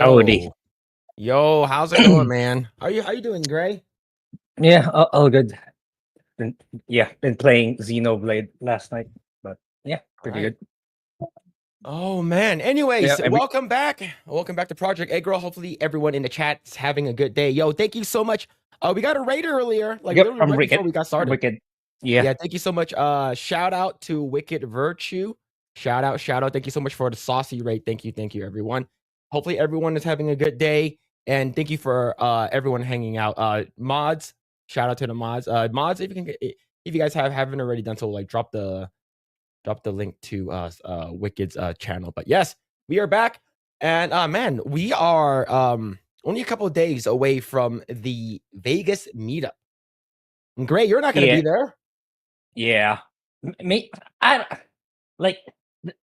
Howdy. Yo, how's it going, man? How you doing, Grae? Yeah, all good. Been playing Xenoblade last night, but yeah, All pretty right. good. Oh man. Anyways, Yeah, welcome back. Welcome back to Project Eggroll. Hopefully everyone in the chat's having a good day. Yo, thank you so much. We got a raid earlier, like yep, literally from right before Wicked. we got From started. Wicked. Yeah. Yeah, thank you so much. Shout out to Wicked Virtue. Shout out. Thank you so much for the saucy raid. Thank you, everyone. Hopefully everyone is having a good day. And thank you for everyone hanging out. Mods, shout out to the mods. Mods, if you guys haven't already done so, like drop the link to Wicked's channel. But yes, we are back. And man, we are only a couple of days away from the Vegas meetup. And Grae, you're not gonna be there. Yeah. Like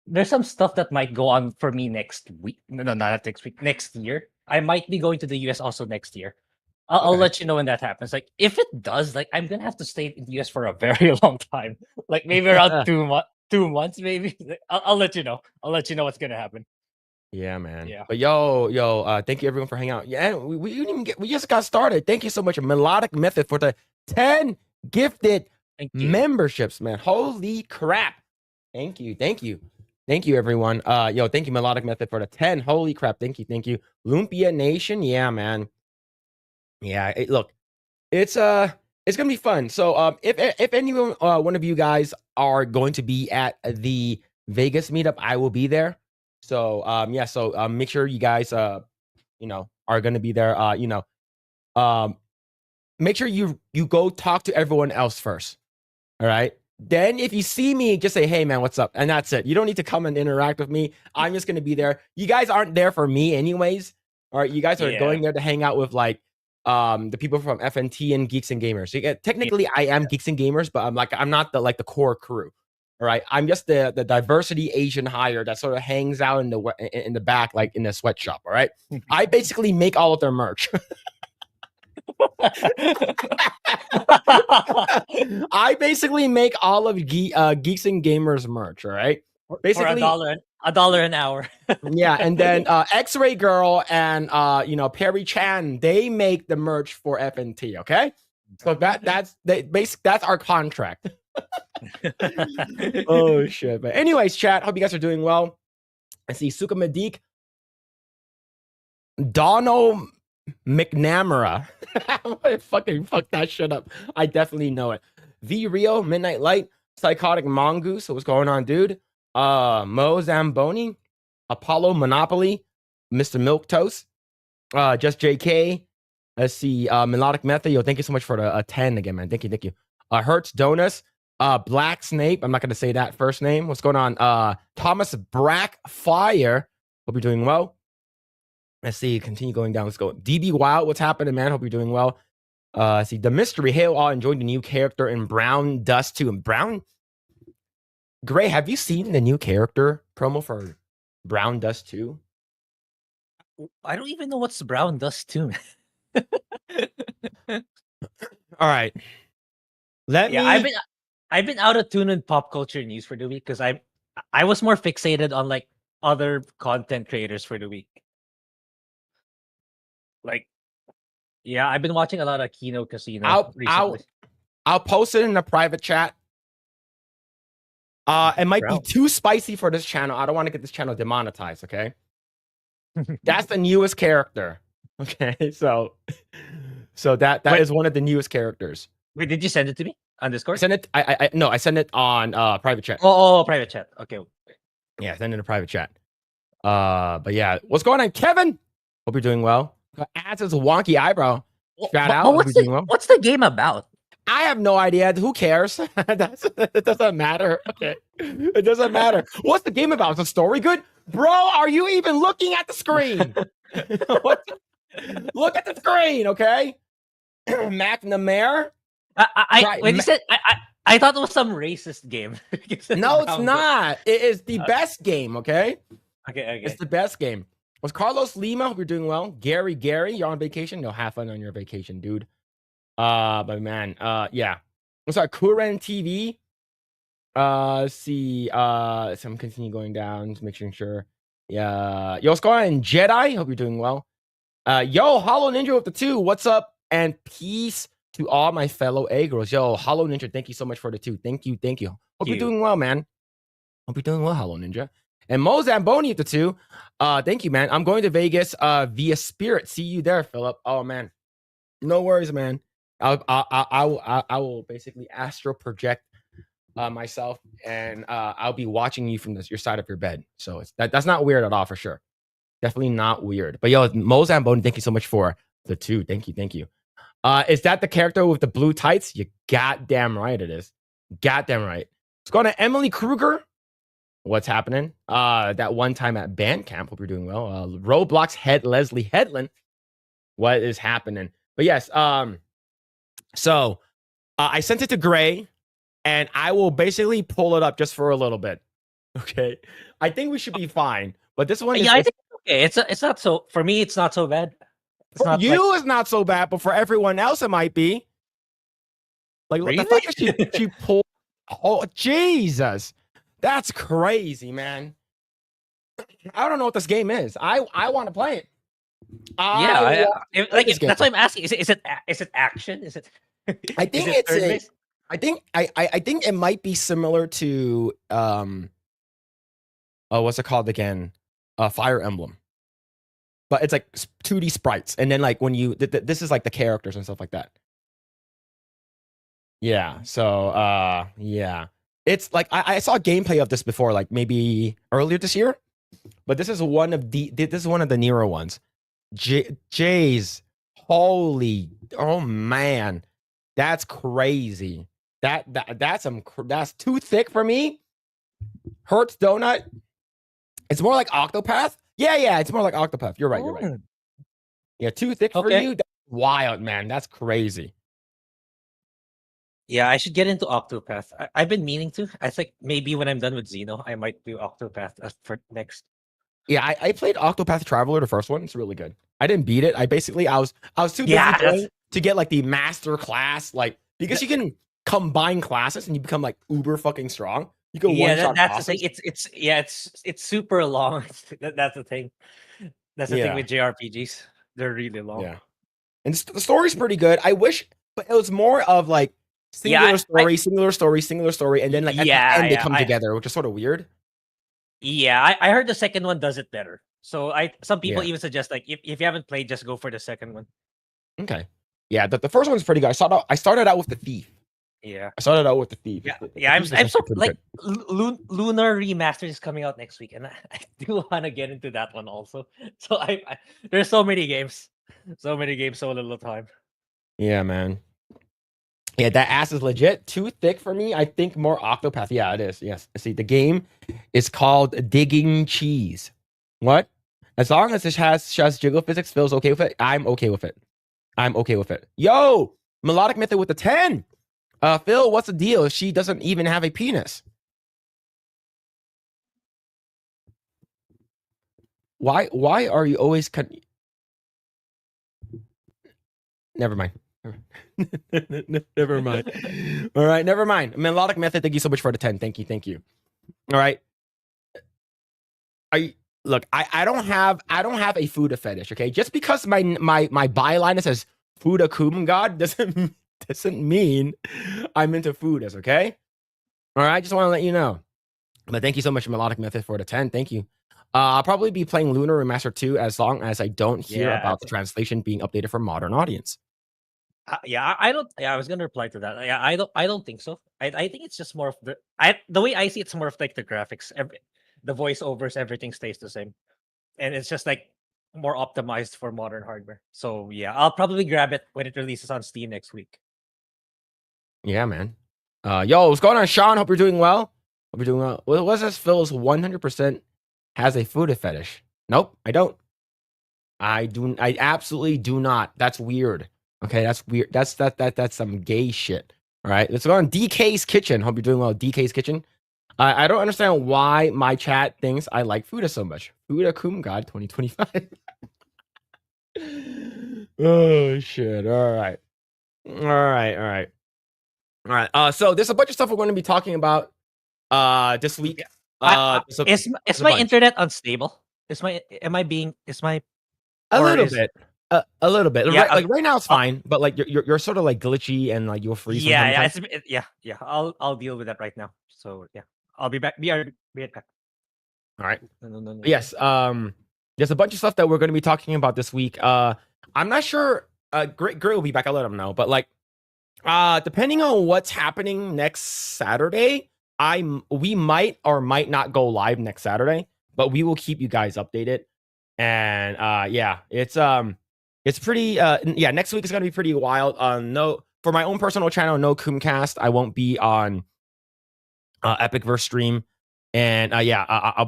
there's some stuff that might go on for me next week. No, not next week. Next year. I might be going to the US also next year. I'll Okay. let you know when that happens. Like if it does, like I'm gonna have to stay in the US for a very long time. Like maybe around 2 months, maybe. I'll let you know. I'll let you know what's gonna happen. Yeah, man. Yeah. But thank you everyone for hanging out. Yeah, we didn't even we just got started. Thank you so much, Melodic Method, for the 10 gifted Thank you. memberships, man. Holy crap. Thank you, everyone. Thank you, Melodic Method, for the 10. Holy crap. Thank you. Lumpia Nation, yeah, man. Yeah, look, it's gonna be fun. So if anyone one of you guys are going to be at the Vegas meetup, I will be there. So make sure you guys are gonna be there. Make sure you go talk to everyone else first. All right. Then if you see me, just say, hey man, what's up? And that's it. You don't need to come and interact with me. I'm just gonna be there. You guys aren't there for me anyways. All right, you guys are going there to hang out with like the people from FNT and Geeks and Gamers. So, technically I am Geeks and Gamers, but I'm not the core crew. All right, I'm just the diversity Asian hire that sort of hangs out in the back, like in a sweatshop. All right, I basically make all of their merch. I basically make all of Geeks and Gamers merch. All right, basically for $1 an hour. Yeah, and then X-Ray Girl and Perry Chan, they make the merch for FNT. Okay, so that's our contract. Oh shit! But anyways, chat. Hope you guys are doing well. I see Suka Madik, Donald McNamara. Fucking fuck that shit up. I definitely know it. V Rio, Midnight Light, Psychotic Mongoose. So what's going on, dude? Mo Zamboni, Apollo Monopoly, Mr. Milquetoast, Just JK. Let's see, Melodic Method. Yo, thank you so much for the 10 again, man. Thank you. Hertz Donuts, Black Snape. I'm not gonna say that first name. What's going on? Thomas Brack Fire. Hope you're doing well. Let's see, continue going down. Let's go. DB Wild, what's happening, man? Hope you're doing well. See, the mystery. Hail all enjoying the new character in Brown Dust 2. And Brown Grae, have you seen the new character promo for Brown Dust 2? I don't even know what's Brown Dust 2. All right. I've been out of tune in pop culture news for the week because I was more fixated on like other content creators for the week. Like, yeah, I've been watching a lot of Kino Casino recently. I'll post it in a private chat. It might be too spicy for this channel. I don't want to get this channel demonetized, okay? That's the newest character. Okay, so that is one of the newest characters. Wait, did you send it to me on Discord? I sent it on private chat. Oh, private chat. Okay. Yeah, send it in a private chat. But yeah, what's going on, Kevin? Hope you're doing well. Adds his wonky eyebrow. Shout out. What's the game about? I have no idea. Who cares? It doesn't matter. Okay. It doesn't matter. What's the game about? Is the story good? Bro, are you even looking at the screen? Look at the screen, okay? McNamara? I thought it was some racist game. No, it's not. It is the best game, okay? Okay. It's the best game. Was Carlos Lima? Hope you're doing well. Gary, you're on vacation? No, have fun on your vacation, dude. But man, yeah. I'm sorry, Kuren TV. See, so I'm continuing going down to make sure. Yeah. Yo, what's going on, Jedi? Hope you're doing well. Yo, Hollow Ninja with the 2. What's up? And peace to all my fellow Eggrolls. Yo, Hollow Ninja, thank you so much for the 2. Thank you. Hope you're doing well, man. Hope you're doing well, Hollow Ninja. And Mo Zamboni at the 2. Thank you, man. I'm going to Vegas via Spirit. See you there, Phillip. Oh man, no worries, man. I will basically astral project myself, and I'll be watching you from your side of your bed. So that's not weird at all, for sure. Definitely not weird. But yo, Mo Zamboni, thank you so much for the 2. Thank you. Is that the character with the blue tights? You goddamn right it is. Goddamn right. Let's go to Emily Kruger. What's happening? That one time at band camp. Hope you're doing well. Roblox head Leslie Headland. What is happening? But yes, so I sent it to Grae, and I will basically pull it up just for a little bit. Okay, I think we should be fine. But this one, I think it's okay. It's not so, for me. It's not so bad. It's for not you, it's not so bad, but for everyone else, it might be. Like, really? the fact that she pulled. Oh Jesus, that's crazy, man. I don't know what this game is. I want to play it. That's why I'm asking. Is it action? Is it? I think it's. I think it might be similar to what's it called again? Fire Emblem. But it's like 2D sprites, and then like when you this is like the characters and stuff like that. Yeah. So yeah, it's like I saw gameplay of this before, like maybe earlier this year, but this is one of the newer ones. Jays, holy, oh man, that's crazy. That's too thick for me. Hertz Donut. It's more like Octopath. Yeah, it's more like Octopath. You're right. Yeah, too thick for you. That's wild, man. That's crazy. Yeah, I should get into Octopath. I've been meaning to. I think maybe when I'm done with Xeno, I might do Octopath for next. Yeah, I played Octopath Traveler, the first one. It's really good. I didn't beat it. I was too busy to get like the master class, like because you can combine classes and you become like uber fucking strong. You can one-shot that's the thing. It's super long. That's the thing. That's the thing with JRPGs. They're really long. Yeah, and the story's pretty good. I wish, but it was more of like singular story, and then like at the end they come together, which is sort of weird. Yeah, I heard the second one does it better. So some people even suggest like if you haven't played, just go for the second one. Okay. Yeah, the first one's pretty good. I started out with the Thief. Yeah. I started out with the Thief. Yeah, I'm so like Lunar Remastered is coming out next week, and I do want to get into that one also. So there's so many games, so little time. Yeah, man. Yeah, that ass is legit. Too thick for me. I think more Octopath. Yeah, it is. Yes. See, the game is called Digging Cheese. What? As long as it has jiggle physics, feels okay with it. I'm okay with it. Yo, Melodic Method with the 10. Phil, what's the deal? She doesn't even have a penis. Why are you always Never mind. Never mind. All right, never mind. Melodic Method, thank you so much for the 10. Thank you. All right. I don't have a Fuda fetish, okay? Just because my byline says Fuda God doesn't mean I'm into Fudas, okay? All right, just want to let you know. But thank you so much, Melodic Method, for the 10. Thank you. I'll probably be playing Lunar Remaster 2 as long as I don't hear about the translation being updated for modern audience. I don't. Yeah, I was gonna reply to that. Yeah, I don't think so. I think it's just more of the way I see it's more of like the graphics, the voiceovers, everything stays the same, and it's just like more optimized for modern hardware. So yeah, I'll probably grab it when it releases on Steam next week. Yeah, man. Yo, what's going on, Sean? Hope you're doing well. What's this? Phil's 100% has a Fuda fetish. Nope, I don't. I absolutely do not. That's weird. Okay, that's weird. That's some gay shit. All right, let's go on DK's Kitchen. Hope you're doing well. DK's Kitchen. I don't understand why my chat thinks I like Fuda so much. Fuda God 2025. Oh shit. All right. So there's a bunch of stuff we're going to be talking about this week. Is my internet unstable? am I being is my A or little is bit. A little bit. yeah Right, like right now it's I'll, fine, but like you're sort of like glitchy and like you'll freeze from time to yeah time. yeah I'll deal with that right now. So yeah, I'll be back. Be right back. All right. No. Yes. There's a bunch of stuff that we're going to be talking about this week. I'm not sure. Grae will be back. I'll let him know. But like, depending on what's happening next Saturday, we might or might not go live next Saturday, but we will keep you guys updated. And yeah, it's pretty. Yeah, next week is going to be pretty wild. No, for my own personal channel, no Coomcast. I won't be on Epicverse stream. And yeah,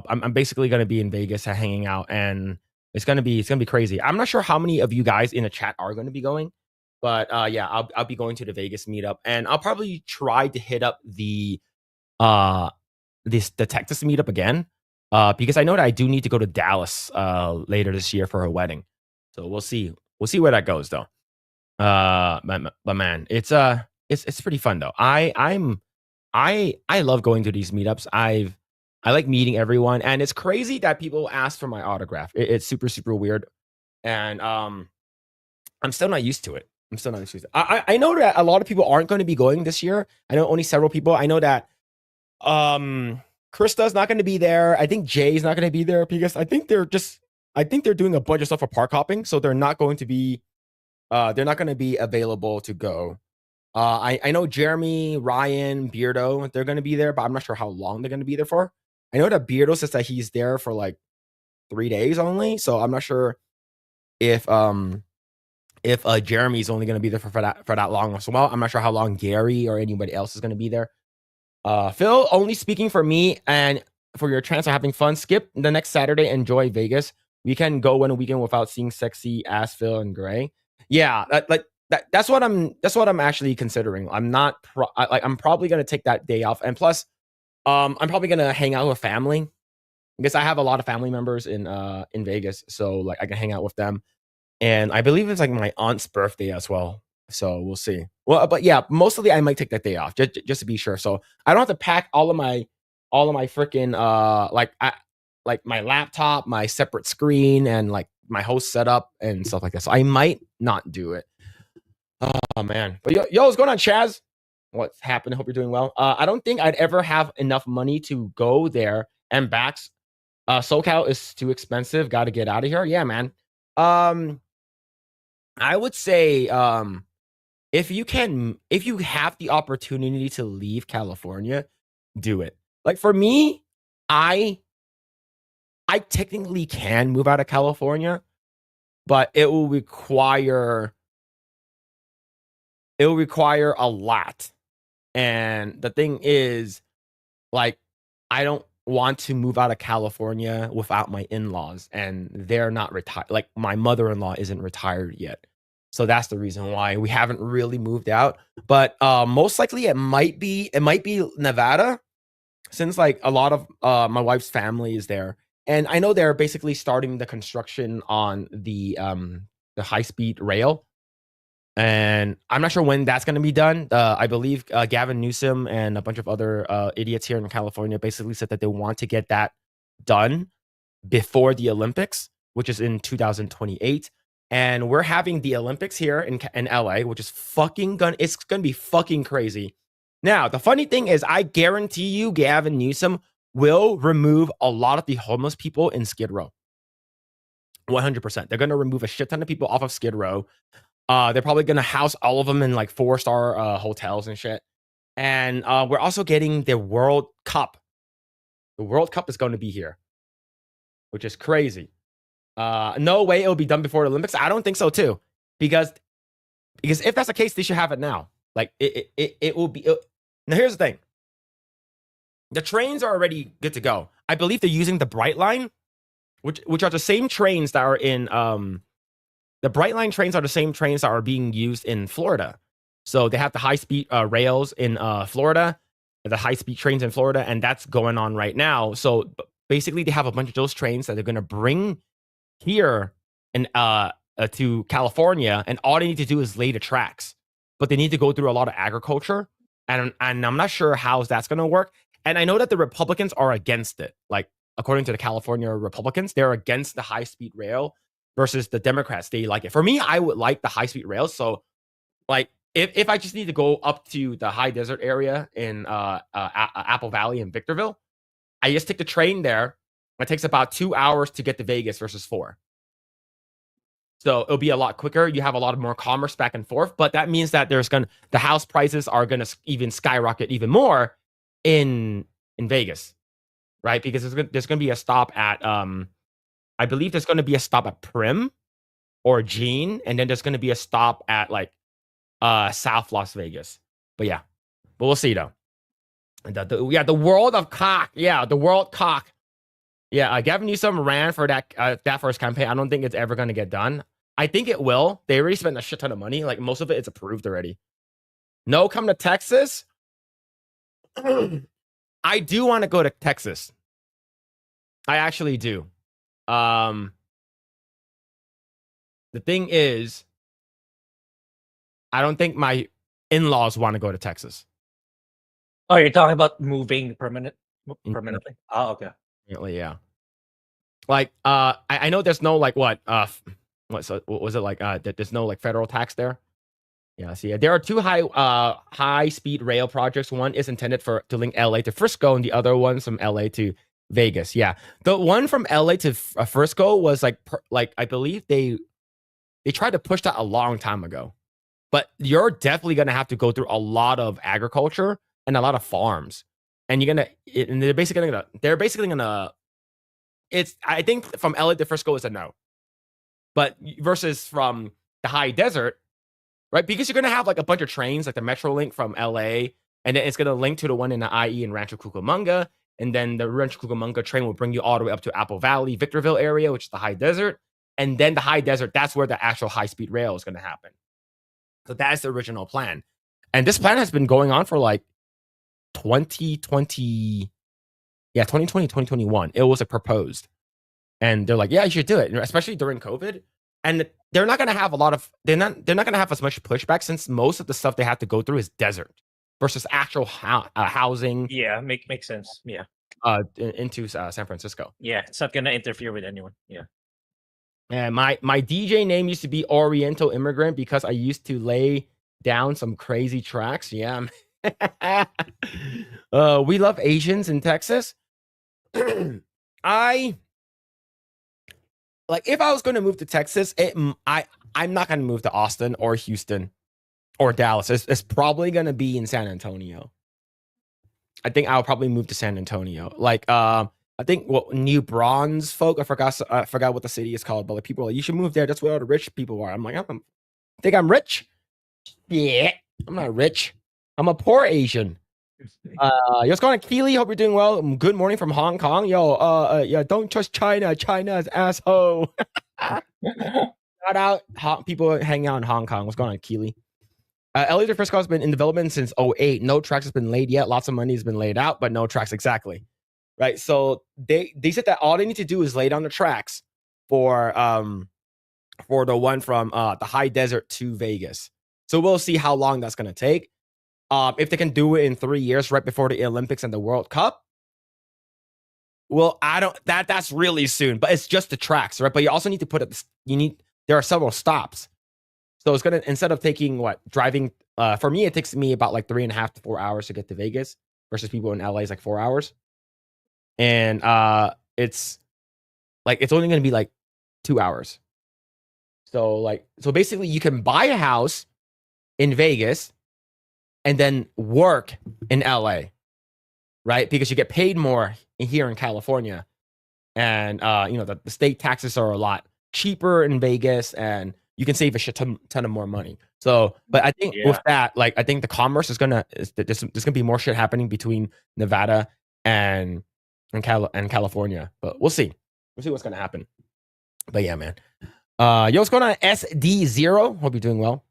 I'm basically going to be in Vegas hanging out, and it's gonna be crazy. I'm not sure how many of you guys in the chat are going to be going, but yeah, I'll be going to the Vegas meetup, and I'll probably try to hit up the Texas meetup again, because I know that I do need to go to Dallas later this year for her wedding. So we'll see where that goes though. But man, it's pretty fun though. I love going to these meetups. I like meeting everyone, and it's crazy that people ask for my autograph. It's super weird, and I'm still not used to it. I know that a lot of people aren't going to be going this year. I know only several people. I know that Krista's not going to be there. I think Jay's not going to be there because I think they're doing a bunch of stuff for park hopping, so they're not going to be available to go. I know Jeremy, Ryan, Beardo, they're going to be there, but I'm not sure how long they're going to be there for. I know that Beardo says that he's there for like 3 days only, so I'm not sure if Jeremy's only going to be there for that long as well. I'm not sure how long Gary or anybody else is going to be there. Phil, only speaking for me and for your chance of having fun. Skip the next Saturday. Enjoy Vegas. We can go in a weekend without seeing sexy ass Phil and Grae. Yeah, that's what I'm actually considering. I'm probably gonna take that day off, and plus, I'm probably gonna hang out with family because I have a lot of family members in Vegas, so like I can hang out with them, and I believe it's like my aunt's birthday as well. So we'll see. Well, but yeah, mostly I might take that day off just to be sure. So I don't have to pack all of my freaking like my laptop, my separate screen, and like my host setup and stuff like that. So I might not do it. Oh man, but yo, what's going on, Chaz? What's happening? Hope you're doing well. I don't think I'd ever have enough money to go there and back. SoCal is too expensive. Got to get out of here. Yeah, man. I would say if you have the opportunity to leave California, do it. Like for me, I technically can move out of California, but it will require a lot. And the thing is, like, I don't want to move out of California without my in-laws, and they're not retired. Like my mother-in-law isn't retired yet. So that's the reason why we haven't really moved out. But most likely it might be Nevada, since like a lot of my wife's family is there. And I know they're basically starting the construction on the high-speed rail. And I'm not sure when that's going to be done. I believe Gavin Newsom and a bunch of other idiots here in California basically said that they want to get that done before the Olympics, which is in 2028. And we're having the Olympics here in LA, which is it's going to be fucking crazy. Now, the funny thing is, I guarantee you Gavin Newsom will remove a lot of the homeless people in Skid Row. 100%. They're going to remove a shit ton of people off of Skid Row. They're probably going to house all of them in like 4-star hotels and shit. And we're also getting the World Cup. The World Cup is going to be here, which is crazy. No way it'll be done before the Olympics. I don't think so too, because if that's the case, they should have it now. Like it will be. Now here's the thing. The trains are already good to go. I believe they're using the Bright Line, which are the same trains that are in the Bright Line trains are the same trains that are being used in Florida. So they have the high-speed rails in Florida, the high-speed trains in Florida, and that's going on right now. So basically, they have a bunch of those trains that they're going to bring here and to California, and all they need to do is lay the tracks. But they need to go through a lot of agriculture, and I'm not sure how that's going to work. And I know that the Republicans are against it. Like according to the California Republicans, they're against the high-speed rail versus the Democrats. They like it. For me, I would like the high-speed rail. So, like, if I just need to go up to the high desert area in Apple Valley and Victorville, I just take the train there. It takes about 2 hours to get to Vegas versus 4. So it'll be a lot quicker. You have a lot of more commerce back and forth, but that means that the house prices are gonna even skyrocket even more in Vegas, right? Because there's gonna be a stop at I believe there's gonna be a stop at Prim or Gene, and then there's gonna be a stop at like South Las Vegas. But we'll see though. And the world of cock. Yeah, the world cock. Yeah, Gavin Newsom ran for that first campaign. I don't think it's ever going to get done. I think it will. They already spent a shit ton of money. Like most of it is approved already. No, come to Texas. I do want to go to Texas. I actually do. The thing is, I don't think my in-laws want to go to Texas. Oh, you're talking about moving permanently? Oh, okay. Yeah. Like I know there's no like what was it like there's no like federal tax there. Yeah, see, there are 2 high speed rail projects. One is intended to link LA to Frisco, and the other one's from LA to Vegas. Yeah, the one from LA to Frisco was like I believe they tried to push that a long time ago, but you're definitely gonna have to go through a lot of agriculture and a lot of farms, and they're basically gonna. I think from LA to Frisco is a no, but versus from the high desert, right? Because you're gonna have like a bunch of trains, like the Metro Link from LA, and then it's gonna link to the one in the IE in Rancho Cucamonga, and then the Rancho Cucamonga train will bring you all the way up to Apple Valley, Victorville area, which is the high desert, and then the high desert, that's where the actual high speed rail is gonna happen. So that's the original plan, and this plan has been going on for like 2020. Yeah, 2020, 2021. It was proposed. And they're like, yeah, you should do it, especially during COVID. And they're not gonna have they're not gonna have as much pushback since most of the stuff they have to go through is desert versus actual housing. Yeah, makes sense. Yeah. Into San Francisco. Yeah, it's not gonna interfere with anyone. Yeah. And my DJ name used to be Oriental Immigrant because I used to lay down some crazy tracks. Yeah. We love Asians in Texas. If I was going to move to Texas, I'm not going to move to Austin or Houston or Dallas. It's probably going to be in San Antonio. I think I'll probably move to San Antonio. I think New Brunswick, I forgot what the city is called, but like people are like, you should move there. That's where all the rich people are. I'm like, think I'm rich? Yeah, I'm not rich. I'm a poor Asian. What's going on, Keely? Hope you're doing well. Good morning from Hong Kong. Yeah, don't trust China. China's asshole. Shout out people hanging out in Hong Kong. What's going on, Keely? LA to Frisco has been in development since 2008. No tracks has been laid yet. Lots of money has been laid out, but no tracks exactly. Right. So they said that all they need to do is lay down the tracks for the one from the high desert to Vegas. So we'll see how long that's gonna take. If they can do it in 3 years, right before the Olympics and the World Cup, well, that's really soon. But it's just the tracks, right? But you also need to put it. There are several stops, so it's gonna, instead of taking driving. For me, it takes me about like 3.5 to 4 hours to get to Vegas, versus people in LA is like 4 hours, and it's only gonna be like 2 hours. So basically, you can buy a house in Vegas and then work in LA, right? Because you get paid more here in California. And, the state taxes are a lot cheaper in Vegas, and you can save a shit ton of more money. So, but I think with that, I think the commerce there's gonna be more shit happening between Nevada and California. But we'll see. We'll see what's gonna happen. But yeah, man. What's going on, SD0? Hope you're doing well.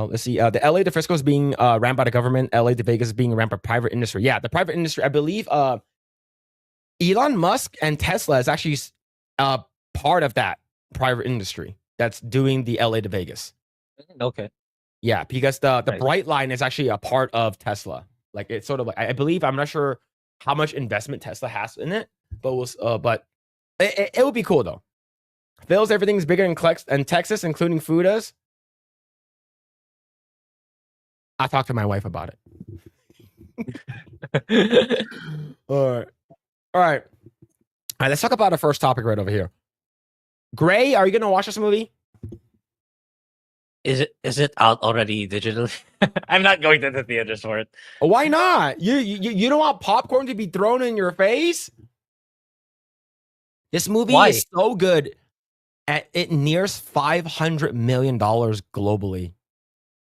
Let's see. The LA to Frisco is being ran by the government. LA to Vegas is being ran by private industry. Yeah, the private industry. I believe Elon Musk and Tesla is actually part of that private industry that's doing the LA to Vegas. Okay. Yeah, because the Bright Line is actually a part of Tesla. Like it's sort of like, I believe, I'm not sure how much investment Tesla has in it, But it would be cool though. Feels everything's bigger in Texas, including Fuda's. I talked to my wife about it. All right. Let's talk about our first topic right over here. Grae, are you gonna watch this movie? Is it out already digitally? I'm not going to the theaters for it. Why not? You don't want popcorn to be thrown in your face? This movie is so good. It nears $500 million globally.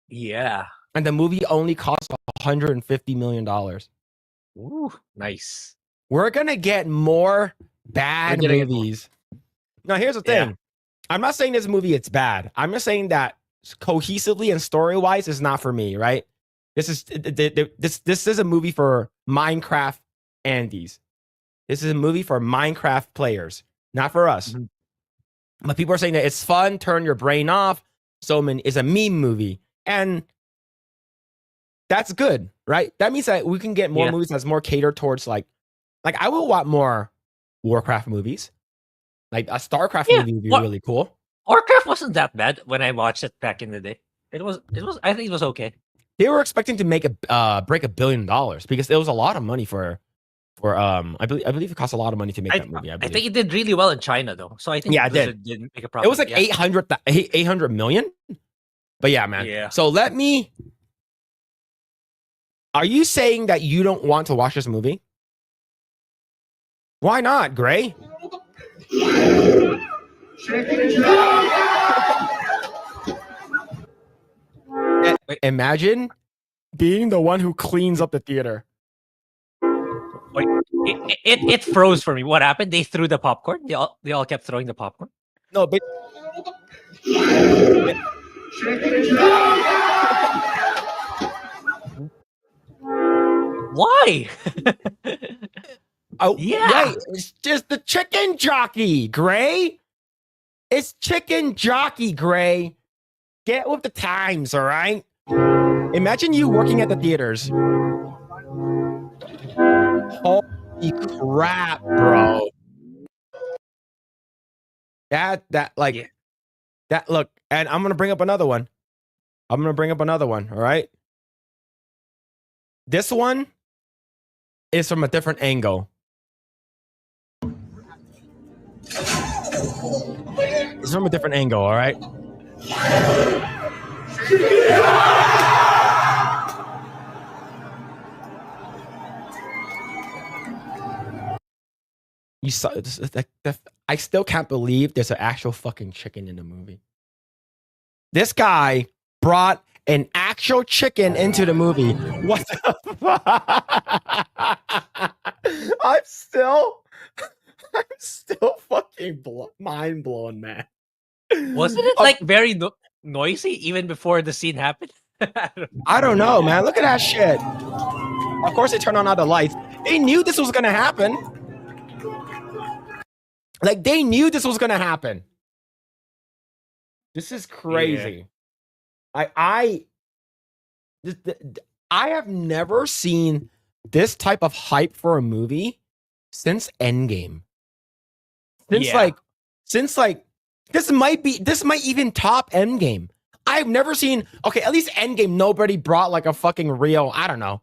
Yeah. And the movie only cost $150 million. Ooh, nice. We're going to get more bad movies. Now, here's the thing. Yeah. I'm not saying this movie it's bad. I'm just saying that cohesively and story-wise is not for me, right? This is a movie for Minecraft Andes. This is a movie for Minecraft players, not for us. Mm-hmm. But people are saying that it's fun, turn your brain off. So it's a meme movie. And that's good, right? That means that we can get more movies that's more catered towards like I will want more Warcraft movies. Like a StarCraft movie would be really cool. Warcraft wasn't that bad when I watched it back in the day. It was I think it was okay. They were expecting to make break $1 billion because it was a lot of money for I believe it cost a lot of money to make that movie. I think it did really well in China though. So I think it did make a profit. It was like 800 million. But yeah, man. Yeah. So are you saying that you don't want to watch this movie? Why not, Grae? Imagine being the one who cleans up the theater. Wait, it froze for me. What happened? They threw the popcorn. They all kept throwing the popcorn. No, but why? Right. It's just the chicken jockey, Grae. It's chicken jockey, Grae. Get with the times, all right? Imagine you working at the theaters. Holy crap, bro. That look, and I'm gonna bring up another one. All right? This one is from a different angle. It's from a different angle, all right? You saw this. I still can't believe there's an actual fucking chicken in the movie. This guy brought an actual chicken into the movie. What the fuck? I'm still fucking mind blown, man. Wasn't it like very noisy even before the scene happened? I don't know, man. Look at that shit. Of course, they turned on all the lights. They knew this was gonna happen. Like they knew this was gonna happen. This is crazy. Yeah. I have never seen this type of hype for a movie since Endgame. Since this might even top Endgame. I've never seen at least Endgame. Nobody brought like a fucking real. I don't know.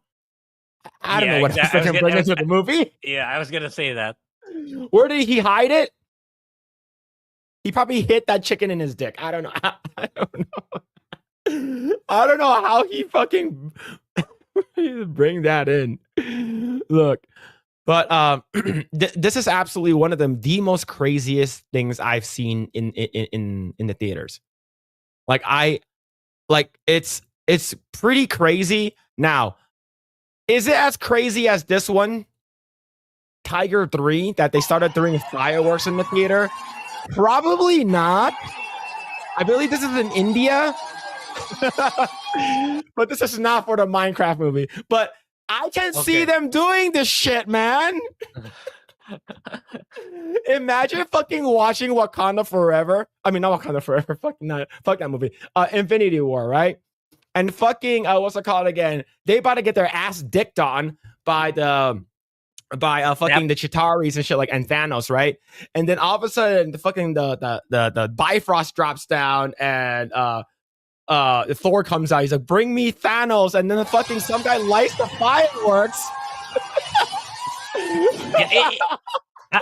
I don't know what else they can bring into the movie. Yeah, I was gonna say that. Where did he hide it? He probably hit that chicken in his dick. I don't know. I don't know how he fucking bring that in. Look, but this is absolutely one of the most craziest things I've seen in the theaters. It's pretty crazy. Now, is it as crazy as this one, Tiger 3, that they started throwing fireworks in the theater? Probably not. I believe this is in India. But this is not for the Minecraft movie. But I can see them doing this shit, man. Imagine fucking watching Wakanda Forever. I mean, not Wakanda Forever. Fuck that movie. Infinity War, right? And fucking what's it called again? They about to get their ass dicked on by the by Yep. fucking the Chitaris and shit, like, and Thanos, right? And then all of a sudden the fucking the Bifrost drops down, and Thor comes out. He's like, bring me Thanos, and then the fucking some guy lights the fireworks. Yeah, uh,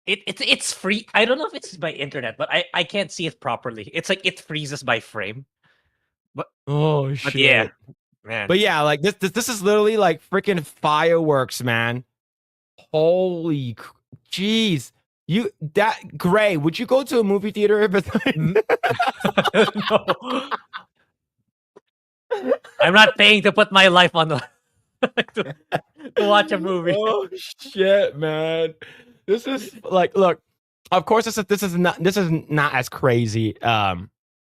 it's free. I don't know if it's by internet, but I can't see it properly. It's like it freezes by frame. But Oh but shit. yeah, man. But yeah, like this is literally like freaking fireworks, man. Holy jeez. You that Grae, would you go to a movie theater if it's No. I'm not paying to put my life on the to, to watch a movie. Oh shit, man. This is like, look, of course this is not as crazy.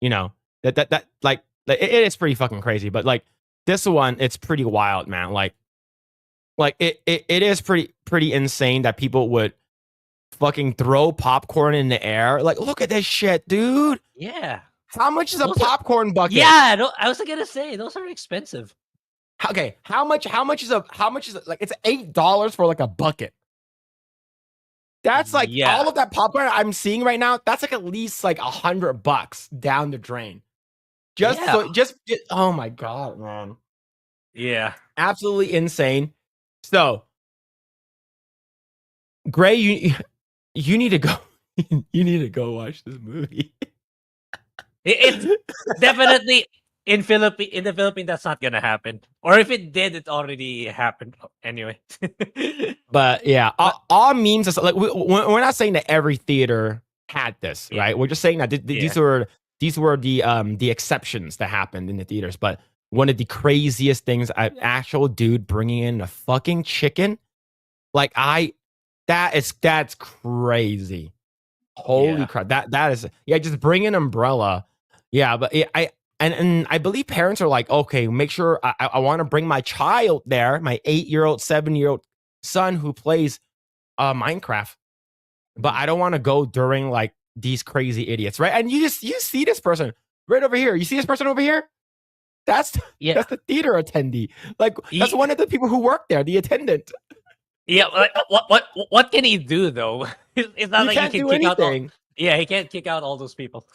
You know, that like it is pretty fucking crazy, but like this one, it's pretty wild, man. Like it is pretty insane that people would fucking throw popcorn in the air. Like, look at this shit, dude. Yeah. How much is a Those popcorn bucket? Yeah, no, I was gonna say those are expensive. Okay, how much is like, it's $8 for like a bucket. That's like Yeah. all of that popcorn I'm seeing right now. That's like at least like $100 down the drain. Just Yeah. so, just oh my god, man, Yeah. absolutely insane. So, Grae, you need to go. You need to go watch this movie. It's definitely in the Philippines that's not gonna happen. Or if it did, it already happened anyway. But yeah, But all memes. Like, we're not saying that every theater had this, yeah. right? We're just saying that Yeah. these were the exceptions that happened in the theaters. But one of the craziest things, an actual dude bringing in a fucking chicken, like that's crazy. Holy Yeah. crap! That is, yeah. Just bring an umbrella. Yeah, but and I believe parents are like, okay, make sure I want to bring my child there, my 8-year-old, 7-year-old son who plays Minecraft, but I don't want to go during like these crazy idiots, right? And you see this person right over here. You see this person over here? That's Yeah. that's the theater attendee. Like, that's Ye- one of the people who work there, the attendant. Yeah, like, what can he do though? It's not You like he can't can do kick out all. anything. Yeah, he can't kick out all those people.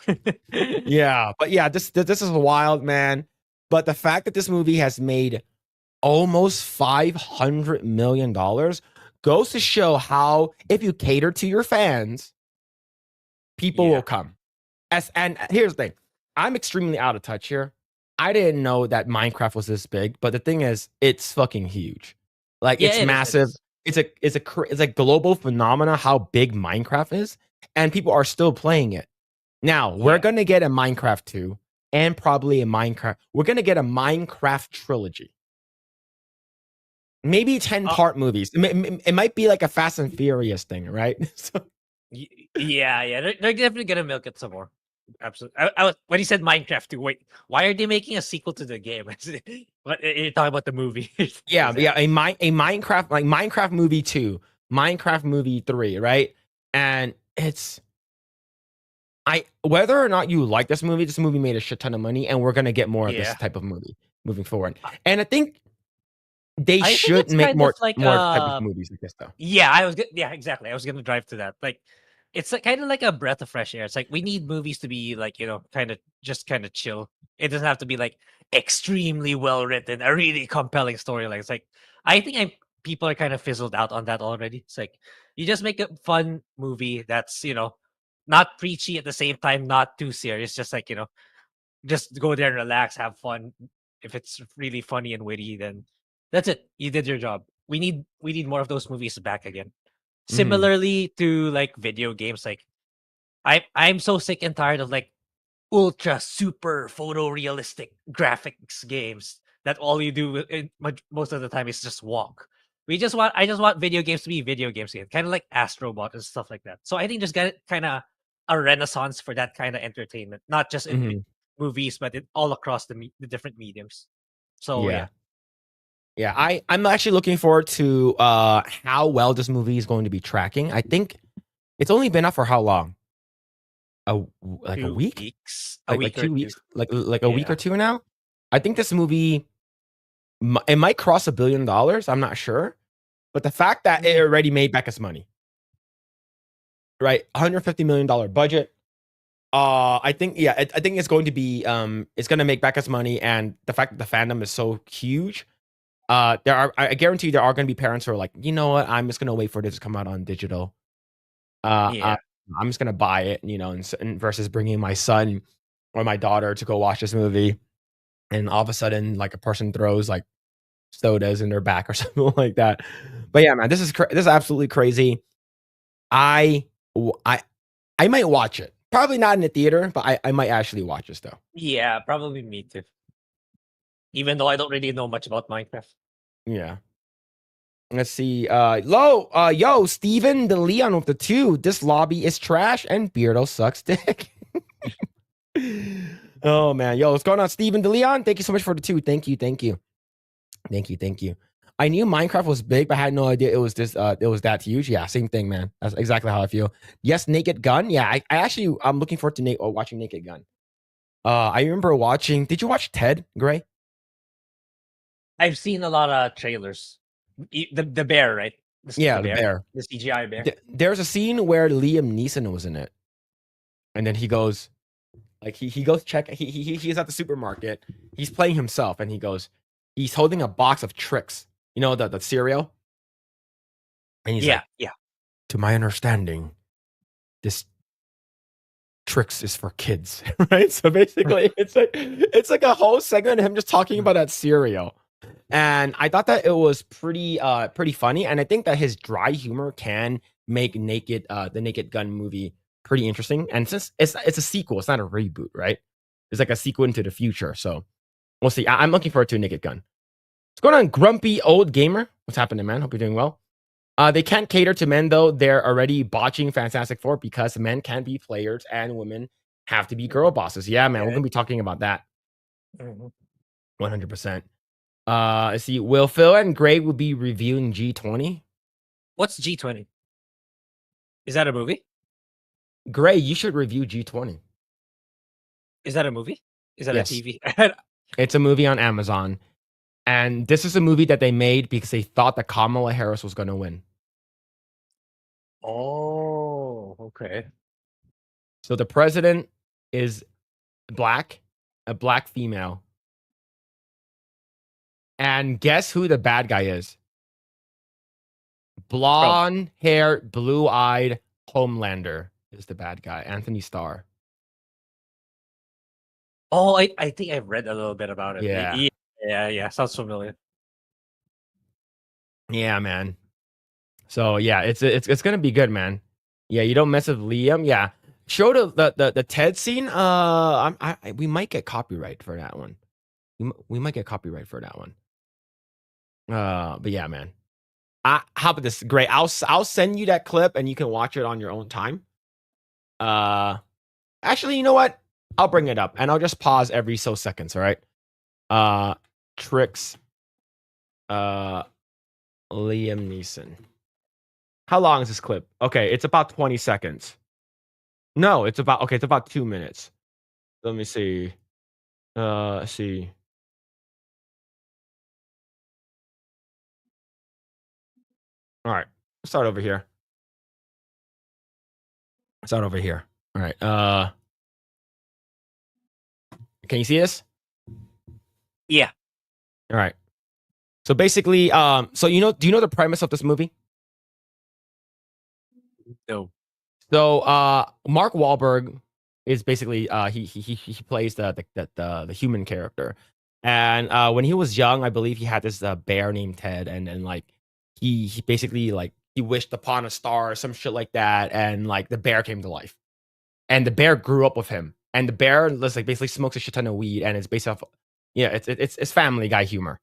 Yeah, but yeah, this is wild, man. But the fact that this movie has made almost $500 million goes to show how, if you cater to your fans, people Yeah. will come. And here's the thing, I'm extremely out of touch here. I didn't know that Minecraft was this big, but the thing is, it's fucking huge. Like, Yeah, it's it is. It massive. is. It's a global phenomena how big Minecraft is, and people are still playing it. Now, we're Yeah. gonna get a Minecraft 2 and probably a Minecraft. We're gonna get a Minecraft trilogy. Maybe 10-part movies. It might be like a Fast and Furious thing, right? So, Yeah. They're definitely gonna milk it some more. Absolutely. I was when he said Minecraft too. Wait, why are they making a sequel to the game? What you're talking about the movie? yeah, Is it- yeah, a Minecraft, like Minecraft movie 2, Minecraft movie 3, right? And it's, whether or not you like this movie made a shit ton of money, and we're gonna get more of this Yeah. type of movie moving forward. And I think they I think should it's make kind more of like type of movies like this, though. yeah, exactly. I was gonna drive to that. Like, it's kind of like a breath of fresh air. It's like we need movies to be like, kind of just kind of chill. It doesn't have to be like extremely well written, a really compelling storyline. It's like I think people are kind of fizzled out on that already. It's like you just make a fun movie that's not preachy at the same time, not too serious. Just like just go there and relax, have fun. If it's really funny and witty, then that's it. You did your job. We need more of those movies back again. Mhm. Similarly to like video games, like I'm so sick and tired of like ultra super photorealistic graphics games that all you do most of the time is just walk. I just want video games to be video games again, kind of like Astrobot and stuff like that. So I think there's got kind of a renaissance for that kind of entertainment, not just in Mhm. movies, but all across the different mediums. So Yeah. yeah, Yeah, I'm actually looking forward to how well this movie is going to be tracking. I think it's only been out for how long? Like a 2 week? weeks, a Like week or 2. 2 weeks? Like a week Yeah, or two now? I think this movie, it might cross $1 billion. I'm not sure, But the fact that it already made back its money, right? $150 million budget. I think I think it's going to be it's going to make back its money, and the fact that the fandom is so huge, I guarantee there are going to be parents who are like, you know what, I'm just going to wait for this to come out on digital. Yeah. I'm just going to buy it, you know, and versus bringing my son or my daughter to go watch this movie, and all of a sudden, like a person throws like sodas in their back or something like that. But yeah, man, this is absolutely crazy. I might watch it. Probably not in the theater, but I might actually watch this though. Yeah, probably me too. Even though I don't really know much about Minecraft. Yeah. Let's see. Yo, Steven the Leon with the 2. This lobby is trash and Beardo sucks dick. Oh man, yo, what's going on, Steven the Leon? Thank you so much for the 2. Thank you. I knew Minecraft was big, but I had no idea it was that huge. Yeah, same thing, man. That's exactly how I feel. Yes, Naked Gun. Yeah, I actually I'm looking forward to watching Naked Gun. I remember watching. Did you watch Ted, Grae? I've seen a lot of trailers. The bear, right? Yeah, the bear. The CGI bear. There's a scene where Liam Neeson was in it, and then he goes, like he goes check. He's at the supermarket. He's playing himself, and he's holding a box of Trix. You know the cereal. And he's like, to my understanding, this Trix is for kids, right? So basically, it's like a whole segment of him just talking about that cereal. And I thought that it was pretty funny, and I think that his dry humor can make the Naked Gun movie pretty interesting. And since it's a sequel, it's not a reboot, right? It's like a sequel into the future. So we'll see. I'm looking forward to Naked Gun. What's going on, Grumpy Old Gamer? What's happening, man? Hope you're doing well. They can't cater to men though. They're already botching Fantastic Four because men can be players and women have to be girl bosses. Yeah, man, we're gonna be talking about that. 100%. Let's see. Will Phil and Grae will be reviewing G20. What's G20? Is that a movie? Grae, you should review G20. Is that a movie? Is that Yes. a TV? It's a movie on Amazon. And this is a movie that they made because they thought that Kamala Harris was going to win. Oh, okay. So the president is black, a black female. And guess who the bad guy is? Blonde-haired, blue-eyed Homelander is the bad guy. Anthony Starr. Oh, I think I've read a little bit about it. Yeah. Yeah. Sounds familiar. Yeah, man. So yeah, it's gonna be good, man. Yeah, you don't mess with Liam. Yeah, show the Ted scene. We might get copyright for that one. We might get copyright for that one. But yeah, man. How about this? Great. I'll send you that clip and you can watch it on your own time. Actually, you know what? I'll bring it up and I'll just pause every so seconds. All right. Tricks. Liam Neeson. How long is this clip? Okay, it's about 20 seconds. No, it's about 2 minutes. Let me see. See. All right. Let's start over here. All right. Can you see this? Yeah. All right. So basically, do you know the premise of this movie? No. So, Mark Wahlberg is basically he plays the human character, and when he was young, I believe he had this bear named Ted, and like he basically like he wished upon a star or some shit like that, and like the bear came to life, and the bear grew up with him, and the bear like basically smokes a shit ton of weed, and it's based off, it's Family Guy humor.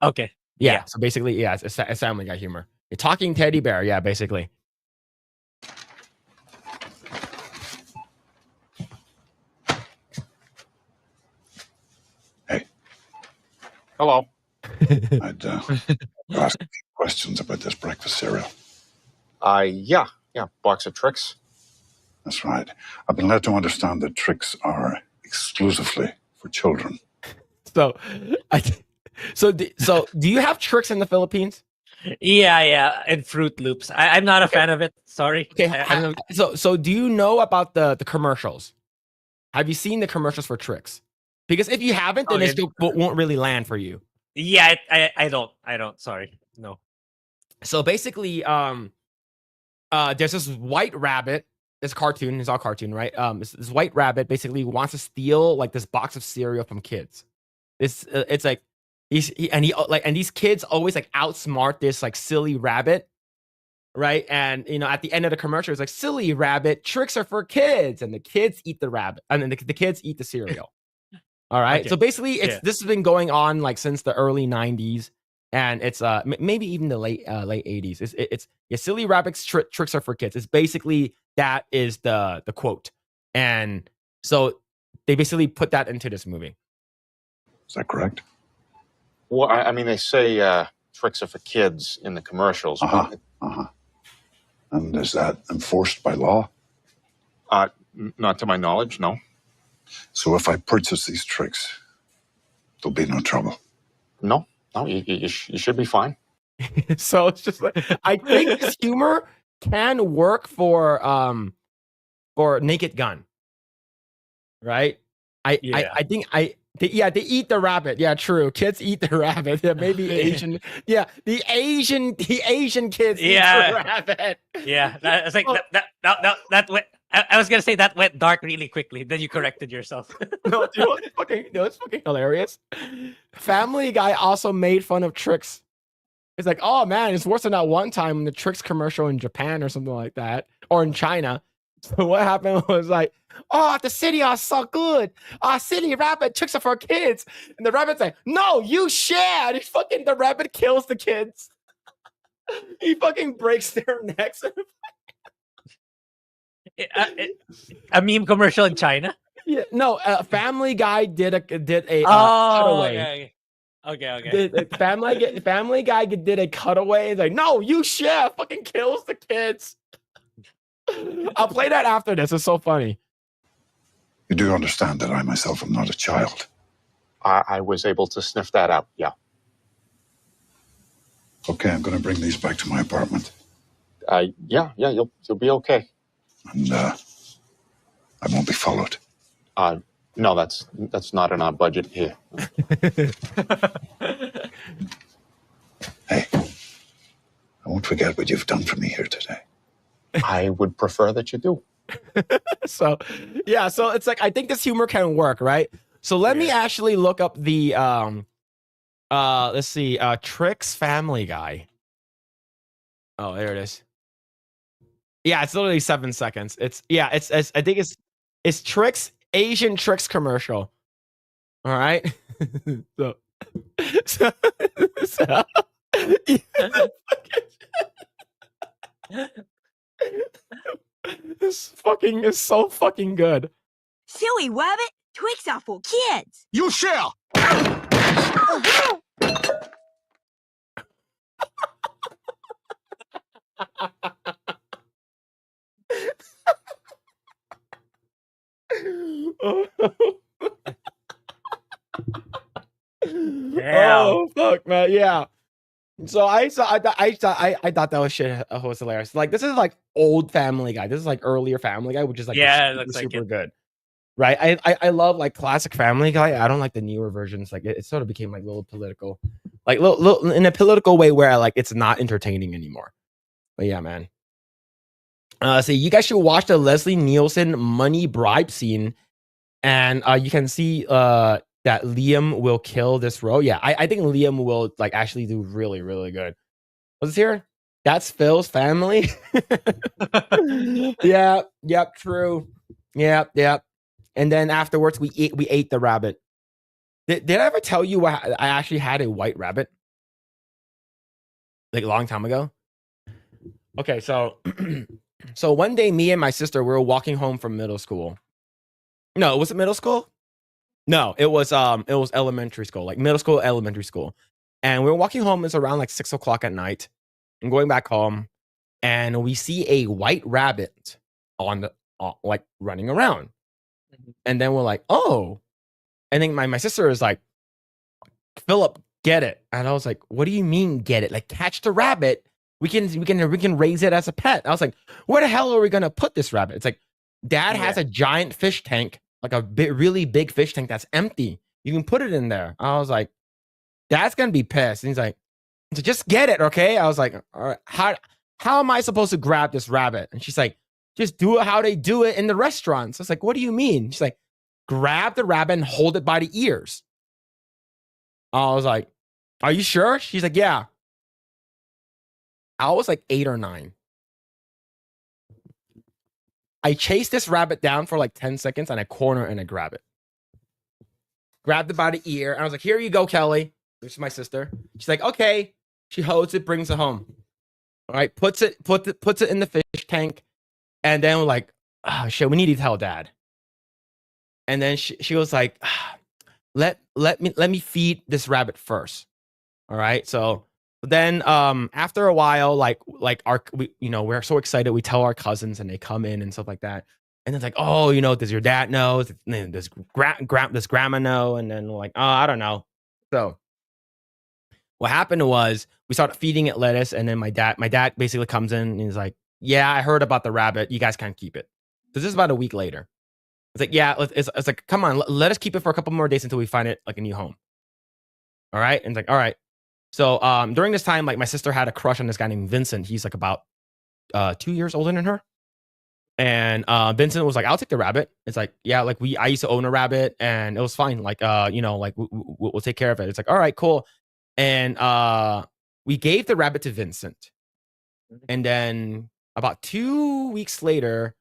Okay. Yeah. So basically, yeah, it's Family Guy humor. A talking teddy bear, yeah, basically. Hey. Hello. I'd ask a few questions about this breakfast cereal. Yeah, box of Trix. That's right. I've been led to understand that Trix are exclusively for children. So do you have Trix in the Philippines? Yeah, and Fruit Loops. I'm not a fan of it. Sorry. Okay, I- so do you know about the commercials? Have you seen the commercials for Tricks? Because if you haven't, then Okay. it won't really land for you. yeah, I don't. Sorry, no. So basically, there's this white rabbit. It's cartoon. It's all cartoon, right? This white rabbit basically wants to steal like this box of cereal from kids. It's like and these kids always like outsmart this like silly rabbit, right? And at the end of the commercial, it's like silly rabbit tricks are for kids, and the kids eat the rabbit, and then the kids eat the cereal. All right. Okay. So basically, Yeah. this has been going on like since the early '90s, and it's maybe even the late '80s. It's silly rabbits tricks are for kids. It's basically that is the quote, and so they basically put that into this movie. Is that correct? Well, I mean, they say tricks are for kids in the commercials. And is that enforced by law? Not to my knowledge, no. So if I purchase these tricks, there'll be no trouble. No, you should be fine. So it's just like I think this humor can work for Naked Gun, right? I think they eat the rabbit. Yeah, true. Kids eat the rabbit. Yeah, maybe Asian. Yeah, the Asian kids eat the rabbit. Yeah, it's like that went. I was gonna say that went dark really quickly. Then you corrected yourself. No, it's fucking hilarious. Family Guy also made fun of Tricks. It's like, oh man, it's worse than that one time in the Tricks commercial in Japan or something like that, or in China. So what happened was like, oh, the city are so good. City rabbit tricks are for kids. And the rabbit's like, no, you share. And the rabbit kills the kids. He fucking breaks their necks. A meme commercial in China. Yeah, no, Family Guy did a cutaway. Okay. Family Guy did a cutaway. It's like, no, you share. Fucking kills the kids. I'll play that after this. It's so funny. You do understand that I myself am not a child. I was able to sniff that out. Yeah. Okay, I'm going to bring these back to my apartment. Yeah. You'll be okay. And I won't be followed. No, that's not in our budget here. Hey, I won't forget what you've done for me here today. I would prefer that you do. So it's like I think this humor can work, right? So let me actually look up the let's see, Tricks Family Guy. Oh, there it is. Yeah, it's literally 7 seconds. It's I think it's Tricks, Asian Tricks commercial. All right. so This fucking is so fucking good. Silly rabbit, Twix are for kids. You shall. Oh fuck, man! Yeah. So I thought that was shit. Was hilarious. Like this is like old Family Guy. This is like earlier Family Guy, which is like super good. Right. I love like classic Family Guy. I don't like the newer versions. Like it sort of became like a little political, like little in a political way where like it's not entertaining anymore. But yeah, man. So you guys should watch the Leslie Nielsen money bribe scene, and you can see that Liam will kill this role. Yeah, I think Liam will like actually do really, really good. What's here? That's Phil's family. Yeah, yep, true. Yep. And then afterwards, we ate the rabbit. Did I ever tell you I actually had a white rabbit? Like a long time ago? Okay, so so one day me and my sister were walking home from middle school. No, was it middle school? No, it was elementary school, like middle school, elementary school. And we were walking home, it's around like 6 o'clock at night. And going back home, and we see a white rabbit on the like running around. And then we're like, oh. And then my sister is like, Phillip, get it. And I was like, what do you mean get it? Like catch the rabbit. We can raise it as a pet. I was like, where the hell are we gonna put this rabbit? It's like, Dad has a giant fish tank, like a really big fish tank that's empty. You can put it in there. I was like, Dad's gonna be pissed. And he's like, so just get it, okay? I was like, all right, how am I supposed to grab this rabbit? And she's like, just do it how they do it in the restaurants. I was like, what do you mean? She's like, grab the rabbit and hold it by the ears. I was like, are you sure? She's like, yeah. I was like 8 or 9. I chased this rabbit down for like 10 seconds and I corner and I grab it. Grabbed it by the ear. And I was like, here you go, Kelly. This is my sister. She's like, okay. She holds it, brings it home. All right, puts it in the fish tank. And then we're like, oh shit, we need to tell Dad. And then she was like, let me feed this rabbit first. All right. So then after a while, we're so excited, we tell our cousins and they come in and stuff like that. And it's like, oh, does your dad know? Does grandma know? And then we're like, oh, I don't know. So what happened was we started feeding it lettuce, and then my dad basically comes in and he's like, yeah, I heard about the rabbit. You guys can't keep it. So this is about a week later. It's like, yeah, it's like, come on, let us keep it for a couple more days until we find it like a new home. All right. And it's like, all right. So during this time, like my sister had a crush on this guy named Vincent. He's like about 2 years older than her. And Vincent was like, I'll take the rabbit. It's like, yeah, like I used to own a rabbit and it was fine. Like, we'll take care of it. It's like, all right, cool. And we gave the rabbit to Vincent. And then about 2 weeks later,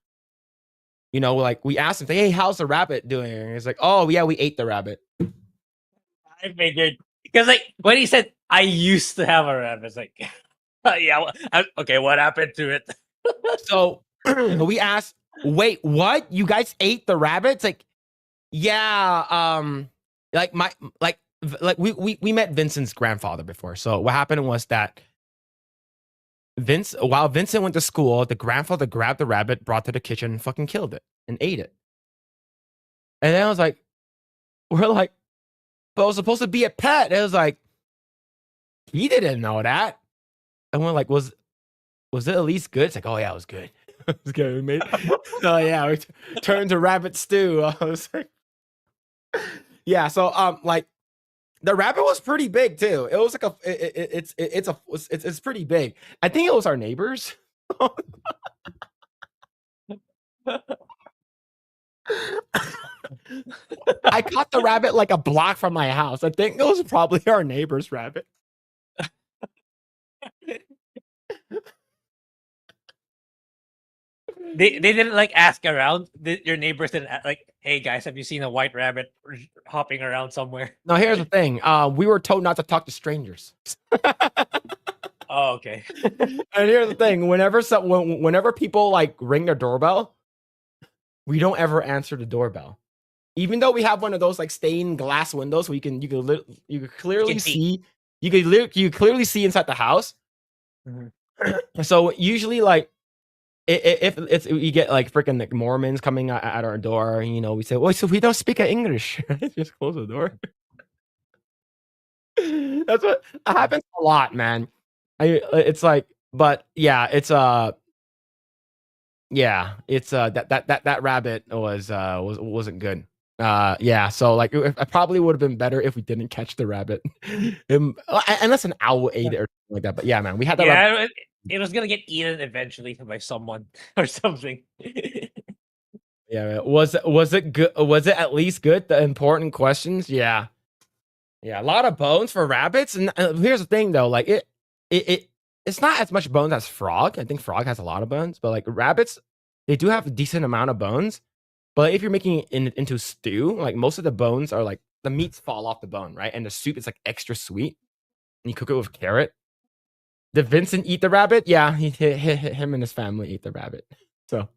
like we asked him, hey, how's the rabbit doing? And he's like, oh yeah, we ate the rabbit. I figured, because like when he said I used to have a rabbit, it's like, yeah, okay, what happened to it? So we asked, wait, what? You guys ate the rabbit? It's like, yeah, we met Vincent's grandfather before. So what happened was that while Vincent went to school, the grandfather grabbed the rabbit, brought to the kitchen, and fucking killed it and ate it. And then I was like, we're like, but it was supposed to be a pet. It was like, he didn't know that. And we're like, was it at least good? It's like, oh yeah, it was good. It was good. We made oh yeah, we turned to rabbit stew. I was like, yeah. So like the rabbit was pretty big too. It was like it's pretty big. I think it was our neighbors. I caught the rabbit like a block from my house. I think it was probably our neighbor's rabbit. They didn't like ask around. Your neighbors didn't like, hey guys, have you seen a white rabbit hopping around somewhere? No, here's the thing. We were told not to talk to strangers. Oh, okay. And here's the thing: whenever people like ring their doorbell, we don't ever answer the doorbell, even though we have one of those like stained glass windows where you can clearly see inside the house. Mm-hmm. So usually, like, if it's we get like freaking like Mormons coming at our door, we say, "Oh, so we don't speak English." Just close the door. That's what happens a lot, man. It's like, but yeah, it's that rabbit wasn't good. Yeah, so like it probably would have been better if we didn't catch the rabbit, unless an owl ate it or something like that. But yeah, man, we had that. Yeah, it was gonna get eaten eventually by someone or something. Yeah, was it good? Was it at least good? The important questions, yeah, a lot of bones for rabbits. And here's the thing, though, like it's not as much bones as frog. I think frog has a lot of bones, but like rabbits, they do have a decent amount of bones. But if you're making it into stew, like most of the bones are like the meats fall off the bone, right? And the soup is like extra sweet. And you cook it with carrot. Did Vincent eat the rabbit? Yeah, him and his family ate the rabbit. So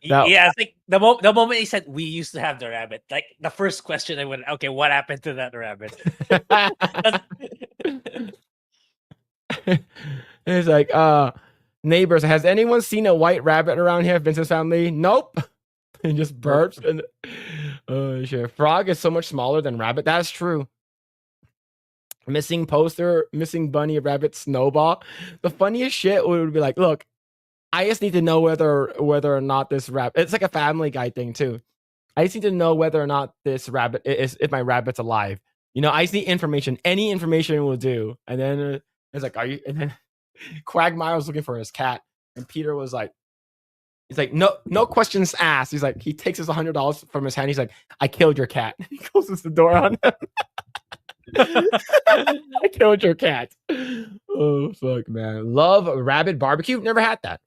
yeah, it's like the moment he said we used to have the rabbit, like the first question I went, okay, what happened to that rabbit? It's like, neighbors, has anyone seen a white rabbit around here? Vincent's family? Nope. He just burps. And sure. Frog is so much smaller than rabbit. That's true. missing poster, missing bunny, rabbit, snowball. The funniest shit would be like, look, I just need to know whether or not this rabbit. It's like a Family Guy thing too. I just need to know whether or not this rabbit is if my rabbit's alive. You know, I just need information. Any information will do. And then it's like, are you? And then Quagmire was looking for his cat, and Peter was like, he's like, no questions asked. He's like, he takes his $100 from his hand. He's like, I killed your cat. He closes the door on him. I killed your cat. Oh fuck, man. Love rabbit barbecue. Never had that.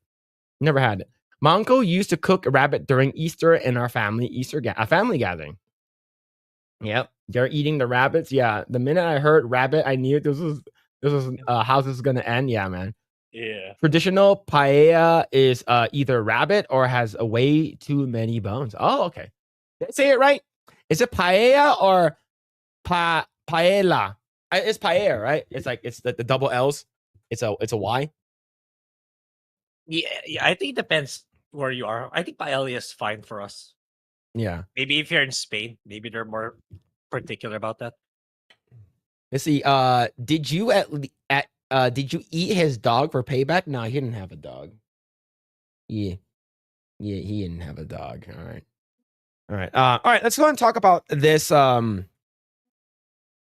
Never had it. My uncle used to cook a rabbit during Easter in our family family gathering. Yep, they're eating the rabbits. Yeah, the minute I heard rabbit, I knew this was how this is gonna end. Yeah, man. Yeah. Traditional paella is either rabbit or has a way too many bones. Oh, okay. Did I say it right? Is it paella or paella? It's paella, right? It's like it's the double L's. It's a Y. Yeah, I think it depends where you are. I think paella is fine for us. Yeah. Maybe if you're in Spain, maybe they're more particular about that. Let's see. Did you did you eat his dog for payback? No, he didn't have a dog. Yeah, he didn't have a dog. All right. All right. Let's go and talk about this.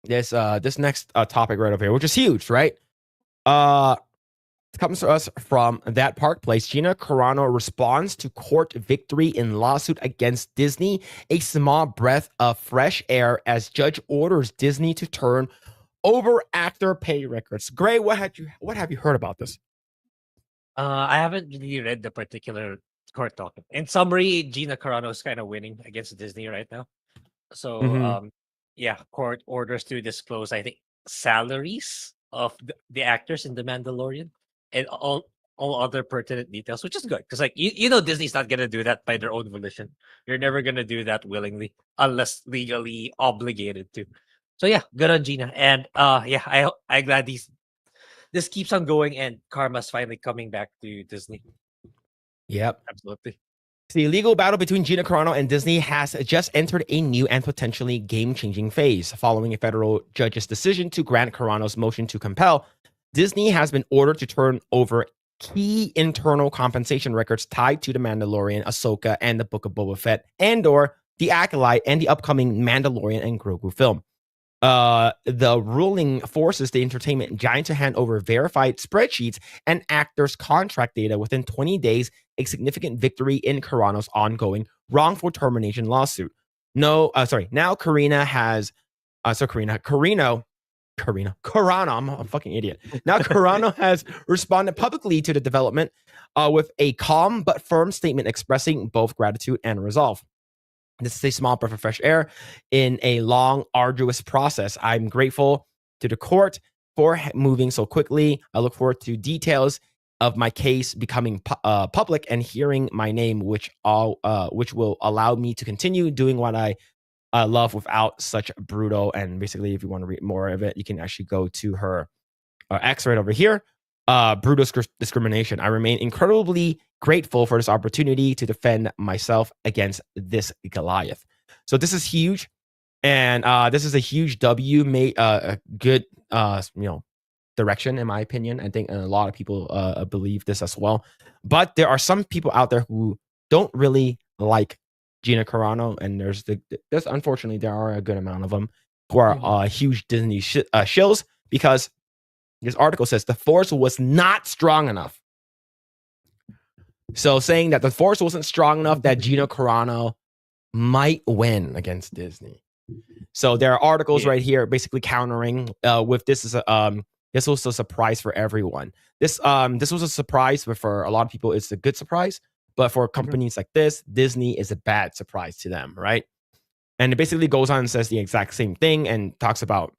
This next topic right over here, which is huge, right? It comes to us from That Park Place. Gina Carano responds to court victory in lawsuit against Disney. A small breath of fresh air as judge orders Disney to turn over actor pay records. Grae, what have you heard about this? I haven't really read the particular court document. In summary, Gina Carano is kind of winning against Disney right now. So, Mhm. yeah, court orders to disclose, I think, salaries of the actors in The Mandalorian and all other pertinent details, which is good because, like, you know, Disney's not gonna do that by their own volition. You're never gonna do that willingly unless legally obligated to. So yeah, good on Gina, and yeah, I'm glad this keeps on going and karma's finally coming back to Disney. Yep. Absolutely. The legal battle between Gina Carano and Disney has just entered a new and potentially game-changing phase. Following a federal judge's decision to grant Carano's motion to compel, Disney has been ordered to turn over key internal compensation records tied to The Mandalorian, Ahsoka, and the Book of Boba Fett, and/or The Acolyte and the upcoming Mandalorian and Grogu film. The ruling forces the entertainment giant to hand over verified spreadsheets and actors' contract data within 20 days, a significant victory in Carano's ongoing wrongful termination lawsuit. Now Carano, I'm a fucking idiot. Now Carano has responded publicly to the development with a calm but firm statement expressing both gratitude and resolve. This is a small breath of fresh air in a long, arduous process. I'm grateful to the court for moving so quickly. I look forward to details of my case becoming public and hearing my name, which will allow me to continue doing what I love without such brutal. And basically, if you want to read more of it, you can actually go to her X right over here. Brutal discrimination. I remain incredibly grateful for this opportunity to defend myself against this Goliath. So this is huge, and this is a huge W. Made a good, direction in my opinion. I think a lot of people believe this as well. But there are some people out there who don't really like Gina Carano, and there's unfortunately there are a good amount of them who are huge Disney shills because this article says the force was not strong enough. So saying that the force wasn't strong enough that Gina Carano might win against Disney. So there are articles right here basically countering with this this was a surprise for everyone. This was a surprise, but for a lot of people it's a good surprise. But for companies like this, Disney is a bad surprise to them, right? And it basically goes on and says the exact same thing and talks about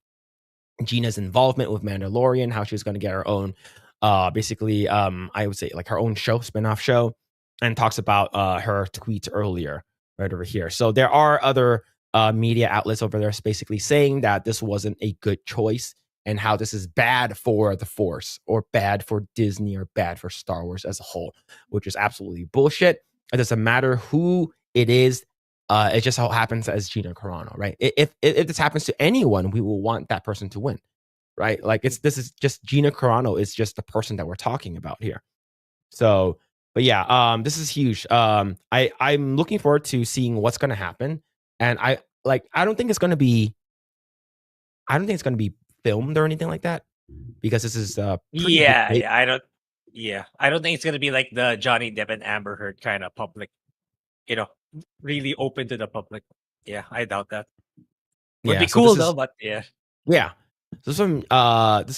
Gina's involvement with Mandalorian, how she was going to get her own, I would say like her own spinoff show, and talks about her tweets earlier right over here. So there are other media outlets over there basically saying that this wasn't a good choice and how this is bad for the Force or bad for Disney or bad for Star Wars as a whole, which is absolutely bullshit. It doesn't matter who it is. It just how it happens as Gina Carano, right? If this happens to anyone, we will want that person to win. right? Like this is just Gina Carano is just the person that we're talking about here. So, but yeah, this is huge. I'm looking forward to seeing what's going to happen, and I don't think it's going to be filmed or anything like that because this is pretty Yeah, big. yeah. I don't think it's gonna be like the Johnny Depp and Amber Heard kind of public, you know, really open to the public. Yeah, I doubt that. Would Yeah, be so cool this though, is but yeah. yeah. This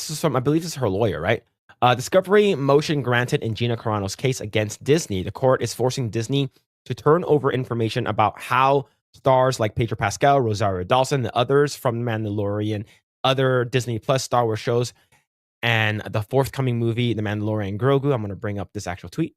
is from I believe this is her lawyer, right? Discovery motion granted in Gina Carano's case against Disney. The court is forcing Disney to turn over information about how stars like Pedro Pascal, Rosario Dawson, and others from The Mandalorian, other Disney Plus Star Wars shows, and the forthcoming movie, The Mandalorian Grogu. I'm going to bring up this actual tweet.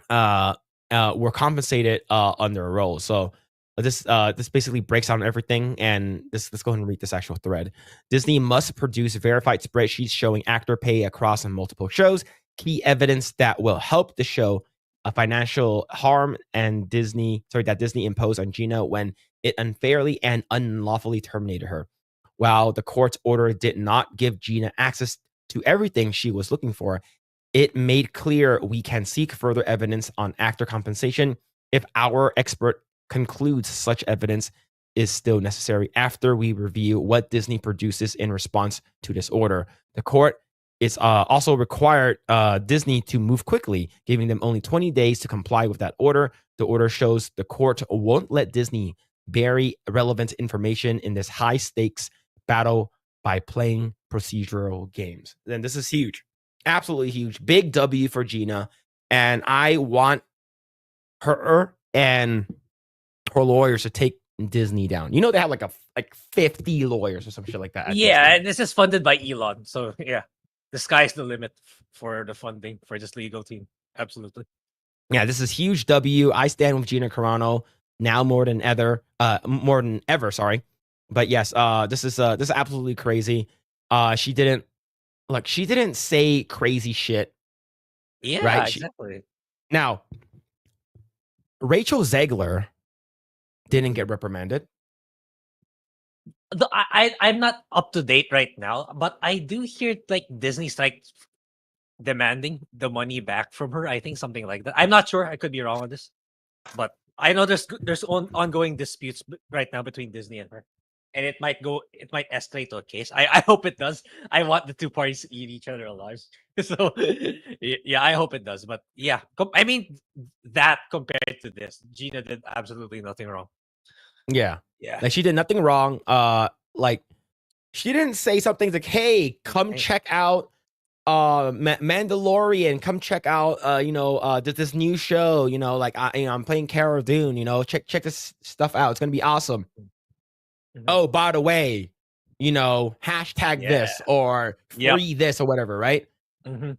Were compensated under a role. So this basically breaks down everything. And let's go ahead and read this actual thread. Disney must produce verified spreadsheets showing actor pay across multiple shows, key evidence that will help the show a financial harm that Disney imposed on Gina when it unfairly and unlawfully terminated her. While the court's order did not give Gina access to everything she was looking for, it made clear we can seek further evidence on actor compensation if our expert concludes such evidence is still necessary after we review what Disney produces in response to this order. The court is also required Disney to move quickly, giving them only 20 days to comply with that order. The order shows the court won't let Disney bury relevant information in this high-stakes battle by playing procedural games. Then this is huge. Absolutely huge. Big W for Gina. And I want her and her lawyers to take Disney down. You know, they have like 50 lawyers or some shit like that. at Yeah, Disney. and this is funded by Elon. So yeah. The sky's the limit for the funding for this legal team. Absolutely. Yeah, this is huge W. I stand with Gina Carano now more than ever, sorry. But yes, this is absolutely crazy. She didn't say crazy shit. Yeah, Right? exactly. Now, Rachel Zegler didn't get reprimanded. I'm not up to date right now, but I do hear like Disney's like demanding the money back from her. I think something like that. I'm not sure. I could be wrong on this, but I know there's ongoing disputes right now between Disney and her, and it might escalate to a case. I hope it does. I want the two parties to eat each other alive. So yeah, I hope it does. But yeah, I mean that compared to this, Gina did absolutely nothing wrong. Yeah. Yeah. Like she did nothing wrong. Like she didn't say something like, "Hey, come check out Mandalorian, come check out this new show, like I'm playing Cara Dune, check this stuff out. It's going to be awesome." Mhm. Oh, by the way, hashtag this or free this or whatever, right? Mhm.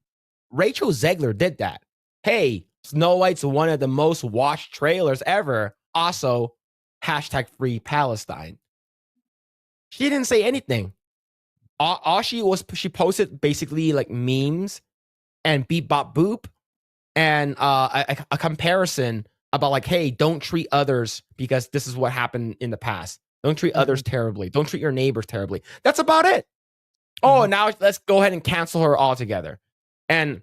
Rachel Zegler did that. Hey, Snow White's one of the most watched trailers ever. Also, hashtag free Palestine. She didn't say anything. All she posted basically like memes and beep bop boop and a comparison about like, hey, don't treat others because this is what happened in the past. Don't treat others terribly. Don't treat your neighbors terribly. That's about it. Oh, now let's go ahead and cancel her altogether. And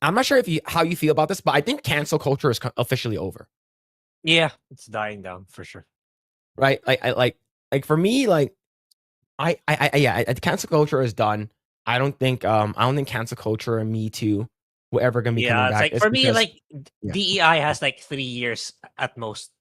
I'm not sure how you feel about this, but I think cancel culture is officially over. Yeah, it's dying down for sure. Right? Like for me, like cancel culture is done. I don't think cancel culture and Me Too will ever gonna be coming back. It's like for me, like DEI has like 3 years at most.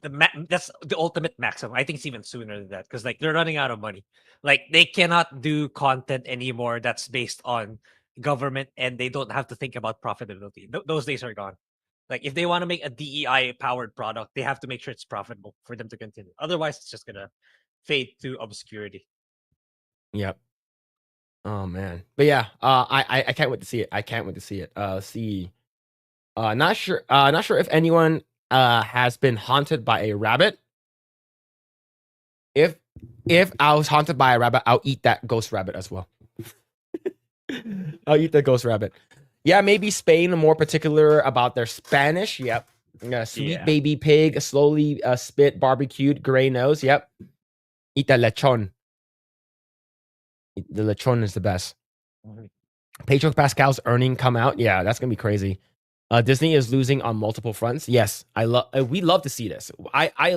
That's the ultimate maximum. I think it's even sooner than that because like they're running out of money. Like they cannot do content anymore that's based on government, and they don't have to think about profitability. Those days are gone. Like if they want to make a DEI powered product, they have to make sure it's profitable for them to continue. Otherwise, it's just gonna fade to obscurity. Yep. Oh man. But yeah, I can't wait to see it. I can't wait to see it. See. Not sure if anyone has been haunted by a rabbit. If I was haunted by a rabbit, I'll eat that ghost rabbit as well. I'll eat the ghost rabbit. Yeah, maybe Spain more particular about their Spanish. Yep. Sweet baby pig, slowly spit, barbecued, gray nose. Yep. Eat that lechon. The Lechon is the best. Mhm. Pedro Pascal's earning come out. Yeah, that's gonna be crazy. Disney is losing on multiple fronts. Yes, we love to see this. I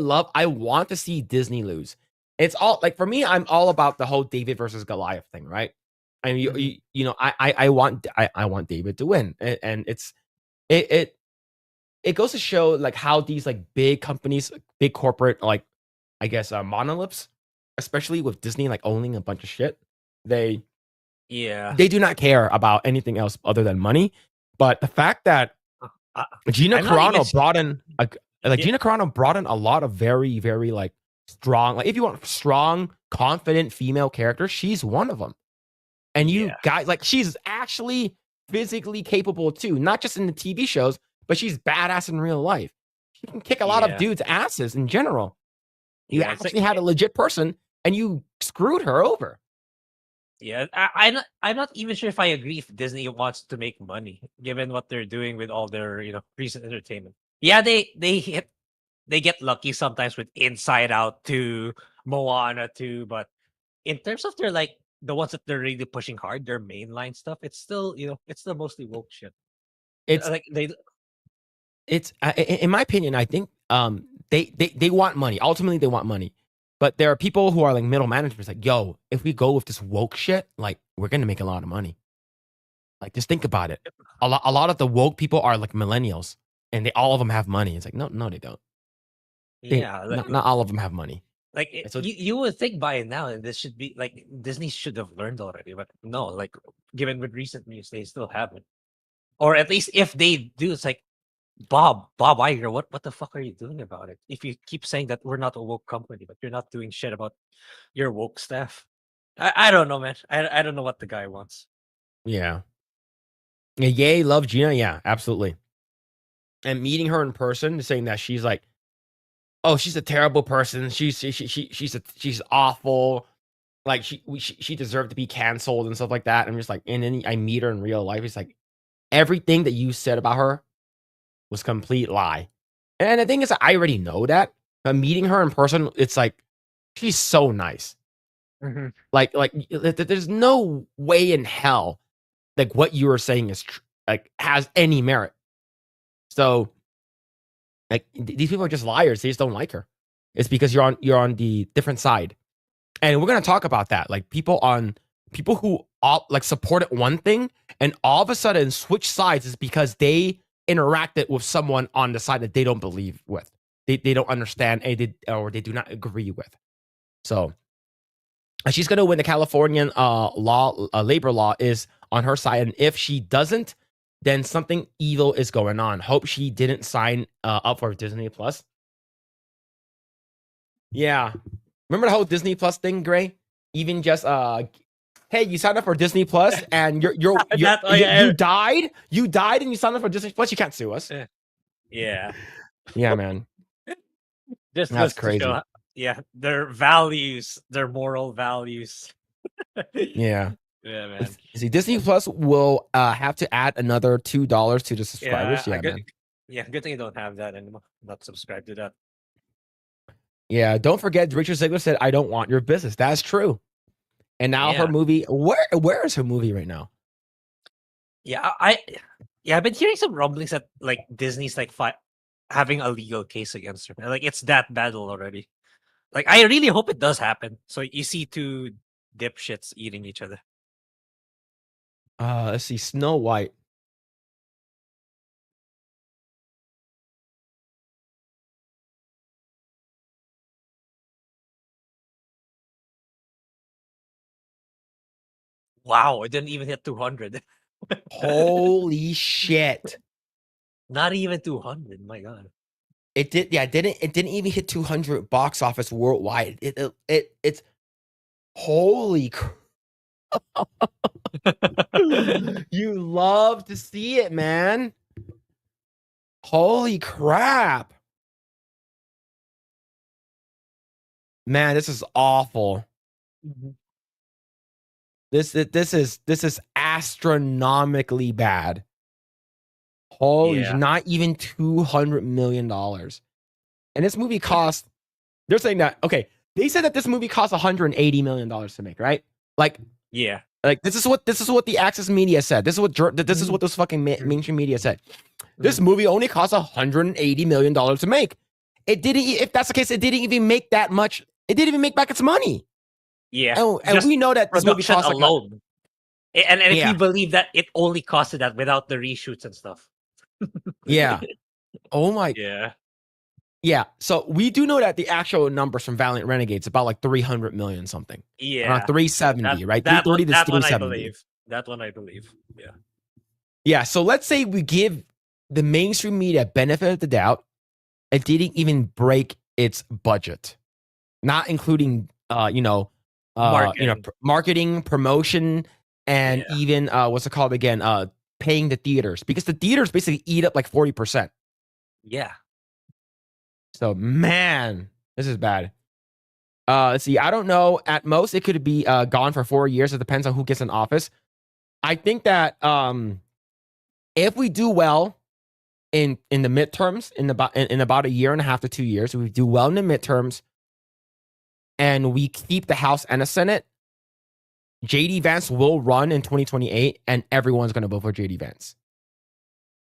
want to see Disney lose. It's all like for me, I'm all about the whole David versus Goliath thing, right? And you know, I want David to win. And it goes to show like how these like big companies, big corporate, like I guess monoliths, especially with Disney like owning a bunch of shit, they Yeah. do not care about anything else other than money. But the fact that Gina I'm not even Carano brought in Yeah. Gina Carano brought in a lot of very, very like strong, like if you want strong, confident female characters, she's one of them. And you Yeah. guys, like she's actually physically capable too, not just in the TV shows, but she's badass in real life. She can kick a lot of Yeah. dudes' asses in general. You Yeah, it's actually like had a legit person and you screwed her over. Yeah, I'm not even sure if I agree if Disney wants to make money, given what they're doing with all their recent entertainment. Yeah, they get lucky sometimes with Inside Out 2, Moana 2, but in terms of their like the ones that they're really pushing hard, their mainline stuff, it's still it's still mostly woke shit. It's Like they in my opinion, I think they want money. Ultimately, they want money. But there are people who are like middle managers, like, yo, if we go with this woke shit, like we're gonna make a lot of money. Like, just think about it. A lot of the woke people are like millennials, and all of them have money. It's like, no, they don't. yeah, Not all of them have money. like And so you would think by now this should be like Disney should have learned already, but no, like given with recent news, they still haven't. Or at least if they do, it's like Bob Iger, what the fuck are you doing about it? If you keep saying that we're not a woke company, but you're not doing shit about your woke staff. I don't know, man. I don't know what the guy wants. yeah, yay, love Gina, yeah, absolutely. And meeting her in person, saying that she's like, oh, she's a terrible person. She's awful. Like she deserved to be canceled and stuff like that. I'm just like, and then I meet her in real life. It's like everything that you said about her was complete lie. And the thing is, I already know that. But meeting her in person, it's like she's so nice. Mhm. Like there's no way in hell like what you were saying is like has any merit. So like these people are just liars. They just don't like her. It's because you're on the different side. And we're gonna talk about that. Like people who all like supported one thing and all of a sudden switch sides is because they interacted with someone on the side that they don't believe with. They don't understand or they do not agree with. So she's gonna win the Californian labor law is on her side. And if she doesn't, then something evil is going on. Hope she didn't sign up for Disney Plus. Yeah. Remember the whole Disney Plus thing, Grae? Even just hey, you signed up for Disney Plus and you died. You died and you signed up for Disney Plus. You can't sue us. Yeah. Yeah, man. Just That's to crazy. show, their values, their moral values. Yeah. Yeah, man. See, Disney Plus will have to add another $2 to the subscribers. Yeah, good, man. Yeah, good thing you don't have that anymore. I'm not subscribed to that. Yeah, don't forget Richard Ziegler said, "I don't want your business." That's true. And now her movie, where is her movie right now? Yeah, I've been hearing some rumblings that like Disney's like having a legal case against her. Like it's that bad already. Like I really hope it does happen. So you see two dipshits eating each other. Let's see, Snow White. Wow, it didn't even hit 200. Holy shit. Not even 200. My God. It did. Yeah, it didn't even hit 200 box office worldwide. It's holy. You love to see it, man. Holy crap. Man, this is awful. Mhm. This is astronomically bad. Holy, not even $200 million. And this movie cost, they're saying that, okay, they said that this movie cost $180 million to make, right? Like, Yeah. Like this is what the Access Media said. This is what those fucking mainstream media said. This movie only cost $180 million to make. It didn't. If that's the case, it didn't even make that much. It didn't even make back its money. Yeah. And we know that this movie Production cost alone. And if Yeah. you believe that it only costed that without the reshoots and stuff. Yeah. Oh my. Yeah. Yeah. So we do know that the actual numbers from Valiant Renegades about like 300 million something. Yeah. Around 370, right? That 330 to one I 370. believe. That one I believe. Yeah. Yeah. So let's say we give the mainstream media benefit of the doubt. It didn't even break its budget, not including marketing, promotion, and even what's it called again? Paying the theaters, because the theaters basically eat up like 40%. Yeah. So man, this is bad. Let's see. I don't know. At most, it could be gone for 4 years. It depends on who gets in office. I think that if we do well in the midterms, in about a year and a half to 2 years, if we do well in the midterms, and we keep the House and the Senate, JD Vance will run in 2028, and everyone's going to vote for JD Vance.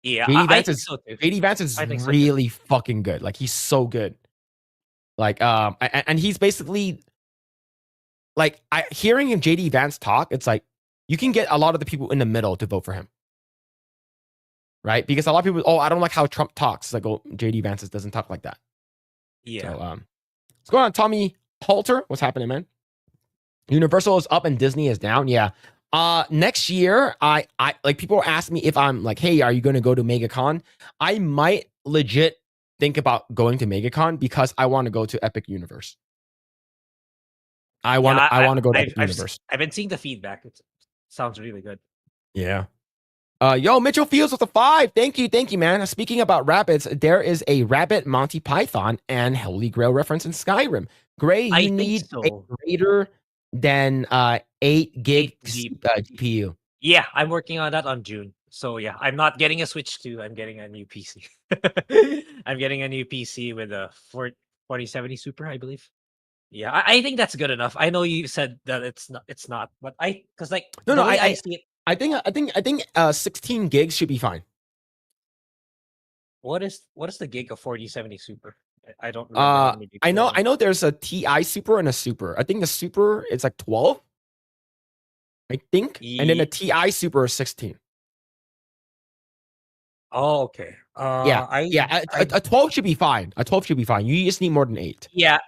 Yeah, JD Vance is really fucking good. Like, he's so good. Like, and he's basically like, hearing him JD Vance talk, it's like you can get a lot of the people in the middle to vote for him, right? Because a lot of people, I don't like how Trump talks. It's like, JD Vance doesn't talk like that. Yeah. So, what's going on, Tommy Halter? What's happening, man? Universal is up and Disney is down. Yeah. Next year, I like, people ask me if I'm like, hey, are you going to go to MegaCon? I might legit think about going to MegaCon because I want to go to Epic Universe. I want to go to Epic Universe. I've been seeing the feedback. It sounds really good. Yeah. Yo, Mitchell Fields with a 5. Thank you, man. Speaking about rabbits, there is a rabbit Monty Python and Holy Grail reference in Skyrim. Grae, you need a greater than 8 gig GPU. Yeah, I'm working on that on June. So yeah, I'm not getting a Switch 2. I'm getting a new PC. I'm getting a new PC with a 4070 Super, I believe. Yeah, I think that's good enough. I know you said that it's not, but I see it. I think 16 gigs should be fine. What is the gig of 4070 Super? I don't remember. I know there's a TI Super and a Super. I think the Super is like 12. I think. And then the TI Super is 16. Oh, okay. A 12 should be fine. A 12 should be fine. You just need more than 8. Yeah.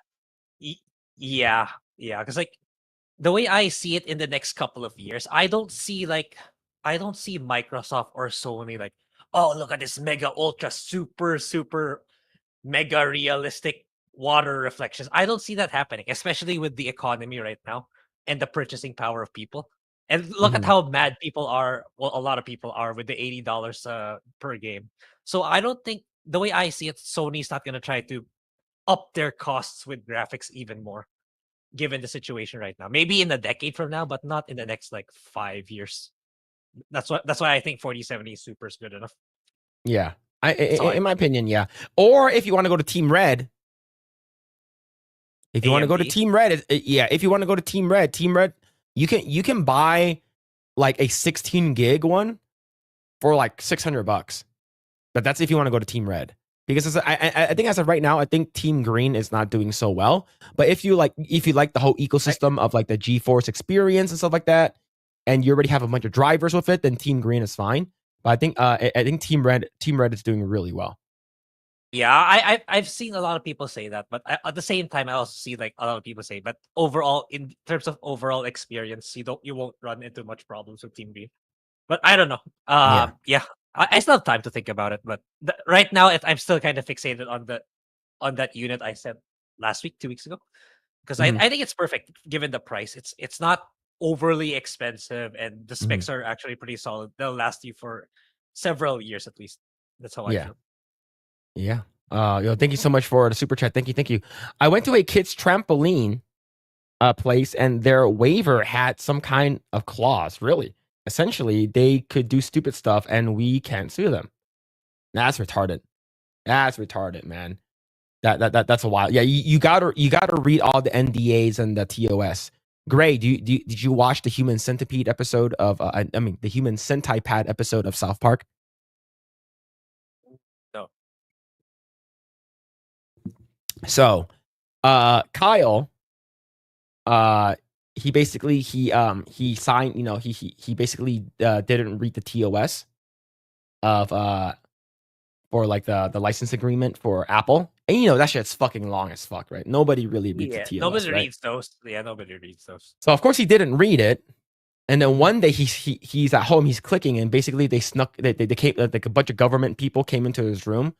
Yeah. Because like the way I see it in the next couple of years, I don't see Microsoft or Sony like, oh, look at this mega ultra super mega realistic water reflections. I don't see that happening, especially with the economy right now and the purchasing power of people. And look at how mad people are. Well, a lot of people are with the $80 per game. So I don't think, the way I see it, Sony's not going to try to up their costs with graphics even more, given the situation right now. Maybe in a decade from now, but not in the next like 5 years. That's why I think 4070 Super is good enough. Yeah. In my opinion, yeah. Or if you want to go to Team Red, if you want to go to Team Red, Team Red, you can buy like a 16 gig one for like $600. But that's if you want to go to Team Red. Because I think as of right now, I think Team Green is not doing so well. But if you like the whole ecosystem of like the GeForce experience and stuff like that, and you already have a bunch of drivers with it, then Team Green is fine. But I think Team Red is doing really well. Yeah, I've seen a lot of people say that, but at the same time, I also see like a lot of people say, but overall, in terms of overall experience, you won't run into much problems with Team Green. But I don't know. Yeah. I still have time to think about it, but right now, I'm still kind of fixated on that unit I said last week, 2 weeks ago, because I think it's perfect given the price. It's not overly expensive, and the specs are actually pretty solid. They'll last you for several years at least. That's how I feel. Yeah. Thank you so much for the super chat. Thank you. I went to a kids trampoline place, and their waiver had some kind of clause. Really, essentially, they could do stupid stuff, and we can't sue them. That's retarded. That's retarded, man. That's a while. Yeah, you gotta read all the NDAs and the TOS Grae, did you watch the Human Centipede episode of? The Human Centipede episode of South Park? No. So, Kyle, he basically he signed, he basically didn't read the TOS of for like the license agreement for Apple. And that shit's fucking long as fuck, right? Nobody really reads the TOS, nobody right? reads those. Yeah, nobody reads those. So of course he didn't read it. And then one day he's at home, he's clicking, and basically they came, like a bunch of government people came into his room,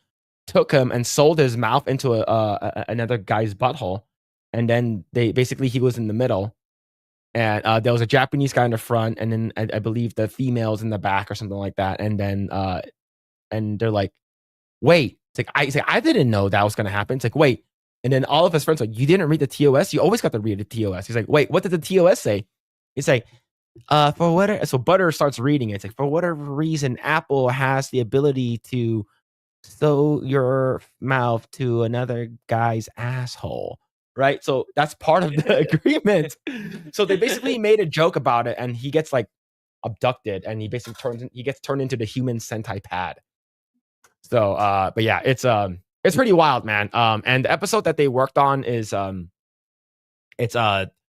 took him and sold his mouth into another guy's butthole. And then he was in the middle. And there was a Japanese guy in the front, and then I believe the females in the back or something like that. And then and they're like, wait, he's like, I didn't know that was gonna happen. It's like, wait. And then all of his friends are like, you didn't read the TOS? You always got to read the TOS. He's like, wait, what did the TOS say? He's like, so Butter starts reading it. It's like, for whatever reason, Apple has the ability to sew your mouth to another guy's asshole. Right? So that's part of the agreement. So they basically made a joke about it, and he gets like abducted, and he basically gets turned into the Human Centipede. So but yeah, it's pretty wild, man. And the episode that they worked on is it's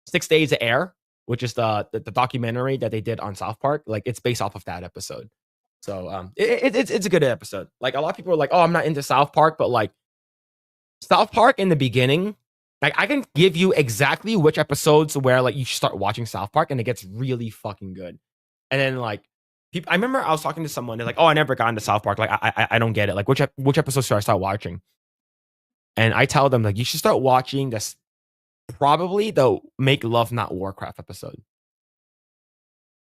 6 Days of Air, which is the documentary that they did on South Park. Like, it's based off of that episode. So it's a good episode. Like, a lot of people are like, oh, I'm not into South Park, but like, South Park in the beginning, like, I can give you exactly which episodes where like you should start watching South Park, and it gets really fucking good. And then like, I remember I was talking to someone, they're like, oh, I never got into South Park. Like, I don't get it. Like, which episode should I start watching? And I tell them, like, you should start watching this, probably the Make Love Not Warcraft episode.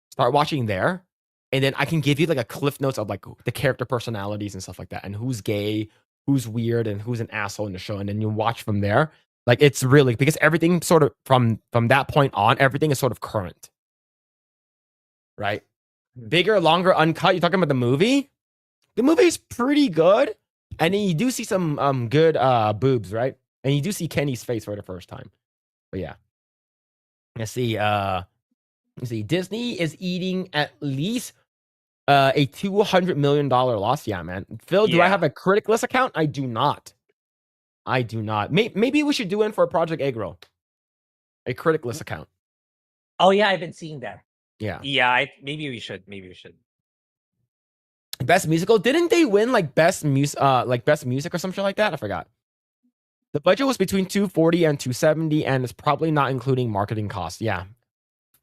Start watching there, and then I can give you like a cliff notes of like the character personalities and stuff like that, and who's gay, who's weird, and who's an asshole in the show. And then you watch from there. Like, it's really, because everything sort of from that point on, everything is sort of current. Right? Bigger, longer, uncut. You're talking about the movie? The movie's pretty good. And then you do see some good boobs, right? And you do see Kenny's face for the first time. But yeah. Let's see. Disney is eating at least a $200 million loss. Yeah, man. Phil, do I have a critic list account? I do not. Maybe we should do in for a Project Eggroll. A critic list account. Oh yeah, I've been seeing that. Yeah. Yeah, maybe we should. Best musical? Didn't they win like best music or something like that? I forgot. The budget was between 240 and 270, and it's probably not including marketing costs. Yeah.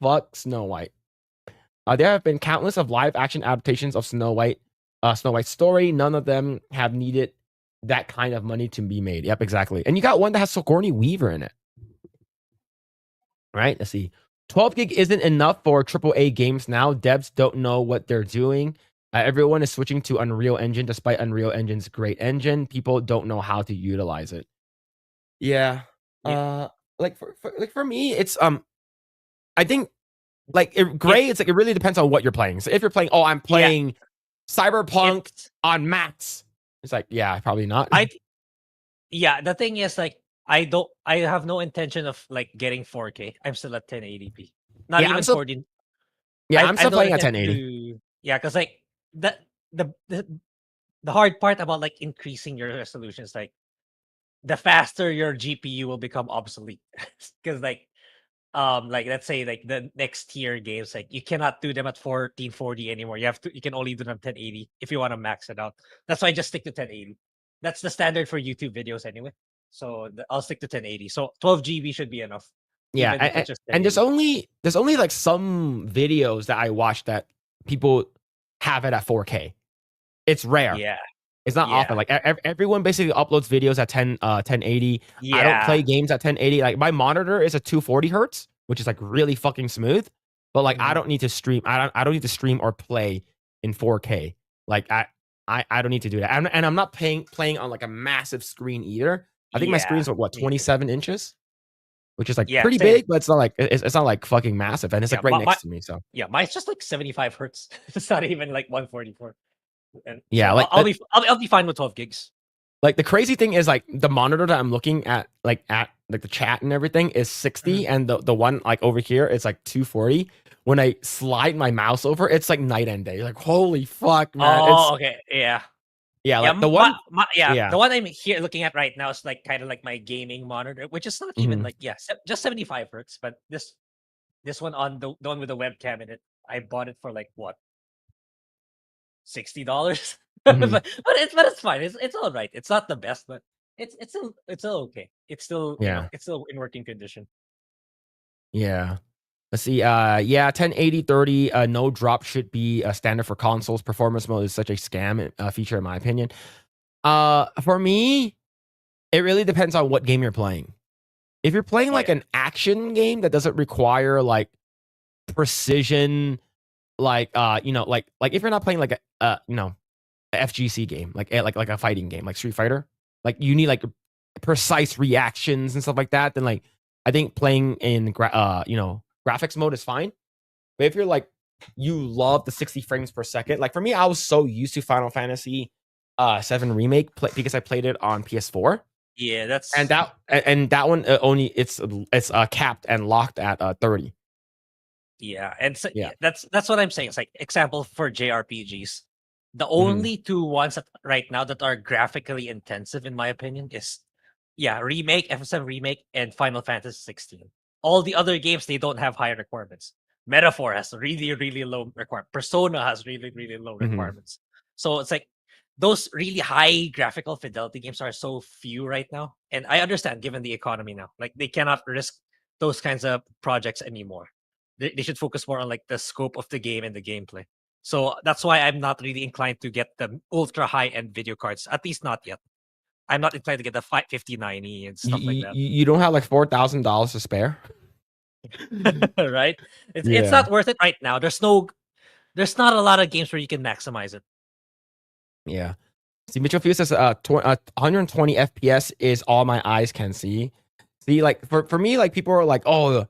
Fuck Snow White. There have been countless of live action adaptations of Snow White's story. None of them have needed that kind of money to be made. Yep, exactly. And you got one that has Sigourney Weaver in it. Right? Let's see. 12 gig isn't enough for AAA games now. Devs don't know what they're doing. Everyone is switching to Unreal Engine despite Unreal Engine's great engine. People don't know how to utilize it. Yeah. Like for me, it's I think like Grae, it's like it really depends on what you're playing. So if you're playing, I'm playing Cyberpunk on Max, it's like, yeah, probably not. The thing is, like, I have no intention of like getting 4K. I'm still at 1080p. Not even 14. Yeah, I'm still playing at 1080. Because like the hard part about like increasing your resolution is like the faster your GPU will become obsolete. Because like let's say like the next tier games, like you cannot do them at 1440 anymore. You can only do them 1080 if you want to max it out. That's why I just stick to 1080. That's the standard for YouTube videos anyway. So I'll stick to 1080. So 12 GB should be enough. Yeah, and there's only like some videos that I watch that people have it at 4K. It's rare. Yeah. It's not often. Like everyone basically uploads videos at 1080. Yeah. I don't play games at 1080. Like my monitor is at 240 hertz, which is like really fucking smooth. But like I don't need to stream. I don't need to stream or play in 4K. Like I don't need to do that. And I'm not playing on like a massive screen either. I think my screen's what 27 inches, which is like pretty big, but it's not like fucking massive, and it's like right next to me. So yeah, mine's just like 75 hertz. It's not even like 144. And yeah, so like I'll be fine with 12 gigs. Like the crazy thing is like the monitor that I'm looking at like the chat and everything is 60 and the one like over here is like 240. When I slide my mouse over, it's like night and day. Like holy fuck, man. It's Oh, okay. Yeah. yeah, Yeah, like the one yeah, yeah. the one I'm here looking at right now is like kind of like my gaming monitor, which is not even Mhm. like just 75 hertz. But this one on the one with the webcam in it, I bought it for like what $60, Mhm. but it's fine. It's all right. It's not the best, but it's still okay. It's still Yeah. it's still in working condition. Yeah. Let's see. Yeah, 1080 30. No drop should be standard for consoles. Performance mode is such a scam feature, in my opinion. For me, it really depends on what game you're playing. If you're playing like Yeah. an action game that doesn't require like precision, like like if you're not playing like a FGC game, like a fighting game, like Street Fighter, like you need like precise reactions and stuff like that, then like I think playing in graphics mode is fine. But if you're like you love the 60 frames per second, like for me, I was so used to Final Fantasy 7 remake because I played it on PS4, Yeah, that's and that one only it's capped and locked at 30. yeah, and so, Yeah. that's what I'm saying. It's like example for JRPGs. The Mhm. only two ones that right now that are graphically intensive, in my opinion, is remake, FF7 remake, and Final Fantasy 16. All the other games they don't have high requirements. Metaphor has really, really low requirement. Persona has really, really low Mhm. requirements. So it's like those really high graphical fidelity games are so few right now. And I understand given the economy now. Like they cannot risk those kinds of projects anymore. They should focus more on like the scope of the game and the gameplay. So that's why I'm not really inclined to get the ultra high end video cards, at least not yet. I'm not inclined to get the 5090 and stuff like that. You don't have like $4,000 to spare? Right? It's Yeah. not worth it right now. There's not a lot of games where you can maximize it. Yeah. See, Mitchell Fuse says 120 FPS is all my eyes can see. See, like for me, like people are like, oh,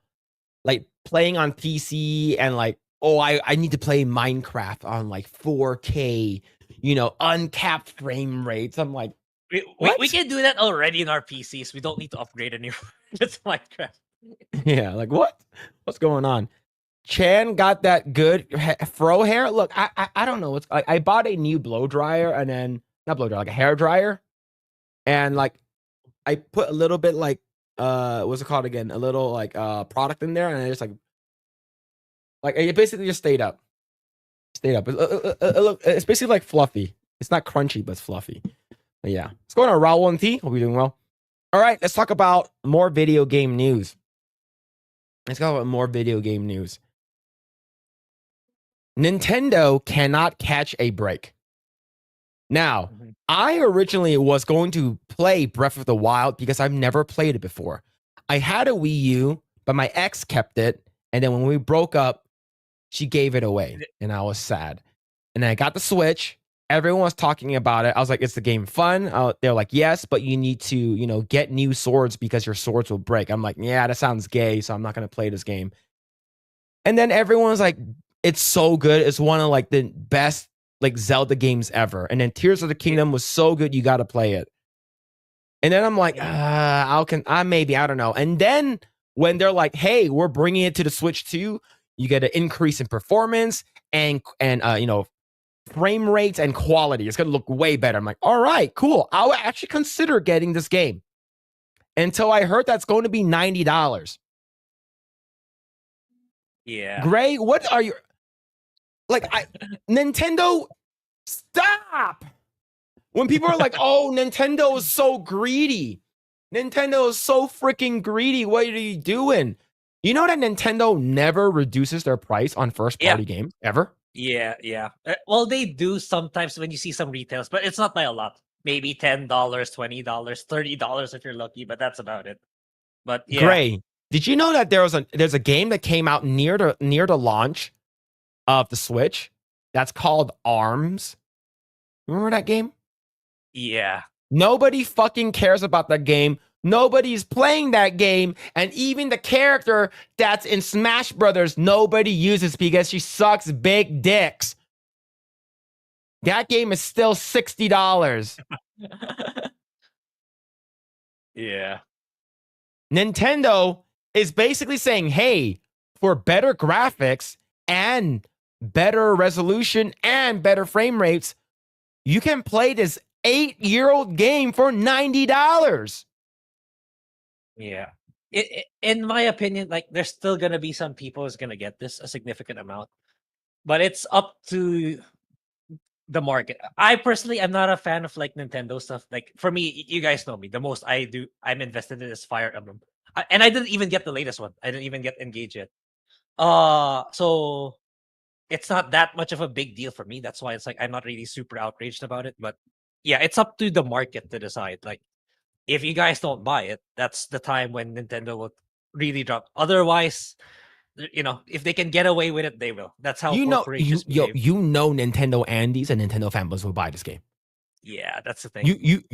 like playing on PC and like, oh, I need to play Minecraft on like 4K, uncapped frame rates. I'm like, We what? can do that already in our PCs. We don't need to upgrade anymore. Just Minecraft. Yeah, like what? What's going on? Chan got that good fro hair. Look, I don't know. It's like I bought a new blow dryer and then not blow dryer, like a hair dryer, and like I put a little bit like what's it called again? A little like product in there, and I just like it basically just stayed up. It's basically like fluffy. It's not crunchy, but it's fluffy. But yeah, what's going on, Raul and T? Hope you're doing well. All right, let's talk about more video game news. Nintendo cannot catch a break. Now, I originally was going to play Breath of the Wild because I've never played it before. I had a Wii U, but my ex kept it. And then when we broke up, she gave it away. And I was sad. And then I got the Switch. Everyone was talking about it. I was like, is the game fun? They're like, yes, but you need to, get new swords because your swords will break. I'm like, yeah, that sounds gay, so I'm not going to play this game. And then everyone was like, it's so good. It's one of like the best like Zelda games ever. And then Tears of the Kingdom was so good, you got to play it. And then I'm like, I don't know. And then when they're like, hey, we're bringing it to the Switch too, you get an increase in performance and frame rates and quality. It's going to look way better. I'm like, all right, cool. I'll actually consider getting this game. Until I heard that's going to be $90. Yeah. Grae, what are you like? Nintendo, stop. When people are like, oh, Nintendo is so greedy. Nintendo is so freaking greedy. What are you doing? You know that Nintendo never reduces their price on first party games ever? Yeah. Well, they do sometimes when you see some retails, but it's not by a lot. Maybe $10, $20, $30 if you're lucky, but that's about it. But yeah. Grae, did you know that there's a game that came out near the launch of the Switch that's called ARMS? Remember that game? Yeah. Nobody fucking cares about that game. Nobody's playing that game. And even the character that's in Smash Brothers, nobody uses because she sucks big dicks. That game is still $60. Yeah. Nintendo is basically saying, hey, for better graphics and better resolution and better frame rates, you can play this 8-year-old game for $90. Yeah. In my opinion, like there's still gonna be some people who's gonna get this a significant amount, but it's up to the market. I personally am not a fan of like Nintendo stuff. Like for me, you guys know me. The most I'm invested in is Fire Emblem, and I didn't even get the latest one. I didn't even get engaged yet. So it's not that much of a big deal for me. That's why it's like I'm not really super outraged about it. But yeah, it's up to the market to decide. Like if you guys don't buy it, that's the time when Nintendo will really drop. Otherwise, if they can get away with it, they will. That's how corporations behave. Nintendo Andes and Nintendo fanboys will buy this game. Yeah, that's the thing.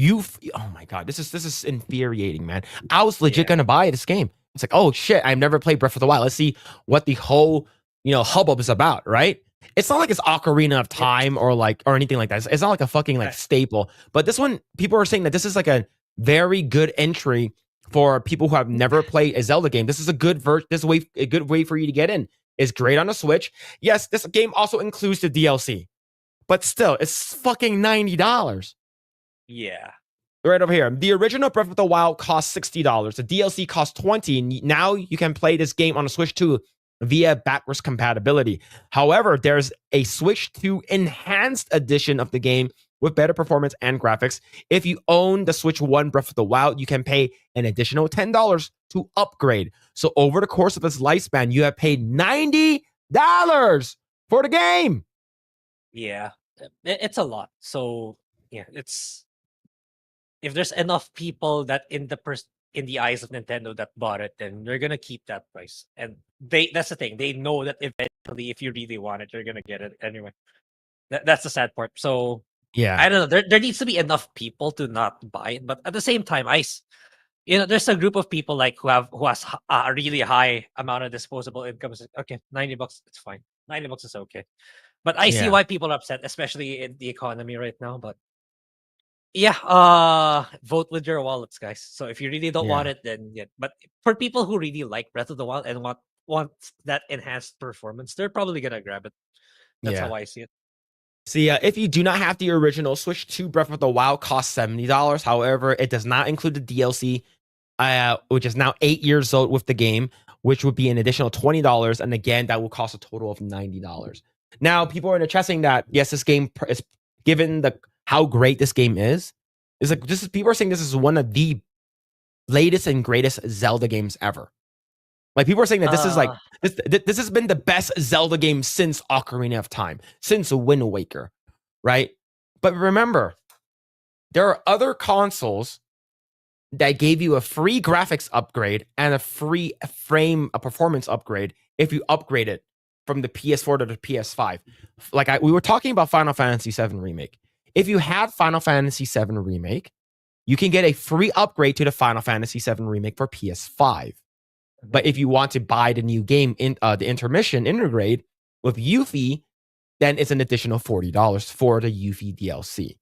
Oh my god, this is infuriating, man. I was legit Yeah. gonna buy this game. It's like, oh shit, I've never played Breath of the Wild. Let's see what the whole hubbub is about, right? It's not like it's Ocarina of Time or anything like that. It's not like a fucking like staple. But this one, people are saying that this is like a very good entry for people who have never played a Zelda game. This is a good a good way for you to get in. It's great on the Switch. Yes, this game also includes the DLC. But still, it's fucking $90. Yeah. Right over here. The original Breath of the Wild cost $60. The DLC cost $20. And now you can play this game on a Switch 2 via backwards compatibility. However, there's a Switch 2 enhanced edition of the game with better performance and graphics. If you own the Switch 1 Breath of the Wild, you can pay an additional $10 to upgrade. So over the course of its lifespan, you have paid $90 for the game. Yeah. It's a lot. So yeah, it's if there's enough people that in the eyes of Nintendo that bought it, then they're gonna keep that price. And that's the thing. They know that eventually, if you really want it, you're gonna get it anyway. That's the sad part. So Yeah. I don't know. There needs to be enough people to not buy it, but at the same time, there's a group of people like who has a really high amount of disposable income. Okay, $90, it's fine. $90 is okay. But I see why people are upset, especially in the economy right now. But yeah, vote with your wallets, guys. So if you really don't want it, then yeah. But for people who really like Breath of the Wild and want that enhanced performance, they're probably gonna grab it. That's how I see it. See, if you do not have the original, Switch 2 Breath of the Wild costs $70. However, it does not include the DLC, which is now 8 years old with the game, which would be an additional $20. And again, that will cost a total of $90. Now, people are in the chat saying that, yes, this game is, given how great this game is like, people are saying this is one of the latest and greatest Zelda games ever. Like, people are saying that this is like, this has been the best Zelda game since Ocarina of Time, since Wind Waker, right? But remember, there are other consoles that gave you a free graphics upgrade and a free performance upgrade if you upgrade it from the PS4 to the PS5. Like we were talking about Final Fantasy VII Remake. If you had Final Fantasy VII Remake, you can get a free upgrade to the Final Fantasy VII Remake for PS5. But if you want to buy the new game in the intermission intergrade with Yuffie, then it's an additional $40 for the Yuffie DLC,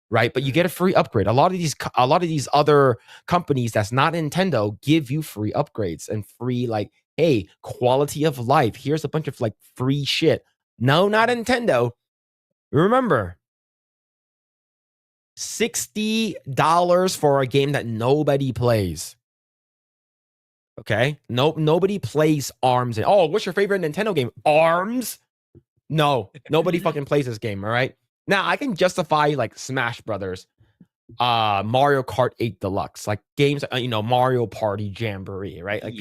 right? But you get a free upgrade. A lot of these other companies that's not Nintendo give you free upgrades and free, like, hey, quality of life. Here's a bunch of like free shit. No, not Nintendo. Remember, $60 for a game that nobody plays. Okay, nobody plays ARMS. Oh, what's your favorite Nintendo game? ARMS? No, nobody fucking plays this game. All right. Now I can justify like Smash Brothers, Mario Kart 8 Deluxe, like games, Mario Party Jamboree, right? Like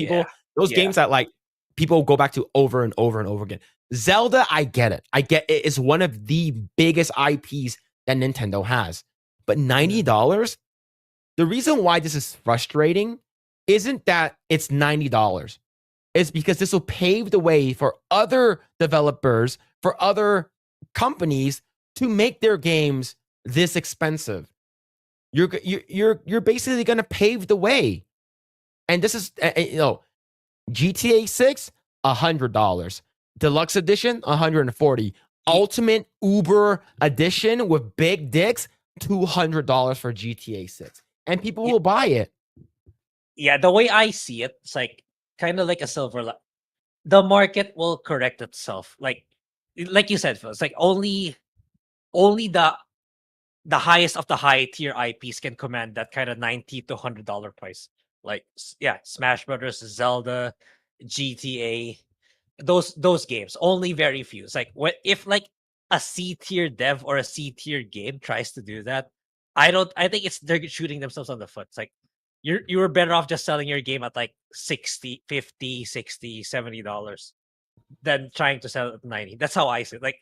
those games that like people go back to over and over and over again. Zelda, I get it. It's one of the biggest IPs that Nintendo has, but $90. The reason why this is frustrating isn't that it's $90. It's because this will pave the way for other developers, for other companies to make their games this expensive. You're basically going to pave the way. And this is, GTA 6, $100. Deluxe edition, $140. Ultimate Uber edition with big dicks, $200 for GTA 6. And people will buy it. yeah, the way I see it, it's like kind of like a the market will correct itself. Like you said, Phil, it's like only the highest of the high tier IPs can command that kind of $90 to $100 price. Like yeah, Smash Brothers, Zelda, GTA, those games. Only very few. It's like what if like a C tier dev or a C tier game tries to do that, I think they're shooting themselves on the foot. It's like you were better off just selling your game at like 60, 50, 60, $70 than trying to sell it at 90. That's how I see it. Like,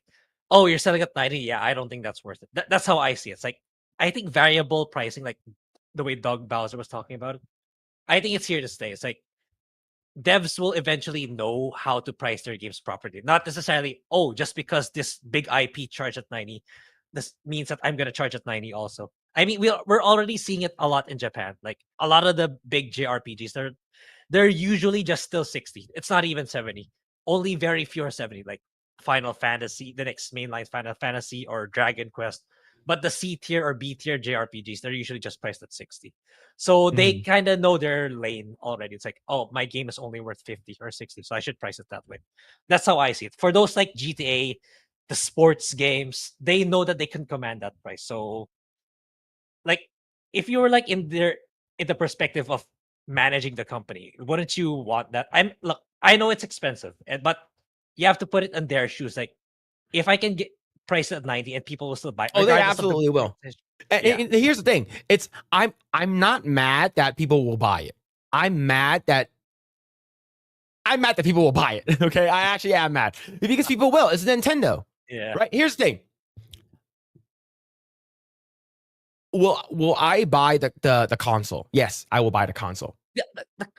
oh, you're selling at 90? Yeah, I don't think that's worth it. That's how I see it. It's like I think variable pricing, like the way Doug Bowser was talking about it, I think it's here to stay. It's like devs will eventually know how to price their games properly. Not necessarily, oh, just because this big IP charged at 90, this means that I'm gonna charge at 90 also. I mean, we're already seeing it a lot in Japan. Like a lot of the big JRPGs, they're usually just still 60. It's not even 70. Only very few are 70, like Final Fantasy, the next mainline Final Fantasy or Dragon Quest. But the C tier or B tier JRPGs, they're usually just priced at 60. So they kind of know their lane already. It's like, oh, my game is only worth 50 or 60, so I should price it that way. That's how I see it. For those like GTA, the sports games, they know that they can command that price. So like if you were like in the perspective of managing the company, wouldn't you want that? I know it's expensive, but you have to put it in their shoes. Like if I can get price at 90 and people will still buy, Oh, they regardless of the absolutely will. yeah. And here's the thing: I'm not mad that people will buy it. I'm mad that people will buy it. Okay, I actually am mad because people will. It's Nintendo, Yeah. right? Here's the thing: will I buy the console? Yes, I will buy the console. Yeah,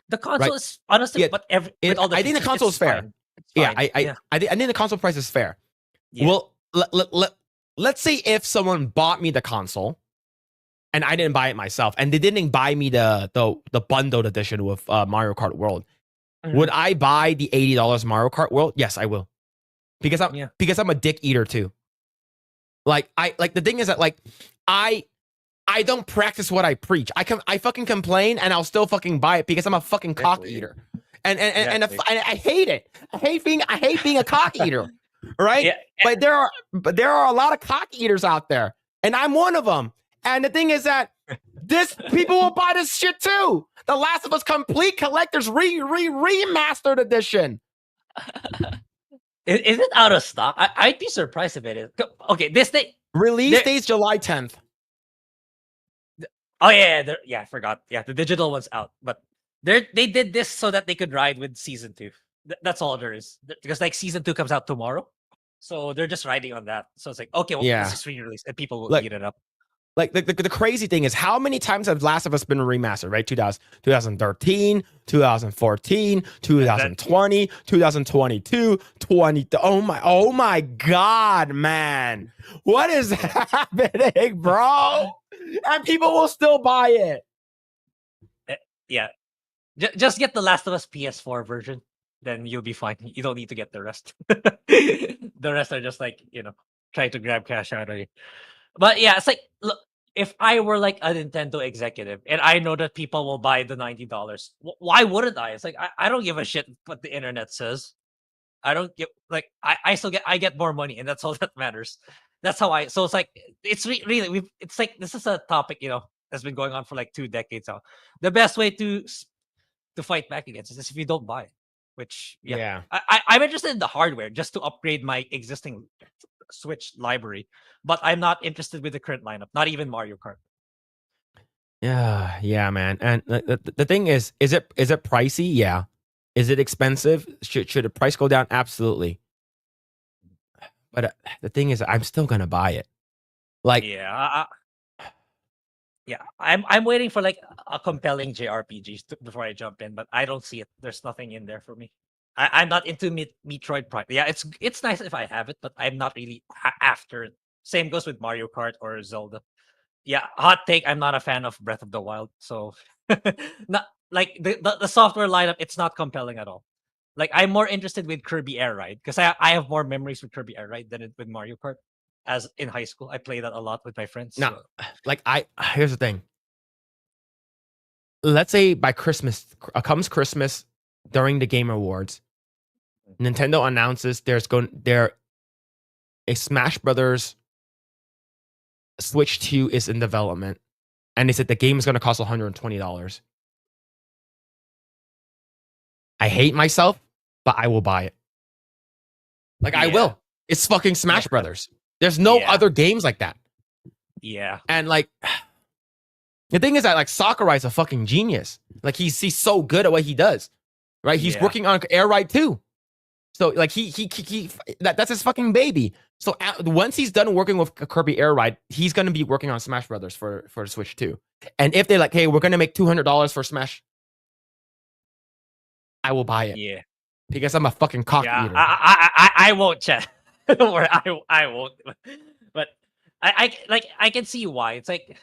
the console Right. is honestly, Yeah, but with all the I think the features, console it's is fair. fine. It's Yeah, fine. I think the console price is fair. Yeah. Well, let's say if someone bought me the console and I didn't buy it myself, and they didn't buy me the bundled edition with Mario Kart World, would I buy the $80 Mario Kart World? Yes, I will, because I'm a dick eater too. Like the thing is that like I don't practice what I preach. I fucking complain and I'll still fucking buy it because I'm a fucking cock eater, and I hate it. I hate being a cock eater. Right? Yeah. But there are a lot of cock eaters out there, and I'm one of them. And the thing is that people will buy this shit too. The Last of Us Complete Collector's remastered edition. Is it out of stock? I'd be surprised if it is. Okay, this thing. Release date's July 10th. Oh yeah, I forgot. Yeah, the digital one's out, but they did this so that they could ride with season 2. That's all there is. Because like season 2 comes out tomorrow, so they're just riding on that. So it's like, okay, well, let's just re-release and people will eat it up. Like the crazy thing is, how many times have Last of Us been remastered? Right, 2013, 2014, 2020, 2022, 20. Oh my God, man, what is happening, bro? And people will still buy it. Yeah, just get the Last of Us PS4 version, then you'll be fine. You don't need to get the rest. The rest are just like, trying to grab cash out of you. But yeah, it's like, look, if I were like a Nintendo executive and I know that people will buy the $90, why wouldn't I? It's like, I don't give a shit what the internet says. I don't get like I get more money, and that's all that matters. That's how so it's like it's really it's like this is a topic that's been going on for like 2 decades now. The best way to fight back against it is if you don't buy it, which I'm interested in the hardware just to upgrade my existing Switch library, but I'm not interested with the current lineup, not even Mario Kart. Yeah, man. And the thing is it pricey? Yeah. Is it expensive? Should the price go down? Absolutely. But the thing is, I'm still gonna buy it. Like, I'm waiting for like a compelling JRPG before I jump in, but I don't see it. There's nothing in there for me. I'm not into Metroid Prime. Yeah, it's nice if I have it, but I'm not really after it. Same goes with Mario Kart or Zelda. Yeah, hot take. I'm not a fan of Breath of the Wild, so not like the software lineup. It's not compelling at all. Like I'm more interested with Kirby Air Ride because I have more memories with Kirby Air Ride than with Mario Kart. As in high school, I played that a lot with my friends. no, like here's the thing. let's say by Christmas comes Christmas during the Game Awards, Nintendo announces a Smash Brothers Switch 2 is in development, and they said the game is going to cost $120. I hate myself, but I will buy it. Like I will. It's fucking Smash Brothers. There's no other games like that. Yeah. And like the thing is that like Sakurai's a fucking genius. Like he's so good at what he does. Right? He's working on Air Ride 2. So like that's his fucking baby. So once he's done working with Kirby Air Ride, he's gonna be working on Smash Brothers for Switch 2. And if they're like, hey, we're gonna make $200 for Smash, I will buy it. Yeah. Because I'm a fucking cock eater. I won't, chat. Don't worry, I won't. But I can see why. It's like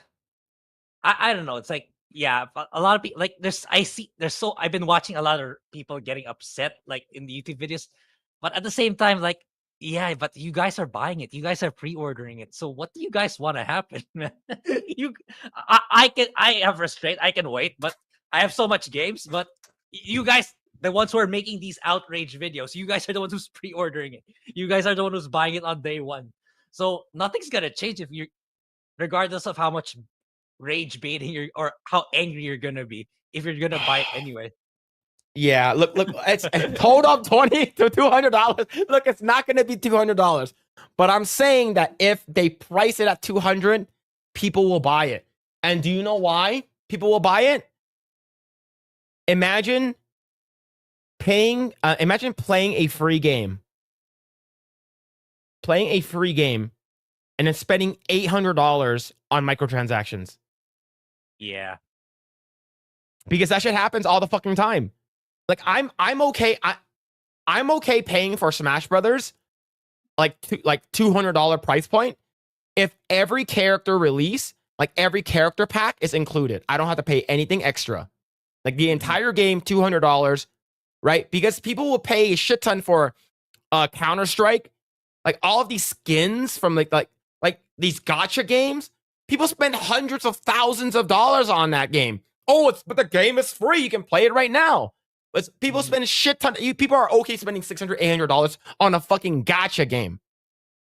I don't know. It's like a lot of people like I've been watching a lot of people getting upset like in the YouTube videos, but at the same time, like but you guys are buying it. You guys are pre-ordering it. So what do you guys want to happen, man? I have restraint. I can wait, but I have so much games. But you guys, the ones who are making these outrage videos, you guys are the ones who's pre-ordering it. You guys are the one who's buying it on day one. So nothing's gonna change if you, regardless of how much rage baiting or how angry you're gonna be, if you're gonna buy it anyway. Yeah, look, it's hold up $20 to $200. Look, it's not gonna be $200. But I'm saying that if they price it at $200, people will buy it. And do you know why people will buy it? Imagine playing a free game. Playing a free game and then spending $800 on microtransactions. Yeah. Because that shit happens all the fucking time. Like I'm okay. I'm okay paying for Smash Brothers like $200 price point if every character release, like every character pack is included. I don't have to pay anything extra. Like the entire game, $200, right? Because people will pay a shit ton for Counter-Strike. Like all of these skins from like these gacha games, people spend hundreds of thousands of dollars on that game. Oh, but the game is free. You can play it right now. But people spend a shit ton. People are okay spending $600, $800 on a fucking gacha game.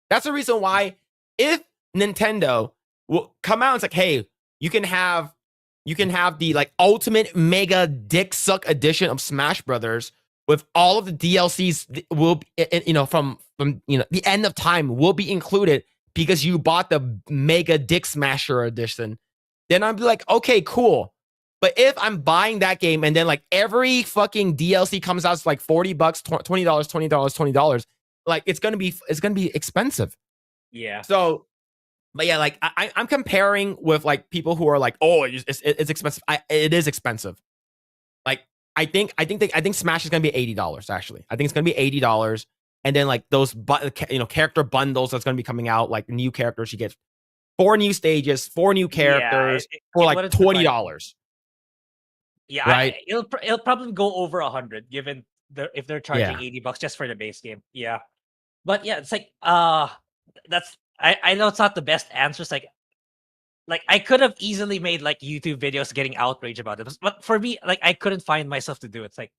That's the reason why if Nintendo will come out and it's like, hey, you can have the like ultimate mega dick suck edition of Smash Brothers with all of the DLCs will, from the end of time will be included because you bought the mega dick smasher edition. Then I'd be like, okay, cool. But if I'm buying that game and then like every fucking DLC comes out, it's like $40, $20, like it's gonna be expensive. Yeah. So, but yeah, like I'm comparing with like people who are like, oh, it's expensive. It is expensive. Like I think Smash is gonna be $80 actually. I think it's gonna be $80, and then like those character bundles that's gonna be coming out, like new characters. You get 4 new stages, 4 new characters for like $20. Yeah, right. It'll probably go over 100 given if they're charging $80 just for the base game. Yeah, but yeah, it's like that's I know it's not the best answer. It's like I could have easily made like YouTube videos getting outraged about it, but for me, like I couldn't find myself to do it. It's like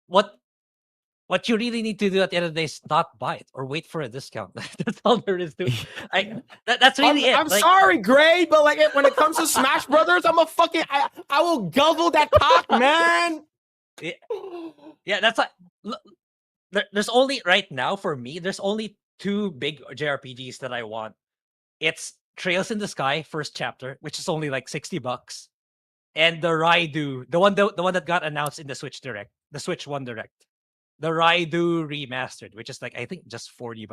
what you really need to do at the end of the day is not buy it or wait for a discount. That's all there is to it. That's really it. I'm sorry, Grae, but like when it comes to Smash Brothers, I'm a fucking I will guzzle that cock, man. Yeah, that's like there's only right now for me. There's only 2 big JRPGs that I want. It's Trails in the Sky first chapter, which is only like $60, and the Raidu, the one that got announced in the Switch Direct, the Switch 1 Direct. The Raidu remastered, which is like I think just $40.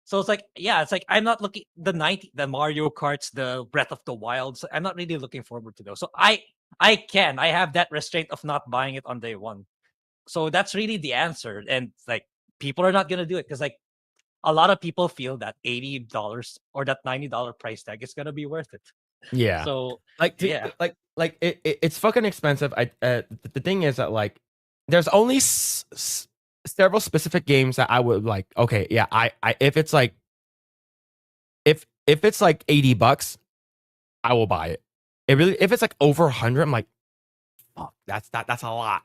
So it's like it's like I'm not looking the Mario Karts, the Breath of the Wild. So I'm not really looking forward to those. So I have that restraint of not buying it on day one. So that's really the answer. And like people are not gonna do it because like a lot of people feel that $80 or that $90 price tag is gonna be worth it. Yeah. So it's fucking expensive. The thing is that like there's only several specific games that I would like. Okay, yeah, I if it's like if it's like $80, I will buy it. If it's like over 100, I'm like, fuck, that's a lot,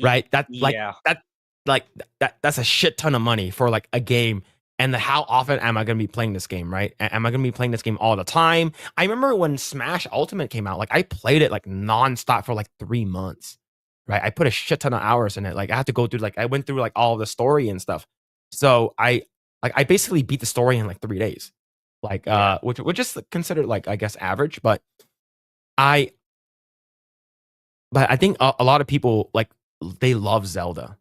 right? Yeah. That's a shit ton of money for like a game. And how often am I going to be playing this game, right? Am I going to be playing this game all the time? I remember when Smash Ultimate came out, like I played it like nonstop for like 3 months, right? I put a shit ton of hours in it. Like I had to go through, like I went through like all the story and stuff. So I basically beat the story in like 3 days, like which is considered like, I guess, average. But I think a lot of people, like, they love Zelda.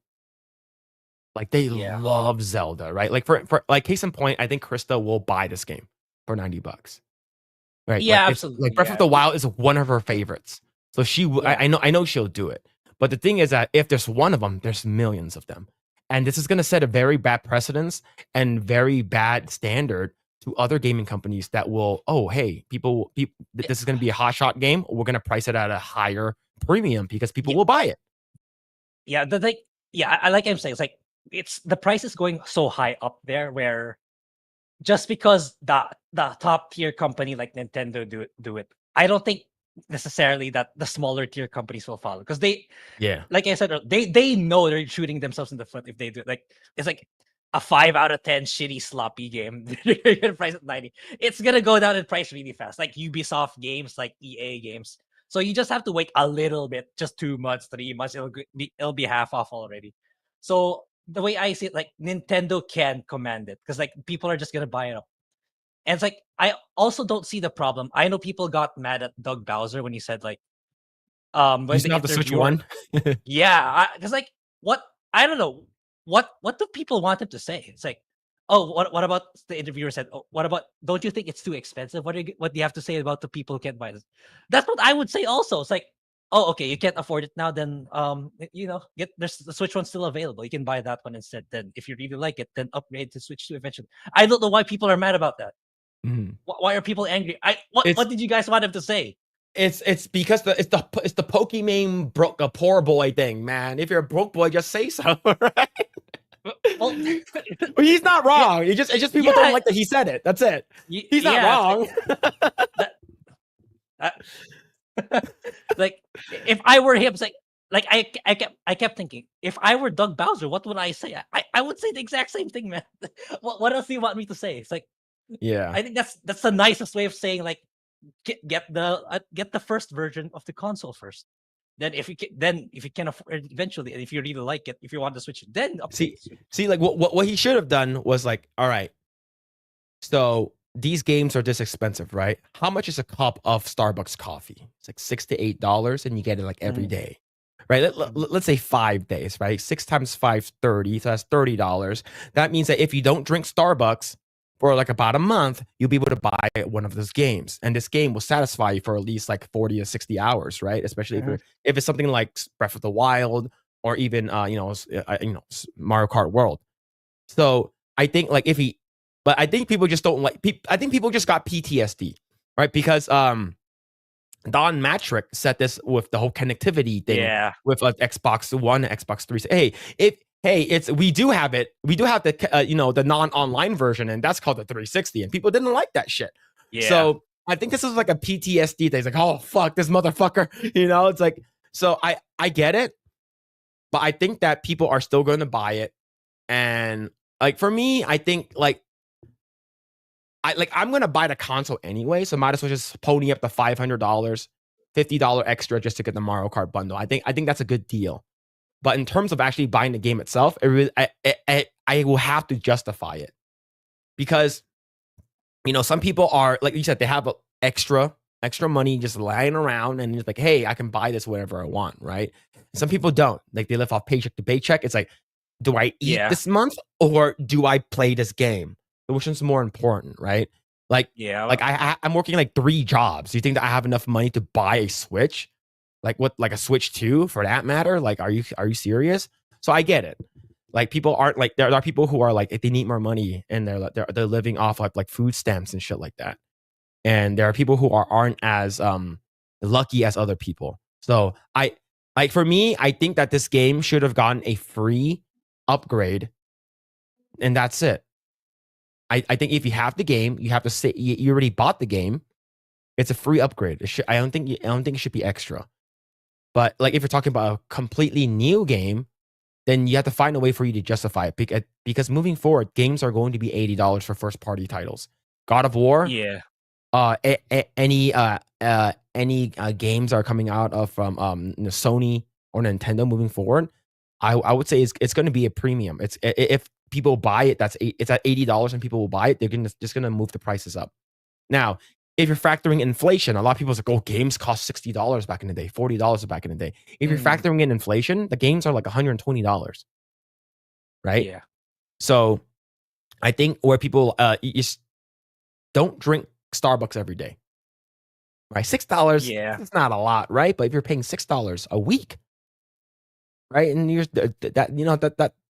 Like they love Zelda, right? Like for like case in point, I think Krista will buy this game for $90, right? Yeah, like, absolutely. Like Breath of the Wild is one of her favorites, so I know she'll do it. But the thing is that if there's one of them, there's millions of them, and this is going to set a very bad precedence and very bad standard to other gaming companies that will, oh hey, people this is going to be a hot shot game. We're going to price it at a higher premium because people will buy it. Yeah, I like I'm saying, it's like it's the price is going so high up there where just because the top tier company like Nintendo do it, I don't think necessarily that the smaller tier companies will follow, because like I said, they know they're shooting themselves in the foot if they do it. Like it's like a 5 out of 10 shitty sloppy game. You're gonna price it 90. It's gonna go down in price really fast, like Ubisoft games, like EA games. So you just have to wait a little bit, just 2 months, 3 months. It'll be half off already. So the way I see it, like Nintendo can command it because like people are just gonna buy it up. And it's like I also don't see the problem. I know people got mad at Doug Bowser when he said like when He's the not the Switch interviewer, one. yeah, because like what I don't know what do people want him to say? It's like, oh, what about the interviewer said? Oh, what about, don't you think it's too expensive? What do you have to say about the people who can't buy this? That's what I would say also. It's like, oh, okay, you can't afford it now, then there's the Switch one still available. You can buy that one instead. Then if you really like it, then upgrade to Switch 2 eventually. I don't know why people are mad about that. Mhm. Why are people angry? What did you guys want him to say? It's because it's the Pokemon broke a poor boy thing, man. If you're a broke boy, just say so, right? Well, Well, he's not wrong. It's just people don't like that he said it. That's it. He's not wrong. Like if I were him, it's like I kept thinking, if I were Doug Bowser, what would I say? I would say the exact same thing, man. What else do you want me to say? It's like, Yeah. I think that's the nicest way of saying, like, get the first version of the console first. Then if you can afford it eventually, and if you really like it, if you want to switch it, then upgrade. See, like what he should have done was like, all right, so these games are this expensive, right? How much is a cup of Starbucks coffee? It's like $6 to $8, and you get it like every day, right? Let's say 5 days, right? 6 times 5, 30. So that's $30. That means that if you don't drink Starbucks for like about a month, you'll be able to buy one of those games, and this game will satisfy you for at least like 40 to 60 hours, right? Especially if it's something like Breath of the Wild or even Mario Kart World. So I think like but I think people just don't like. I think people just got PTSD, right? Because Don Matrick said this with the whole connectivity thing with Xbox One, Xbox 3. We do have it. We do have the the non-online version, and that's called the 360, and people didn't like that shit. Yeah. So I think this is like a PTSD thing. It's like, oh fuck, this motherfucker. It's like, so I get it, but I think that people are still going to buy it, and like for me, I think like I'm gonna buy the console anyway, so might as well just pony up the $500, $50 extra just to get the Mario Kart bundle. I think that's a good deal. But in terms of actually buying the game itself, I will have to justify it, because some people are, like you said, they have extra money just lying around, and it's like, hey, I can buy this whenever I want, right? Some people don't. Like they live off paycheck to paycheck. It's like, do I eat this month or do I play this game? Which one's more important, right? Like, I'm working like 3 jobs. Do you think that I have enough money to buy a Switch? Like a Switch 2 for that matter? Like, are you serious? So I get it. Like people aren't like, there are people who are like, if they need more money and they're living off like food stamps and shit like that. And there are people who aren't as lucky as other people. So for me, I think that this game should have gotten a free upgrade, and that's it. I think if you have the game, you have to say you already bought the game. It's a free upgrade. I don't think it should be extra. But like if you're talking about a completely new game, then you have to find a way for you to justify it because moving forward, games are going to be $80 for first party titles. God of War, Yeah. any games are coming out of from Sony or Nintendo moving forward, I would say it's going to be a premium. It's if people buy it, it's at $80 and people will buy it. They're just going to move the prices up. Now, if you're factoring inflation, a lot of people say, "Oh, games cost $60 back in the day, $40 back in the day." If you're factoring in inflation, the games are like $120, right? Yeah. So, I think where people you just don't drink Starbucks every day, right? $6, Yeah. it's not a lot, right? But if you're paying $6 a week, right, and you're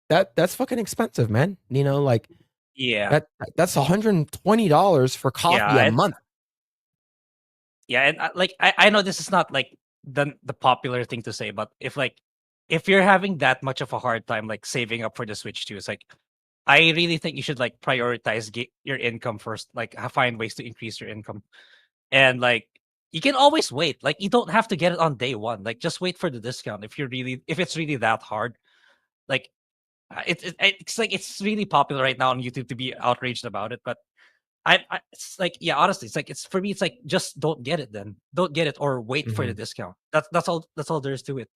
that's fucking expensive, man. Like Yeah. that's $120 for coffee a month. Yeah, and I know this is not like the popular thing to say, but if you're having that much of a hard time like saving up for the Switch 2, it's like I really think you should like prioritize your income first, like find ways to increase your income. And like you can always wait. Like you don't have to get it on day one. Like just wait for the discount if it's really that hard. Like it's like it's really popular right now on YouTube to be outraged about it, but it's like, yeah, honestly, it's like it's for me. It's like just don't get it then. Don't get it or wait for the discount. That's all there is to it.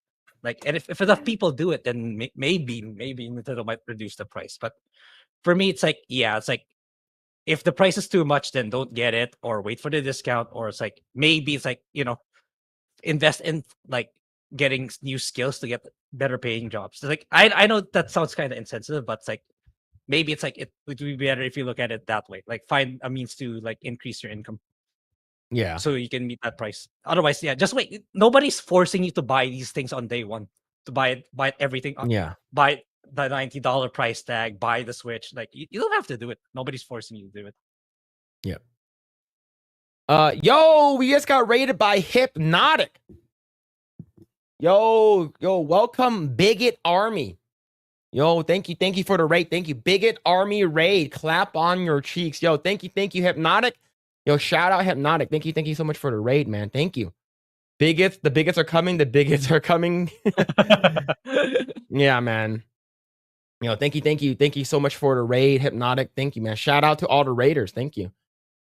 Like, and if enough people do it, then maybe Nintendo might reduce the price. But for me, it's like, yeah, it's like if the price is too much, then don't get it or wait for the discount. Or it's like maybe it's like invest in like getting new skills to get better paying jobs. Like I know that sounds kind of insensitive, but it's like maybe it's like it would be better if you look at it that way. Like find a means to like increase your income. Yeah. So you can meet that price. Otherwise, yeah, just wait. Nobody's forcing you to buy these things on day one. To buy everything. Yeah. Buy the $90 price tag. Buy the Switch. Like you don't have to do it. Nobody's forcing you to do it. Yep. Yo, we just got rated by Hypnotic. Yo, welcome, Bigot Army. Yo, thank you for the raid. Thank you, Bigot Army raid. Clap on your cheeks. Yo, thank you, Hypnotic. Yo, shout out Hypnotic. Thank you so much for the raid, man. Thank you. The bigots are coming. The bigots are coming. Yeah, man. Yo, thank you so much for the raid, Hypnotic. Thank you, man. Shout out to all the raiders. Thank you.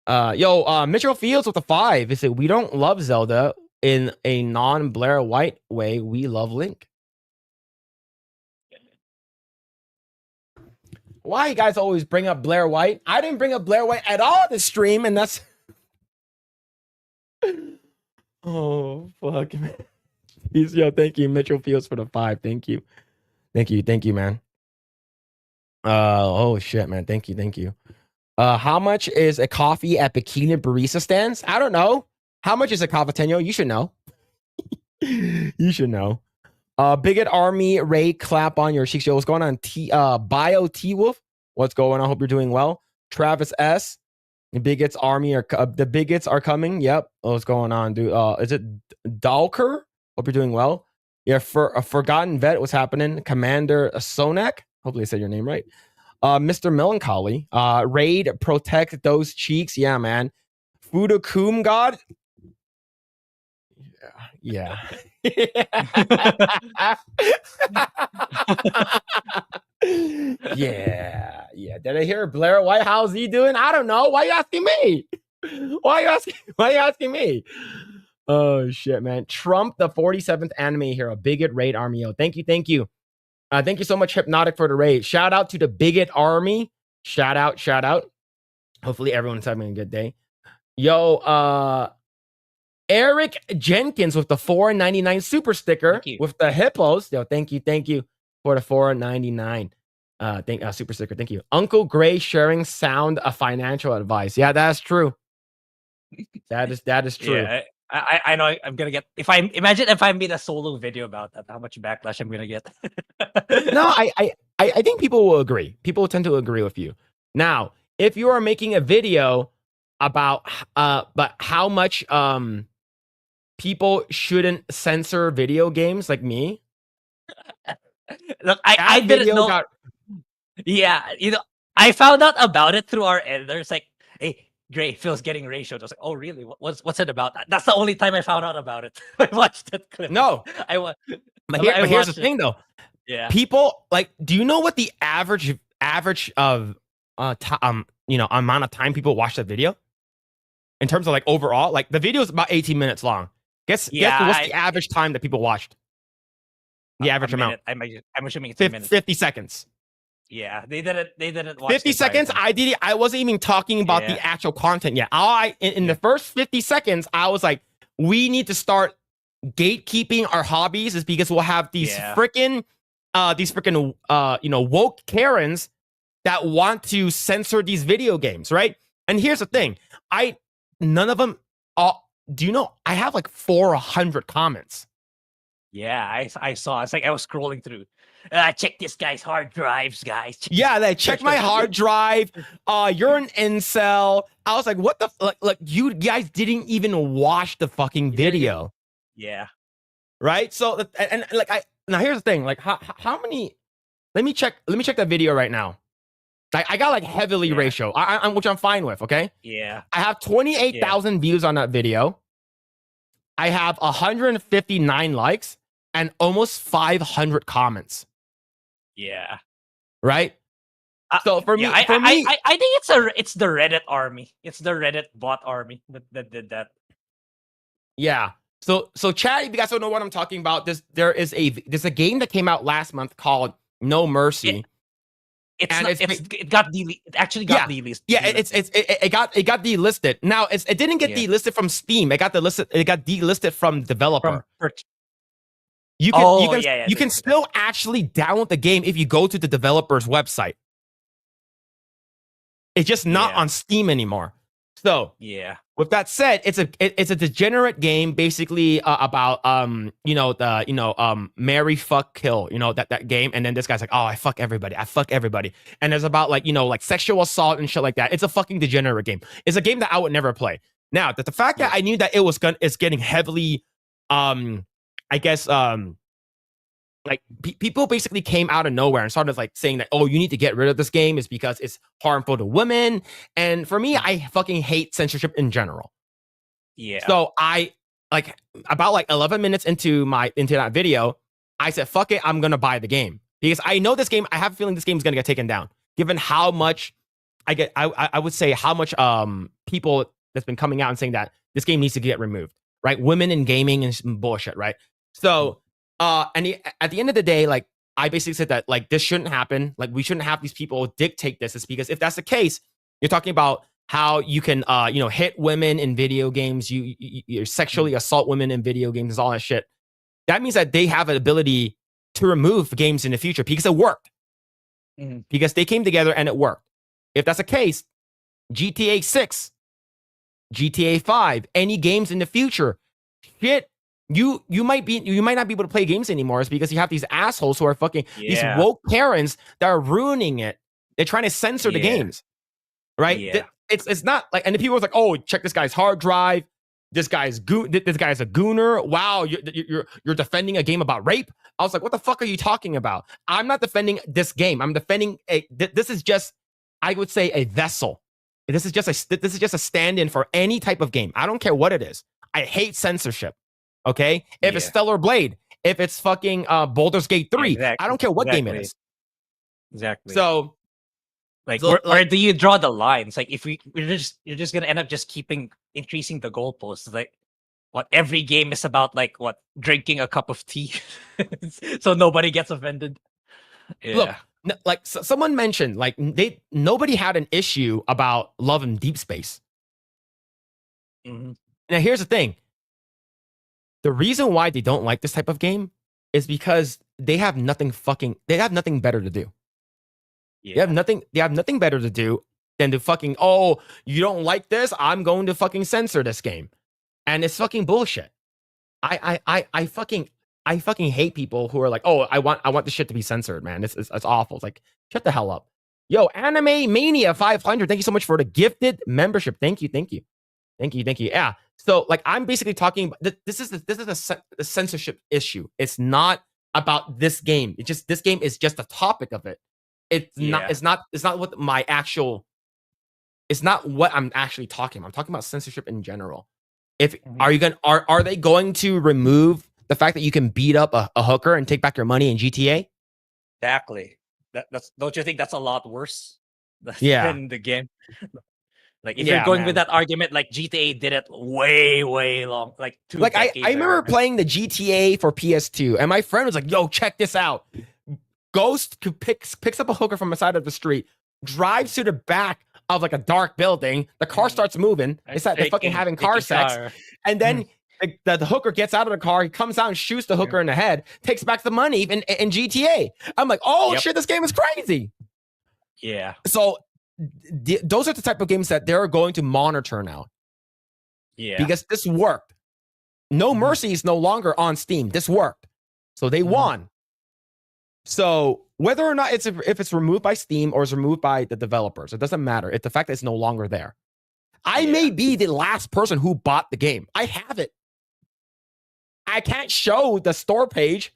Mitchell Fields with a 5. He said, "We don't love Zelda in a non-Blair White way. We love Link." Why you guys always bring up Blair White? I didn't bring up Blair White at all this stream, and that's oh fuck, man. Yo, thank you, Mitchell Fields, for the 5. Thank you, man. Oh shit, man. Thank you. How much is a coffee at Bikini Barista stands? I don't know. How much is a Cavateño? You should know. You should know. Bigot Army Ray, clap on your cheeks. Yo, what's going on? Bio T Wolf, what's going on? Hope you're doing well. Travis S, the Bigots Army the bigots are coming. Yep. What's going on, dude? Is it Dalker? Hope you're doing well. Yeah, for a Forgotten Vet, what's happening? Commander Sonak, hopefully I said your name right. Mr. Melancholy, raid, protect those cheeks. Yeah, man. Fudokum God. Yeah. Yeah. Did I hear Blair White? How's he doing? I don't know. Why are you asking me? Why are you asking me? Oh shit, man. Trump, the 47th anime hero. Bigot raid army. Yo, thank you. Thank you so much, Hypnotic, for the raid. Shout out to the Bigot Army. Shout out. Hopefully everyone's having a good day. Yo, Eric Jenkins with the $4.99 super sticker with the hippos. Yo, thank you for the $4.99 super sticker. Thank you. Uncle Grae sharing sound financial advice. Yeah, that's true. That is true. Yeah, I know I'm gonna get if I made a solo video about that, how much backlash I'm gonna get. No, I think people will agree. People tend to agree with you. Now, if you are making a video about but how much people shouldn't censor video games like me. Look, I didn't know. Yeah, I found out about it through our editors. Like, hey, Phil's getting ratioed. I was like, oh really? What's it about? That's the only time I found out about it. I watched that clip. No, I wa- but I here's the watched it. thing though. Yeah. People like, do you know what the average of amount of time people watch that video? In terms of like overall, like the video is about 18 minutes long. Guess what's the average time that people watched? The average amount. I'm assuming it's a minute. 50 seconds. Yeah, they didn't watch 50 the entire seconds. thing. I wasn't even talking about the actual content yet. In the first 50 seconds, I was like, we need to start gatekeeping our hobbies, is because we'll have these freaking woke Karens that want to censor these video games, right? And here's the thing. None of them do you know I have like 400 comments. Yeah, I saw. It's like I was scrolling through. Check this guy's hard drives, guys. Check my hard drive. You're an incel. I was like, what the like you guys didn't even watch the fucking video. Yeah. Right? So now here's the thing. Like how many, let me check that video right now. I got like heavily ratio, which I'm fine with, okay? Yeah. I have 28,000 views on that video. I have 159 likes and almost 500 comments. Yeah. Right? So for me, I think it's the Reddit army. It's the Reddit bot army that did that. Yeah. So chat, if you guys don't know what I'm talking about, there's a game that came out last month called No Mercy. It actually got delisted. Yeah, it got delisted. Now it didn't get delisted from Steam. It got delisted from developer. You can still actually download the game if you go to the developer's website. It's just not on Steam anymore. So with that said, it's a degenerate game, basically about marry, fuck, kill, that game. And then this guy's like, oh, I fuck everybody, and it's about like sexual assault and shit like that. It's a fucking degenerate game. It's a game that I would never play. Now, the fact that I knew that it's getting heavily people basically came out of nowhere and started like saying that, oh, you need to get rid of this game is because it's harmful to women. And for me, I fucking hate censorship in general. Yeah. So I about 11 minutes into that video, I said, fuck it, I'm gonna buy the game. Because I know this game, I have a feeling this game is gonna get taken down. Given how much I would say how much people that's been coming out and saying that this game needs to get removed. Right? Women in gaming and bullshit, right? So at the end of the day, like I basically said that like this shouldn't happen. Like we shouldn't have these people dictate this. It's because if that's the case, you're talking about how you can hit women in video games, you sexually assault women in video games, all that shit. That means that they have an ability to remove games in the future because it worked. Because they came together and it worked. If that's the case, GTA 6, GTA 5, any games in the future, shit. You might not be able to play games anymore. It's because you have these assholes who are fucking these woke Karens that are ruining it. They're trying to censor the games, right? Yeah. It's not like, and the people are like, oh, check this guy's hard drive. This guy's a gooner. Wow, you're defending a game about rape. I was like, what the fuck are you talking about? I'm not defending this game. I'm defending this is just, I would say, a vessel. This is just a stand-in for any type of game. I don't care what it is. I hate censorship. Okay, if it's Stellar Blade, if it's fucking Baldur's Gate 3, I don't care what game it is. Exactly. So, where do you draw the lines? Like, if you're just gonna end up just increasing the goalposts. Like, what every game is about, like what drinking a cup of tea, so nobody gets offended. Yeah. Look, like someone mentioned, like nobody had an issue about Love in Deep Space. Now, here's the thing. The reason why they don't like this type of game is because they have nothing better to do. They have nothing better to do than to fucking, oh, you don't like this? I'm going to fucking censor this game. And it's fucking bullshit. I fucking hate people who are like, oh, I want this shit to be censored, man. It's awful. It's like, shut the hell up. Yo, Anime Mania 500, thank you so much for the gifted membership. Thank you. Yeah. So like I'm basically talking about this is a censorship issue. It's not about this game. This game is just a topic of it. It's not what my actual it's not what I'm actually talking about. I'm talking about censorship in general. If Mhm. are they going to remove the fact that you can beat up a hooker and take back your money in GTA? Exactly. That's don't you think that's a lot worse Yeah. than the game? Like if you're Yeah, going with man. that argument, like GTA did it way, way long, like two Like I decades remember ago. playing the GTA for PS2, and my friend was like, "Yo, check this out." Ghost picks up a hooker from the side of the street, drives to the back of like a dark building. The car starts moving. It's like they're fucking having car sex, and then the hooker gets out of the car. He comes out and shoots the hooker in the head. Takes back the money in GTA. I'm like, oh Yep. shit, this game is crazy. Yeah. So those are the type of games that they're going to monitor now Yeah. because this worked. No Mhm. Mercy is no longer on Steam. This worked, so they Mhm. won. So whether or not if it's removed by Steam or is removed by the developers, it doesn't matter. It's the fact that it's no longer there. I may be the last person who bought the game. I have it. I can't show the store page.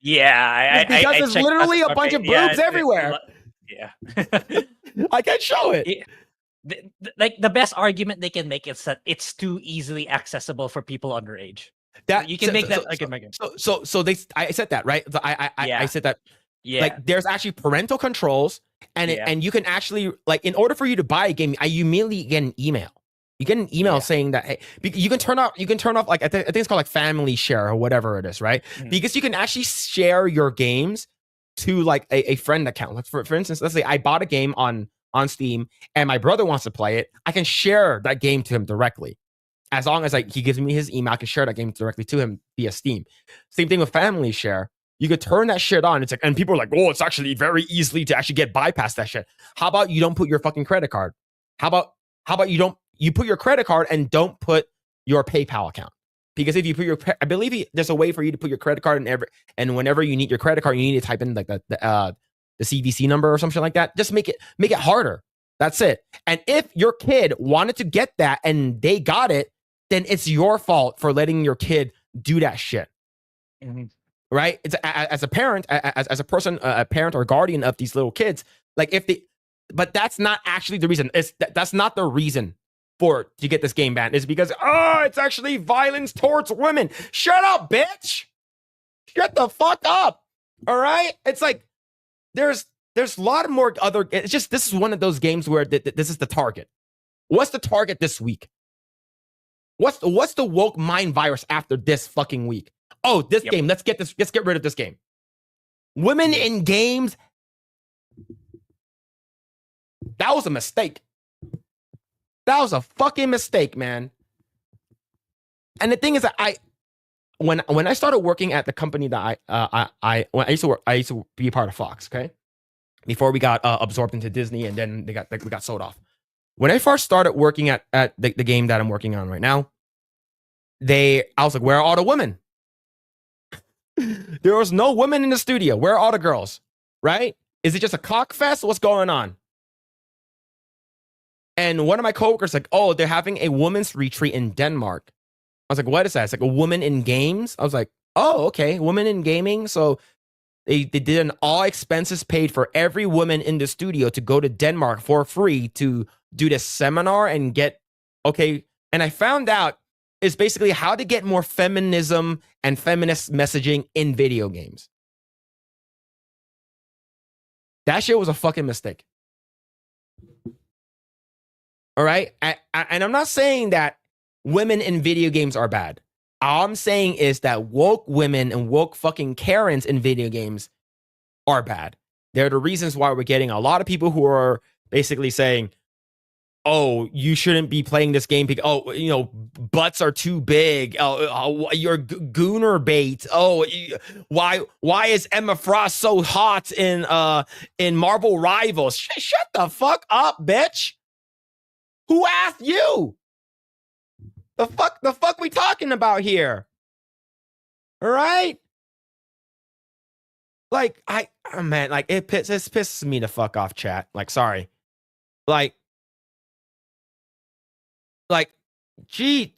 Yeah, because there's checked literally a Asmongold. bunch of Yeah, boobs everywhere. Yeah. I can't show it. Yeah. Like the best argument they can make is that it's too easily accessible for people underage. That You can make that argument. So I said that, right? So I Yeah. said that Yeah. like there's actually parental controls and Yeah. and you can actually like in order for you to buy a game, you immediately get an email. You get an email Yeah. saying that hey, you can turn off like I think it's called like family share or whatever it is, right? Mhm. Because you can actually share your games to like a friend account. Like for instance, let's say I bought a game on Steam and my brother wants to play it, I can share that game to him directly. As long as like he gives me his email, I can share that game directly to him via Steam. Same thing with family share. You could turn that shit on. It's like, and people are like, oh, it's actually very easily to actually get bypass that shit. How about you don't put your fucking credit card? How about you put your credit card and don't put your PayPal account? Because if you put I believe there's a way for you to put your credit card and whenever you need your credit card, you need to type in like the CVC number or something like that. Just make it harder. That's it. And if your kid wanted to get that and they got it, then it's your fault for letting your kid do that shit. Mhm. Right? It's as a parent, as a person, a parent or guardian of these little kids. Like but that's not actually the reason. That's not the reason to get this game banned. Is because it's actually violence towards women. Shut up, bitch. Shut the fuck up. All right. It's like there's a lot more other. It's just this is one of those games where this is the target. What's the target this week? What's the woke mind virus after this fucking week? Oh, this game. Let's get rid of this game. Women in games. That was a mistake. That was a fucking mistake, man. And the thing is that when I started working at the company that I used to be a part of Fox, okay? Before we got absorbed into Disney and then we got sold off. When I first started working at the game that I'm working on right now, I was like, where are all the women? There was no women in the studio. Where are all the girls? Right? Is it just a cock fest? What's going on? And one of my coworkers like, oh, they're having a women's retreat in Denmark. I was like, what is that? It's like a woman in games. I was like, oh, okay, women in gaming. So they did an all expenses paid for every woman in the studio to go to Denmark for free to do this seminar and get okay. And I found out is basically how to get more feminism and feminist messaging in video games. That shit was a fucking mistake. All right. And I'm not saying that women in video games are bad. All I'm saying is that woke women and woke fucking Karens in video games are bad. They're the reasons why we're getting a lot of people who are basically saying, oh, you shouldn't be playing this game because, oh, you know, butts are too big. Oh, you're gooner bait. Oh, why is Emma Frost so hot in Marvel Rivals? Shut the fuck up, bitch. Who asked you? The fuck we talking about here? All right? Like, man, like, this pisses me the fuck off, chat. Like, sorry. Like, gee.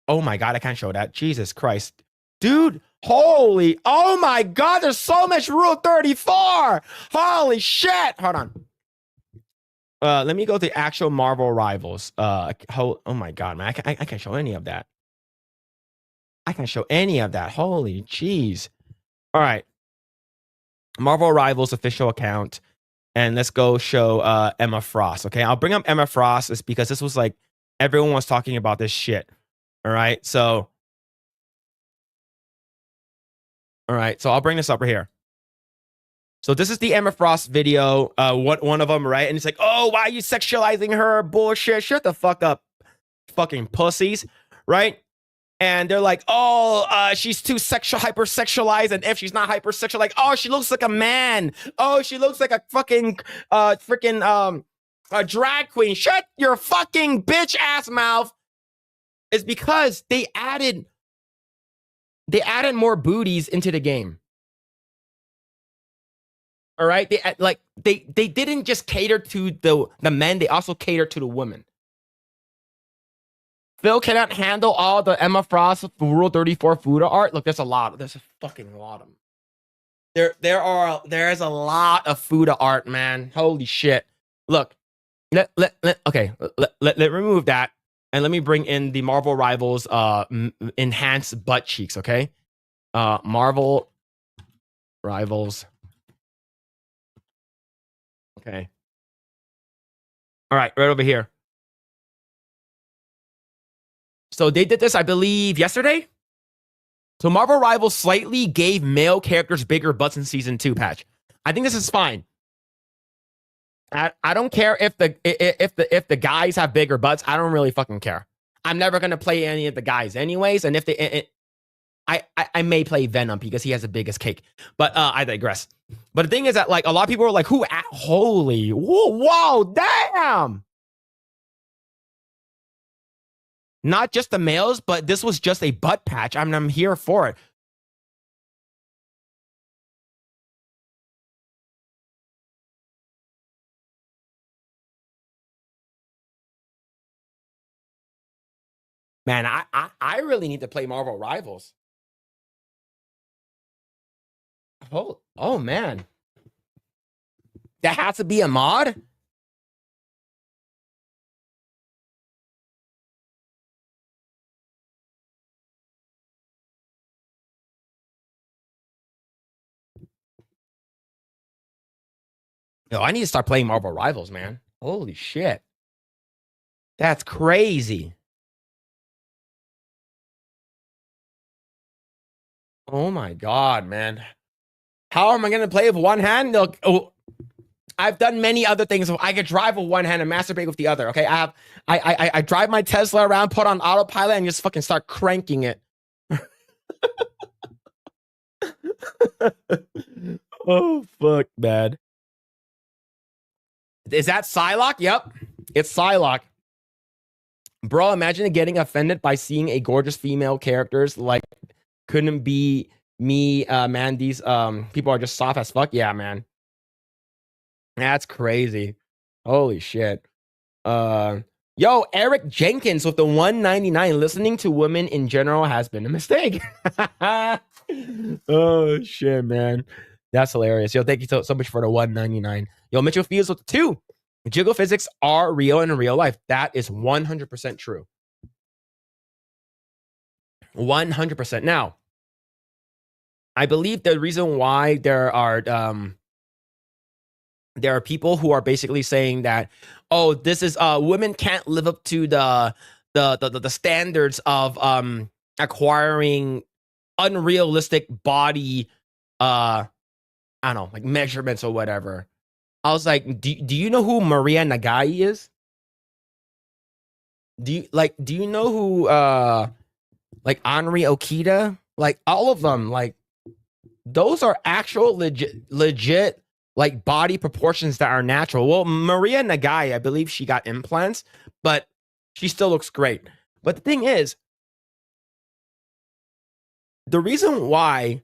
Oh my God, I can't show that. Jesus Christ. Dude, oh my God, there's so much Rule 34. Holy shit. Hold on. Let me go to actual Marvel Rivals. Oh my god, man, I can't show any of that. I can't show any of that. Holy jeez. All right, Marvel Rivals official account, and let's go show Emma Frost. Okay, I'll bring up Emma Frost is because this was like everyone was talking about this shit. All right, so I'll bring this up right here. So this is the Emma Frost video, one of them, right? And it's like, oh, why are you sexualizing her? Bullshit. Shut the fuck up, fucking pussies, right? And they're like, oh, she's too hypersexualized. And if she's not hypersexual, like, oh, she looks like a man. Oh, she looks like a fucking, a drag queen. Shut your fucking bitch ass mouth. It's because they added more booties into the game. All right, they didn't just cater to the men; they also cater to the women. Phil cannot handle all the Emma Frost Rule 34 Fuda art. Look, there's a lot. There's a fucking lot of them. There's a lot of Fuda art, man. Holy shit! Look, let remove that, and let me bring in the Marvel Rivals enhanced butt cheeks. Okay, Marvel Rivals. Okay. All right, right over here. So they did this, I believe, yesterday. So Marvel Rivals slightly gave male characters bigger butts in season 2 patch. I think this is fine. I don't care if the guys have bigger butts. I don't really fucking care. I'm never gonna play any of the guys anyways. And if I may play Venom because he has the biggest cake. But I digress. But the thing is that like a lot of people are like, holy, whoa, damn. Not just the males, but this was just a butt patch. I'm here for it. Man, I really need to play Marvel Rivals. Oh man. That has to be a mod? Yo, I need to start playing Marvel Rivals, man. Holy shit. That's crazy. Oh my god, man. How am I going to play with one hand? Look, I've done many other things. I could drive with one hand and masturbate with the other. Okay, I drive my Tesla around, put on autopilot, and just fucking start cranking it. Oh fuck, man. Is that Psylocke? Yep, it's Psylocke. Bro, imagine getting offended by seeing a gorgeous female characters like couldn't be me, man. These people are just soft as fuck. Yeah, man. That's crazy. Holy shit. Yo, Eric Jenkins with the 199. Listening to women in general has been a mistake. Oh shit, man. That's hilarious. Yo, thank you so much for the 199. Yo, Mitchell Fields with the 2. Jiggle physics are real in real life. That is 100% true. 100%. Now, I believe the reason why there are people who are basically saying that, oh, this is women can't live up to the standards of acquiring unrealistic body I don't know, like measurements or whatever. I was like, do you know who Maria Nagai is? Do you know who like Henri Okita? Like all of them, like those are actual legit like body proportions that are natural. Well, Maria Nagai, I believe she got implants, but she still looks great. But the thing is, the reason why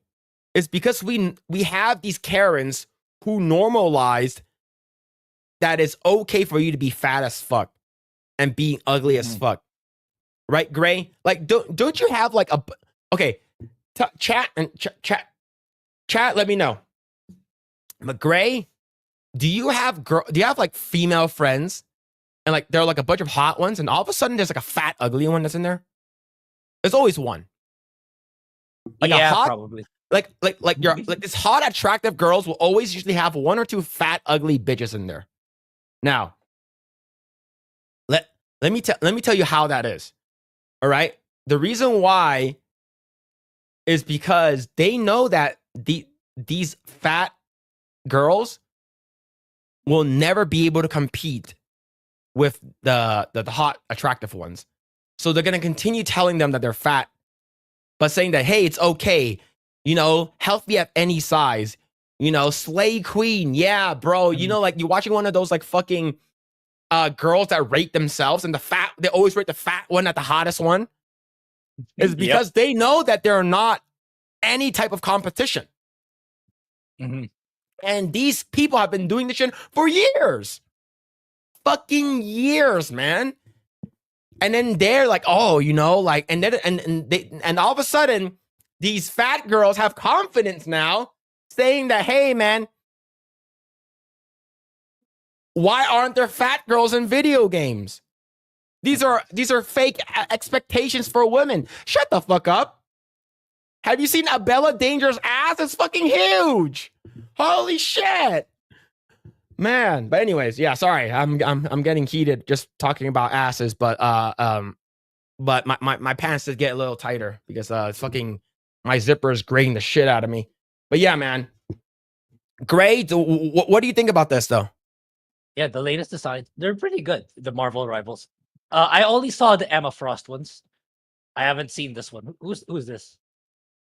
is because we have these Karens who normalized that it's okay for you to be fat as fuck and being ugly as fuck. Right, Grae? Like, don't you have like a... Okay, chat, let me know. But Grae, Do you have like female friends, and like there are like a bunch of hot ones, and all of a sudden there's like a fat, ugly one that's in there? There's always one. Like a yeah, hot, probably. like this hot, attractive girls will always usually have one or two fat, ugly bitches in there. Now, let me tell you how that is. All right. The reason why is because they know that these fat girls will never be able to compete with the hot, attractive ones. So they're gonna continue telling them that they're fat, but saying that, hey, it's okay, you know, healthy at any size, you know, slay queen, yeah, bro. You know, like you're watching one of those like fucking girls that rate themselves, and they always rate the fat one at the hottest one. Is because they know that they're not any type of competition. And these people have been doing this shit for years. Fucking years, man. And then they're like, oh, you know, like, and then and all of a sudden, these fat girls have confidence now, saying that, hey, man, why aren't there fat girls in video games? These are fake expectations for women. Shut the fuck up. Have you seen Bella Danger's ass? It's fucking huge. Holy shit. Man, but anyways, yeah, sorry. I'm getting heated just talking about asses, but my pants did get a little tighter because fucking my zipper is grating the shit out of me. But yeah, man. Grae, what do you think about this though? Yeah, the latest designs, they're pretty good. The Marvel Rivals. I only saw the Emma Frost ones. I haven't seen this one. Who's this?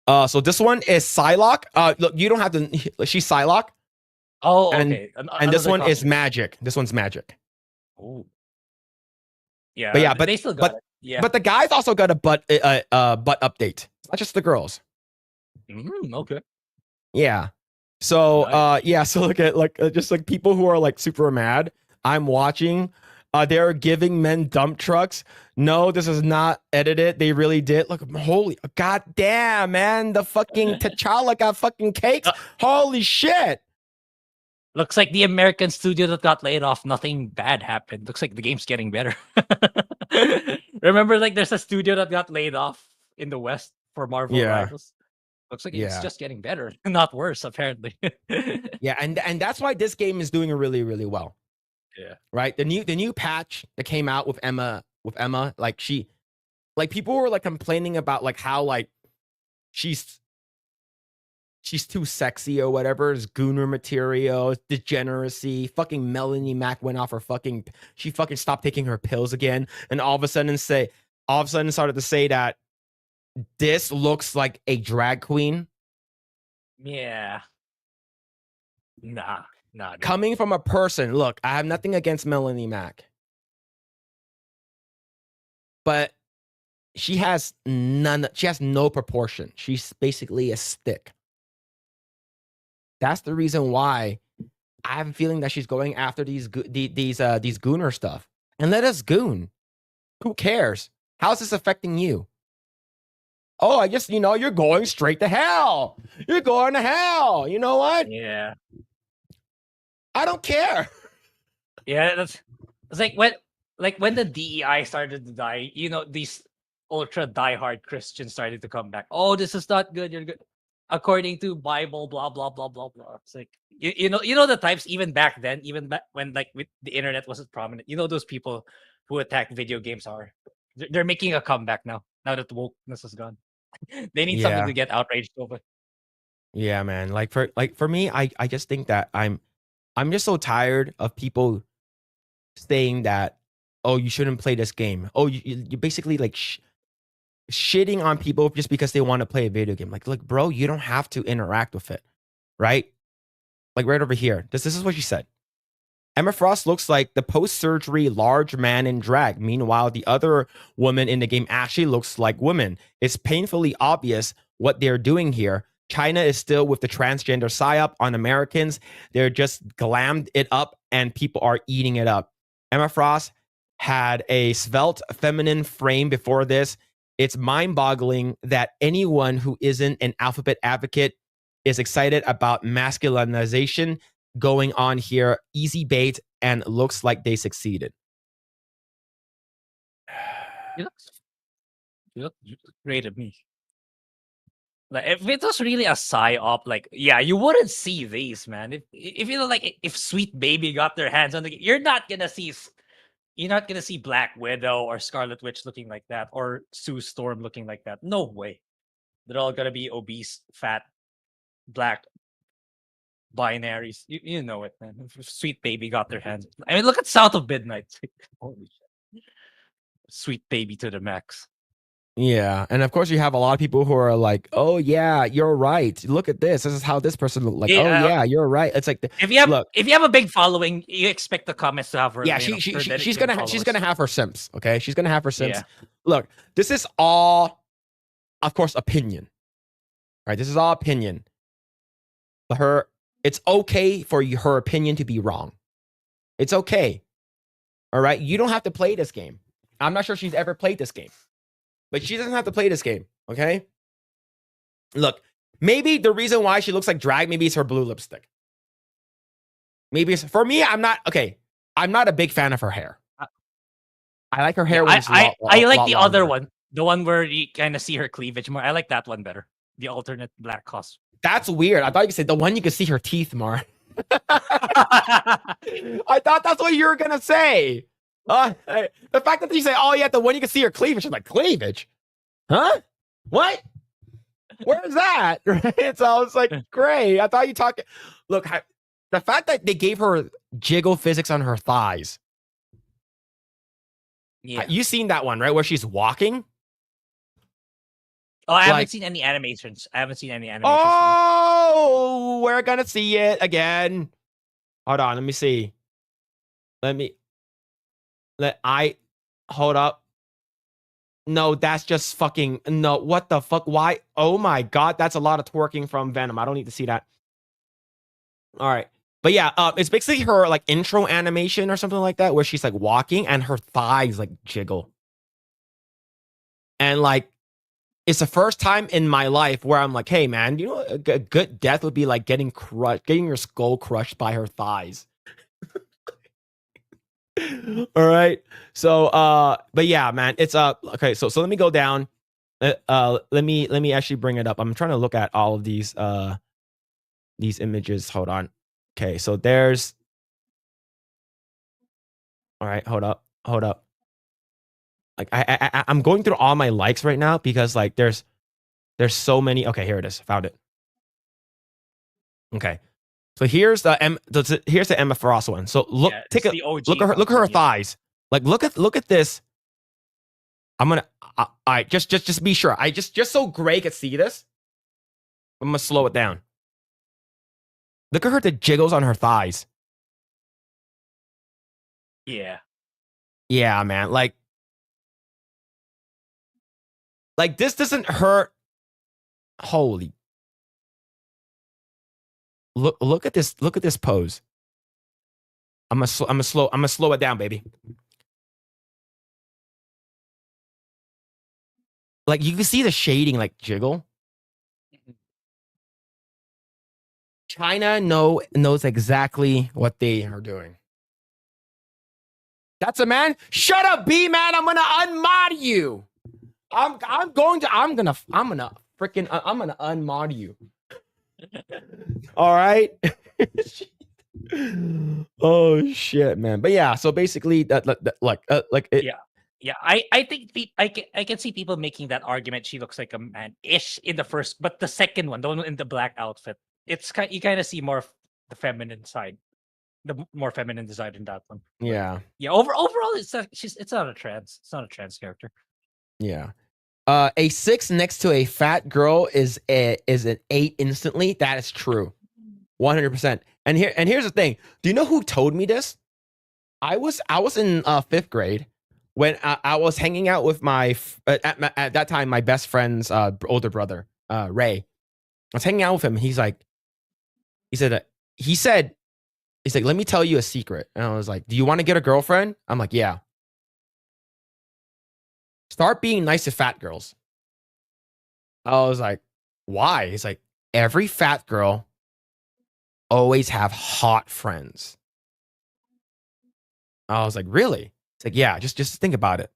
So this one is Psylocke. Look, you don't have to. She's Psylocke. Oh, okay. And this one is Magic. This one's Magic. Oh. Yeah. But yeah, they still got it. Yeah. But the guys also got a butt update. It's not just the girls. Okay. Yeah. So Nice. yeah. So look at like just like people who are like super mad. I'm watching. They're giving men dump trucks. No, this is not edited. They really did. Look, holy goddamn, man. The fucking T'Challa got fucking cakes. Holy shit. Looks like the American studio that got laid off, nothing bad happened. Looks like the game's getting better. Remember, like there's a studio that got laid off in the West for Marvel Rivals. Looks like it's just getting better, not worse, apparently. Yeah, and that's why this game is doing really, really well. Yeah. Right. The new patch that came out with Emma, like people were like complaining about like how like she's too sexy or whatever. It's gooner material, it's degeneracy. Fucking Melanie Mac went off her she fucking stopped taking her pills again, and all of a sudden started to say that this looks like a drag queen. Yeah. Nah. Coming from a person, look, I have nothing against Melanie Mac, but she has no proportion. She's basically a stick. That's the reason why I have a feeling that she's going after these gooner stuff. And let us goon. Who cares? How's this affecting you? Oh, I guess, you're going straight to hell. You're going to hell. You know what? Yeah. I don't care. Yeah, it's like when the DEI started to die, these ultra diehard Christians started to come back. Oh, this is not good. You're good. According to Bible, blah blah blah blah blah. It's like you know the types even back then, even back when like the internet wasn't prominent. Those people who attack video games they're making a comeback now. Now that the wokeness is gone, they need something to get outraged over. Yeah, man. Like for me, I just think that I'm just so tired of people saying that, oh, you shouldn't play this game. Oh, you basically like shitting on people just because they want to play a video game. Like, look, bro, you don't have to interact with it, right? Like right over here. This is what she said. Emma Frost looks like the post-surgery large man in drag. Meanwhile, the other woman in the game actually looks like women. It's painfully obvious what they're doing here. China is still with the transgender psyop on Americans. They're just glammed it up and people are eating it up. Emma Frost had a svelte feminine frame before this. It's mind-boggling that anyone who isn't an alphabet advocate is excited about masculinization. going on here. Easy bait, and looks like they succeeded. You look great at me. Like if it was really a psyop, like yeah, you wouldn't see these, man. If you know, like if Sweet Baby got their hands on the, you're not gonna see Black Widow or Scarlet Witch looking like that, or Sue Storm looking like that. No way. They're all gonna be obese, fat, black binaries. You know it, man. If Sweet Baby got their hands. I mean, look at South of Midnight. Holy shit. Sweet Baby to the max. Yeah, and of course you have a lot of people who are like, "Oh yeah, you're right. Look at this. This is how this person looked." Like, Yeah, "Oh yeah, you're right." It's like, if you have look, a big following, you expect the comments to have her. yeah, you know, her she's dedicated gonna followers. have her simps. Okay, she's gonna have her simps. Yeah. Look, this is all, of course, opinion. Right? This is all opinion. It's okay for her opinion to be wrong. It's okay. All right, you don't have to play this game. I'm not sure she's ever played this game. But she doesn't have to play this game, okay? Look, maybe the reason why she looks like drag, maybe it's her blue lipstick. Maybe it's, for me, I'm not a big fan of her hair. I like her hair. Yeah, I like the other longer. one, the one where you kind of see her cleavage more. I like that one better. The alternate black costume. That's weird. I thought you could say the one you could see her teeth more. I thought that's what you were gonna say. The fact that you say, "Oh yeah, the one you can see her cleavage," I'm like, cleavage, huh? What? Where's that? Right? So I was like, Grae, I thought you talked. Look, the fact that they gave her jiggle physics on her thighs. Yeah. You seen that one, right? Where she's walking. Oh, I haven't seen any animations. Oh, we're gonna see it again. Hold on, let me see. Hold up. No, that's just fucking no. What the fuck? Why? Oh my god, that's a lot of twerking from Venom. I don't need to see that. All right. But yeah, it's basically her like intro animation or something like that, where she's like walking and her thighs like jiggle. And like, it's the first time in my life where I'm like, hey man, you know, a good death would be like getting your skull crushed by her thighs. All right. So but yeah, man, it's okay, so let me go down. Let me actually bring it up. I'm trying to look at all of these images. Hold on. Okay, so there's, all right, hold up. Like I'm going through all my likes right now because like there's so many. Okay, here it is. Found it. Okay. So here's the Emma Frost one. So look, look at her thighs. Like look at this. I'm gonna I just be sure. Just so Grae could see this. I'm gonna slow it down. Look at her, the jiggles on her thighs. Yeah. Yeah, man. Like this doesn't hurt. Holy. Look at this pose. I'm gonna slow it down, baby. Like you can see the shading like jiggle. China knows exactly what they are doing. That's a man. Shut up, B man. I'm gonna unmod you. I'm gonna unmod you. All right. Oh shit, man. But yeah, so basically Yeah, I think I can see people making that argument. She looks like a man-ish in the first, but the second one, the one in the black outfit, it's you kind of see more of the feminine side, the more feminine side in that one. Yeah. But yeah. Overall, it's not a trans. It's not a trans character. Yeah. A 6 next to a fat girl is an 8 instantly. That is true. 100%. And here's the thing. Do you know who told me this? I was in 5th grade when I was hanging out with my at that time my best friend's older brother, Ray. I was hanging out with him. He said, let me tell you a secret. And I was like, do you want to get a girlfriend? I'm like, yeah. Start being nice to fat girls. I was like, why? He's like, every fat girl always have hot friends. I was like, really? It's like, yeah, just think about it.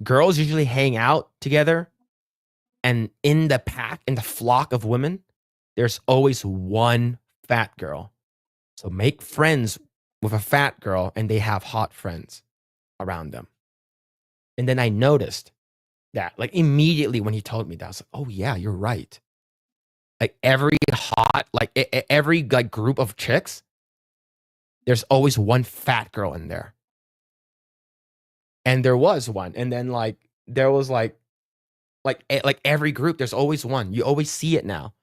Girls usually hang out together, and in the pack, in the flock of women, there's always one fat girl. So make friends with a fat girl, and they have hot friends around them. And then I noticed that, like, immediately when he told me that, I was like, oh yeah, you're right. Like every hot, like every like group of chicks, there's always one fat girl in there. And there was one. And then like there was like every group, there's always one. You always see it now.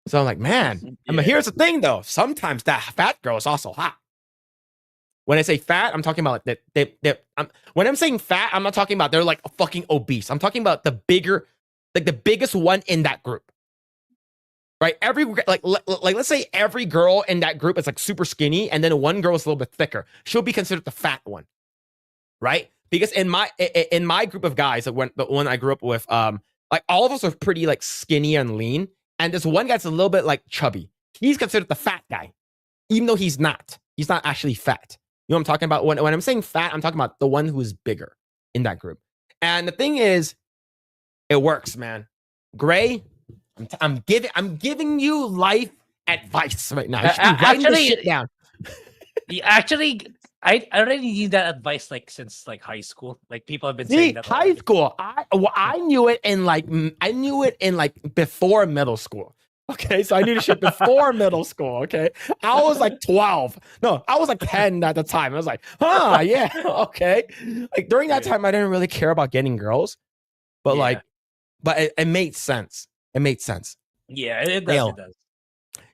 So I'm like, man. I mean, here's the thing though. Sometimes that fat girl is also hot. When I say fat, I'm talking about like when I'm saying fat, I'm not talking about they're like fucking obese. I'm talking about the bigger, like the biggest one in that group. Right? Every like let's say every girl in that group is like super skinny, and then one girl is a little bit thicker. She'll be considered the fat one. Right? Because in my group of guys, like the one I grew up with, like all of us are pretty like skinny and lean, and this one guy's a little bit like chubby. He's considered the fat guy, even though he's not. He's not actually fat. You know what I'm talking about? When I'm saying fat, I'm talking about the one who is bigger in that group. And the thing is, it works, man. Grae, I'm giving you life advice right now. You should be writing this shit down. Actually, I already need that advice like since like high school. Like people have been saying that. High school. I knew it in like before middle school. Okay, so I knew this shit before middle school. Okay, I was like 12. No, I was like 10 at the time. I was like, yeah, okay. Like during that time, I didn't really care about getting girls, but it made sense. It made sense. Yeah, it does. It does.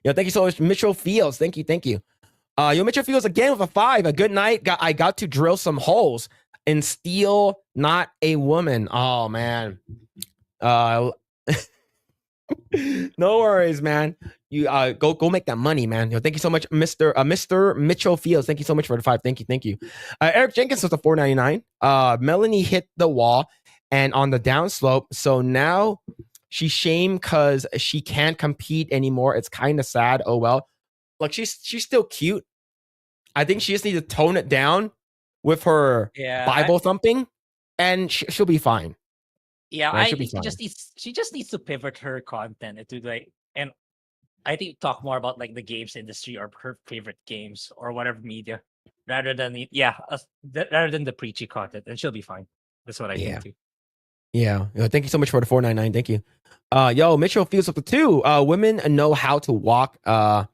Yo, thank you so much, Mitchell Fields. Thank you. Yo, Mitchell Fields again with a 5. A good night. I got to drill some holes and steal not a woman. Oh man. No worries, man. You go make that money, man. Yo, thank you so much, Mr. Mitchell Fields. Thank you so much for the 5. Thank you. Eric Jenkins was the 4.99. Melanie hit the wall and on the downslope, so now she's shamed because she can't compete anymore. It's kind of sad. Oh well. Like she's still cute. I think she just needs to tone it down with her Bible thumping, and she'll be fine. Yeah, I think she just needs to pivot her content into like, and I think talk more about like the games industry or her favorite games or whatever media, rather than the preachy content, and she'll be fine. That's what I think too. Yeah. Thank you so much for the 4.99. Thank you. Yo, Mitchell Fields up to 2. Women know how to walk to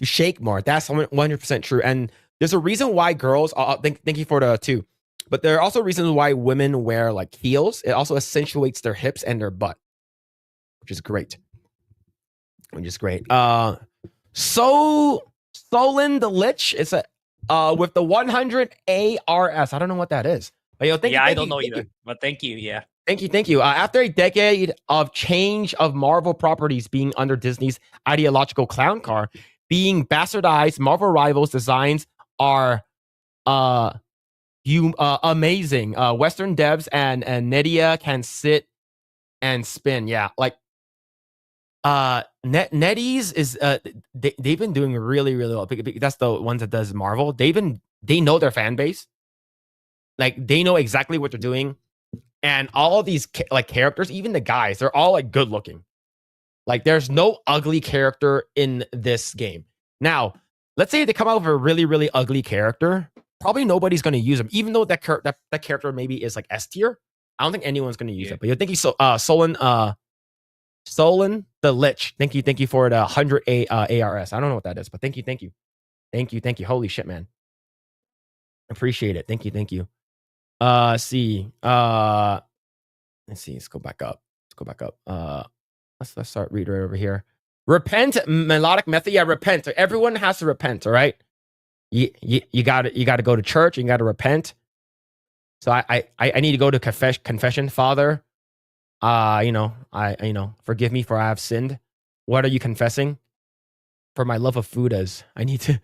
shake more. That's 100% true. And there's a reason why girls. Thank you for the 2. But there are also reasons why women wear like heels. It also accentuates their hips and their butt, which is great. Solon the Lich is with the 100 ARS. I don't know what that is. But yo, I don't know either. But thank you. Yeah. Thank you. After a decade of change of Marvel properties being under Disney's ideological clown car, being bastardized, Marvel Rivals designs are amazing. Western devs and Nedia can sit and spin. Yeah, like NetEase is they've been doing really well. That's the ones that does Marvel. They know their fan base. Like they know exactly what they're doing, and all of these like characters, even the guys, they're all like good looking. Like there's no ugly character in this game. Now, let's say they come out with a really ugly character. Probably nobody's going to use them, even though that character maybe is like S tier. I don't think anyone's going to use it. But thank you, Solon the Lich. Thank you for the 100 ARS. I don't know what that is, but thank you. Holy shit, man. Appreciate it. Thank you. Let's see. Let's go back up. Let's start reading right over here. Repent, melodic method. Yeah, repent. Everyone has to repent. All right. You got to go to church. And you got to repent. So I need to go to confession, Father. Forgive me for I have sinned. What are you confessing? For my love of food I need to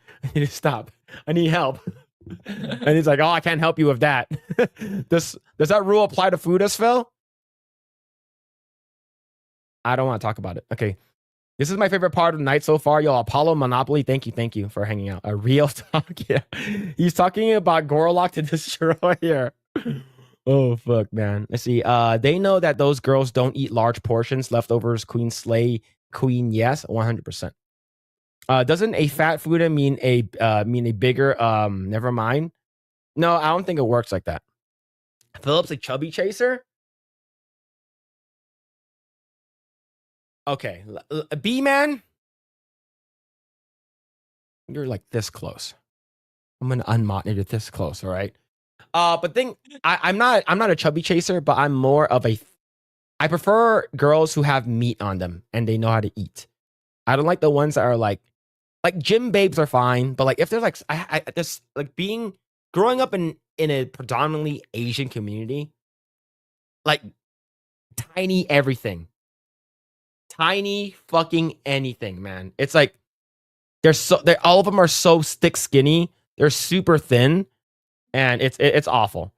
stop. I need help. And he's like, oh, I can't help you with that. Does that rule apply to food Phil? I don't want to talk about it. Okay. This is my favorite part of the night so far, yo. Apollo Monopoly, thank you for hanging out. A real talk, yeah. He's talking about Gorlock to Destroyer. Oh fuck, man. Let's see. They know that those girls don't eat large portions. Leftovers, queen slay, queen. Yes, 100%. Doesn't a fat Fuda mean a bigger? Never mind. No, I don't think it works like that. Phillip's a chubby chaser. Okay, B man, you're like this close. I'm gonna unmod you this close, all right? But I'm not a chubby chaser, but I'm more of a. I prefer girls who have meat on them and they know how to eat. I don't like the ones that are like gym babes are fine, but like if they're like I this like growing up in a predominantly Asian community, like tiny everything. Tiny fucking anything, man. It's like all of them are so thick skinny. They're super thin, and it's awful.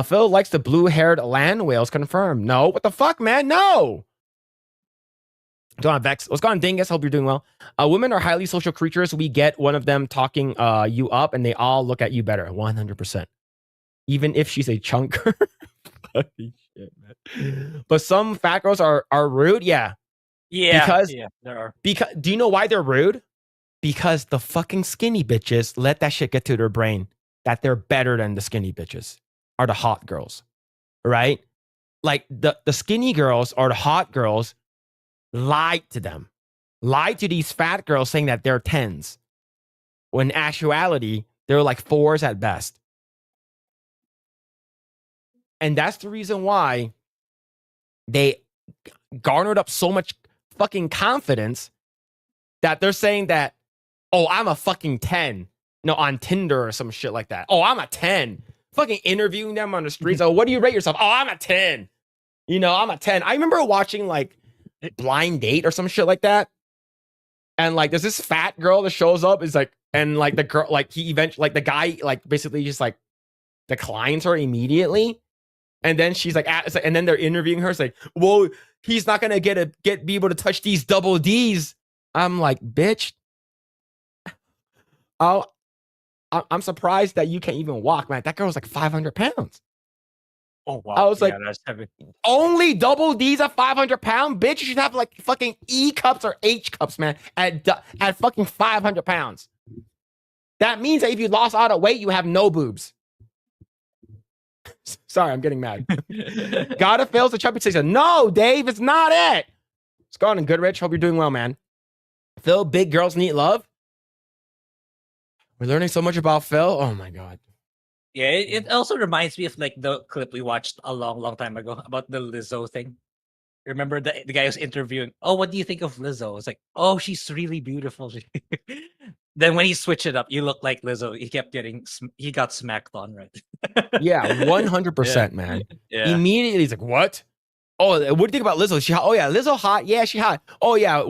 Phil likes the blue-haired land whales. Confirmed. No, what the fuck, man? No. What's going on, Vex? What's going on, Dingus? Hope you're doing well. Women are highly social creatures. We get one of them talking you up, and they all look at you better. 100%. Even if she's a chunker. Fucking shit, man. But some fat girls are rude. Yeah. Yeah, there are. Because do you know why they're rude? Because the fucking skinny bitches let that shit get to their brain that they're better than the skinny bitches are the hot girls, right? Like the skinny girls or the hot girls lied to them, lied to these fat girls saying that they're 10s, when in actuality they're like 4s at best. And that's the reason why they garnered up so much fucking confidence that they're saying that, oh, I'm a fucking 10. No, on Tinder or some shit like that. Oh, I'm a 10. Fucking interviewing them on the streets. Oh, what do you rate yourself? Oh, I'm a 10. You know, I'm a 10. I remember watching like Blind Date or some shit like that. And like, there's this fat girl that shows up, is like, and like the girl, like he eventually, like the guy, like basically just like declines her immediately. And then she's like, and then they're interviewing her. It's like, well, he's not gonna be able to touch these double D's. I'm like, bitch. I'm surprised that you can't even walk, man. That girl was like 500 pounds. Oh wow! I was like, that's heavy. Only double D's at 500 pounds, bitch. You should have like fucking E cups or H cups, man. At fucking 500 pounds. That means that if you lost all the weight, you have no boobs. Sorry, I'm getting mad. Gotta fails the chubby chaser. No, Dave, it's not it. It's gone and Goodrich. Hope you're doing well, man. Phil, big girls need love. We're learning so much about Phil. Oh my god. Yeah, it also reminds me of like the clip we watched a long time ago about the Lizzo thing. Remember the guy was interviewing, oh, what do you think of Lizzo? It's like, oh, she's really beautiful. Then when he switched it up, you look like Lizzo. He got smacked on, right? Yeah, 100%, man. Yeah. Immediately, he's like, what? Oh, what do you think about Lizzo? She hot? Oh, yeah, Lizzo hot? Yeah, she hot. Oh, yeah.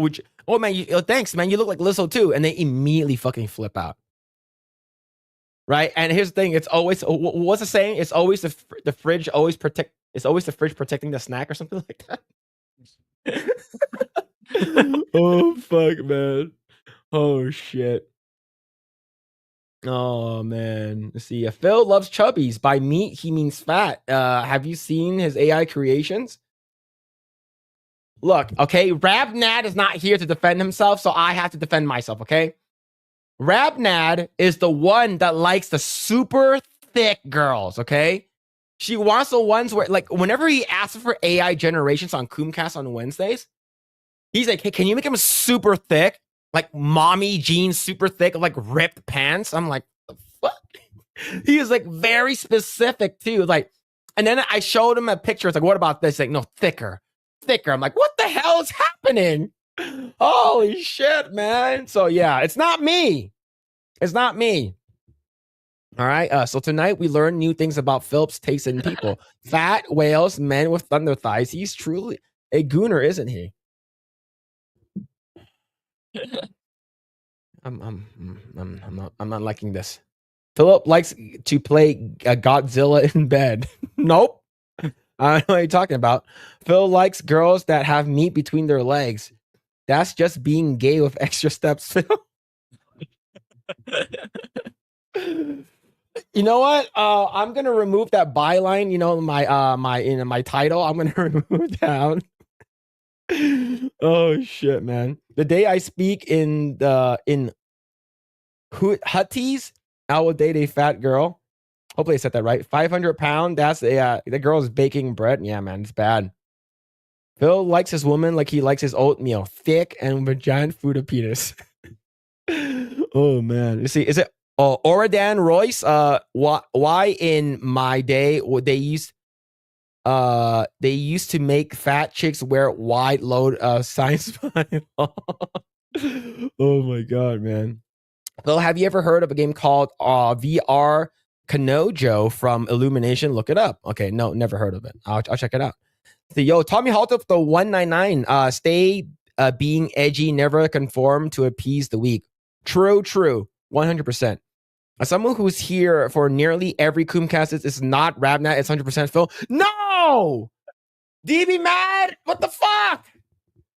Oh, man, thanks, man. You look like Lizzo, too. And they immediately fucking flip out. Right? And here's the thing. It's always, what's the saying? It's always the fridge always it's always the fridge protecting the snack or something like that. Oh, fuck, man. Oh, shit. Oh, man. Let's see. Phil loves chubbies. By meat, he means fat. Have you seen his AI creations? Look, okay, Rabnad is not here to defend himself, so I have to defend myself, okay? Rabnad is the one that likes the super thick girls, okay? She wants the ones where, like, whenever he asks for AI generations on Coomcast on Wednesdays, he's like, hey, can you make them super thick? Like mommy jeans, super thick, like ripped pants. I'm like, the fuck? He is like very specific too. Like, and then I showed him a picture. It's like, what about this? Like, no, thicker. I'm like, what the hell is happening? Holy shit, man. So yeah, it's not me. It's not me. All right. So tonight we learned new things about Philip's taste in people. Fat whales, men with thunder thighs. He's truly a gooner, isn't he? I'm not liking this. Philip likes to play Godzilla in bed. Nope. I don't know what you're talking about. Phil likes girls that have meat between their legs. That's just being gay with extra steps. You know what? I'm gonna remove that byline. You know, my title. I'm gonna remove that. Oh shit, man! The day I speak in Hutties, I will date a fat girl. Hopefully, I said that right. 500-pound. That's the girl's baking bread. Yeah, man, it's bad. Phil likes his woman like he likes his oatmeal, thick and with giant food of penis. Oh man, you see, is it Oradan Royce? Why in my day they used to make fat chicks wear wide load science file? Oh my god, man. Well, have you ever heard of a game called VR Kanojo from Illumination? Look it up. Okay, no, never heard of it. I'll check it out. So, yo, Tommy Halter the 199. Stay being edgy, never conform to appease the weak. True, 100%. As someone who's here for nearly every Coomcast, it's not Rabnat, it's 100% Phil. No! DB mad? What the fuck?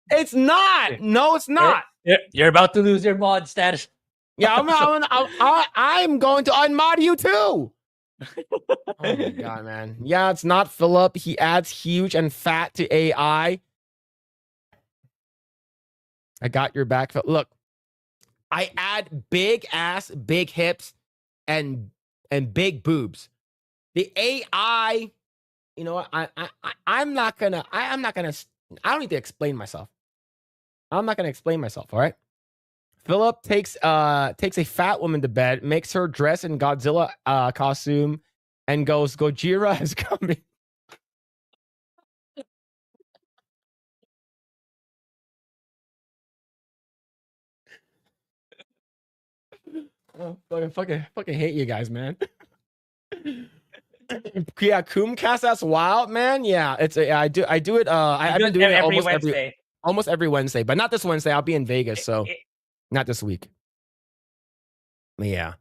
It's not. No, it's not. You're about to lose your mod status. Yeah, I'm going to unmod you too. Oh my god, man. Yeah, it's not Phillip. He adds huge and fat to AI. I got your back. Look, I add big ass, big hips, and big boobs. The AI, you know what? I'm not gonna. I don't need to explain myself. I'm not gonna explain myself. All right. Phillip takes a fat woman to bed, makes her dress in Godzilla costume, and goes, Gojira is coming. Oh, fucking hate you guys, man. Yeah, Coomcast, that's wild, man. Yeah, I do it. I've been doing it almost every Wednesday, but not this Wednesday. I'll be in Vegas, so not this week. Yeah.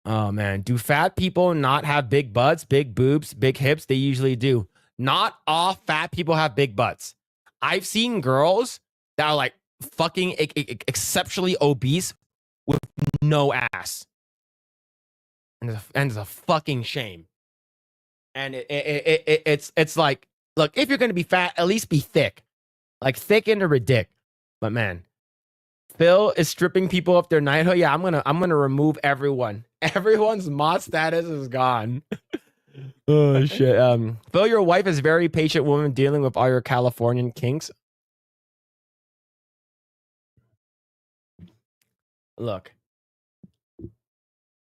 Oh man, do fat people not have big butts, big boobs, big hips? They usually do. Not all fat people have big butts. I've seen girls that are like fucking exceptionally obese with no ass, and it's a fucking shame. And it's like, look, if you're gonna be fat, at least be thick, like thick into ridic. But man, Phil is stripping people of their knighthood. Yeah, I'm gonna remove everyone. Everyone's mod status is gone. Oh shit. Phil, your wife is a very patient woman dealing with all your Californian kinks. Look,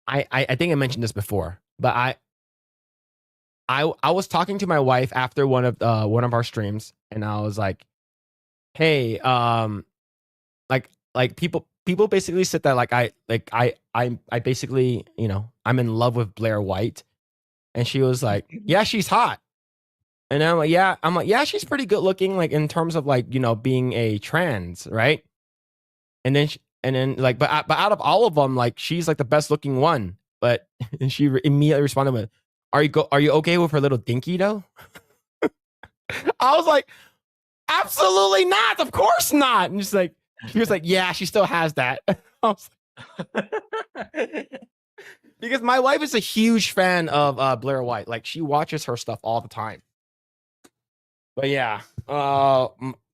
I think I mentioned this before, but I was talking to my wife after one of our streams, and I was like, hey, like people basically said that I basically, you know, I'm in love with Blair White, and she was like, yeah, she's hot, and I'm like, yeah, she's pretty good looking, like in terms of like, you know, being a trans, right? And then like, but out of all of them, like she's like the best looking one, but and she immediately responded with, are you okay with her little dinky though? I was like, absolutely not, of course not. And she was like, yeah, she still has that. I was like, because my wife is a huge fan of Blair White. Like she watches her stuff all the time. But yeah,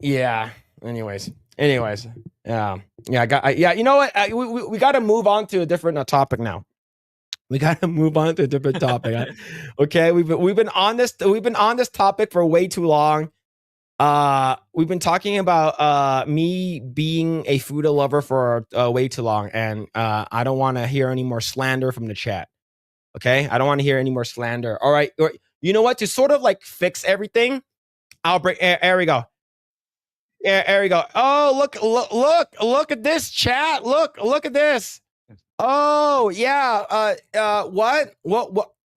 yeah. Anyways, yeah. You know what? We got to move on to a different topic now. We got to move on to a different topic. Okay, we've been on this topic for way too long. We've been talking about me being a food lover for way too long, and I don't want to hear any more slander from the chat. Okay, I don't want to hear any more slander. All right, you know what? To sort of like fix everything, I'll bring. There we go. Yeah, there we go. Oh, look at this chat. Look at this. Oh yeah. What?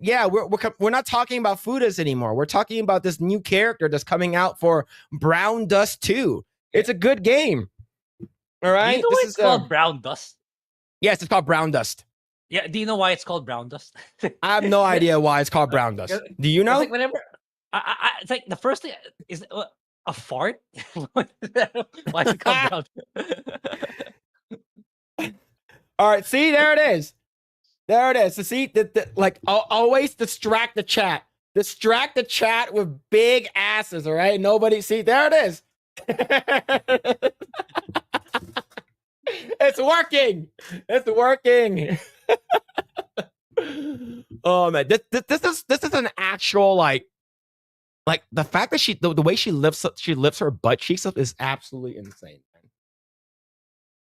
Yeah, we're not talking about Fudas anymore. We're talking about this new character that's coming out for Brown Dust 2. It's a good game. All right. Do you know this why it's called Brown Dust? Yes, it's called Brown Dust. Yeah. Do you know why it's called Brown Dust? I have no idea why it's called Brown Dust. Do you know? It's like whenever it's like the first thing is A fart? Why does it come down? All right, see, there it is. There it is. So see, like, I'll always distract the chat. Distract the chat with big asses, all right? Nobody, see, there it is. It's working. It's working. Oh man, this is an actual like the fact that the way she lifts her butt cheeks up is absolutely insane, man.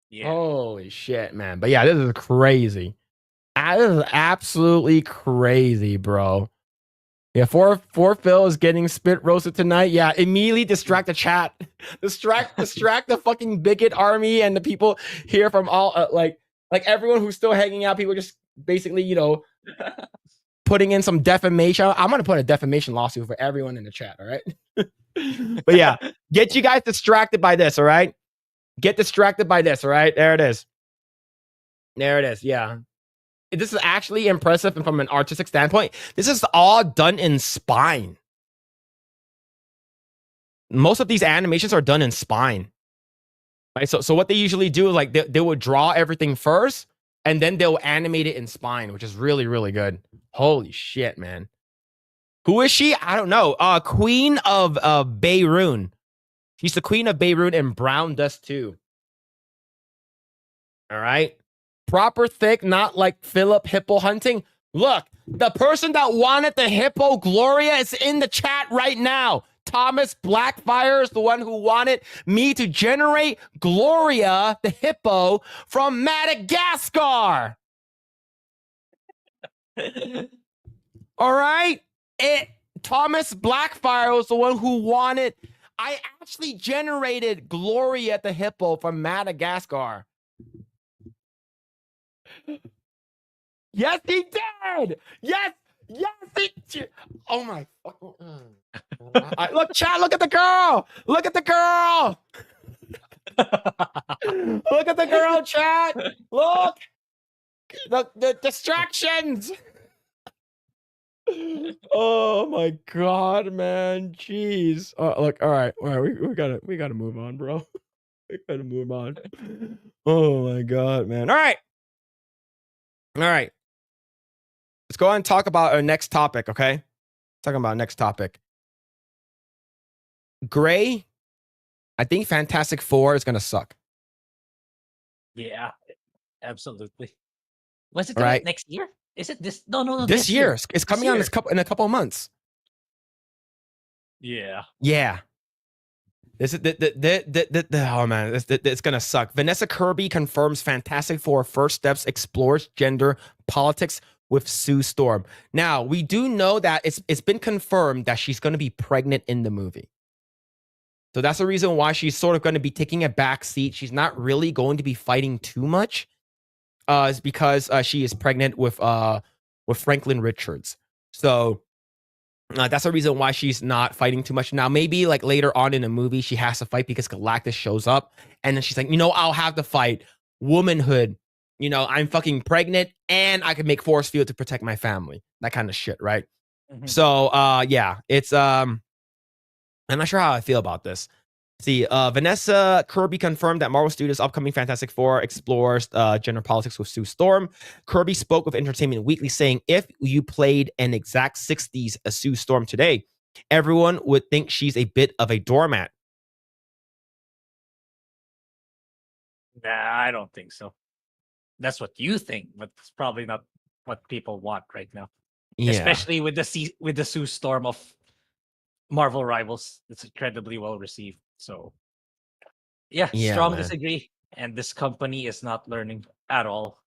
Yeah. Holy shit, man. But yeah, this is crazy. This is absolutely crazy, bro. Yeah, four Phil is getting spit roasted tonight. Yeah, immediately distract the chat. distract the fucking bigot army and the people here from all like everyone who's still hanging out. People just basically, you know, putting in some defamation. I'm gonna put a defamation lawsuit for everyone in the chat. All right. But yeah, get you guys distracted by this. All right. Get distracted by this. All right. There it is. There it is. Yeah. This is actually impressive, and from an artistic standpoint, this is all done in spine. Most of these animations are done in spine. Right? So what they usually do is like they would draw everything first, and then they'll animate it in spine, which is really, really good. Holy shit, man. Who is she? I don't know. Queen of Beirut. She's the Queen of Beirut in Brown Dust 2. All right. Proper thick, not like Phillip hippo hunting. Look, the person that wanted the hippo Gloria is in the chat right now. Thomas Blackfire is the one who wanted me to generate Gloria, the hippo, from Madagascar. All right? Thomas Blackfire was the one who wanted. I actually generated Gloria, the hippo, from Madagascar. Yes, he did. Yes, he did. Oh my fucking! Look, chat. Look at the girl. Look at the girl. Look at the girl, chat. Look, the distractions. Oh my god, man. Jeez. Look. All right. We gotta move on, bro. We gotta move on. Oh my god, man. All right. All right. Let's go ahead and talk about our next topic, okay? Talking about next topic. Grae, I think Fantastic Four is gonna suck. Yeah, absolutely. Was it Right. next year? Is it this? No. This year. It's coming out in a couple of months. Yeah. Yeah. This is oh man, it's gonna suck. Vanessa Kirby confirms Fantastic Four First Steps explores gender politics with Sue Storm. Now, we do know that it's been confirmed that she's gonna be pregnant in the movie. So that's the reason why she's sort of going to be taking a back seat. She's not really going to be fighting too much. Is because she is pregnant with Franklin Richards. So that's the reason why she's not fighting too much. Now, maybe like later on in the movie, she has to fight because Galactus shows up. And then she's like, I'll have to fight. Womanhood. I'm fucking pregnant and I can make force field to protect my family. That kind of shit, right? Mm-hmm. So, yeah, it's, I'm not sure how I feel about this. See, Vanessa Kirby confirmed that Marvel Studios' upcoming Fantastic Four explores gender politics with Sue Storm. Kirby spoke with Entertainment Weekly saying, if you played an exact 60s Sue Storm today, everyone would think she's a bit of a doormat. Nah, I don't think so. That's what you think, but it's probably not what people want right now. Yeah. Especially with the Sue Storm of Marvel Rivals. It's incredibly well received. So, yeah, strong disagree. And this company is not learning at all.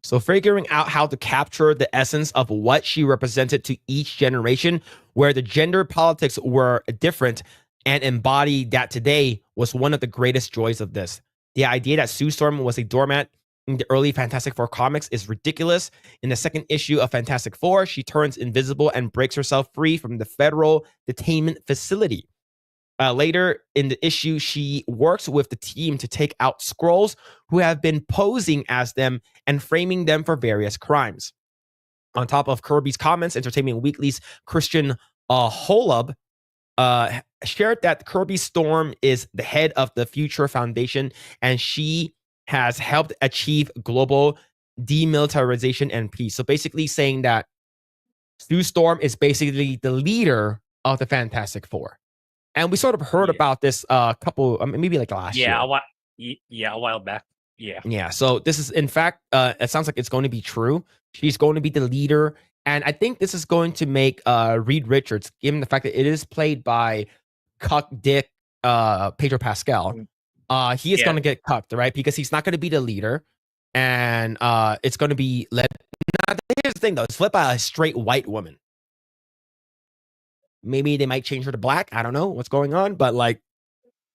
So figuring out how to capture the essence of what she represented to each generation, where the gender politics were different, and embody that today was one of the greatest joys of this. The idea that Sue Storm was a doormat in the early Fantastic Four comics is ridiculous. In the second issue of Fantastic Four, she turns invisible and breaks herself free from the federal detainment facility. Later in the issue, she works with the team to take out Skrulls who have been posing as them and framing them for various crimes. On top of Kirby's comments, Entertainment Weekly's Christian Holub shared that Kirby Storm is the head of the Future Foundation, and she has helped achieve global demilitarization and peace. So basically saying that Sue Storm is basically the leader of the Fantastic Four. And we sort of heard about this couple, maybe like last year. A while back. Yeah. Yeah. So this is, in fact, it sounds like it's going to be true. She's going to be the leader. And I think this is going to make Reed Richards, given the fact that it is played by Cuck Dick Pedro Pascal, he is going to get cucked, right? Because he's not going to be the leader. And it's going to be led. Now, here's the thing, though. It's led by a straight white woman. Maybe they might change her to black. I don't know what's going on. But, like,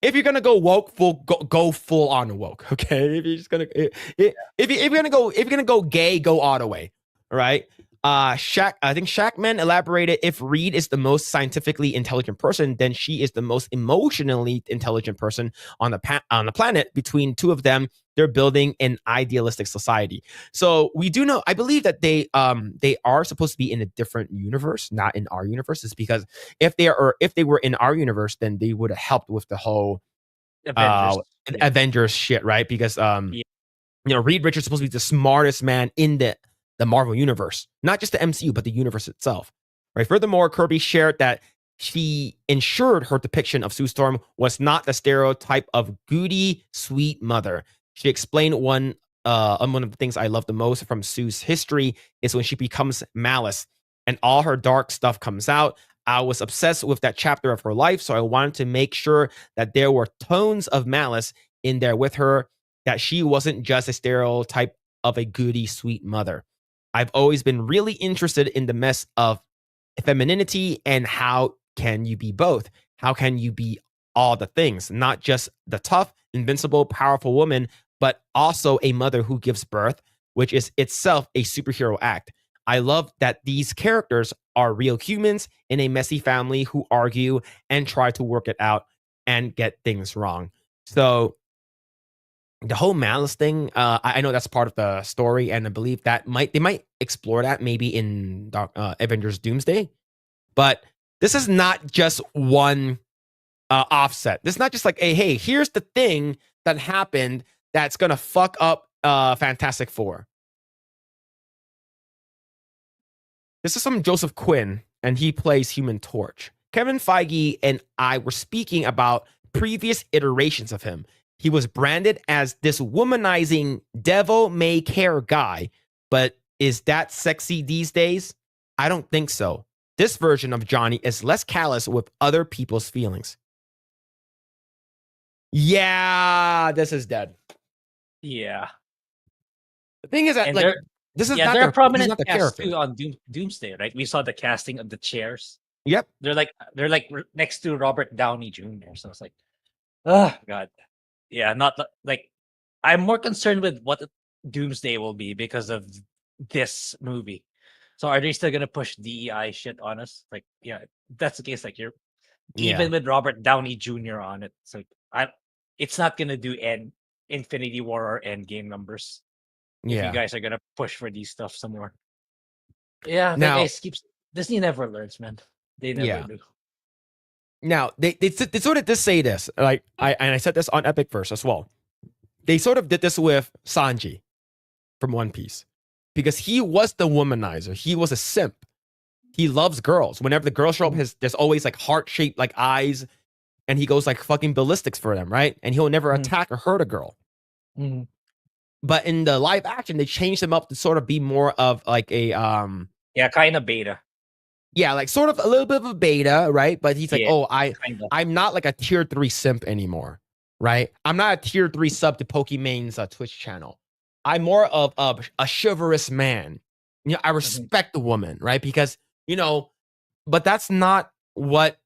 if you're gonna go woke, go full on woke, okay? If you're just gonna, if you're gonna go gay, go all the way, right? I think Shackman elaborated, if Reed is the most scientifically intelligent person, then she is the most emotionally intelligent person on the planet. Between two of them, they're building an idealistic society. So we do know, I believe that they are supposed to be in a different universe, not in our universe. Is because if they were in our universe, then they would have helped with the whole Avengers shit, right? Because Reed Richards is supposed to be the smartest man in the Marvel universe, not just the MCU, but the universe itself, right? Furthermore, Kirby shared that she ensured her depiction of Sue Storm was not the stereotype of goody, sweet mother. She explained one of the things I love the most from Sue's history is when she becomes Malice and all her dark stuff comes out. I was obsessed with that chapter of her life, so I wanted to make sure that there were tones of malice in there with her, that she wasn't just a stereotype of a goody, sweet mother. I've always been really interested in the mess of femininity and how can you be both? How can you be all the things? Not just the tough, invincible, powerful woman, but also a mother who gives birth, which is itself a superhero act. I love that these characters are real humans in a messy family who argue and try to work it out and get things wrong. So the whole malice thing, I know that's part of the story, and I believe that they might explore that maybe in Avengers Doomsday. But this is not just one offset. This is not just like, hey, here's the thing that happened that's gonna fuck up Fantastic Four. This is from Joseph Quinn, and he plays Human Torch. Kevin Feige and I were speaking about previous iterations of him. He was branded as this womanizing devil may care guy, but is that sexy these days? I don't think so. This version of Johnny is less callous with other people's feelings. Yeah, this is dead. Yeah. The thing is that And like this is not they're the, prominent this is not the cast character. too on Doomsday, right? We saw the casting of the chairs. Yep. They're like next to Robert Downey Jr. So it's like, oh god. Yeah, not like I'm more concerned with what Doomsday will be because of this movie. So are they still gonna push DEI shit on us? Like, yeah, if that's the case. Like, you're even with Robert Downey Jr. on it. So it's not gonna do Infinity War or Endgame numbers. If you guys are gonna push for these stuff some more. Yeah, now Disney never learns, man. They never do. Now they sort of did say this, like I said this on Epic Verse as well. They sort of did this with Sanji from One Piece because he was the womanizer. He was a simp. He loves girls. Whenever the girls show up, there's always like heart-shaped like eyes, and he goes like fucking ballistics for them, right? And he'll never attack or hurt a girl. Mm-hmm. But in the live action, they changed him up to sort of be more of like a kind of beta. Yeah, like sort of a little bit of a beta, right? But he's like, I'm not like a tier 3 simp anymore, right? I'm not a tier 3 sub to Pokemon's Twitch channel. I'm more of a chivalrous man. You know, I respect the woman, right? Because, but that's not what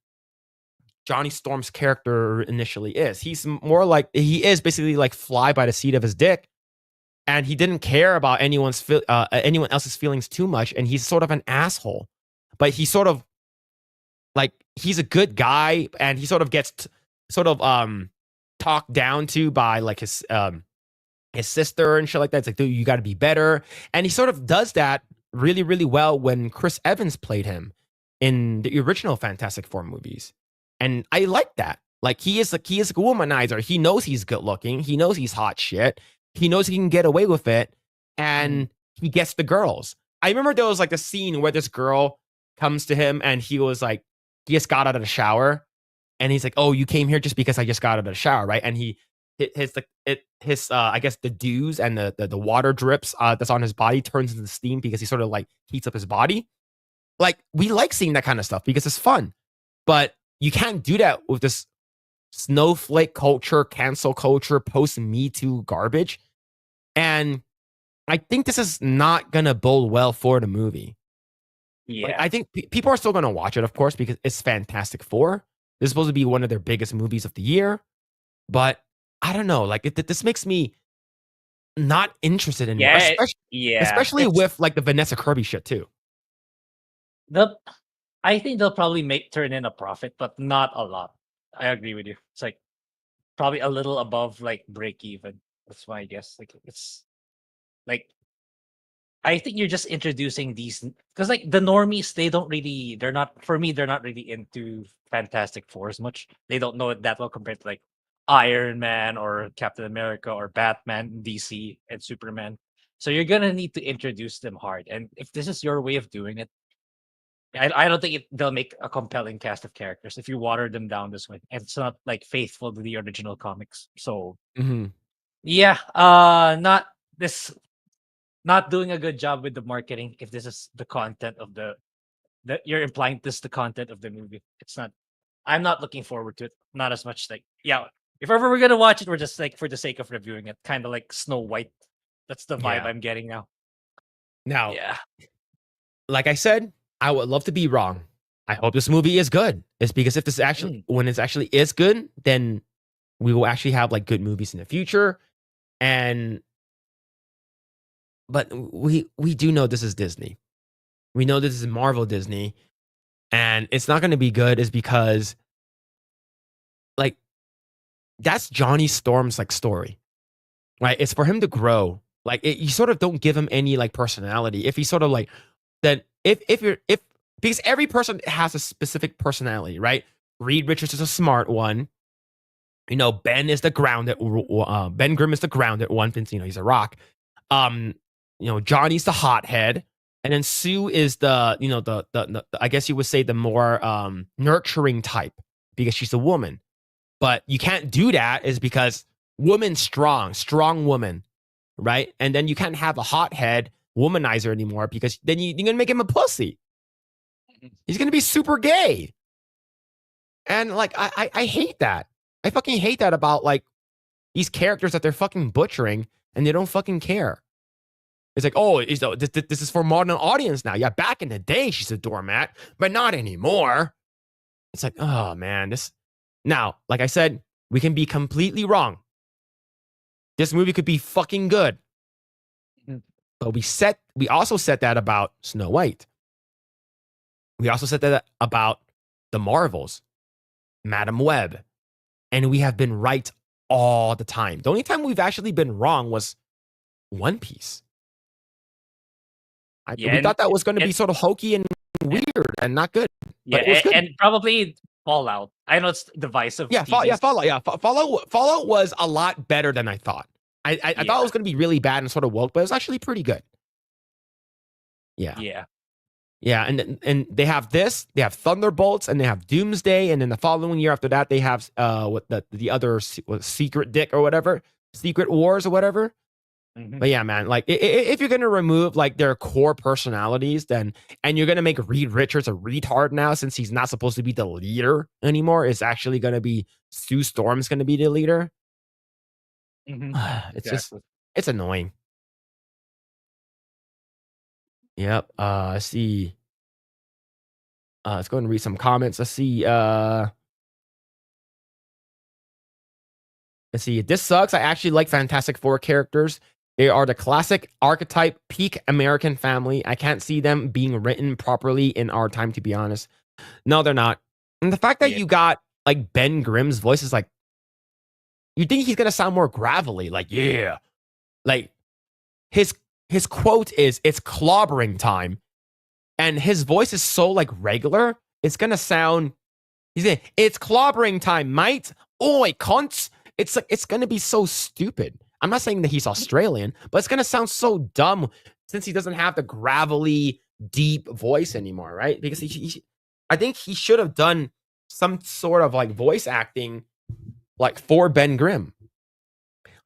Johnny Storm's character initially is. He's more like, he is basically like fly by the seat of his dick. And he didn't care about anyone else's feelings too much. And he's sort of an asshole. But he sort of like, he's a good guy, and he sort of gets talked down to by like his sister and shit like that. It's like, dude, you got to be better. And he sort of does that really, really well when Chris Evans played him in the original Fantastic Four movies. And I like that. Like he is a womanizer. He knows he's good looking. He knows he's hot shit. He knows he can get away with it, and he gets the girls. I remember there was like a scene where this girl comes to him and he was like, he just got out of the shower, and he's like, "Oh, you came here just because I just got out of the shower, right?" And I guess the dews and the water drips that's on his body turns into steam because he sort of like heats up his body. Like we like seeing that kind of stuff because it's fun, but you can't do that with this snowflake culture, cancel culture, post Me Too garbage. And I think this is not gonna bode well for the movie. Yeah. Like, I think people are still gonna watch it, of course, because it's Fantastic Four. This is supposed to be one of their biggest movies of the year, but I don't know. Like this makes me not interested anymore, especially with like the Vanessa Kirby shit too. I think they'll probably turn in a profit, but not a lot. I agree with you. It's like probably a little above like break even. That's my guess. Like it's like I think you're just introducing these because like the normies, they're not for me, they're not really into Fantastic Four as much. They don't know it that well compared to like Iron Man or Captain America or Batman, DC, and Superman. So you're gonna need to introduce them hard. And if this is your way of doing it, I don't think they'll make a compelling cast of characters if you water them down this way. And it's not like faithful to the original comics. So yeah, not doing a good job with the marketing. If this is the content of the you're implying this is the content of the movie. It's not. I'm not looking forward to it. Not as much like if ever we're gonna watch it, we're just like for the sake of reviewing it, kind of like Snow White. That's the vibe I'm getting now. Now, like I said, I would love to be wrong. I hope this movie is good. It's because if this when it's actually is good, then we will actually have like good movies in the future. But we do know this is Disney. We know this is Marvel Disney, and it's not going to be good is because like that's Johnny Storm's like story, right? It's for him to grow. Like you sort of don't give him any like personality. If he's sort of like then if because every person has a specific personality, right? Reed Richards is a smart one. You know, Ben is the grounded. Ben Grimm is the grounded one since he's a rock. Johnny's the hothead, and then Sue is the the I guess you would say the more nurturing type because she's a woman. But you can't do that is because woman strong woman, right? And then you can't have a hothead womanizer anymore because then you're gonna make him a pussy. He's gonna be super gay, and like I hate that. I fucking hate that about like these characters that they're fucking butchering and they don't fucking care. It's like, oh, this is for a modern audience now. Yeah, back in the day, she's a doormat, but not anymore. It's like, oh man, now, like I said, we can be completely wrong. This movie could be fucking good. But we also said that about Snow White. We also said that about the Marvels, Madam Web. And we have been right all the time. The only time we've actually been wrong was One Piece. We thought that was going to be sort of hokey and weird and not good. Yeah, and probably Fallout. I know it's divisive. Fallout was a lot better than I thought. I thought it was going to be really bad and sort of woke, but it was actually pretty good. Yeah. And they have this, they have Thunderbolts, and they have Doomsday, and then the following year after that, they have the other Secret Dick or whatever, Secret Wars or whatever. But yeah, man, like if you're gonna remove like their core personalities, and you're gonna make Reed Richards a retard now since he's not supposed to be the leader anymore, it's actually gonna be Sue Storm's gonna be the leader. It's annoying. Yep. Let's see. Let's go and read some comments. Let's see. Let's see. This sucks. I actually like Fantastic Four characters. They are the classic archetype peak American family. I can't see them being written properly in our time, to be honest. No, they're not. And the fact that you got like Ben Grimm's voice is like, you think he's gonna sound more gravelly, like like his quote is "It's clobbering time," and his voice is so like regular. It's gonna sound He's saying it's clobbering time, mate. Oi, cunts. It's like it's gonna be so stupid. I'm not saying that he's Australian, but it's gonna sound so dumb since he doesn't have the gravelly, deep voice anymore, right? Because I think he should have done some sort of like voice acting, like for Ben Grimm.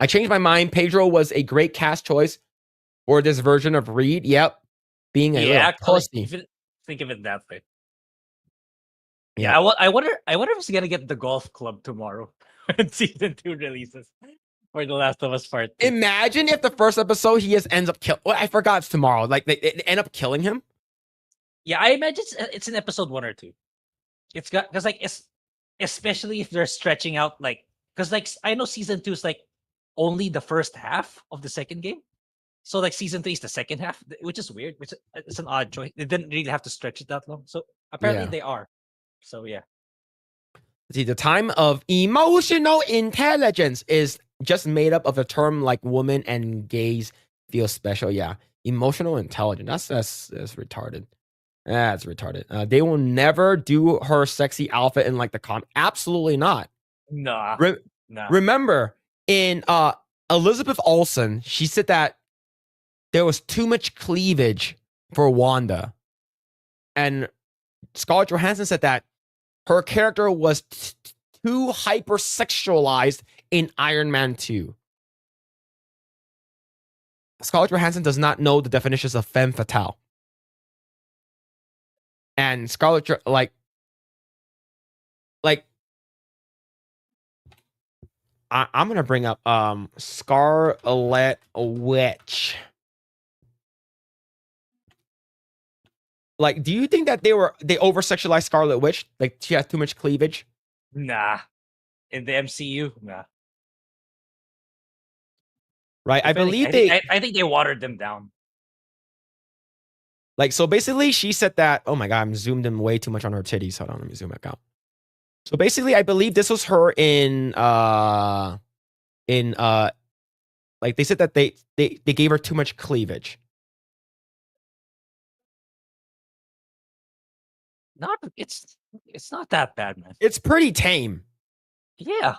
I changed my mind. Pedro was a great cast choice for this version of Reed. Yep, being a little pussy. Think of it that way. Yeah. Yeah, I wonder if he's gonna get the golf club tomorrow when season 2 releases for The Last of Us Part 2. Imagine if the first episode he just ends up kill. Well, I forgot it's tomorrow. Like they end up killing him. Yeah, I imagine it's in episode 1 or 2. It's got because like it's especially if they're stretching out like because like I know season 2 is like only the first half of the second game. So like season 3 is the second half, which is weird. Which it's an odd choice. They didn't really have to stretch it that long. So apparently Yeah. they are. So yeah. See, the time of emotional intelligence is just made up of a term like woman and gays feel special. Yeah, emotional intelligence. That's retarded. That's retarded. They will never do her sexy outfit in like the comic. Absolutely not. Nah. Nah. Remember in Elizabeth Olsen, she said that there was too much cleavage for Wanda, and Scarlett Johansson said that her character was too hypersexualized in Iron Man 2. Scarlett Johansson does not know the definitions of femme fatale. And Scarlett, I'm gonna bring up Scarlet Witch. Like, do you think that they over sexualized Scarlet Witch? Like she has too much cleavage? Nah. In the MCU, nah. Right? I believe I think they watered them down. Like, so basically she said that, oh my God, I'm zoomed in way too much on her titties. Hold on, let me zoom back out. So basically, I believe this was her in like they said that they gave her too much cleavage. It's not that bad, man. It's pretty tame. Yeah.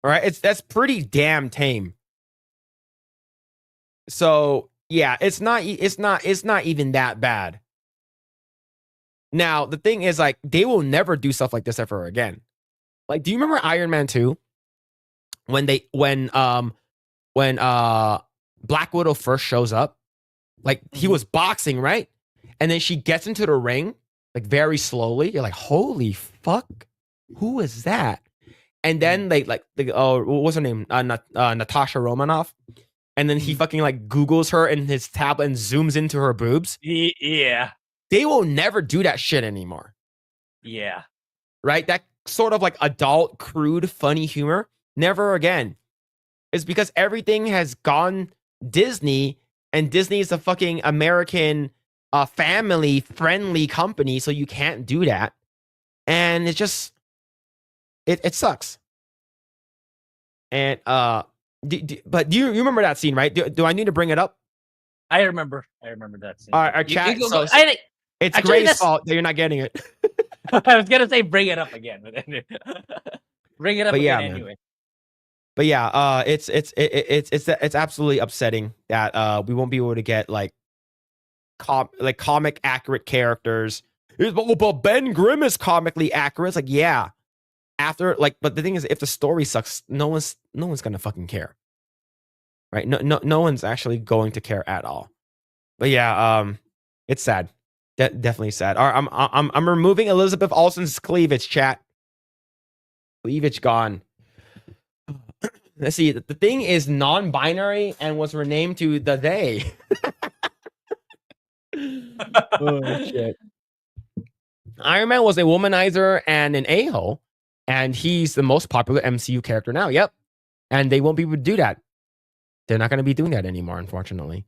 All right, that's pretty damn tame. So yeah, it's not even that bad. Now the thing is, like, they will never do stuff like this ever again. Like, do you remember Iron Man 2? When Black Widow first shows up, like he was boxing, right? And then she gets into the ring, like very slowly. You're like, holy fuck, who is that? And then what's her name? Natasha Romanoff. And then he fucking like Googles her in his tablet and zooms into her boobs. Yeah. They will never do that shit anymore. Yeah. Right? That sort of like adult, crude, funny humor. Never again. It's because everything has gone Disney, and Disney is a fucking American family-friendly company, so you can't do that. And it just it sucks. And but do you remember that scene, right? Do I need to bring it up? I remember that scene. Our chat. It's actually, Grae's fault that you're not getting it. I was gonna say bring it up again, but bring it up again anyway. But yeah, it's absolutely upsetting that we won't be able to get like comic accurate characters. But Ben Grimm is comically accurate. It's like, yeah. After but the thing is, if the story sucks, no one's gonna fucking care. Right? No one's actually going to care at all. But yeah, it's sad. Definitely sad. All right, I'm removing Elizabeth Olsen's cleavage, chat. Cleavage gone. Let's see. The thing is non-binary and was renamed to the they. Oh shit. Iron Man was a womanizer and an a-hole, and he's the most popular MCU character now. Yep. And they won't be able to do that. They're not going to be doing that anymore, unfortunately.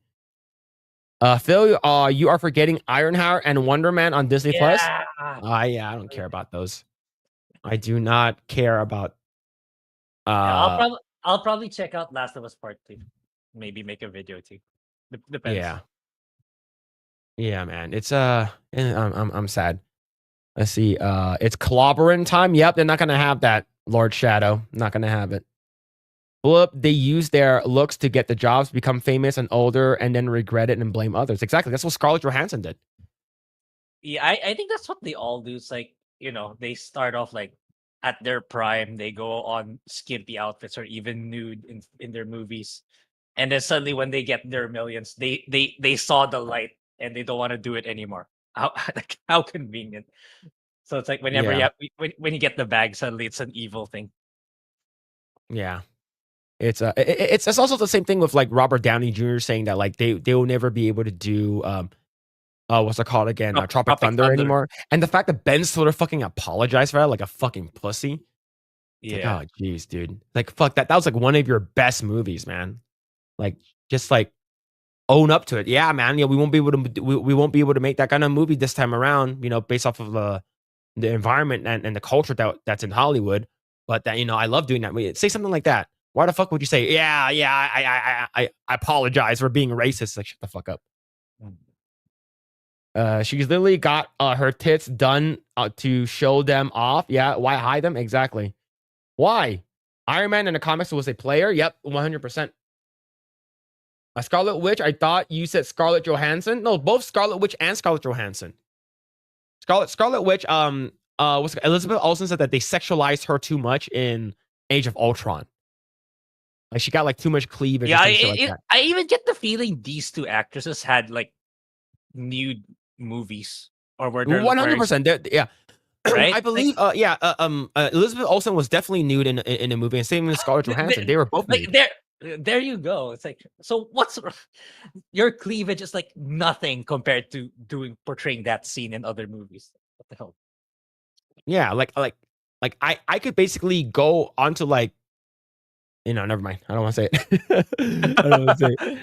Phil, you are forgetting Ironheart and Wonder Man on Disney Plus. Yeah, I don't care about those. I do not care about. I'll probably check out Last of Us Part 2. Maybe make a video too. Depends. Yeah, man. It's I'm sad. Let's see. It's clobbering time. Yep, they're not gonna have that, Lord Shadow. Not gonna have it. Phillip, they use their looks to get the jobs, become famous and older, and then regret it and blame others. Exactly. That's what Scarlett Johansson did. Yeah, I think that's what they all do. It's like, they start off like at their prime, they go on skimpy outfits or even nude in their movies. And then suddenly when they get their millions, they saw the light and they don't want to do it anymore. How like, how convenient. So it's like whenever Yeah. when you get the bag, suddenly it's an evil thing. Yeah. It's also the same thing with like Robert Downey Jr. saying that like they will never be able to do what's it called again? Tropic Thunder anymore. And the fact that Ben Stiller fucking apologized for that like a fucking pussy. It's Yeah. like, oh jeez, dude. Like fuck that. That was like one of your best movies, man. Like just like own up to it. Yeah, man. Yeah, we won't be able to we won't be able to make that kind of movie this time around, based off of the environment and the culture that's in Hollywood. But that, I love doing that. Say something like that. Why the fuck would you say, I apologize for being racist? Like, shut the fuck up. She's literally got her tits done to show them off. Yeah, why hide them? Exactly. Why? Iron Man in the comics was a player. Yep, 100%. A Scarlet Witch. I thought you said Scarlett Johansson. No, both Scarlet Witch and Scarlett Johansson. Scarlet Witch. Elizabeth Olsen said that they sexualized her too much in Age of Ultron. Like she got like too much cleavage. Yeah, I even get the feeling these two actresses had like nude movies or were 100%. Yeah, right. I believe. Elizabeth Olsen was definitely nude in a movie, and same with Scarlett Johansson. They were both nude. There you go. It's like, so what's your cleavage is like nothing compared to portraying that scene in other movies. What the hell? Yeah, like I could basically go onto like, never mind. I don't want to say it. I don't want to say it.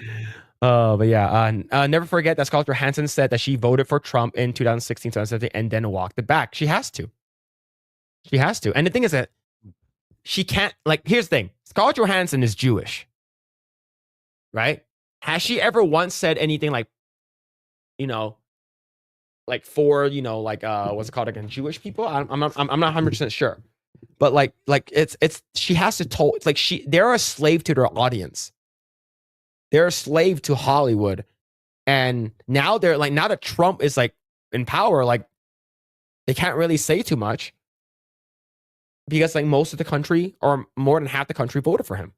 But yeah, never forget that Scarlett Johansson said that she voted for Trump in 2016, 2017, and then walked it back. She has to. She has to. And the thing is that she can't, like, here's the thing. Scarlett Johansson is Jewish. Right? Has she ever once said anything like, like for, what's it called again? Jewish people? I'm not 100% sure. But like it's she has to they're a slave to their audience. They're a slave to Hollywood. And now now that Trump is like in power, like they can't really say too much because like most of the country or more than half the country voted for him.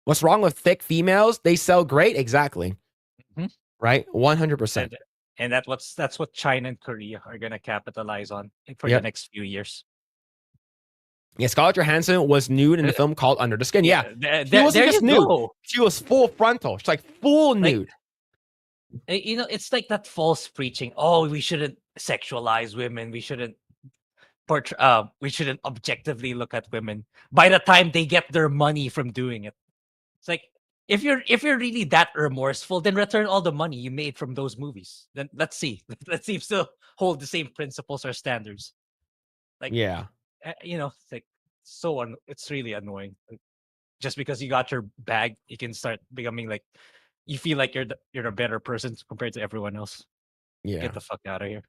What's wrong with thick females? They sell great. Exactly. Mm-hmm. Right? 100%. And that's what China and Korea are going to capitalize on for the next few years. Yeah, Scarlett Johansson was nude in the film called Under the Skin. Yeah, she wasn't just nude. Go. She was full frontal. She's like full nude. It's like that false preaching. Oh, we shouldn't sexualize women. We shouldn't objectively look at women. By the time they get their money from doing it, it's like if you're really that remorseful, then return all the money you made from those movies. Then let's see if you still hold the same principles or standards. Like yeah. It's like it's really annoying. Like, just because you got your bag, you can start becoming like you feel like you're a better person compared to everyone else. Yeah, get the fuck out of here.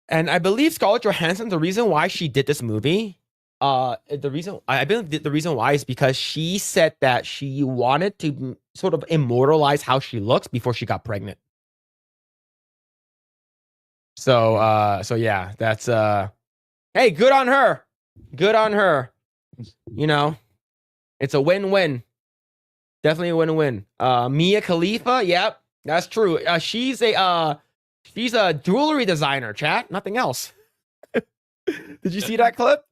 And I believe Scarlett Johansson, the reason why she did this movie, I believe the reason why is because she said that she wanted to sort of immortalize how she looks before she got pregnant. So yeah, that's hey, good on her. Good on her. It's a win-win. Definitely a win-win. Mia Khalifa, yep, that's true. She's a jewelry designer, chat. Nothing else. Did you see that clip?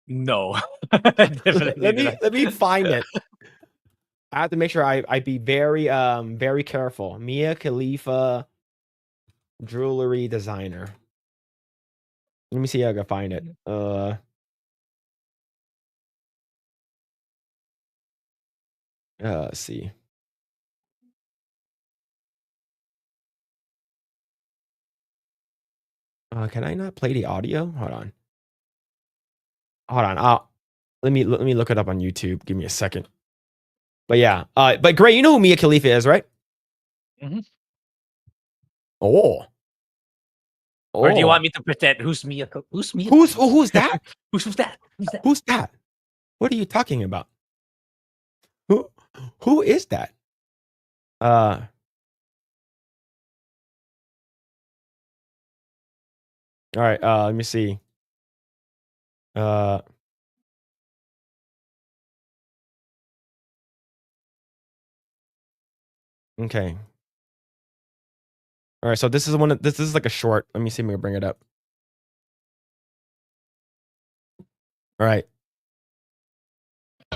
No. let me find it. I have to make sure I be very very careful. Mia Khalifa jewelry designer. Let me see if I can find it. Let's see. Can I not play the audio? Hold on. Let me look it up on YouTube. Give me a second. But yeah, but Grae, you know who Mia Khalifa is, right? Mm-hmm. Oh, Or do you Oh. want me to pretend who's Mia? Who's Mia? Who's that? Who's that? Who's that? Who's that? What are you talking about? Who is that? All right, let me see. Okay. All right, so this is this is like a short. Let me see if we can bring it up. All right.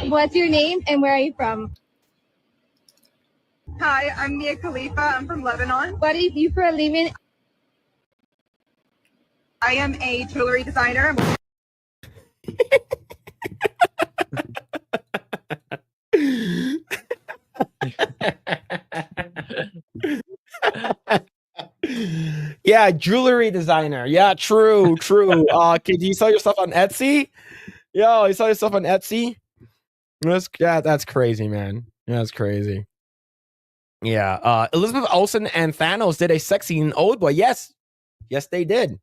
What's your name and where are you from? Hi, I'm Mia Khalifa. I'm from Lebanon. What do you do for a living? I am a jewelry designer. Yeah, jewelry designer. Yeah, true. Do you sell your stuff on Etsy? Yo, you sell your stuff on Etsy? That's crazy, man. That's crazy. Yeah. Elizabeth Olsen and Thanos did a sex scene in Old Boy. Yes, they did.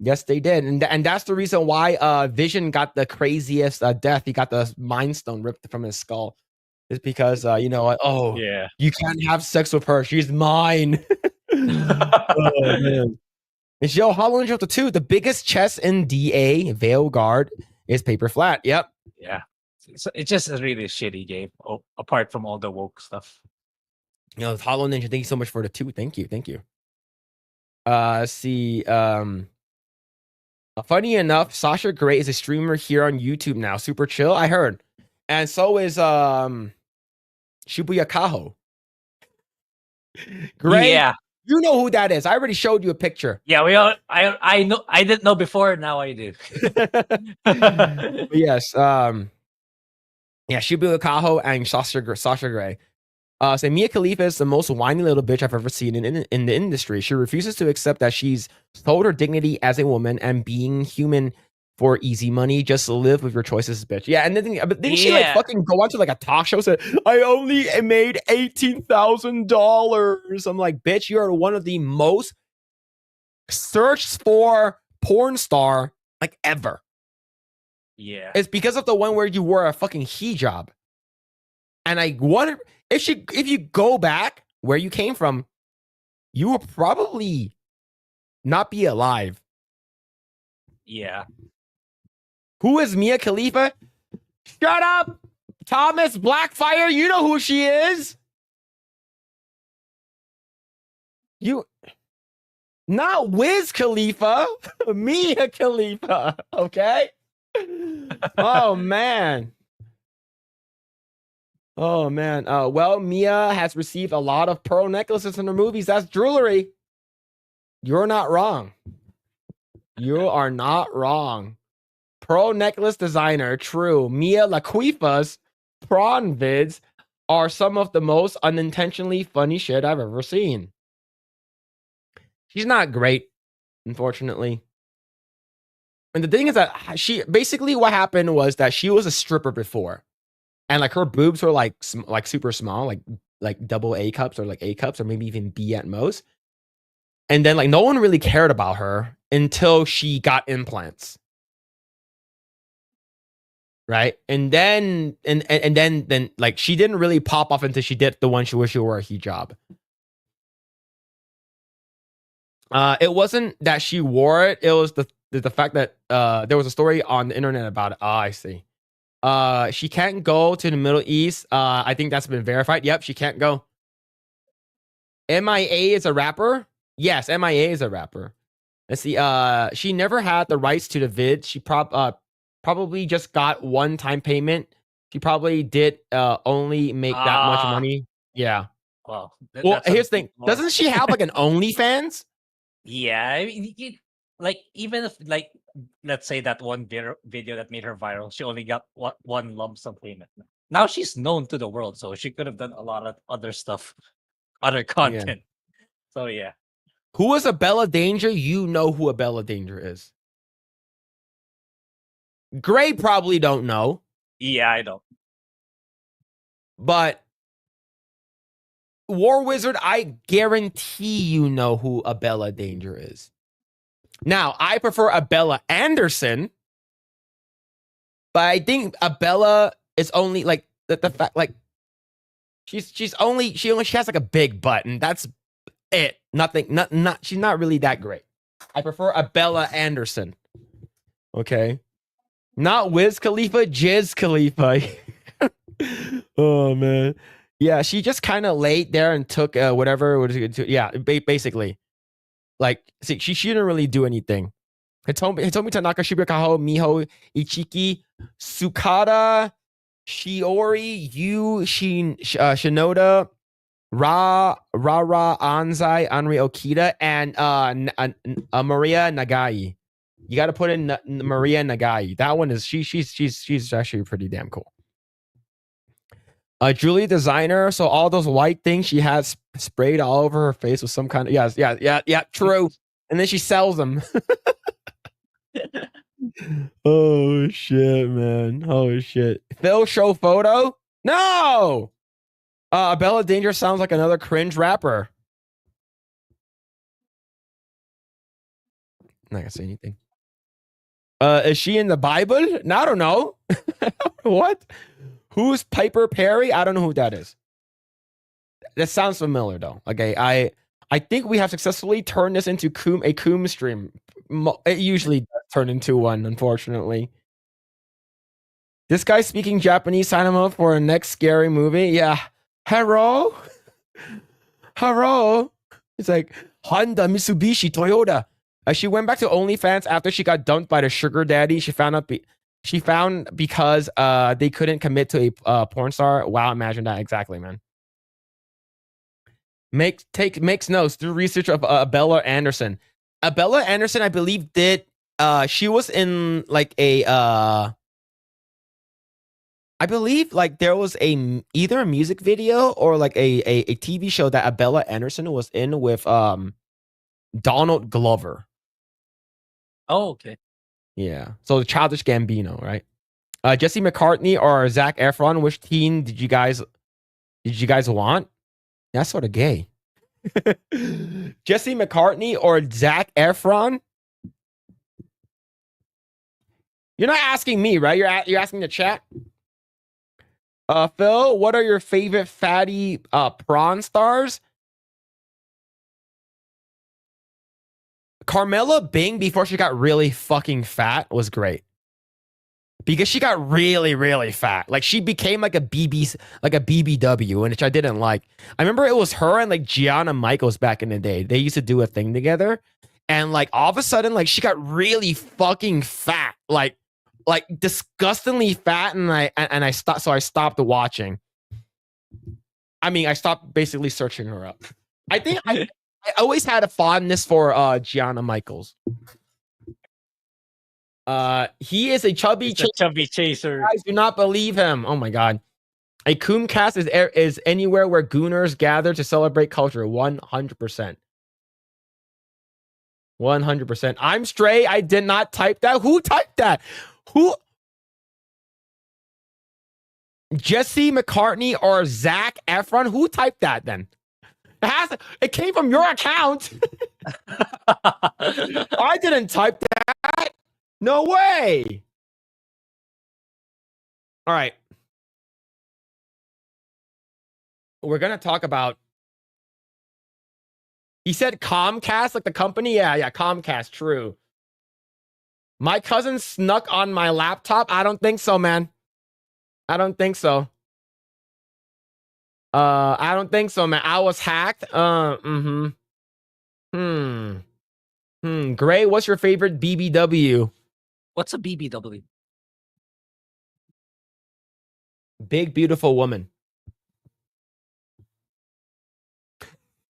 Yes, they did, and that's the reason why Vision got the craziest death. He got the Mind Stone ripped from his skull. Is because Yeah. you can't have sex with her. She's mine. Oh man. It's Hollow Ninja 2. The biggest chest in DA Veil Guard is paper flat. Yep. Yeah. So it's just a really shitty game. Apart from all the woke stuff. Hollow Ninja. Thank you so much for the 2. Thank you. See. Funny enough, Sasha Grae is a streamer here on YouTube now. Super chill. I heard, and so is Shibuya Kaho. Grae. Yeah. You know who that is. I already showed you a picture. Yeah, I know. I didn't know before. Now I do. Yes. Yeah, Shibuya Kaho and Sasha Grae. So Mia Khalifa is the most whiny little bitch I've ever seen in the industry. She refuses to accept that she's sold her dignity as a woman and being human for easy money. Just live with your choices, bitch. Yeah, and then she like fucking go on to like a talk show and said, I only made $18,000. I'm like, bitch, you are one of the most searched for porn star like ever. Yeah. It's because of the one where you wore a fucking hijab. And I wonder if you go back where you came from, you will probably not be alive. Yeah. Who is Mia Khalifa? Shut up, Thomas Blackfire. You know who she is. You, not Wiz Khalifa, Mia Khalifa. Okay. Oh man. Oh man. Well, Mia has received a lot of pearl necklaces in her movies. That's jewelry. You're not wrong. You are not wrong. Pearl necklace designer, true. Mia Laquifa's prawn vids are some of the most unintentionally funny shit I've ever seen. She's not great, unfortunately. And the thing is that she basically what happened was that she was a stripper before. And like her boobs were like super small, like double A cups or like A cups or maybe even B at most. And then like no one really cared about her until she got implants. Right? And then then like she didn't really pop off until she did the one she wish she wore a hijab. It wasn't that she wore it, it was the fact that there was a story on the internet about it. I see. She can't go to the Middle East. I think that's been verified. Yep, she can't go. MIA is a rapper. Yes, MIA is a rapper. Let's see. She never had the rights to the vid. She probably just got one-time payment. She probably did only make that much money. Yeah. Well, here's the thing. Doesn't she have like an OnlyFans? Yeah, I mean, like even if like let's say that one video that made her viral, she only got one lump sum payment. Now she's known to the world, so she could have done a lot of other stuff, other content. So yeah. Who is Abella Danger? You know who Abella Danger is. Grae probably don't know. Yeah, I don't. But War Wizard, I guarantee you know who Abella Danger is. Now, I prefer Abella Anderson, but I think Abella is only like the fact like she has like a big butt, and that's it. Nothing, not she's not really that great. I prefer Abella Anderson. Okay. Not Wiz Khalifa, Jiz Khalifa. Oh man. Yeah, she just kind of laid there and took whatever. Yeah, basically. Like, see, she shouldn't really do anything. Hitomi Tanaka, Shibuya Kaho, Miho, Ichiki, Sukada, Shiori, Yu, Shinoda, Ra, Anzai, Anri Okita, and Maria Nagai. You got to put in Maria Nagai. That one is she's actually pretty damn cool. Julie Designer. So all those white things she has sprayed all over her face with some kind of yeah, true. And then she sells them. Oh shit, man. Oh shit. Phil show photo? No. Bella Danger sounds like another cringe rapper. I'm not gonna say anything. Is she in the Bible? No, I don't know. What? Who's Piper Perry? I don't know who that is. That sounds familiar though. Okay, I think we have successfully turned this into a Coom stream. It usually does turn into one, unfortunately. This guy speaking Japanese, sign him up for a next scary movie. Yeah. Hello? Hello? It's like, Honda, Mitsubishi, Toyota. She went back to OnlyFans after she got dumped by the sugar daddy. She found because they couldn't commit to a porn star. Wow, imagine that. Exactly, man. Makes notes through research of Bella Anderson. Bella Anderson, I believe, did she was in like a I believe like there was either a music video or like a TV show that Bella Anderson was in with Donald Glover. Oh, okay. Yeah. So Childish Gambino, right? Jesse McCartney or Zac Efron, which teen did you guys want? That's sort of gay. Jesse McCartney or Zac Efron? You're not asking me, right? You're asking the chat. Phil, what are your favorite fatty prawn stars? Carmela Bing, before she got really fucking fat, was great. Because she got really, really fat. Like she became like a BBW, which I didn't like. I remember it was her and like Gianna Michaels back in the day. They used to do a thing together. And like all of a sudden, like she got really fucking fat. Like disgustingly fat. And I stopped, so I stopped watching. I mean, I stopped basically searching her up. I think I always had a fondness for Gianna Michaels. He is a chubby chaser. Guys, do not believe him. Oh my god. A Coomcast is anywhere where gooners gather to celebrate culture. 100%. 100%. I'm Stray. I did not type that. Who typed that? Who? Jesse McCartney or Zac Efron? Who typed that then? It came from your account. I didn't type that. No way. All right. We're going to talk about. He said Comcast, like the company. Yeah, Comcast. True. My cousin snuck on my laptop. I don't think so, man. I don't think so. I don't think so, man. I was hacked. Grae, what's your favorite BBW? What's a BBW? Big beautiful woman.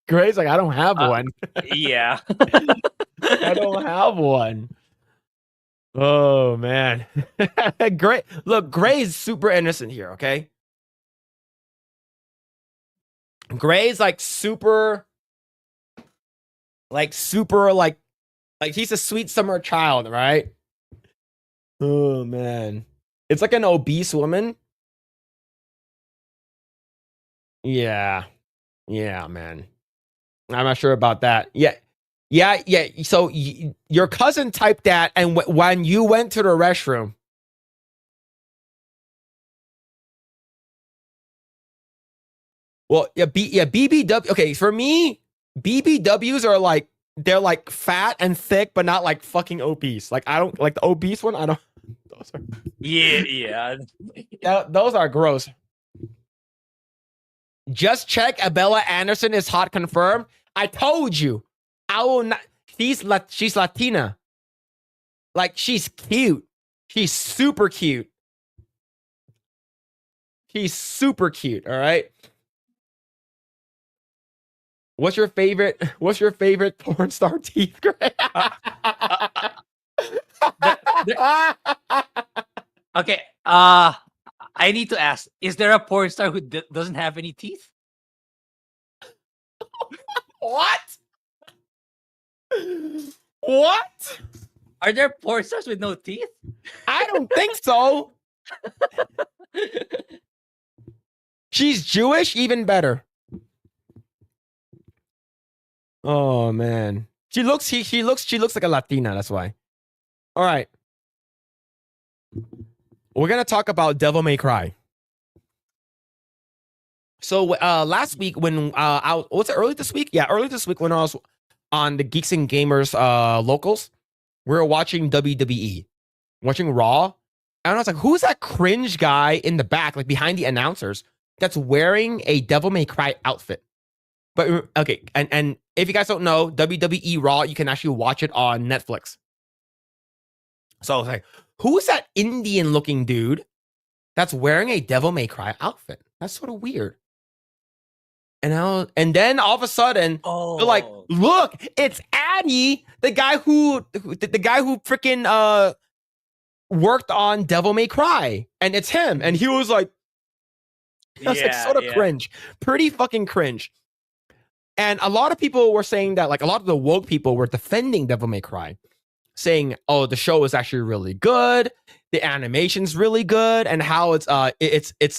Grae's like, I don't have one. Yeah. I don't have one. Oh man. Grae, look, Grae's super innocent here, okay? Grae's like super he's a sweet summer child, right? Oh man. It's like an obese woman. Yeah. Yeah, man. I'm not sure about that. Yeah. Yeah. So your cousin typed that, and when you went to the restroom. Well, BBW. Okay, for me, BBWs are like they're like fat and thick, but not like fucking obese. Like I don't like the obese one. I don't. Those are, Yeah. those are gross. Just check. Abella Anderson is hot confirmed. I told you. I will not. She's Latina. Like she's cute. She's super cute. She's super cute. All right. What's your favorite porn star teeth, Grae? Okay. I need to ask: is there a porn star who doesn't have any teeth? What? What? Are there porn stars with no teeth? I don't think so. She's Jewish, even better. Oh man, she looks like a Latina. That's why. All right, we're gonna talk about Devil May Cry. So last week when was it early this week? Yeah, early this week when I was on the Geeks and Gamers locals, we were watching WWE, watching Raw, and I was like, "Who's that cringe guy in the back, like behind the announcers, that's wearing a Devil May Cry outfit?" But okay, and if you guys don't know, WWE Raw, you can actually watch it on Netflix. So I was like, who's that Indian looking dude that's wearing a Devil May Cry outfit? That's sort of weird. And then all of a sudden, they're like, look, it's Addy, the guy who freaking worked on Devil May Cry. And it's him. And he was like, that's like sort of cringe. Pretty fucking cringe. And a lot of people were saying that, like a lot of the woke people were defending Devil May Cry, saying, "Oh, the show is actually really good, the animation's really good, and how it's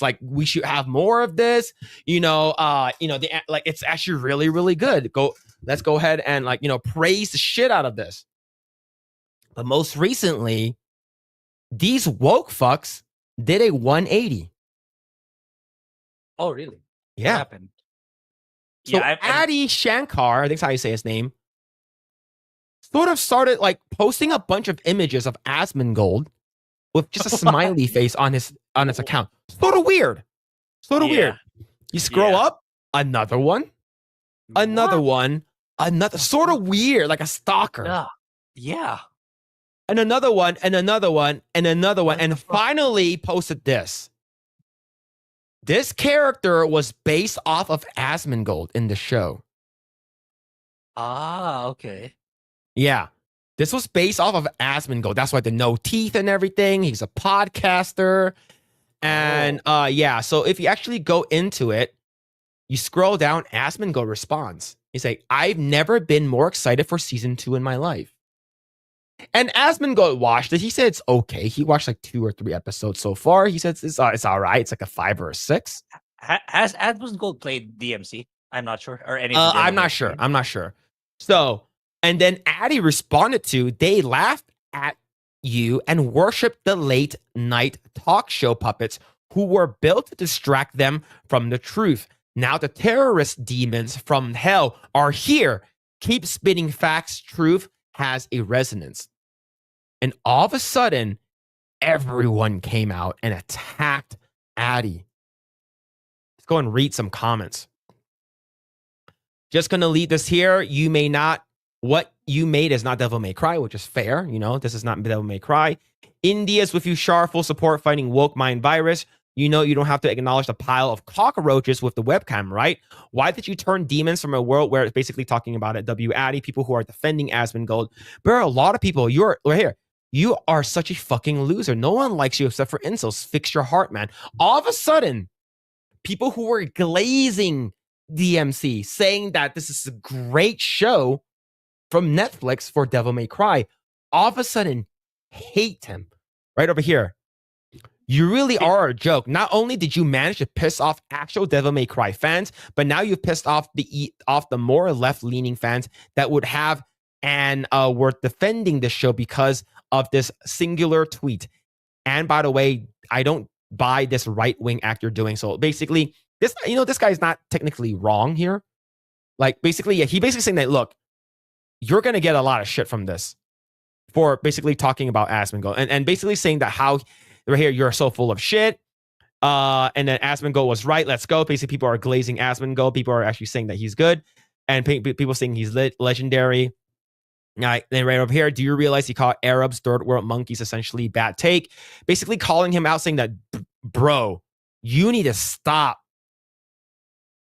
like we should have more of this." Like it's actually really, really good. Let's go ahead and praise the shit out of this. But most recently, these woke fucks did a 180. Oh, really? Yeah. What happened? So Adi Shankar, I think that's how you say his name, sort of started like posting a bunch of images of Asmongold with just a smiley face on his account. Sort of weird. Weird. You scroll up, another one, sort of weird, like a stalker. Yeah. And another one, and finally posted this. This character was based off of Asmongold in the show. Ah, okay. Yeah. This was based off of Asmongold. That's why the no teeth and everything. He's a podcaster. And so if you actually go into it, you scroll down, Asmongold responds. He's like, "I've never been more excited for season 2 in my life." And Asmongold watched it. He said it's okay. He watched like 2 or 3 episodes so far. He said it's all right. It's like a 5 or a 6. Has Asmongold played DMC? I'm not sure. Or any. I'm not sure. So, and then Addy responded to, "They laughed at you and worshiped the late night talk show puppets who were built to distract them from the truth. Now the terrorist demons from hell are here. Keep spitting facts. Truth has a resonance." And all of a sudden, everyone came out and attacked Addy. Let's go and read some comments. Just going to leave this here. What you made is not Devil May Cry, which is fair. This is not Devil May Cry. India's with you, Shar, full support fighting woke mind virus. You don't have to acknowledge the pile of cockroaches with the webcam, right? Why did you turn demons from a world where it's basically talking about it? W. Addy, people who are defending Asmongold. There are a lot of people. You're right here. You are such a fucking loser. No one likes you except for incels. Fix your heart, man. All of a sudden, people who were glazing DMC, saying that this is a great show from Netflix for Devil May Cry, all of a sudden hate him. Right over here. You really are a joke. Not only did you manage to piss off actual Devil May Cry fans, but now you've pissed off the more left-leaning fans that would have and were defending this show because of this singular tweet. And by the way, I don't buy this right-wing actor doing so. Basically, this guy's not technically wrong here. Like, basically, yeah, he basically saying that, look, you're gonna get a lot of shit from this for basically talking about Asmongold and basically saying that how right here you're so full of shit. And then Asmongold was right. Let's go. Basically, people are glazing Asmongold. People are actually saying that he's good, and people saying he's legendary. Then right over here, do you realize he called Arabs third world monkeys? Essentially, bad take. Basically, calling him out, saying that, bro, you need to stop.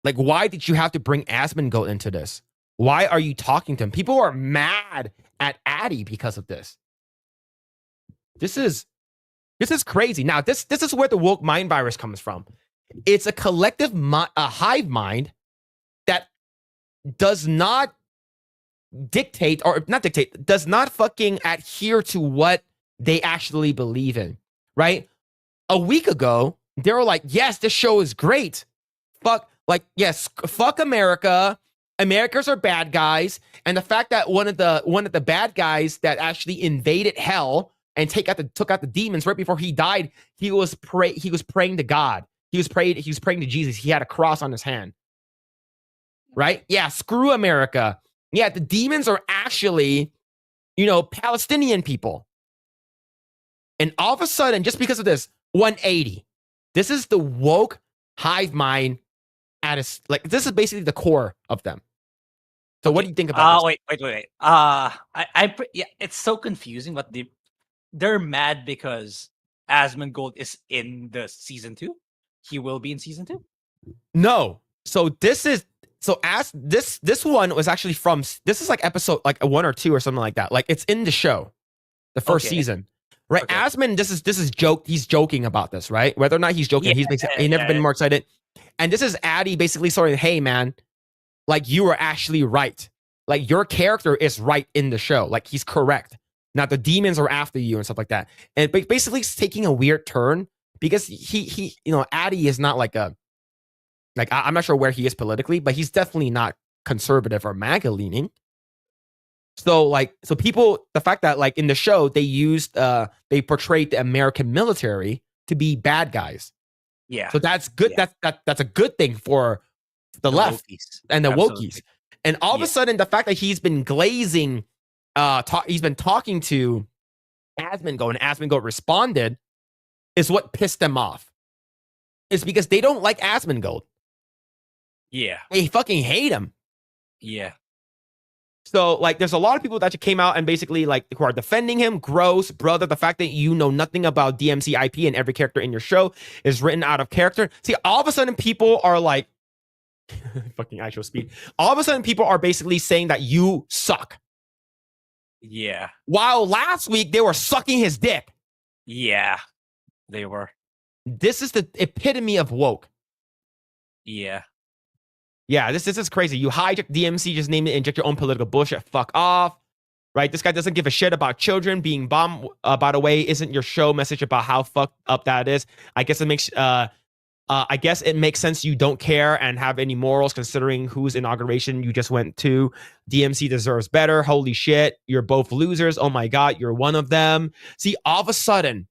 Like, why did you have to bring Asmongold into this? Why are you talking to him? People are mad at Addy because of this. This is crazy. Now, this is where the woke mind virus comes from. It's a collective a hive mind that does not dictate, or not dictate, does not fucking adhere to what they actually believe in, right? A week ago, they were like, yes, this show is great. Fuck America. Americans are bad guys. And the fact that one of the bad guys that actually invaded hell and took out the demons right before he died, he was praying to God. He was praying to Jesus. He had a cross on his hand. Right? Yeah, screw America. Yeah, the demons are actually, Palestinian people. And all of a sudden, just because of this, 180. This is the woke hive mind at its, like, this is basically the core of them. So what do you think about this? Wait. Yeah, it's so confusing, but they're mad because Asmongold is in the season 2. He will be in season 2. No. So this one was actually this is like episode like 1 or 2 or something like that. Like, it's in the show, the first season, right? Okay. Asmon, this is joke. He's joking about this, right? Whether or not he's joking, he's never been more excited. And this is Addy basically saying, hey man, like, you were actually right. Like, your character is right in the show. Like, he's correct. Now the demons are after you and stuff like that. And basically it's taking a weird turn because he Addy is not like I'm not sure where he is politically, but he's definitely not conservative or MAGA leaning. So people, the fact that like in the show they portrayed the American military to be bad guys. Yeah. So that's good. Yeah. That's a good thing for the left wokies. And the Absolutely. Wokies. And all of a sudden, the fact that he's been glazing, he's been talking to Asmongold and Asmongold responded is what pissed them off. It's because they don't like Asmongold. Yeah. They fucking hate him. Yeah. So, like, there's a lot of people that came out and basically, like, who are defending him. Gross, brother. The fact that you know nothing about DMC IP and every character in your show is written out of character. See, all of a sudden, people are like, fucking actual speed. All of a sudden, people are basically saying that you suck. Yeah. While last week, they were sucking his dick. Yeah. They were. This is the epitome of woke. Yeah. Yeah, this is crazy. You hijack DMC, just name it, inject your own political bullshit. Fuck off. Right? This guy doesn't give a shit about children being bombed. By the way, isn't your show message about how fucked up that is? I guess it makes sense you don't care and have any morals considering whose inauguration you just went to. DMC deserves better. Holy shit. You're both losers. Oh my God, you're one of them. See, all of a sudden,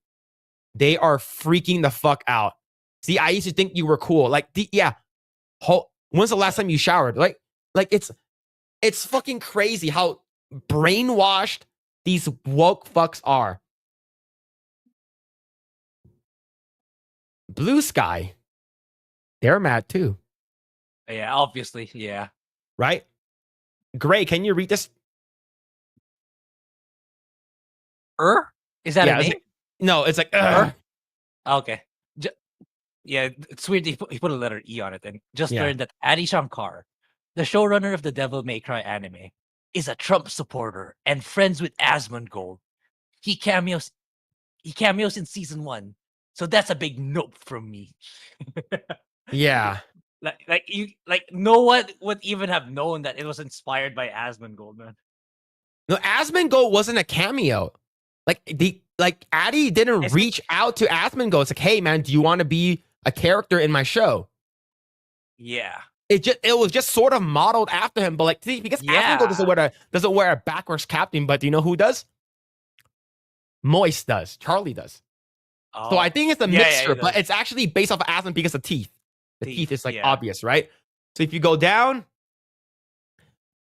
they are freaking the fuck out. See, I used to think you were cool. Like, when's the last time you showered? Like it's fucking crazy how brainwashed these woke fucks are. Blue Sky, they're mad too. Yeah, obviously, yeah. Right? Grae, can you read this? Is that a name? No, it's like Okay. Yeah, it's weird. He put a letter E on it, and just learned that Adi Shankar, the showrunner of the Devil May Cry anime, is a Trump supporter and friends with Asmongold. He cameos in season 1, so that's a big nope from me. Yeah, no one would even have known that it was inspired by Asmongold, man. No, Asmongold wasn't a cameo. Addy didn't reach out to Asmongold. It's like, hey man, do you want to be a character in my show? Yeah. it was just sort of modeled after him, but like, see, because Asmongold doesn't wear a backwards captain, but do you know who does? Moist does. Charlie does. So I think it's a mixture, but it's actually based off of Asmon because of teeth. The teeth is like obvious, right? So if you go down,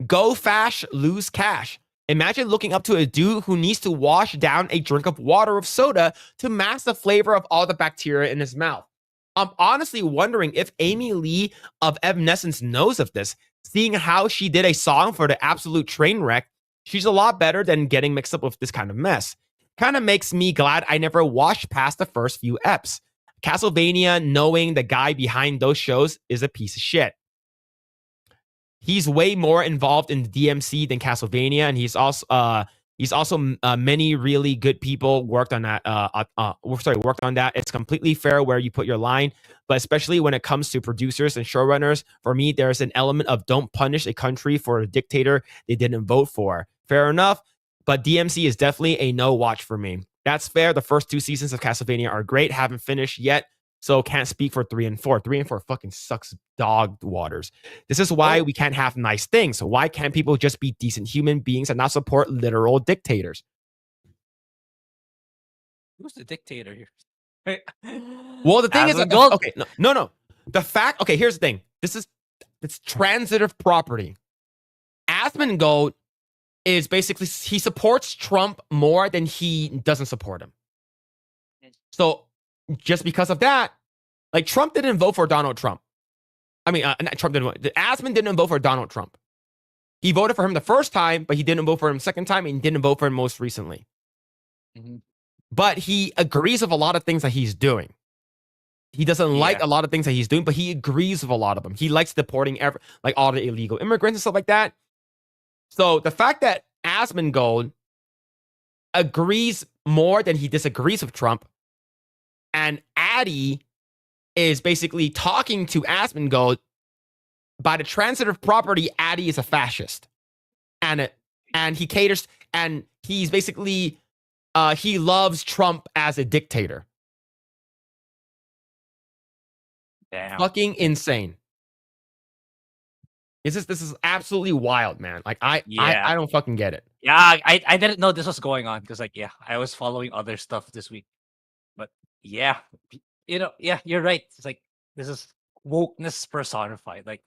go fast, lose cash. Imagine looking up to a dude who needs to wash down a drink of water with soda to mask the flavor of all the bacteria in his mouth. I'm honestly wondering if Amy Lee of Evanescence knows of this, seeing how she did a song for the absolute train wreck. She's a lot better than getting mixed up with this kind of mess. Kind of makes me glad I never watched past the first few eps. Castlevania, knowing the guy behind those shows, is a piece of shit. He's way more involved in the DMC than Castlevania, and he's also many really good people worked on that. Worked on that. It's completely fair where you put your line, but especially when it comes to producers and showrunners, for me, there's an element of don't punish a country for a dictator they didn't vote for. Fair enough, but DMC is definitely a no watch for me. That's fair. The first 2 seasons of Castlevania are great. Haven't finished yet, so can't speak for 3 and 4. 3 and 4 fucking sucks dog waters. This is why we can't have nice things. So why can't people just be decent human beings and not support literal dictators? Who's the dictator here? Well, the thing is, Asmongold? okay, no. The fact, okay, here's the thing. It's transitive property. Asmongold is basically, he supports Trump more than he doesn't support him. So just because of that, like, Trump didn't vote for Donald Trump. I mean, Trump didn't vote. Asmon didn't vote for Donald Trump. He voted for him the first time, but he didn't vote for him the second time, and he didn't vote for him most recently. Mm-hmm. But he agrees with a lot of things that he's doing. He doesn't like a lot of things that he's doing, but he agrees with a lot of them. He likes deporting all the illegal immigrants and stuff like that. So the fact that Asmongold agrees more than he disagrees with Trump, and Addy is basically talking to Asmongold, by the transitive property, Addy is a fascist, and he caters, and he's basically he loves Trump as a dictator. Damn. Fucking insane. This is absolutely wild, man. Like, I don't fucking get it. Yeah, I didn't know this was going on because, like, I was following other stuff this week. But yeah, you're right. It's like, this is wokeness personified. Like,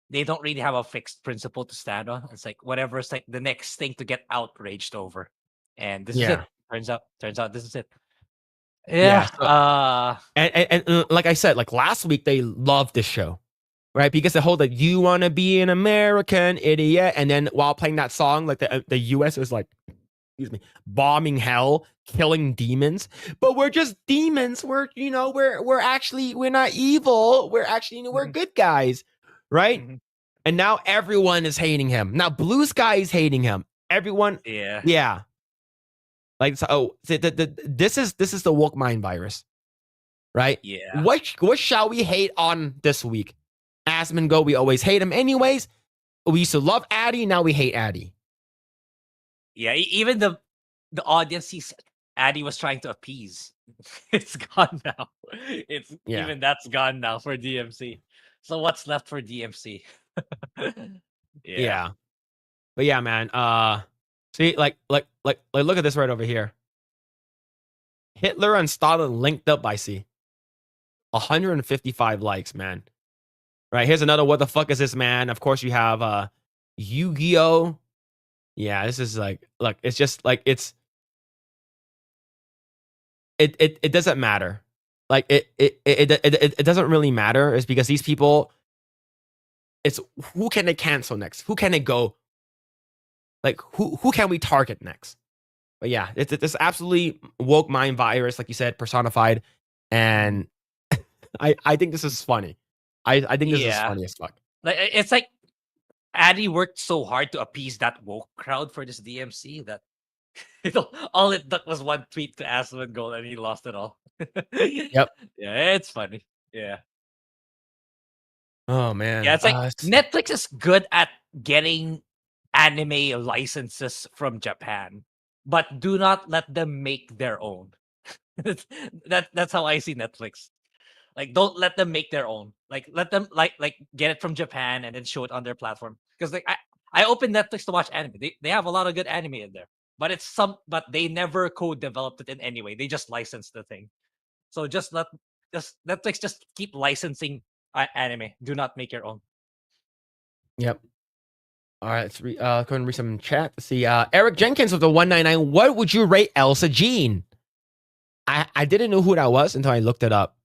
they don't really have a fixed principle to stand on. It's like whatever's like the next thing to get outraged over, and this is it. Turns out this is it. Yeah. And like I said, like last week, they loved this show, right? Because the whole like, you want to be an American idiot, and then while playing that song, like the U.S. is like, excuse me, bombing hell, killing demons, but we're just demons. We're not evil. We're actually we're good guys, right? Mm-hmm. And now everyone is hating him. Now Blue Sky is hating him. Everyone, yeah. Like, so this is the woke mind virus, right? Yeah. What shall we hate on this week? Asmongold, we always hate him anyways. We used to love Addy, now we hate Addy. Yeah, even the audience sees Addy was trying to appease. It's gone now. Even that's gone now for DMC. So what's left for DMC? Yeah. But yeah, man. See, like, look at this right over here. Hitler and Stalin linked up, I see. 155 likes, man. Right, here's another what the fuck is this, man? Of course you have Yu-Gi-Oh! Yeah, this is like, look, it's just like it doesn't matter. Like it doesn't really matter. It's because these people, it's who can they cancel next? Who can they go? Like who can we target next? But yeah, it's absolutely woke mind virus, like you said, personified. And I think this is funny. I think this is funny as fuck. Like, it's like Addy worked so hard to appease that woke crowd for this DMC that all it took was one tweet to Asmongold and he lost it all. Yep. Yeah, it's funny. Yeah. Oh man. Yeah, it's like Netflix is good at getting anime licenses from Japan, but do not let them make their own. That's how I see Netflix. Like, don't let them make their own. Like, let them like get it from Japan and then show it on their platform. Because like I opened Netflix to watch anime. They have a lot of good anime in there, but they never co-developed it in any way. They just licensed the thing. So just Netflix just keep licensing anime. Do not make your own. Yep. All right, let's go ahead and read some chat. Let's see. Eric Jenkins with the 199. What would you rate Elsa Jean? I didn't know who that was until I looked it up.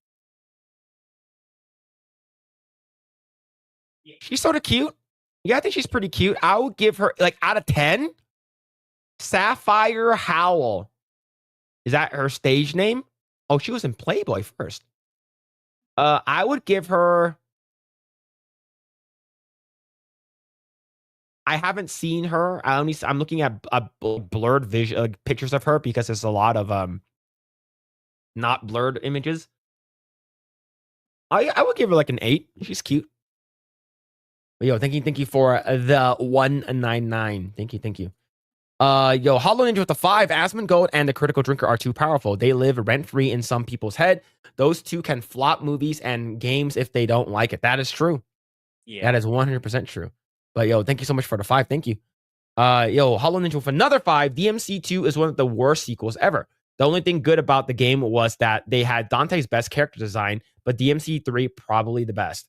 She's sort of cute. Yeah, I think she's pretty cute. I would give her, like, out of 10, Sapphire Howl. Is that her stage name? Oh, she was in Playboy first. I would give her. I haven't seen her. I'm looking at blurred pictures of her because there's a lot of not blurred images. I would give her like an 8. She's cute. But yo, thank you for the 199. Thank you. Yo, Hollow Ninja with the 5. Asmongold and the Critical Drinker are too powerful. They live rent-free in some people's head. Those two can flop movies and games if they don't like it. That is true. Yeah. That is 100% true. But yo, thank you so much for the 5. Thank you. Yo, Hollow Ninja with another 5. DMC 2 is one of the worst sequels ever. The only thing good about the game was that they had Dante's best character design, but DMC 3 probably the best.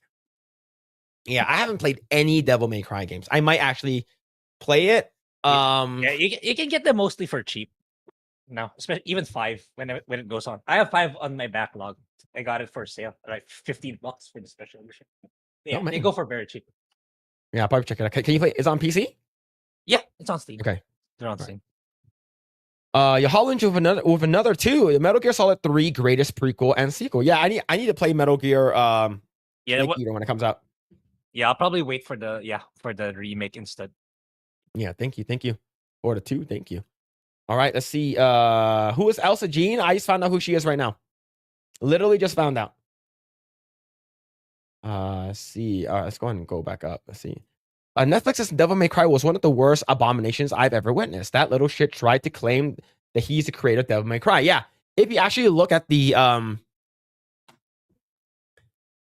Yeah, I haven't played any Devil May Cry games. I might actually play it. Yeah, you can get them mostly for cheap. No, especially even 5 when it goes on. I have 5 on my backlog. I got it for sale, like $15 for the special edition. Yeah, they go for very cheap. Yeah, I'll probably check it out. Can you play? Is it on PC? Yeah, it's on Steam. Okay, they're on Steam. You Hollow Ninja with another 2. Metal Gear Solid 3 greatest prequel and sequel. Yeah, I need to play Metal Gear. Yeah, when it comes out. Yeah, I'll probably wait for the remake instead. Yeah, thank you for the 2. Thank you. All right, let's see. Who is Elsa Jean? I just found out who she is right now. Literally just found out. Let's see. Let's go ahead and go back up. Let's see. Netflix's Devil May Cry was one of the worst abominations I've ever witnessed. That little shit tried to claim that he's the creator of Devil May Cry. Yeah, if you actually look at the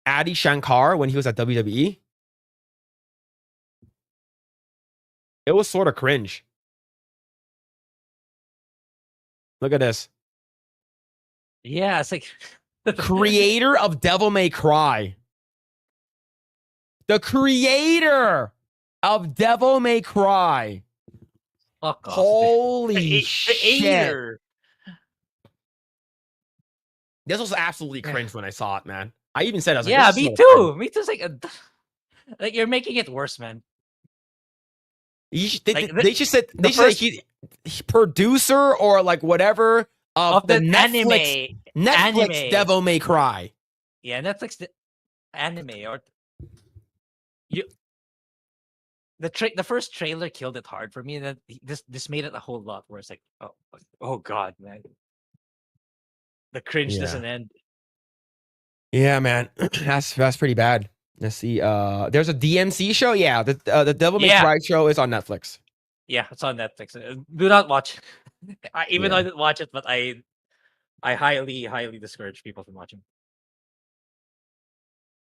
Adi Shankar when he was at WWE, it was sort of cringe. Look at this. Yeah, it's like creator of Devil May Cry. The creator of Devil May Cry. Fuck off. Holy shit. This was absolutely cringe when I saw it, man. I even said, I was like, yeah, this me is too. cringe. Me too. It's like you're making it worse, man. They just said he producer or like whatever of the Netflix anime. Devil May Cry. Yeah, Netflix anime or the first trailer killed it hard for me, and then this made it a whole lot worse. Like, oh god, man, the cringe doesn't end. Yeah, man, that's pretty bad. Let's see. There's a DMC show. Yeah, the Devil May Cry show is on Netflix. Yeah, it's on Netflix. Do not watch. Even though I didn't watch it, but I highly discourage people from watching.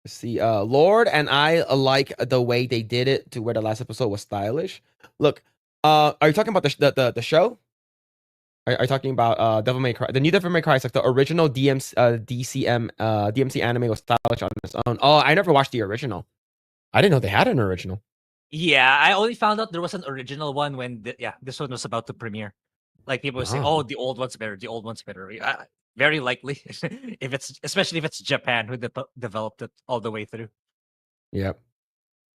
Let's see. Lord and I like the way they did it to where the last episode was stylish. Look, are you talking about the show? Are you talking about Devil May Cry? The new Devil May Cry is like the original DMC anime was stylish on its own. Oh, I never watched the original. I didn't know they had an original. Yeah, I only found out there was an original one when this one was about to premiere. Like people would say, "Oh, the old one's better. The old one's better." Very likely, especially if it's Japan who developed it all the way through. Yep.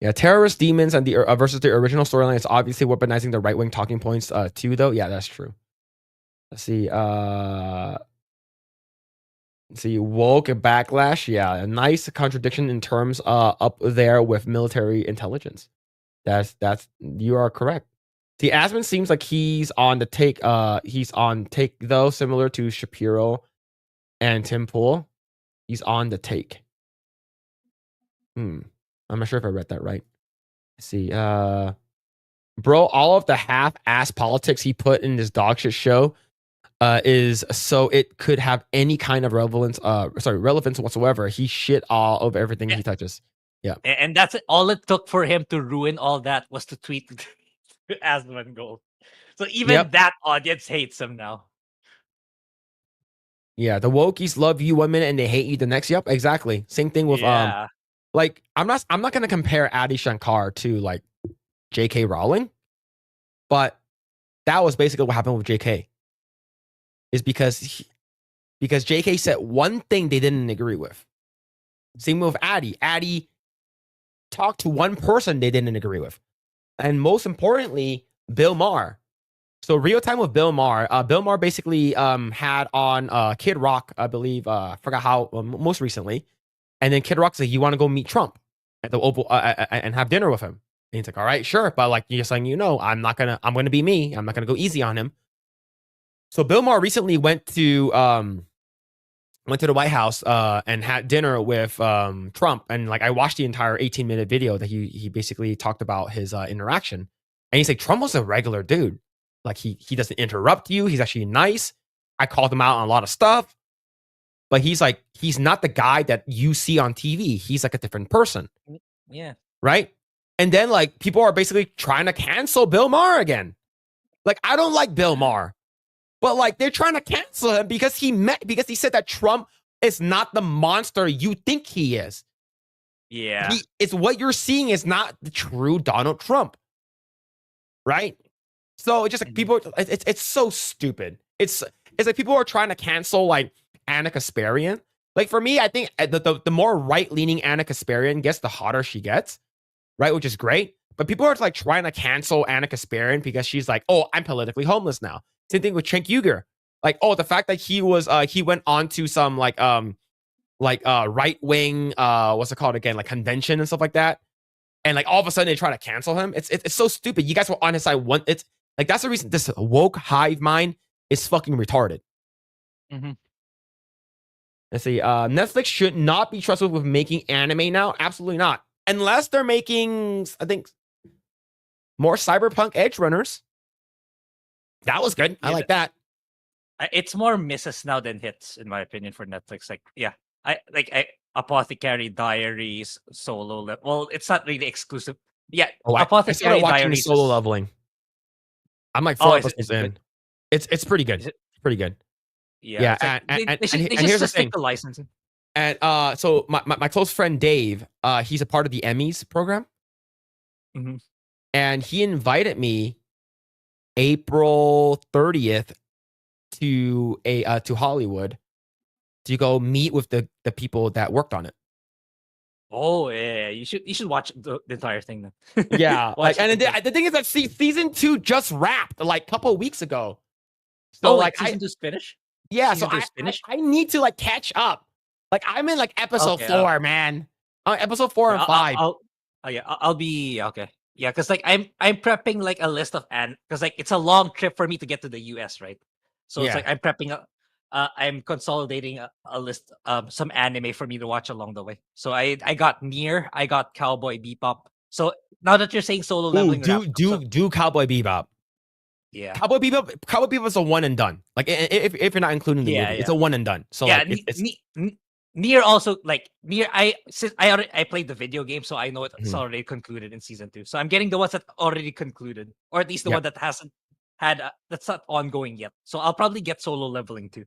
Yeah, terrorist demons and the versus the original storyline is obviously weaponizing the right wing talking points too, though. Yeah, that's true. Let's see. See, woke backlash. Yeah, a nice contradiction in terms up there with military intelligence. That's you are correct. See, Asmon seems like he's on the take. He's on take though, similar to Shapiro and Tim Pool. He's on the take. I'm not sure if I read that right. Let's see. Bro, all of the half-ass politics he put in this dog shit show is so it could have any kind of relevance whatsoever. He shit all over everything he touches. Yeah. And that's it. All it took for him to ruin all that was to tweet Asmongold. So even that audience hates him now. Yeah, the wokies love you one minute and they hate you the next. Yep, exactly. Same thing with like I'm not gonna compare Adi Shankar to like J.K. Rowling, but that was basically what happened with J.K. Is because J.K. said one thing they didn't agree with. Same with Adi. Adi talked to one person they didn't agree with, and most importantly, Bill Maher. So real time with Bill Maher. Bill Maher basically had on Kid Rock, I believe. I forgot how most recently, and then Kid Rock's like, "You want to go meet Trump at the Oval and have dinner with him?" And he's like, "All right, sure, but like just letting you know, I'm gonna be me. I'm not gonna go easy on him." So Bill Maher recently went to the White House and had dinner with Trump, and like I watched the entire 18-minute video that he basically talked about his interaction, and he's like, Trump was a regular dude. Like he doesn't interrupt you. He's actually nice. I called him out on a lot of stuff, but he's like, he's not the guy that you see on TV. He's like a different person. Yeah. Right. And then like people are basically trying to cancel Bill Maher again. Like I don't like Bill Maher, but like they're trying to cancel him because he said that Trump is not the monster you think he is. Yeah. It's what you're seeing is not the true Donald Trump. Right. So it's just like people, it's so stupid. It's like people are trying to cancel like Anna Kasparian. Like for me, I think the more right-leaning Anna Kasparian gets, the hotter she gets, right? Which is great. But people are like trying to cancel Anna Kasparian because she's like, oh, I'm politically homeless now. Same thing with Cenk Uygur. Like, oh, the fact that he went on to some right-wing, what's it called again? Like convention and stuff like that. And like all of a sudden they try to cancel him. It's so stupid. You guys were on his side. It's like that's the reason this woke hive mind is fucking retarded. Mm-hmm. Let's see. Netflix should not be trusted with making anime now. Absolutely not, unless they're making, I think, more cyberpunk Edge Runners. That was good. I like that. It's more misses now than hits, in my opinion, for Netflix. Like, yeah, Apothecary Diaries, Solo. Well, it's not really exclusive. Yeah, I started watching Solo Leveling. I'm like 4 episodes in. It's pretty good. It's pretty good. Yeah. And they should here's the thing. stick to licensing. And so my close friend Dave, he's a part of the Emmys program, and he invited me April 30th to Hollywood to go meet with the people that worked on it. Oh yeah, you should watch the entire thing then. Yeah, like, and the thing is that season 2 just wrapped like a couple of weeks ago. So like season 2's finished. Yeah, so I need to like catch up. Like I'm in like episode 4, man. Episode 4 and 5. I'll be okay. Yeah, because like I'm prepping like a list of because like it's a long trip for me to get to the US, right? So it's like I'm prepping I'm consolidating a list of some anime for me to watch along the way. So I got Nier, I got Cowboy Bebop. So now that you're saying Solo Leveling, do Cowboy Bebop. Yeah, Cowboy Bebop is a one and done. Like if you're not including the movie, it's a one and done. So yeah, like, Nier also like Nier. I played the video game, so I know it's already concluded in season 2. So I'm getting the ones that already concluded, or at least the one that hasn't had that's not ongoing yet. So I'll probably get Solo Leveling too.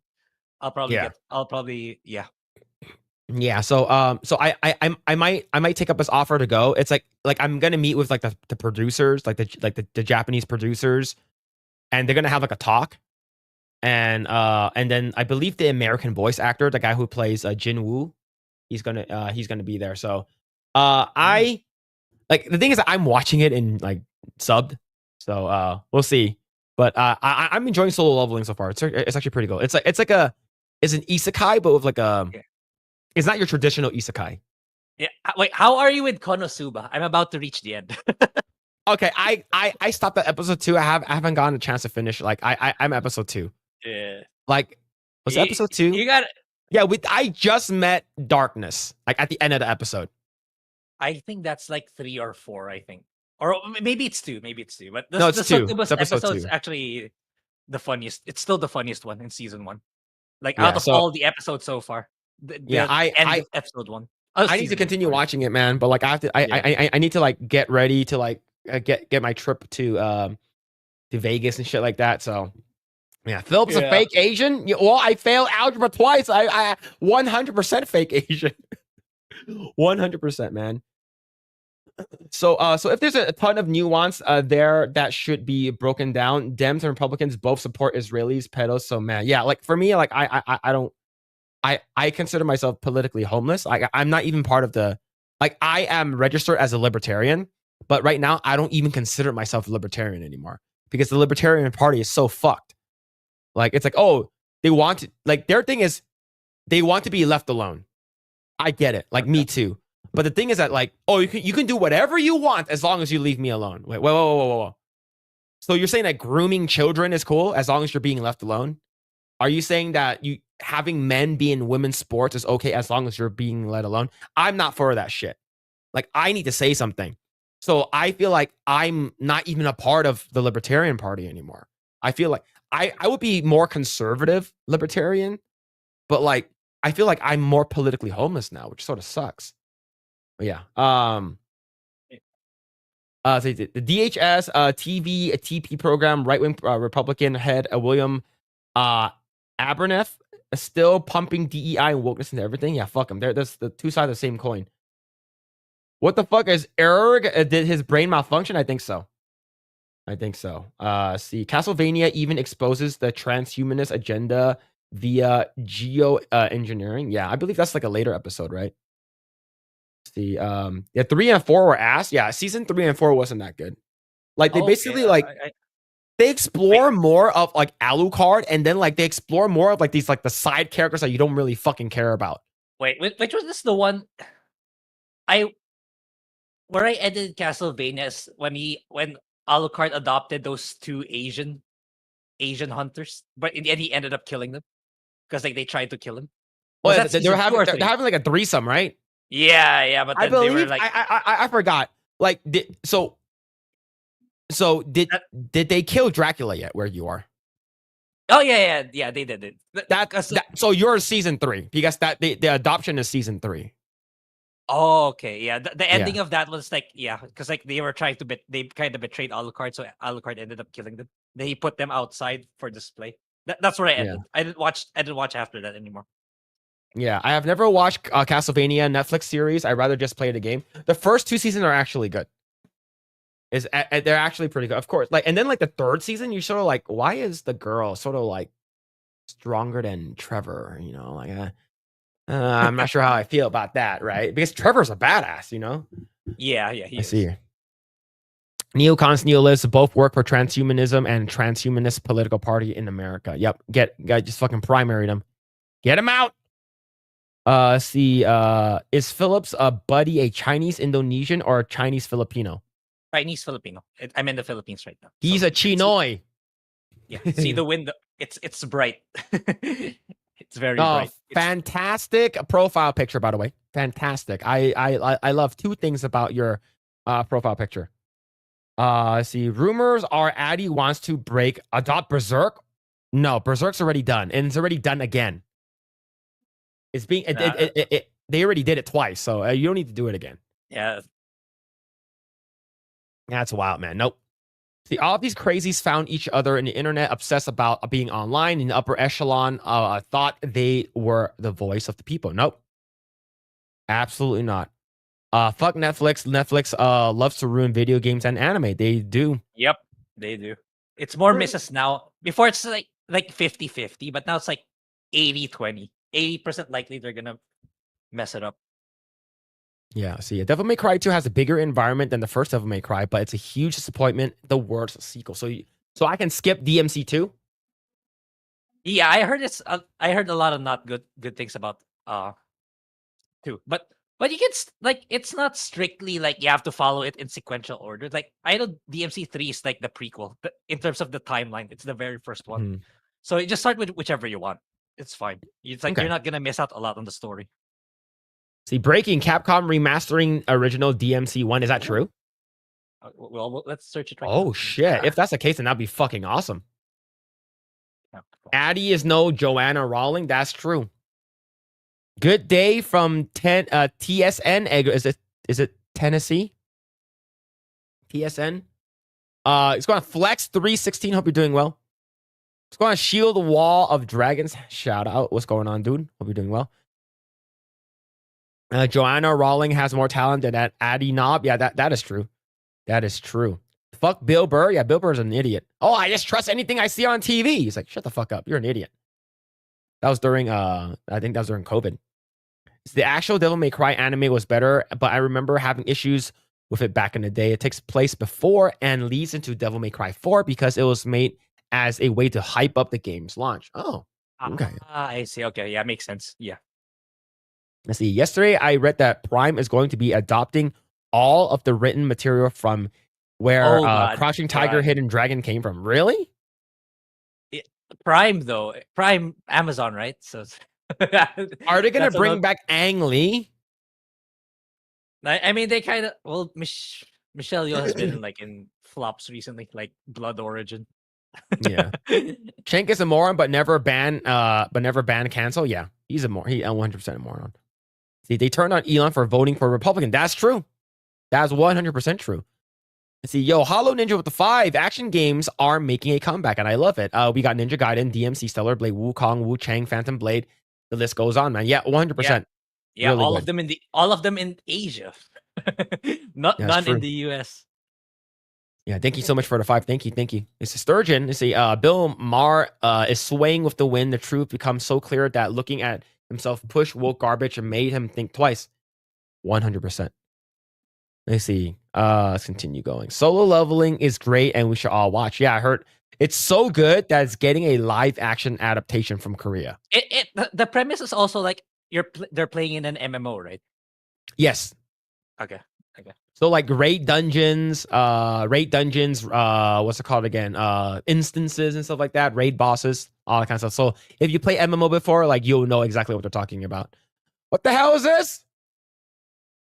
Yeah, so I might take up this offer to go. It's like I'm gonna meet with like the producers, like the Japanese producers, and they're gonna have like a talk, and then I believe the American voice actor, the guy who plays Jin Woo, he's gonna be there. So I like the thing is that I'm watching it in like subbed, so we'll see. But I'm enjoying Solo Leveling so far. It's actually pretty cool. It's an isekai, but with like it's not your traditional isekai. Yeah. Wait, how are you with Konosuba? I'm about to reach the end. Okay, I stopped at episode 2. I haven't gotten a chance to finish. Like I'm episode 2. Yeah. Like was it episode 2? You got it. Yeah, I just met Darkness like at the end of the episode. I think that's like 3 or 4. I think, or maybe it's 2. Maybe it's 2. But no, it's 2. It's episode 2. Actually, the funniest. It's still the funniest one in season 1. Like Yeah, out of so- all the episodes so far. Yeah, End of episode 1. I need to continue watching it, man. But like, I have to. I need to like get ready to like get my trip to Vegas and shit like that. So yeah, Philip's a fake Asian. Well, I failed algebra twice. I 100% fake Asian. 100%, man. So if there's a ton of nuance there that should be broken down, Dems and Republicans both support Israelis pedos. So man, yeah, like for me, like I don't. I consider myself politically homeless. I'm not even part of the, like, I am registered as a libertarian, but right now I don't even consider myself a libertarian anymore because the Libertarian Party is so fucked. Like, it's like, oh, they want to, like, their thing is they want to be left alone. I get it. Like, me too. But the thing is that, like, oh, you can do whatever you want as long as you leave me alone. Wait, whoa. So you're saying that grooming children is cool as long as you're being left alone? Are you saying that having men be in women's sports is okay as long as you're being let alone? I'm not for that shit. Like, I need to say something. So I feel like I'm not even a part of the Libertarian Party anymore. I feel like I would be more conservative libertarian, but like I feel like I'm more politically homeless now, which sort of sucks. But yeah. So the DHS TV TP program, right-wing Republican head William Aberneth is still pumping DEI and wokeness into everything. Yeah, fuck him. That's the two sides of the same coin. What the fuck is Erg? Did his brain malfunction? I think so. See, Castlevania even exposes the transhumanist agenda via geo-engineering. Yeah, I believe that's like a later episode, right? See, yeah, 3 and 4 were ass. Yeah, season 3 and 4 wasn't that good. Like, they basically they explore more of like Alucard, and then like they explore more of like these like the side characters that you don't really fucking care about. Wait, which was this the one? Where I ended Castlevania is when Alucard adopted those 2 Asian hunters, but in the end he ended up killing them because like they tried to kill him. Well, they're having like a threesome, right? Yeah, but then I believe they were like, I forgot. Like, did they kill Dracula yet? Where you are? oh yeah, they did it. So you're season 3 because the adoption is season 3. Oh, okay, yeah. The ending of that was like, yeah, because like they were trying to they kind of betrayed Alucard, so Alucard ended up killing them. Then he put them outside for display. That's where I ended. I didn't watch after that anymore. Yeah, I have never watched Castlevania Netflix series. I rather just play the game. The first 2 seasons are actually good. They're actually pretty good, of course. Like, and then like the 3rd season, you're sort of like, why is the girl sort of like stronger than Trevor? You know, like I'm not sure how I feel about that, right? Because Trevor's a badass, you know. Yeah, he I is. see. Neocons, neolists both work for transhumanism and transhumanist political party in America. Yep, just fucking primary them. Get them out. Is Phillip's buddy a Chinese Indonesian or a Chinese Filipino? Chinese Filipino. I'm in the Philippines right now. He's a Chinoy. Yeah, see the window. It's bright. It's very bright. Fantastic profile picture, by the way. Fantastic. I love 2 things about your profile picture. See, rumors are Addy wants to adopt Berserk. No, Berserk's already done, and it's already done again. It's being they already did it twice, so you don't need to do it again. Yeah, that's wild, man. Nope. See, all of these crazies found each other in the internet, obsessed about being online in the upper echelon. Thought they were the voice of the people. Nope. Absolutely not. Fuck Netflix. Netflix loves to ruin video games and anime. They do. Yep, they do. It's more misses now. Before it's like 50-50, but now it's like 80-20. 80% likely they're gonna mess it up. Yeah, see, Devil May Cry 2 has a bigger environment than the first Devil May Cry, but it's a huge disappointment. The worst sequel. So I can skip DMC 2? Yeah, I heard I heard a lot of not good things about 2. But you can it's not strictly like you have to follow it in sequential order. Like I know DMC 3 is like the prequel, but in terms of the timeline, it's the very first one. So you just start with whichever you want. It's fine. It's like you're not gonna miss out a lot on the story. See, breaking Capcom remastering original DMC 1. Is that true? Well, let's search it right now. Oh, shit. If that's the case, then that'd be fucking awesome. Addie is no Joanna Rowling. That's true. Good day from TSN. Is it Tennessee? TSN. It's going to Flex 316. Hope you're doing well. It's going to Shield Wall of Dragons. Shout out. What's going on, dude? Hope you're doing well. Joanna Rowling has more talent than that Addie Knob. Yeah, that is true. That is true. Fuck Bill Burr. Yeah, Bill Burr's an idiot. Oh, I just trust anything I see on TV. He's like, shut the fuck up. You're an idiot. That was during I think that was during COVID. The actual Devil May Cry anime was better, but I remember having issues with it back in the day. It takes place before and leads into Devil May Cry 4 because it was made as a way to hype up the game's launch. Oh, okay. I see. Okay, yeah, makes sense. Yeah. Let's see. Yesterday, I read that Prime is going to be adopting all of the written material from where Crouching Tiger, Hidden Dragon came from. Really? Prime, though. Prime, Amazon, right? So are they going to bring back Ang Lee? I mean, they kind of... Well, Michelle Yeoh has been like in flops recently, like Blood Origin. Yeah. Cenk is a moron, but never ban cancel. Yeah, he's a moron. He 100% a moron. See, they turned on Elon for voting for Republican. That's true. That's 100% true. Let's see, yo, Hollow Ninja with the 5 action games are making a comeback, and I love it. We got Ninja Gaiden, DMC, Stellar Blade, Wukong, Wu Chang, Phantom Blade. The list goes on, man. Yeah, 100%. Yeah, really all good. of them in Asia, none true. in the US. Yeah, thank you so much for the 5. Thank you. It's a Sturgeon. Let's see, Bill Maher is swaying with the wind. The truth becomes so clear that looking at himself push woke garbage and made him think twice. 100%. Let's see. Let's continue going. Solo Leveling is great, and we should all watch. Yeah, I heard it's so good that it's getting a live action adaptation from Korea. The premise is also like they're playing in an MMO, right? Yes. Okay. So like raid dungeons, what's it called again? Instances and stuff like that, raid bosses, all that kind of stuff. So if you play MMO before, like you'll know exactly what they're talking about. What the hell is this?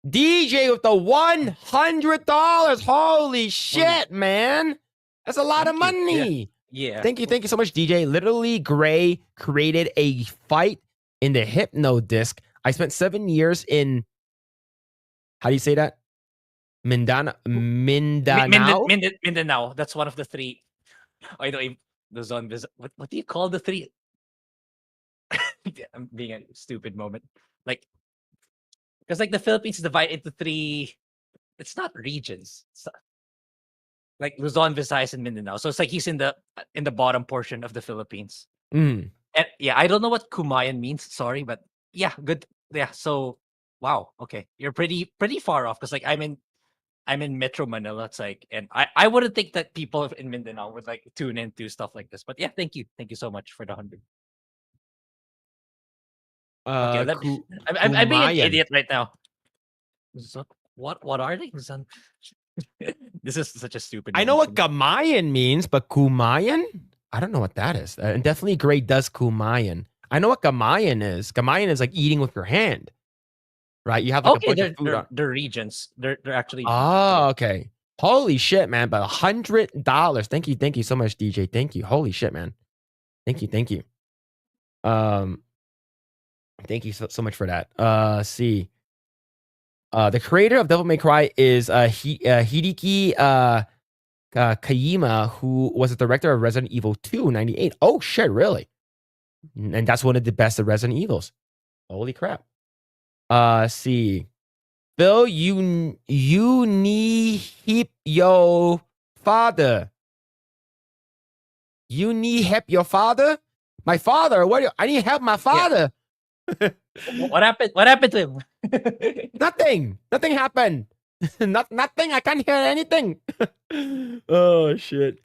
DJ with the $100. Holy shit, man. That's a lot of money. Yeah. Thank you so much, DJ. Literally, Grae created a fight in the Hypno disc. I spent 7 years in, how do you say that? Mindanao. Mindanao. That's one of the 3. I know the zombies. What do you call the 3? I'm being a stupid moment. Like, because like the Philippines is divided into 3. It's not regions. It's like Luzon, Visayas, and Mindanao. So it's like he's in the bottom portion of the Philippines. Mm. And yeah, I don't know what Kumayan means. Sorry, but yeah, good. Yeah. So wow. Okay, you're pretty far off because like I'm in Metro Manila. It's like, and I wouldn't think that people in Mindanao would like tune into stuff like this. But yeah, thank you so much for the 100. Okay, I'm being an idiot right now. So, what are they? This is such a stupid. I know what Kamayan means, but Kumayan? I don't know what that is. And definitely Grae does Kumayan. I know what Kamayan is. Kamayan is like eating with your hand. Right? You have like a bunch of food. They're regions. They're actually. Oh, okay. Holy shit, man. But $100. Thank you so much, DJ. Thank you. Holy shit, man. Thank you. Thank you so much for that. See. The creator of Devil May Cry is Hideki Kayima, who was the director of Resident Evil 2 98. Oh shit, really? And that's one of the best of Resident Evils. Holy crap. See. Phil, you need help your father. You need help your father? My father? I need help my father. Yeah. What happened? What happened to him? Nothing happened. Nothing. I can't hear anything. Oh shit.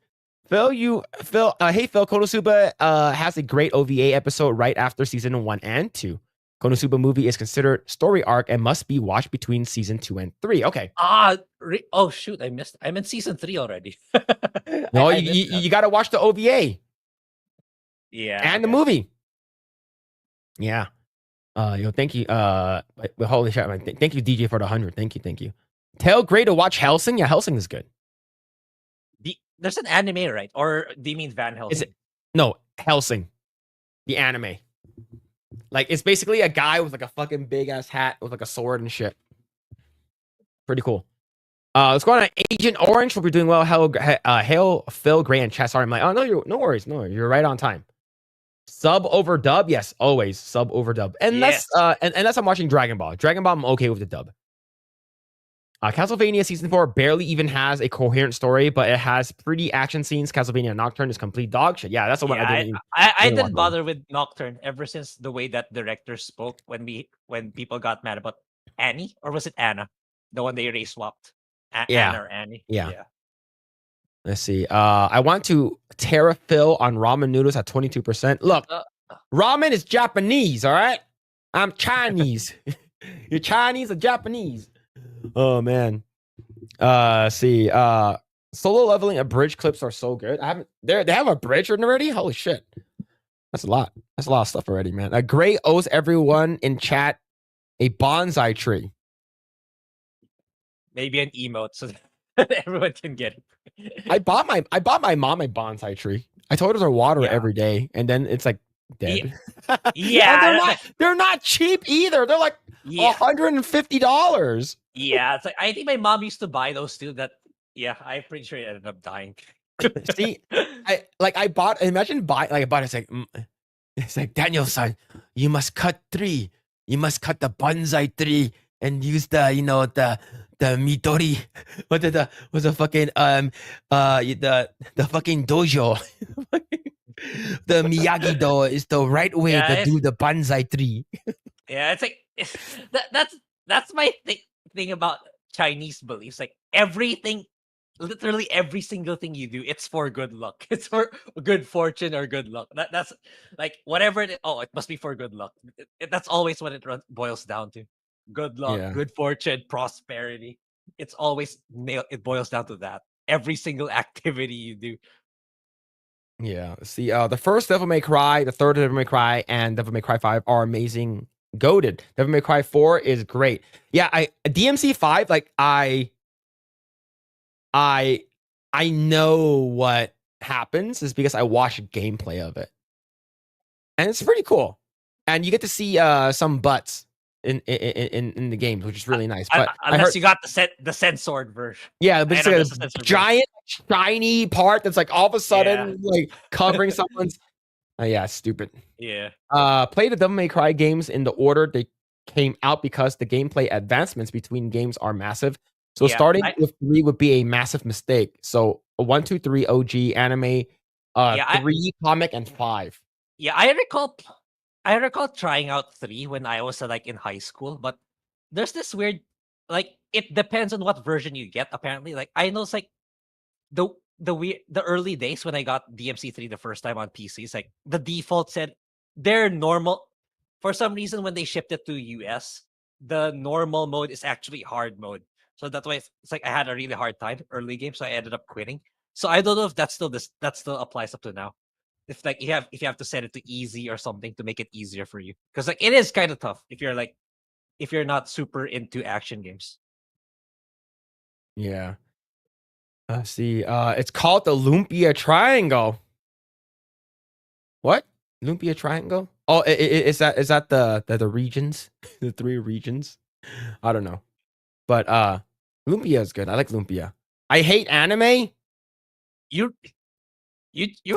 Hey Phil, Konosuba has a great OVA episode right after season 1 and 2. Konosuba movie is considered story arc and must be watched between season 2 and 3. Okay. Oh shoot, I missed. I'm in season 3 already. No, you got to watch the OVA. Yeah. And the movie. Yeah. Thank you. Holy shit, man. Thank you, DJ, for the 100. Thank you. Tell Grae to watch Hellsing. Yeah, Hellsing is good. There's an anime, right? Or do you mean Van Helsing? No, Hellsing. the anime. Like it's basically a guy with like a fucking big ass hat with like a sword and shit. Pretty cool. Let's go on Agent Orange. Hope you're doing well. Hail Phil, Grae, and chat. Sorry, I'm like, oh no, no worries, you're right on time. Sub over dub, yes, always sub over dub. And Yes. that's I'm watching Dragon Ball. Dragon Ball, I'm okay with the dub. Castlevania Season 4 barely even has a coherent story, but it has pretty action scenes. Castlevania Nocturne is complete dog shit. Yeah, that's the one Yeah, I didn't. I didn't bother with Nocturne ever since the way that director spoke when people got mad about Annie, or was it Anna, the one they race swapped? Yeah. Anna or Annie. Yeah. Let's see. I want to terrafill on ramen noodles at 22%. Look, ramen is Japanese, all right? I'm Chinese. You're Chinese or Japanese? Oh man. See. Solo leveling abridged clips are so good. They have a bridge already? Holy shit. That's a lot. That's a lot of stuff already, man. Grae owes everyone in chat a bonsai tree. Maybe an emote so that everyone can get it. I bought my mom a bonsai tree. I told her to water it every day, and then it's like dead. Yeah, they're not cheap either. They're like $150. Yeah, it's like I think my mom used to buy those too. I'm pretty sure it ended up dying. See, I bought. Imagine buying I bought. It's like Daniel-san, you must cut tree. You must cut the bonsai tree and use the midori. What was the fucking the fucking dojo. The Miyagi-Do is the right way to do the bonsai tree. Yeah, it's like that's my thing about Chinese beliefs. Like everything, literally every single thing you do, it's for good luck. It's for good fortune or good luck. That's like whatever it must be for good luck. That's always what it boils down to. Good luck, good fortune, prosperity. It's always it boils down to that. Every single activity you do. Yeah. See, the first Devil May Cry, the third Devil May Cry, and Devil May Cry 5 are amazing. Goated. Devil May Cry 4 is great. Yeah, DMC 5, like I know what happens is because I watched gameplay of it. And it's pretty cool. And you get to see some butts in the games, which is really nice. But unless you got the censored version. Yeah, but it's a giant shiny part that's like all of a sudden like covering someone's. Yeah, stupid. Yeah. Play the Devil May Cry games in the order they came out because the gameplay advancements between games are massive. So starting with 3 would be a massive mistake. So 1, 2, 3 OG anime, 3 comic, and 5. Yeah, I recall trying out 3 when I was like in high school, but there's this weird, like it depends on what version you get. Apparently, like I know it's like the early days when I got DMC 3 the first time on PCs, like the default said they're normal. For some reason, when they shipped it to US, the normal mode is actually hard mode. So that's why it's like I had a really hard time early game, so I ended up quitting. So I don't know if that still applies up to now. If like if you have to set it to easy or something to make it easier for you, because like it is kind of tough if you're not super into action games. Yeah. See, it's called the Lumpia Triangle. What? Lumpia Triangle? Oh, is that the regions? The 3 regions? I don't know. But Lumpia is good. I like Lumpia. I hate anime. You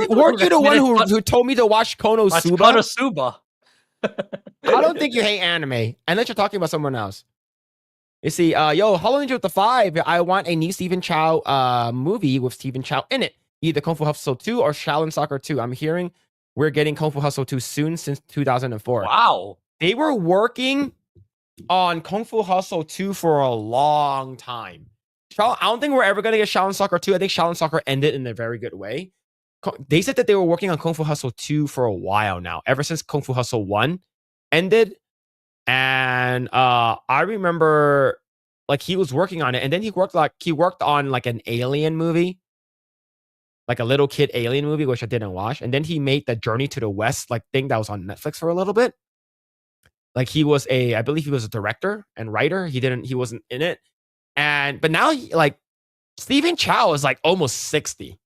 weren't you the one who told me to watch Konosuba? Konosuba. I don't think you hate anime, unless you're talking about someone else. You see, Hollow Ninja with the 5. I want a new Stephen Chow movie with Stephen Chow in it. Either Kung Fu Hustle 2 or Shaolin Soccer 2. I'm hearing we're getting Kung Fu Hustle 2 soon since 2004. Wow. They were working on Kung Fu Hustle 2 for a long time. I don't think we're ever going to get Shaolin Soccer 2. I think Shaolin Soccer ended in a very good way. They said that they were working on Kung Fu Hustle 2 for a while now, ever since Kung Fu Hustle 1 ended. And I remember like he was working on it, and then he worked on like an alien movie, like a little kid alien movie, which I didn't watch. And then he made the Journey to the West like thing that was on Netflix for a little bit. Like I believe he was a director and writer. He wasn't in it. But now Stephen Chow is like almost 60.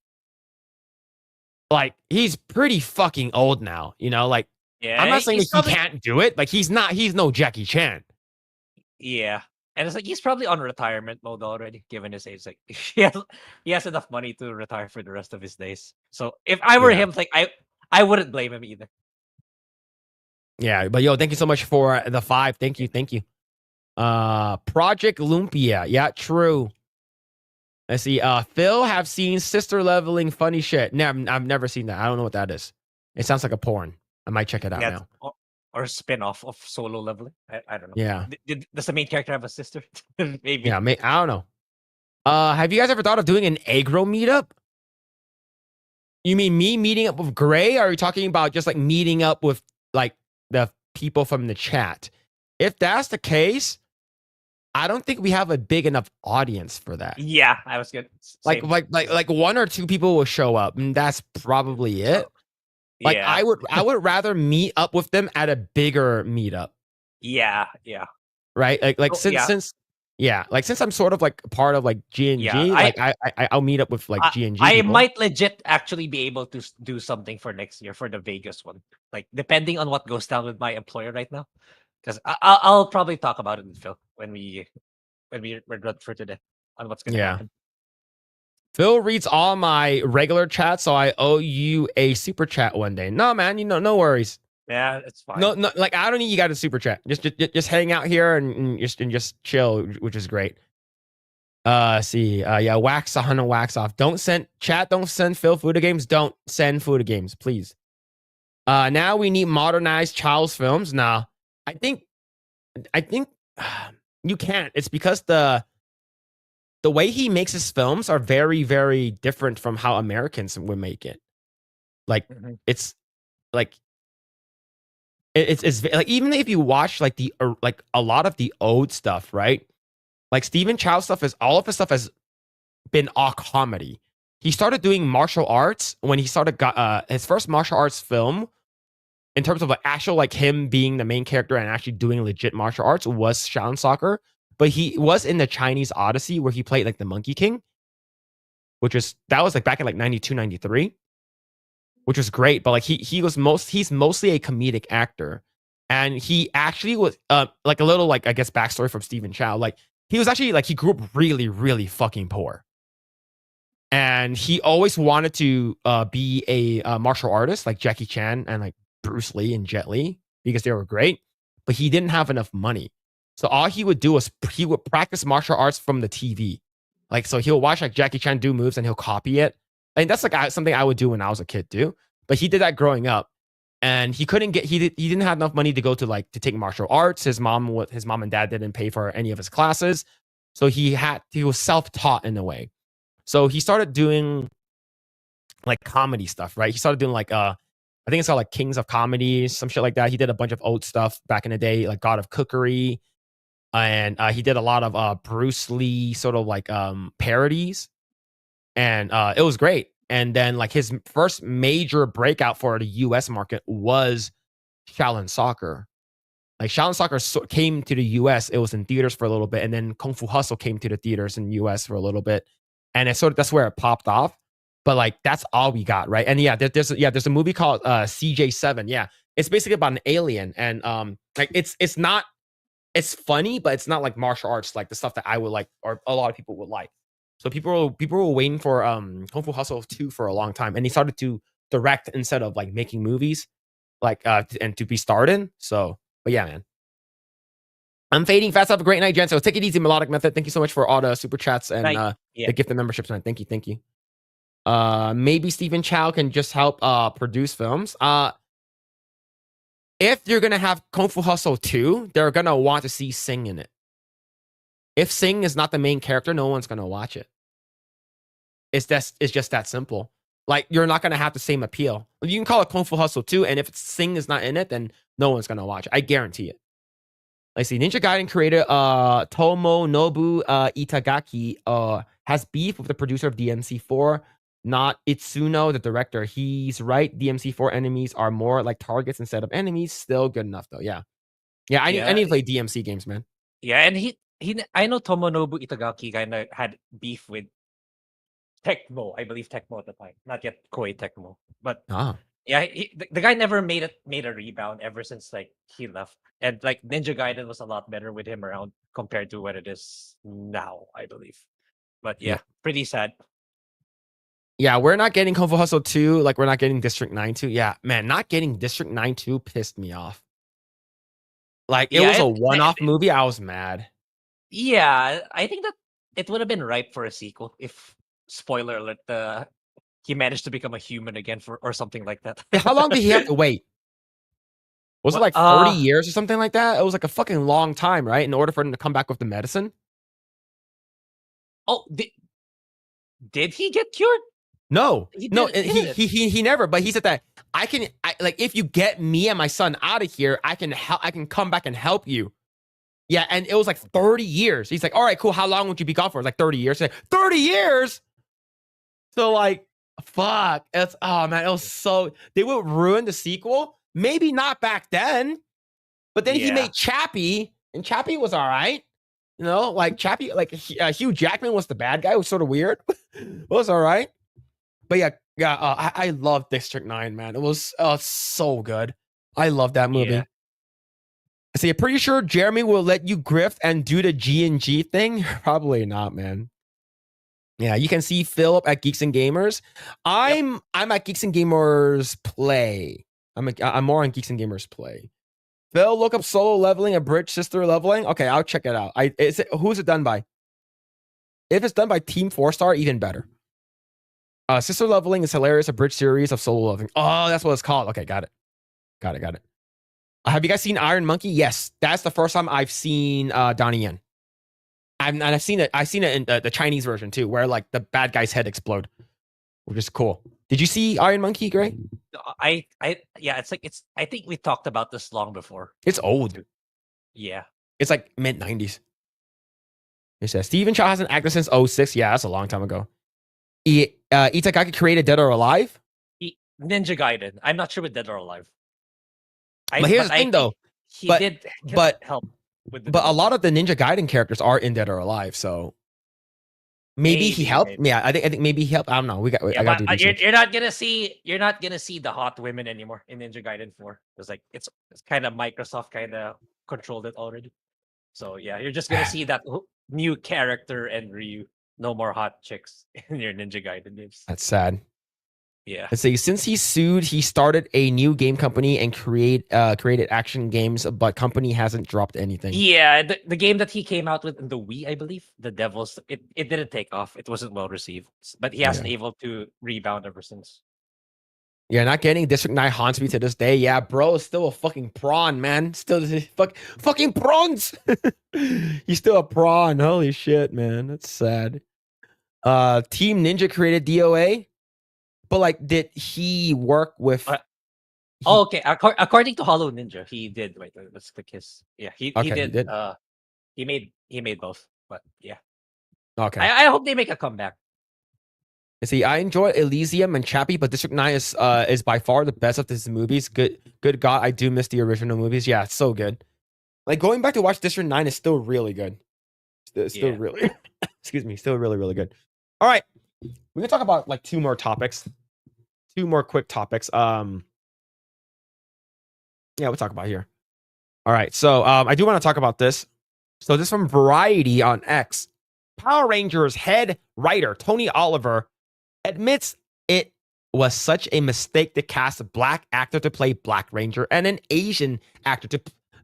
Like he's pretty fucking old now, you know, like Yeah, I'm not saying he's that he probably can't do it. Like he's no Jackie Chan. yeah. And it's like he's probably on retirement mode already, given his age. Like he has enough money to retire for the rest of his days. So if I were Yeah. him, like I wouldn't blame him either. Yeah, but yo, thank you so much for the 5. Thank you. Project Lumpia. Yeah, true. Let's see. Phil have seen sister leveling funny shit. I've never seen that. I don't know what that is. It sounds like a porn. I might check it out now. Or a spin-off of solo leveling. I don't know. Yeah. Does the main character have a sister? Maybe. Yeah, I don't know. Have you guys ever thought of doing an Eggroll meetup? You mean me meeting up with Grae? Or are you talking about just like meeting up with like the people from the chat? If that's the case, I don't think we have a big enough audience for that. Yeah, I was good. Like 1 or 2 people will show up, and that's probably it. Like yeah. I would rather meet up with them at a bigger meetup. Yeah. Right? Since I'm sort of like part of like G&G, I'll meet up with like G&G. I might legit actually be able to do something for next year for the Vegas one. Like depending on what goes down with my employer right now. Because I'll probably talk about it with Phil when we're done for today on what's gonna happen. Phil reads all my regular chats, so I owe you a super chat one day. No, man, no worries. Yeah, it's fine. No, like I don't need you got a super chat. Just hang out here and just chill, which is great. Wax on and wax off. Don't send Phil food games. Don't send food games, please. Now we need modernized child's films. Nah, I think you can't. It's because the way he makes his films are very, very different from how Americans would make it. Like it's like it's like even if you watch like like a lot of the old stuff, right? Like Stephen Chow stuff all of his stuff has been all comedy. He started doing martial arts when he started his first martial arts film in terms of like actual like him being the main character and actually doing legit martial arts was Shaolin Soccer. But he was in the Chinese Odyssey where he played like the Monkey King, that was like back in like 92, 93, which was great. But like he's mostly a comedic actor. And he actually was like a little like I guess backstory from Stephen Chow. Like he was actually like he grew up really, really fucking poor. And he always wanted to be a martial artist like Jackie Chan and like Bruce Lee and Jet Li because they were great, but he didn't have enough money. So all he would do was he would practice martial arts from the TV. Like, so he'll watch like Jackie Chan do moves and he'll copy it. And that's like something I would do when I was a kid too. But he did that growing up and he didn't have enough money to go to like to take martial arts. His mom and dad didn't pay for any of his classes. So he was self-taught in a way. So he started doing like comedy stuff, right? He started doing like I think it's called like Kings of Comedy, some shit like that. He did a bunch of old stuff back in the day, like God of Cookery. And he did a lot of Bruce Lee sort of like parodies. And it was great. And then like his first major breakout for the US market was Shaolin Soccer. Like Shaolin Soccer came to the US. It was in theaters for a little bit. And then Kung Fu Hustle came to the theaters in the US for a little bit. And that's where it popped off. But like that's all we got, right? And there's a movie called CJ7. Yeah. It's basically about an alien. And like it's funny, but it's not like martial arts, like the stuff that I would like, or a lot of people would like. So people were waiting for Kung Fu Hustle 2 for a long time, and he started to direct instead of like making movies, like and to be starred in. So, but yeah, man. I'm fading fast. Have a great night, gents. So take it easy, Melodic Method. Thank you so much for all the super chats and the gift and memberships, man. Thank you. Maybe Stephen Chow can just help produce films. If you're going to have Kung Fu Hustle 2, they're going to want to see Sing in it. If Sing is not the main character, no one's going to watch it. It's just that simple. Like, you're not going to have the same appeal. You can call it Kung Fu Hustle 2, and if Sing is not in it, then no one's going to watch it. I guarantee it. Let's see. Ninja Gaiden creator Tomonobu Itagaki has beef with the producer of DMC4. Not Itsuno, the director. He's right. DMC4 enemies are more like targets instead of enemies. Still good enough though. Yeah. I need to play DMC games, man. Yeah, and he I know Tomonobu Itagaki kind of had beef with Tecmo. I believe Tecmo at the time, not yet Koei Tecmo, but Yeah, the guy never made a rebound ever since like he left, and like Ninja Gaiden was a lot better with him around compared to what it is now, I believe. But Yeah. yeah, pretty sad. Yeah, we're not getting Kung Fu Hustle 2. Like, we're not getting District 9 2. Yeah, man, not getting District 9 2 pissed me off. Like, it Yeah, was a one-off movie. I was mad. Yeah, I think that it would have been ripe for a sequel if, spoiler alert, he managed to become a human again or something like that. How long did he have to wait? Was it What- like 30 years or something like that? It was like a fucking long time, right? In order for him to come back with the medicine. Oh, did he get cured? No, He no, didn't. he never. But he said that I like if you get me and my son out of here, I can come back and help you. Yeah, and it was like 30 years. He's like, all right, cool. How long would you be gone for? It's like 30 years. Like, 30 years. So like, fuck. Oh man, it was so they would ruin the sequel. Maybe not back then, but then he Yeah. made Chappie, and Chappie was all right. You know, like Chappie, like Hugh Jackman was the bad guy. It was sort of weird. It was all right. But yeah, I love District 9, man. It was so good. I love that movie. Yeah. So you're pretty sure Jeremy will let you grift and do the G&G thing? Probably not, man. Yeah, you can see Phillip at Geeks and Gamers. I'm at Geeks and Gamers Play. I'm more on Geeks and Gamers Play. Phil, look up Solo Leveling, a bridge sister leveling. Okay, I'll check it out. Who's it done by? If it's done by Team 4-Star, even better. Sister Leveling is hilarious, a bridge series of solo leveling. Oh, that's what it's called. Okay, got it. Have you guys seen Iron Monkey? Yes, that's the first time I've seen Donnie Yen. I've seen it. I've seen it in the Chinese version too, where like the bad guy's head explode, which is cool. Did you see Iron Monkey, Grae? Yeah, I think we talked about this long before. It's old. Yeah. It's like mid 90s. It says Steven Chow hasn't acted since 06. Yeah, that's a long time ago. Itagaki created Dead or Alive. Ninja Gaiden. I'm not sure with Dead or Alive. But here's the thing, though. He But- did but- help with the But a lot of the Ninja Gaiden characters are in Dead or Alive, so maybe he Maybe, helped. maybe. Yeah, I think maybe he helped. I don't know. I Yeah, got to but do research. you're not gonna see the hot women anymore in Ninja Gaiden 4. It's like it's kind of Microsoft kind of controlled it already. So yeah, you're just gonna see that new character and Ryu. No more hot chicks in your Ninja Gaiden games. That's sad. Yeah. Let's see. Since he sued, he started a new game company and created action games, but company hasn't dropped anything. Yeah, the game that he came out with in the Wii, I believe, the Devils, it didn't take off. It wasn't well received, but he hasn't able to rebound ever since. Yeah, not getting District 9 haunts me to this day. Yeah, bro is still a fucking prawn, man. Still fucking prawns. He's still a prawn. Holy shit, man. That's sad. Team Ninja created DOA, but like, did he work with? Oh, okay. According to Hollow Ninja, he did. Wait, let's click his. Yeah, he Okay, he did. did. He made both. But yeah, Okay. I hope they make a comeback. See, I enjoy Elysium and Chappie, but District 9 is by far the best of these movies. Good God, I do miss the original movies. Yeah, it's so good. Like going back to watch District 9 is still really good. Still Yeah. really, excuse me, still really, really good. All right, we can talk about like two more quick topics. Yeah, we'll talk about here. All right, so I do want to talk about this. So this from Variety on X. Power Rangers head writer Tony Oliver admits it was such a mistake to cast a black actor to play Black Ranger and an Asian actor to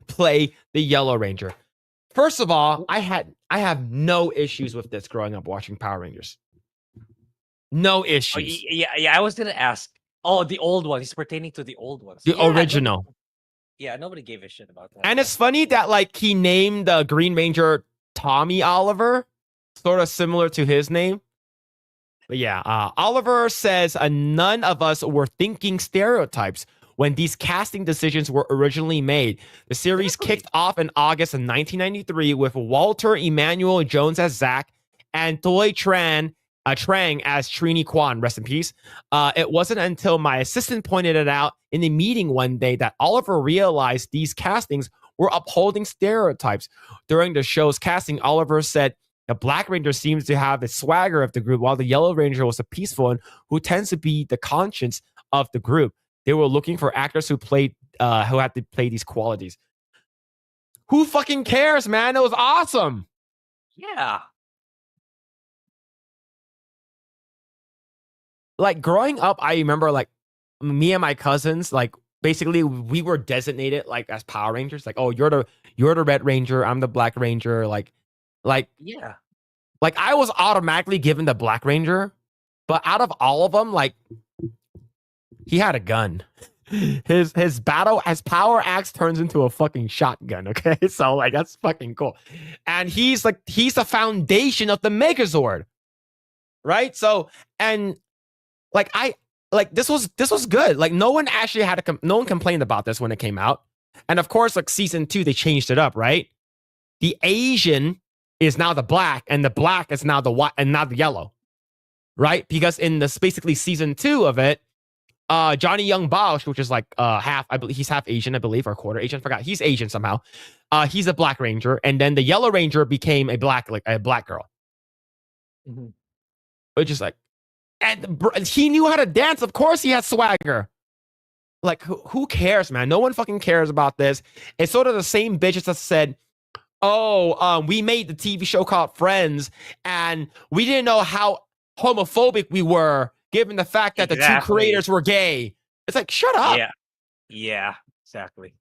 play the Yellow Ranger. First of all, I have no issues with this growing up watching Power Rangers. No Oh, issues. yeah. I was gonna ask. Oh, the old one. He's pertaining to the old ones. The original. Nobody gave a shit about that. And it's funny that like he named the Green Ranger Tommy Oliver, sort of similar to his name. But yeah, Oliver says none of us were thinking stereotypes when these casting decisions were originally made. The series kicked off in August of 1993 with Walter Emmanuel Jones as Zack and Toy Trang as Trini Kwan, rest in peace. It wasn't until my assistant pointed it out in the meeting one day that Oliver realized these castings were upholding stereotypes. During the show's casting, Oliver said, the Black Ranger seems to have the swagger of the group, while the Yellow Ranger was a peaceful one who tends to be the conscience of the group. They were looking for actors who had to play these qualities. Who fucking cares, man? It was awesome. Yeah. Like growing up, I remember like me and my cousins, like basically we were designated like as Power Rangers. Like, oh, you're the Red Ranger, I'm the Black Ranger. Like Yeah. like I was automatically given the Black Ranger, but out of all of them, like he had a gun. His power axe turns into a fucking shotgun. Okay, so like that's fucking cool, and he's the foundation of the Megazord, right? So and like this was good. Like no one actually no one complained about this when it came out, and of course like season 2 they changed it up, right? The Asian is now the black, and the black is now the white and not the yellow, right? Because in this basically season 2 of it. Johnny Young Bosch, which is like half, I believe he's half Asian, I believe, or quarter Asian. I forgot. He's Asian somehow. He's a Black Ranger, and then the Yellow Ranger became a black girl, which is like, and he knew how to dance. Of course, he had swagger. Like, who cares, man? No one fucking cares about this. It's sort of the same bitches that said, "Oh, we made the TV show called Friends, and we didn't know how homophobic we were." Given the fact that the two creators were gay. It's like, shut up. Yeah, exactly.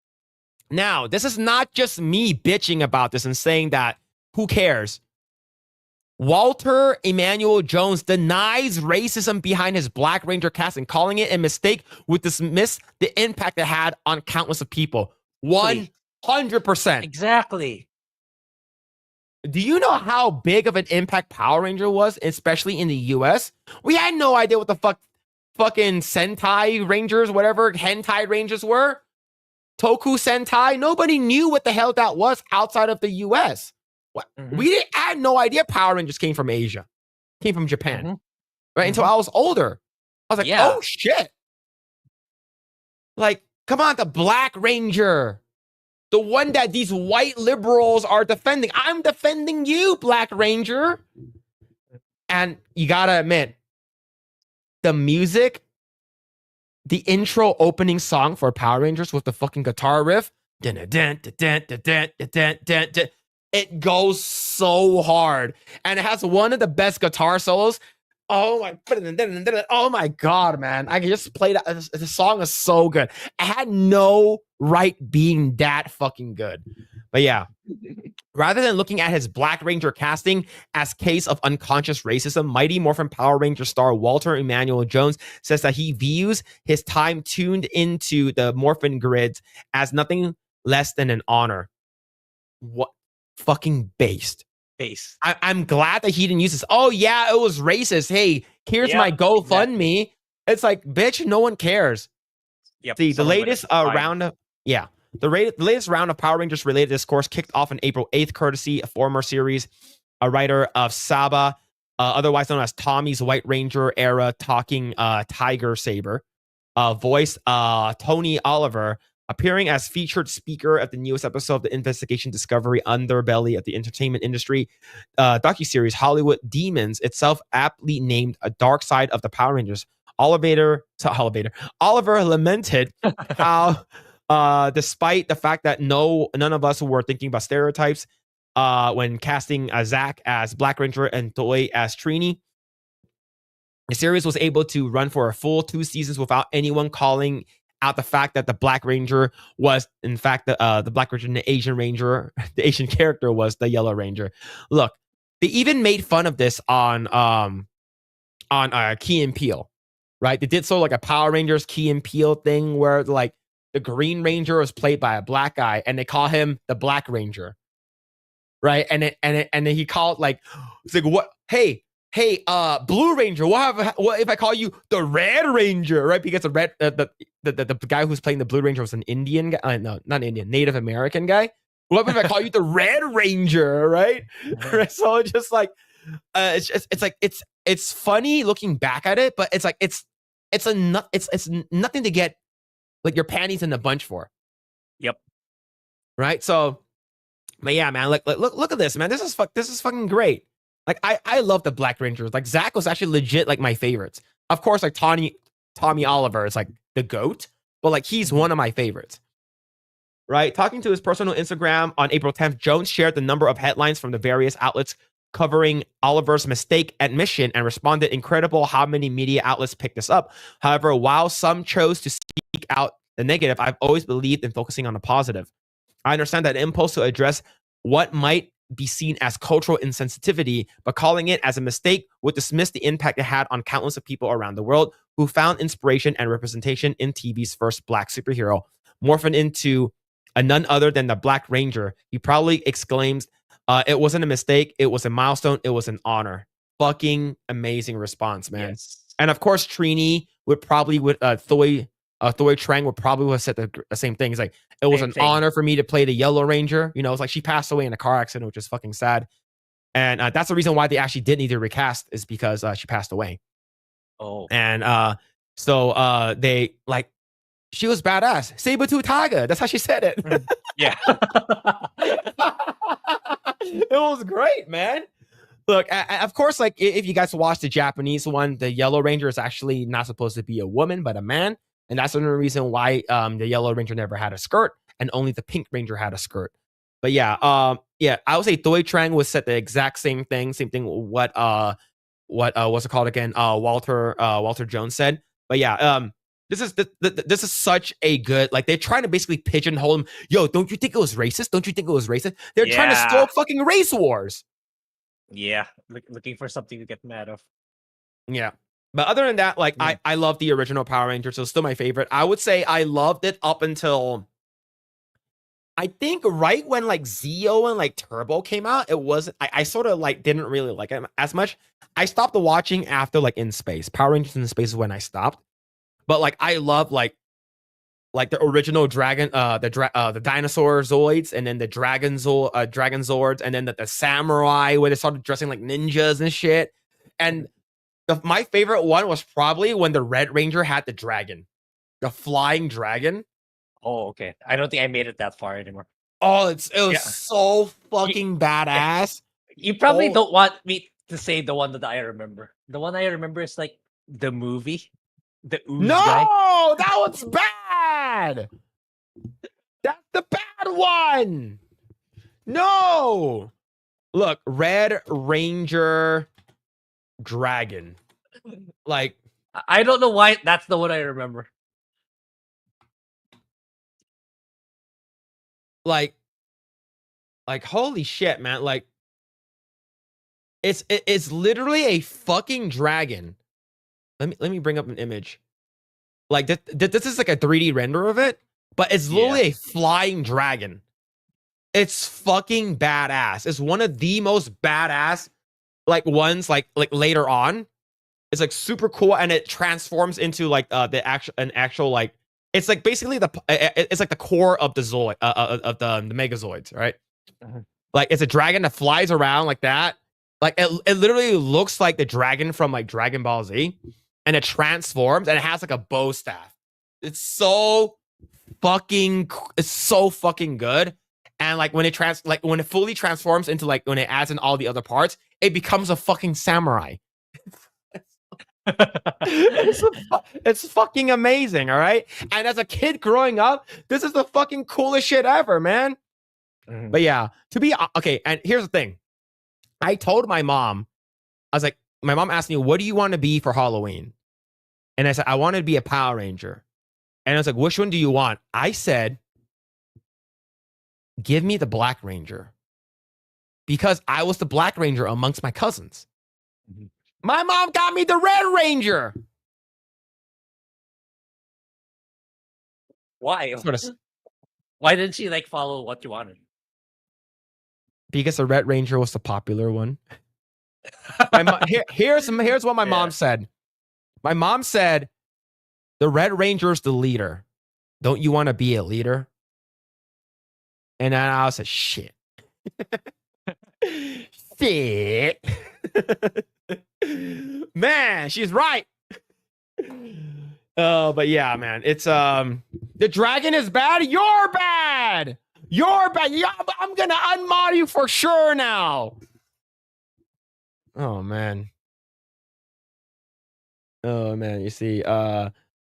Now, this is not just me bitching about this and saying that, who cares? Walter Emmanuel Jones denies racism behind his Black Ranger cast and calling it a mistake would dismiss the impact it had on countless of people. 100%. Exactly. Do you know how big of an impact Power Ranger was, especially in the US? We had no idea what the fucking Sentai Rangers, whatever Hentai Rangers were. Toku Sentai. Nobody knew what the hell that was outside of the US. We had no idea Power Rangers came from Asia, came from Japan, right? Until I was older. I was like, oh shit. Like, come on, the Black Ranger. The one that these white liberals are defending. I'm defending you, Black Ranger. And you gotta admit, the music, the intro opening song for Power Rangers with the fucking guitar riff, it goes so hard. And it has one of the best guitar solos. Oh my god, man. I can just play that. The song is so good. I had no right being that fucking good. But yeah, rather than looking at his Black Ranger casting as case of unconscious racism, Mighty Morphin Power Ranger star Walter Emmanuel Jones says that he views his time tuned into the Morphin grids as nothing less than an honor. What fucking based. I'm glad that he didn't use this. Oh yeah, it was racist. Hey, here's my GoFundMe. Exactly. It's like, bitch, no one cares. See, the latest round of the latest round of Power Rangers related discourse kicked off on April 8th, courtesy a former series a writer of Saba, otherwise known as Tommy's White Ranger era talking Tiger Saber, voice Tony Oliver, appearing as featured speaker at the newest episode of the investigation Discovery Underbelly of the entertainment industry docuseries Hollywood Demons, itself aptly named A Dark Side of the Power Rangers. Oliver lamented how, despite the fact that none of us were thinking about stereotypes when casting Zach as Black Ranger and Toy as Trini, the series was able to run for a full 2 seasons without anyone calling out the fact that the Black Ranger was, in fact, the Black Ranger and the Asian Ranger, the Asian character was the Yellow Ranger. Look, they even made fun of this on Key and Peele, right? They did like a Power Rangers Key and Peele thing where like the Green Ranger was played by a black guy, and they call him the Black Ranger, right? And then he called like, it's like, what? Hey, Blue Ranger, what if I call you the Red Ranger, right? Because the guy who's playing the Blue Ranger was an Indian guy. No, not Indian, Native American guy. What if I call you the Red Ranger, right? Right? So it's just like, it's funny looking back at it, but it's like it's nothing to get like your panties in a bunch for. Yep. Right. So, but yeah, man, like look at this, man. This is fucking great. Like I love the Black Rangers. Like Zach was actually legit like my favorites. Of course, like Tommy Oliver is like the GOAT, but like he's one of my favorites. Right? Talking to his personal Instagram on April 10th, Jones shared the number of headlines from the various outlets covering Oliver's mistake admission and responded, "Incredible how many media outlets picked this up. However, while some chose to seek out the negative, I've always believed in focusing on the positive. I understand that impulse to address what might be seen as cultural insensitivity, but calling it as a mistake would dismiss the impact it had on countless of people around the world who found inspiration and representation in TV's first Black superhero, morphing into a none other than the Black Ranger." He probably exclaims, "It wasn't a mistake. It was a milestone. It was an honor." Fucking amazing response, man. Yes. And of course, Trini would probably, Thoy Trang would probably have said the same thing. He's like, "It was Same an thing. honor for me to play the Yellow Ranger." You know, it's like she passed away in a car accident, which is fucking sad. And that's the reason why they actually did need to recast, is because she passed away. Oh. And so they like, she was badass. Saber-tooth tiger. That's how she said it. Yeah. It was great, man. Look, of course, like if you guys watch the Japanese one, the Yellow Ranger is actually not supposed to be a woman, but a man. And that's another reason why the Yellow Ranger never had a skirt and only the Pink Ranger had a skirt. But yeah, I would say Thoy Trang was said the exact same thing. What what's it called again? Walter Jones said. But yeah, this is such a good, like, they're trying to basically pigeonhole him. Yo, don't you think it was racist? Don't you think it was racist? They're trying to Yeah. stoke fucking race wars. Yeah. Looking for something to get mad of. Yeah. But other than that, like, I love the original Power Rangers, so it's still my favorite. I would say I loved it up until, I think, right when like Zeo and like Turbo came out. It wasn't, I sort of like didn't really like it as much. I stopped watching after like In Space. Power Rangers in Space is when I stopped. But like I love like the original dragon, the dinosaur Zoids, and then the dragon Zords, and then the samurai where they started dressing like ninjas and shit. And my favorite one was probably when the Red Ranger had the dragon, the flying dragon. Oh, okay. I don't think I made it that far anymore. Oh, it was Yeah. so fucking badass. You probably Oh. don't want me to say the one that I remember. The one I remember is like the movie, the Ooze No, guy. that one's bad. That's the bad one. No. Look, Red Ranger Dragon. Like, I don't know why that's the one I remember. like holy shit, man. Like, it's literally a fucking dragon. Let me bring up an image. Like, this is like a 3D render of it, but it's literally a flying dragon. It's fucking badass. It's one of the most badass like ones like later on. It's like super cool, and it transforms into like an actual like, it's like basically it's like the core of the Zoid of the Megazoids, right? Like, it's a dragon that flies around like that. Like, it literally looks like the dragon from like Dragon Ball Z, and it transforms, and it has like a bow staff. It's so fucking good. And like when it fully transforms into like, when it adds in all the other parts, it becomes a fucking samurai. It's fucking amazing, all right? And as a kid growing up, this is the fucking coolest shit ever, man. But yeah, okay, and here's the thing. I told my mom, I was like, my mom asked me, "What do you want to be for Halloween?" And I said, "I want to be a Power Ranger." And I was like, "Which one do you want?" I said, "Give me the Black Ranger." Because I was the Black Ranger amongst my cousins. My mom got me the Red Ranger. Why? Sort of, Why didn't she like follow what you wanted? because the Red Ranger was the popular one. Here's what my mom said. My mom said, "The Red Ranger's the leader. Don't you want to be a leader?" And then I said, "Shit." Shit. Man, she's right. But yeah, man, it's the dragon is bad. You're bad. You're bad. Yeah, I'm gonna unmod you for sure now. Oh man. You see,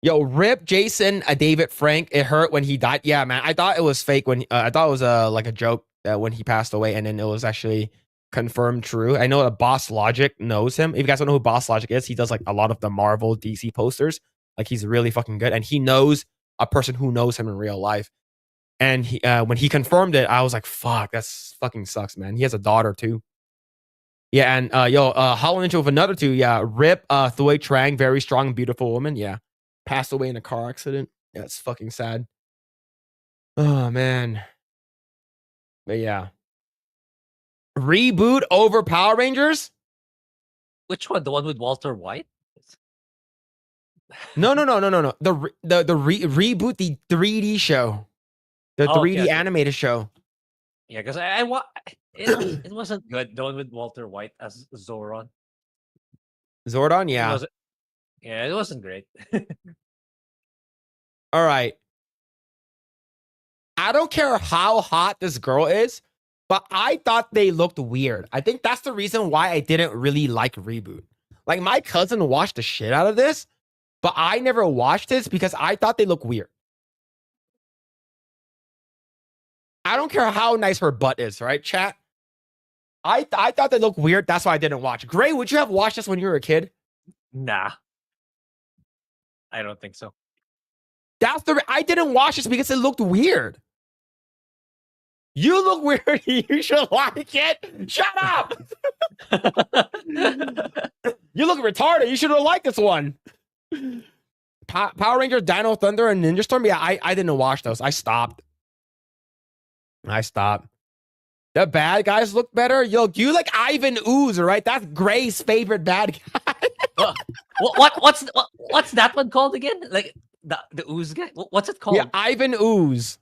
Yo, rip Jason, David Frank. It hurt when he died. Yeah, man. I thought it was fake when I thought it was like a joke when he passed away, and then it was actually confirmed true. I know that Boss Logic knows him. If you guys don't know who Boss Logic is, he does like a lot of the Marvel DC posters. Like he's really fucking good, and he knows a person who knows him in real life. And he, when he confirmed it, I was like, "Fuck, that's fucking sucks, man." He has a daughter too. Yeah, and Hollow Ninja with another two. Yeah, rip Thuy Trang, very strong, beautiful woman. Yeah. Passed away in a car accident. Yeah, it's fucking sad. Oh man. But yeah. Reboot over Power Rangers? Which one? The one with Walter White? No. The reboot the 3D show. The 3D animated show. Yeah, because it wasn't good. The one with Walter White as Zoran. Zordon, yeah. It wasn't great. All right. I don't care how hot this girl is, but I thought they looked weird. I think that's the reason why I didn't really like Reboot. Like my cousin watched the shit out of this, but I never watched this because I thought they looked weird. I don't care how nice her butt is, right, chat? I thought they looked weird. That's why I didn't watch. Grae, would you have watched this when you were a kid? Nah. I don't think so. I didn't watch this because it looked weird. You look weird. You should like it. Shut up. You look retarded. You should have liked this one. Power Rangers, Dino Thunder, and Ninja Storm. Yeah, I didn't watch those. I stopped. The bad guys look better. Yo, you like Ivan Ooze, right? That's Grae's favorite bad guy. What's that one called again? Like the Ooze guy? What's it called? Yeah, Ivan Ooze.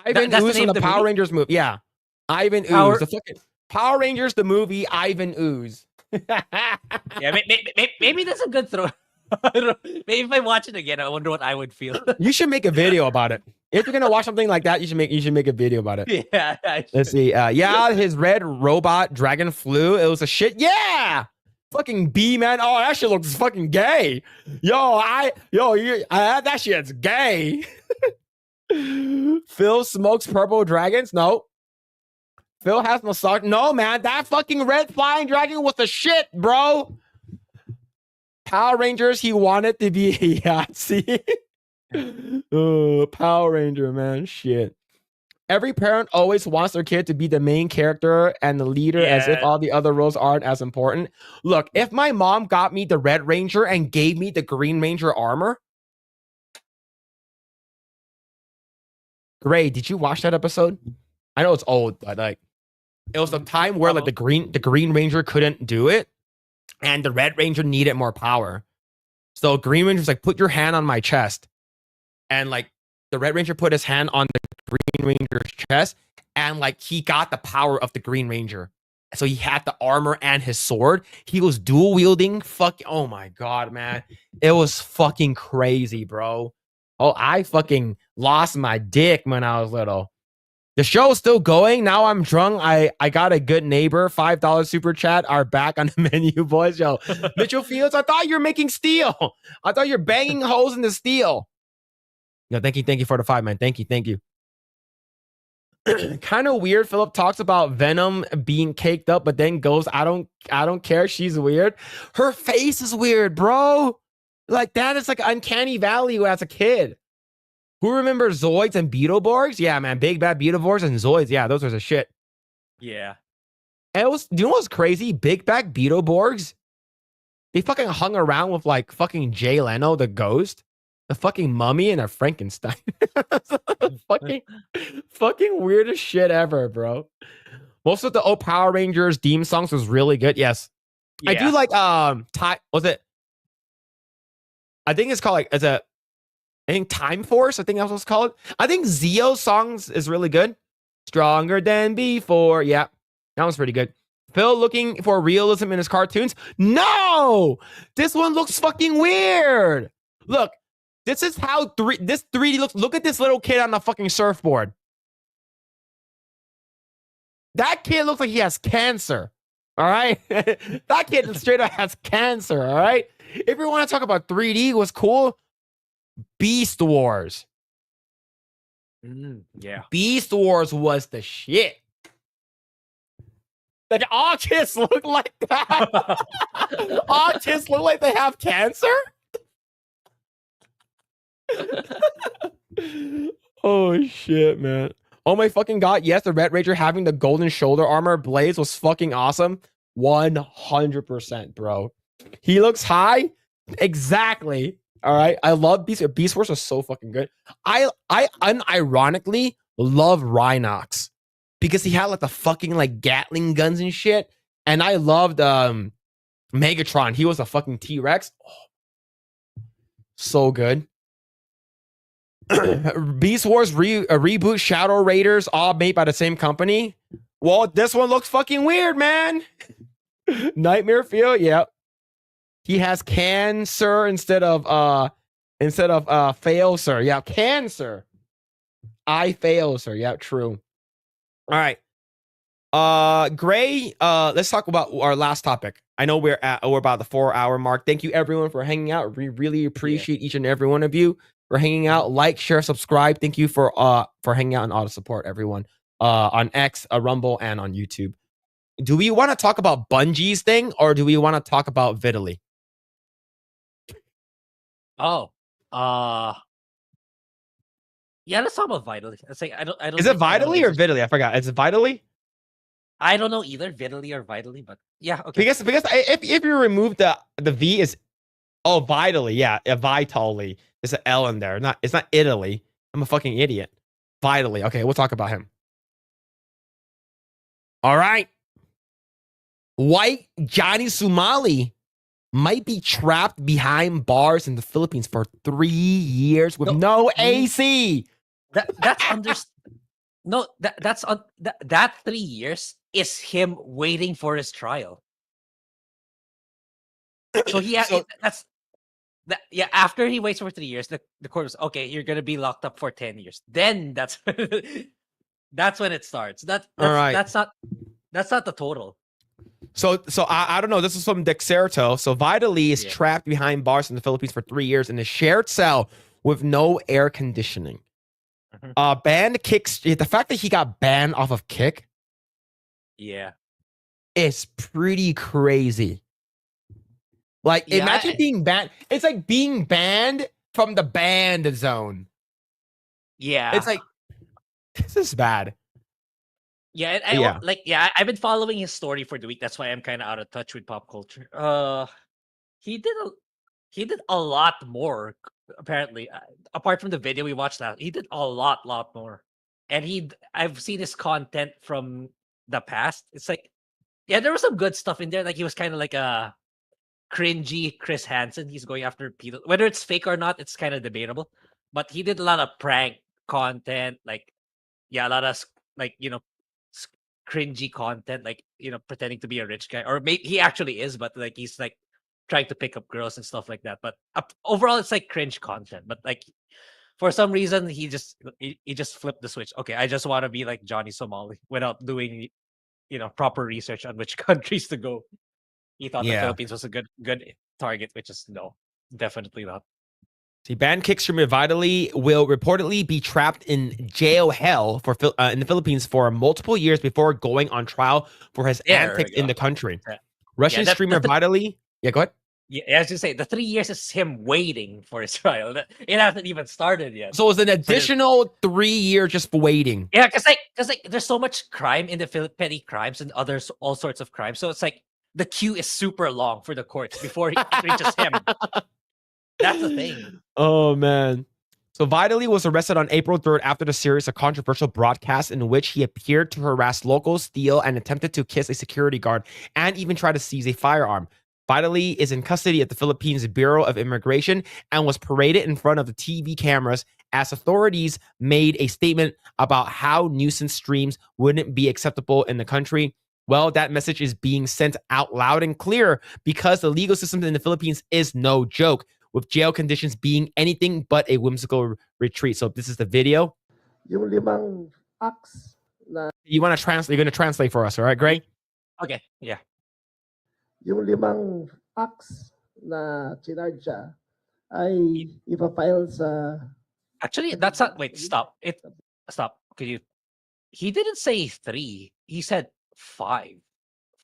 Ivan Ooze from the Power Rangers movie. Yeah. Ivan Ooze. The fucking Power Rangers, the movie, Ivan Ooze. Yeah, maybe that's a good throw. Maybe if I watch it again, I wonder what I would feel. You should make a video about it. If you're gonna watch something like that, you should make a video about it. Yeah. Let's see. His red robot dragon flew. It was a shit. Yeah. Fucking B, man. Oh, that shit looks fucking gay. That shit's gay. Phil smokes purple dragons. No. Phil has massage. No, man. That fucking red flying dragon was the shit, bro. Power Rangers, he wanted to be a Yahtzee. Oh, Power Ranger, man. Shit. Every parent always wants their kid to be the main character and the leader as if all the other roles aren't as important. Look, if my mom got me the Red Ranger and gave me the Green Ranger armor. Grae, did you watch that episode? I know it's old, but like it was a time where like the Green Ranger couldn't do it and the Red Ranger needed more power. So Green Ranger's like, put your hand on my chest. And like the Red Ranger put his hand on the Green Ranger's chest and like he got the power of the Green Ranger. So he had the armor and his sword. He was dual wielding. Oh my God, man. It was fucking crazy, bro. Oh, I fucking lost my dick when I was little. The show's still going. Now I'm drunk. I got a good neighbor. $5 super chat are back on the menu, boys. Yo, Mitchell Fields, I thought you were making steel. I thought you're banging holes in the steel. No, thank you for the 5, man. Thank you. Kind of weird. Phillip talks about Venom being caked up, but then goes, I don't care. She's weird. Her face is weird, bro. Like that is like uncanny valley as a kid. Who remembers Zoids and Beetleborgs? Yeah, man. Big bad Beetleborgs and Zoids. Yeah, those are the shit. Yeah. And do you know what's crazy? Big back Beetleborgs. They fucking hung around with like fucking Jay Leno, the ghost, the fucking mummy, and a Frankenstein. fucking weirdest shit ever, bro. Most of the old Power Rangers theme songs was really good. Yes. Yeah. I do like was it? I think it's called like I think Time Force. I think that's what it's called. I think Zio's songs is really good. Stronger than before. Yeah, that one's pretty good. Phil looking for realism in his cartoons. No, this one looks fucking weird. Look, this is how this 3D looks. Look at this little kid on the fucking surfboard. That kid looks like he has cancer. All right, that kid straight up has cancer. All right. If you want to talk about 3D was cool, Beast Wars. Yeah. Beast Wars was the shit. Like all kids look like that. All kids look like they have cancer. Oh shit, man. Oh my fucking god. Yes, the Red Ranger having the golden shoulder armor blaze was fucking awesome. 100%, bro. He looks high. Exactly. All right. I love Beast Wars are so fucking good. I unironically love Rhinox because he had like the fucking like Gatling guns and shit. And I loved Megatron. He was a fucking T-Rex. Oh, so good. Beast Wars reboot, Shadow Raiders, all made by the same company. Well, this one looks fucking weird, man. Nightmare Field, yep. He has cancer instead of fail, sir. Yeah, cancer. I fail, sir. Yeah, true. All right. Grae, let's talk about our last topic. I know we're about the 4-hour mark. Thank you everyone for hanging out. We really appreciate each and every one of you for hanging out. Like, share, subscribe. Thank you for hanging out and all the support, everyone. On X, Rumble, and on YouTube. Do we want to talk about Bungie's thing or do we want to talk about Vitaly? Oh. Yeah, let's talk about Vitaly. It's like I don't Is it Vitaly or Vitaly? I forgot. Is it Vitaly? I don't know either, Vitaly or Vitaly, but yeah, okay. Because if you remove the V is Vitally, yeah, Vitally. There's an L in there. It's not Italy. I'm a fucking idiot. Vitally. Okay, we'll talk about him. All right. White Johnny Somali might be trapped behind bars in the Philippines for 3 years with no AC. That's that 3 years is him waiting for his trial. So after he waits for 3 years, the court was okay, you're gonna be locked up for 10 years. Then that's that's when it starts. All right. That's not the total. So I don't know. This is from Dexerto. So Vitaly is trapped behind bars in the Philippines for 3 years in a shared cell with no air conditioning. Banned kicks. The fact that he got banned off of Kick, is pretty crazy. Like imagine being banned. It's like being banned from the banned zone. Yeah, it's like this is bad. Yeah, I've been following his story for the week. That's why I'm kind of out of touch with pop culture. He did a lot more apparently. Apart from the video we watched now, he did a lot more. And I've seen his content from the past. It's like, there was some good stuff in there. Like he was kind of like a cringy Chris Hansen. He's going after people. Whether it's fake or not, it's kind of debatable. But he did a lot of prank content, like a lot of like cringy content, like pretending to be a rich guy, or maybe he actually is, but like he's like trying to pick up girls and stuff like that. But overall, it's like cringe content. But like for some reason, he just flipped the switch. Okay, I just want to be like Johnny Somali without doing proper research on which countries to go. He thought the Philippines was a good target, which is no, definitely not. See, banned kick streamer Vitaly will reportedly be trapped in jail hell in the Philippines for multiple years before going on trial for his antics in the country. Russian streamer Vitaly. Yeah, go ahead. Yeah, as you say, the 3 years is him waiting for his trial. It hasn't even started yet. So it's an additional 3 years just for waiting. Yeah, because there's so much crime in the petty crimes and all sorts of crimes. So it's like the queue is super long for the courts before it reaches him. That's the thing. Oh, man. So Vitaly was arrested on April 3rd after the series of controversial broadcasts in which he appeared to harass locals, steal, and attempted to kiss a security guard, and even try to seize a firearm. Vitaly is in custody at the Philippines Bureau of Immigration and was paraded in front of the TV cameras as authorities made a statement about how nuisance streams wouldn't be acceptable in the country. Well, that message is being sent out loud and clear because the legal system in the Philippines is no joke, with jail conditions being anything but a whimsical retreat. So this is the video. Yung limang acts na you want to translate? You're going to translate for us, all right, Grae? Okay, yeah. Yung limang acts na chinarge ay ipafile sa... Actually, that's not. Wait, stop. Stop. Could you? He didn't say 3. He said 5.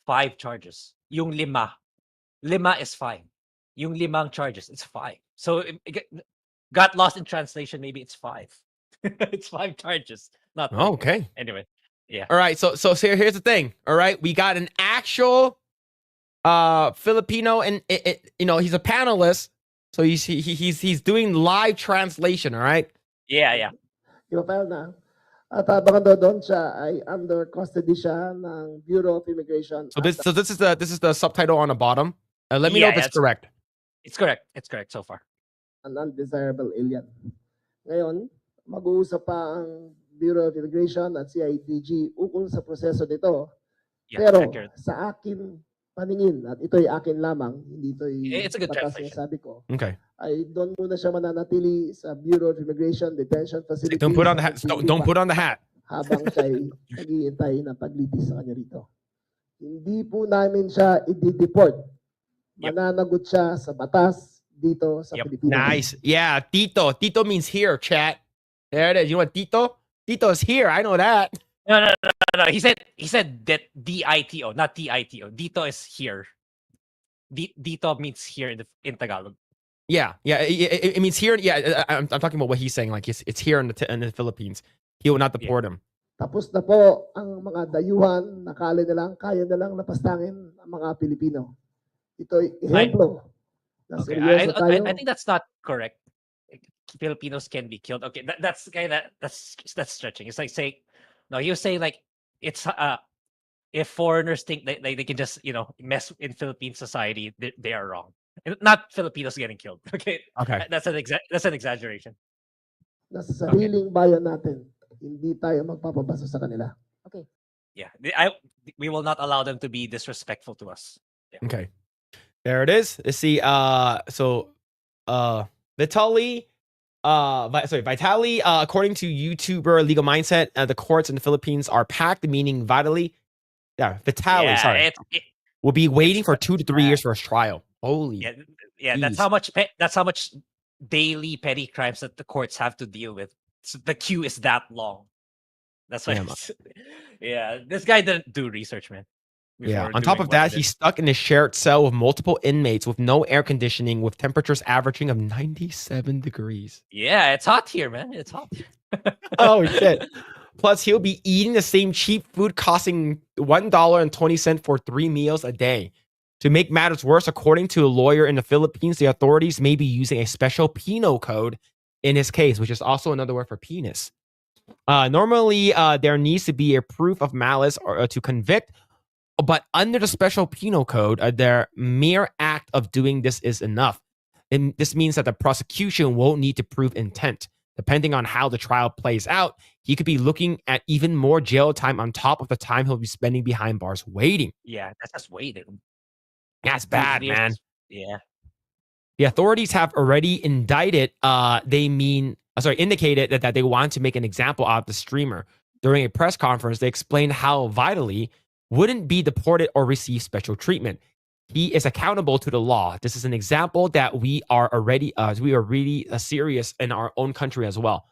5 charges. Yung 5. 5 is 5. Yung 5 charges, it's 5. So got lost in translation. Maybe it's 5. It's 5 charges, not 3. Okay. Anyway, yeah. All right. So here's the thing. All right, we got an actual Filipino, and he's a panelist, so he's doing live translation. All right. Yeah. Ipafile na. At habang doon siya ay under custody siya ng Bureau of Immigration. So this is the subtitle on the bottom. Let me know if it's correct. It's correct. It's correct so far. An undesirable alien. Ngayon, mag-uusap pa ang Bureau of Immigration at CIDG ukol sa proseso nito. Yeah, Pero accurate. sa akin paningin, at ito'y akin lamang, hindi ito'y It's a good batas translation. na sabi ko, Okay. ay doon muna siya mananatili sa Bureau of Immigration Detention Facility. Don't put on the hat. Don't put on the hat. Habang siya'y naghihintay ng paglitis sa kanya rito. Hindi po namin siya i-deport. Yep. Mananagot siya sa batas dito sa Yep. Pilipinas. Nice. Yeah, Tito. Tito means here, chat. There it is. You know what, Tito? Tito's here. I know that. No. He said that DITO, not TITO. Dito is here. Dito means here in Tagalog. Yeah. It means here. Yeah, I'm talking about what he's saying. Like it's here in the Philippines. He will not deport him. Tapos na po ang mga dayuhan, nakala na lang, kaya na lang napastangin ang mga Pilipino. Ito'y ehemplo. na Okay, seryoso tayo. I think that's not correct. Filipinos can be killed. Okay, that's stretching. It's like saying, no, you say like it's if foreigners think they can just mess in Philippine society, they are wrong. Not Filipinos getting killed. Okay, that's an exaggeration. Nasa sariling bayan natin, hindi tayo magpapabasa sa kanila. Okay. Yeah, we will not allow them to be disrespectful to us. Yeah. Okay, there it is. Let's see. Vitaly, according to YouTuber Legal Mindset, the courts in the Philippines are packed, meaning Vitaly, will be waiting for 2 to 3 years for his trial. Holy, yeah. That's how much daily petty crimes that the courts have to deal with. So the queue is that long. That's why. Yeah, this guy didn't do research, man. Yeah. On top of that, he's stuck in a shared cell with multiple inmates with no air conditioning, with temperatures averaging of 97 degrees. Yeah, it's hot here, man. It's hot. Oh shit! Plus, he'll be eating the same cheap food costing $1.20 for 3 meals a day. To make matters worse, according to a lawyer in the Philippines, the authorities may be using a special penal code in his case, which is also another word for penis. Normally, there needs to be a proof of malice or to convict, but under the special penal code, their mere act of doing this is enough. And this means that the prosecution won't need to prove intent. Depending on how the trial plays out, he could be looking at even more jail time on top of the time he'll be spending behind bars waiting. Yeah, that's just waiting. That's bad, man. Yeah. The authorities have already indicated that they want to make an example out of the streamer. During a press conference, they explained how Vitaly wouldn't be deported or receive special treatment. He is accountable to the law. This is an example that we are really serious in our own country as well.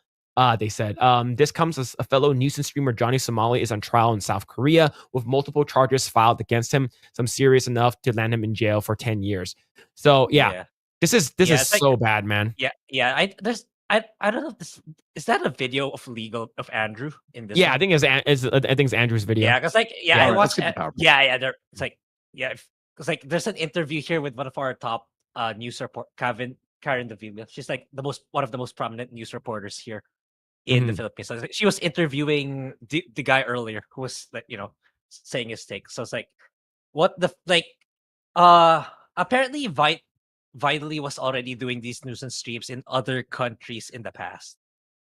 They said this comes as a fellow news and streamer Johnny Somali is on trial in South Korea with multiple charges filed against him, some serious enough to land him in jail for 10 years. So this is so bad, man. Yeah. I don't know if this is that a video of Andrew in this. Yeah, one? I think it's Andrew's video. Yeah, because I watched. Because there's an interview here with one of our top news report, Karen Davila. She's like one of the most prominent news reporters here in the Philippines. So she was interviewing the guy earlier who was saying his take. So it's like, apparently Vitaly was already doing these news and streams in other countries in the past.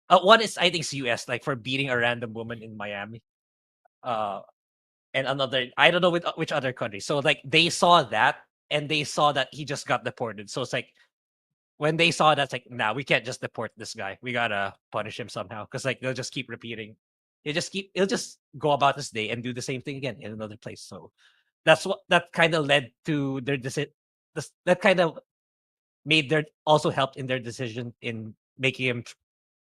One is I think it's US, like for beating a random woman in Miami. And another, I don't know which other country. So like they saw that and they saw that he just got deported. So it's like when they saw that, it's like, nah, we can't just deport this guy. We gotta punish him somehow. Because like they'll just keep repeating. He'll just go about this day and do the same thing again in another place. So that kind of led to their that kind of also helped in their decision in making him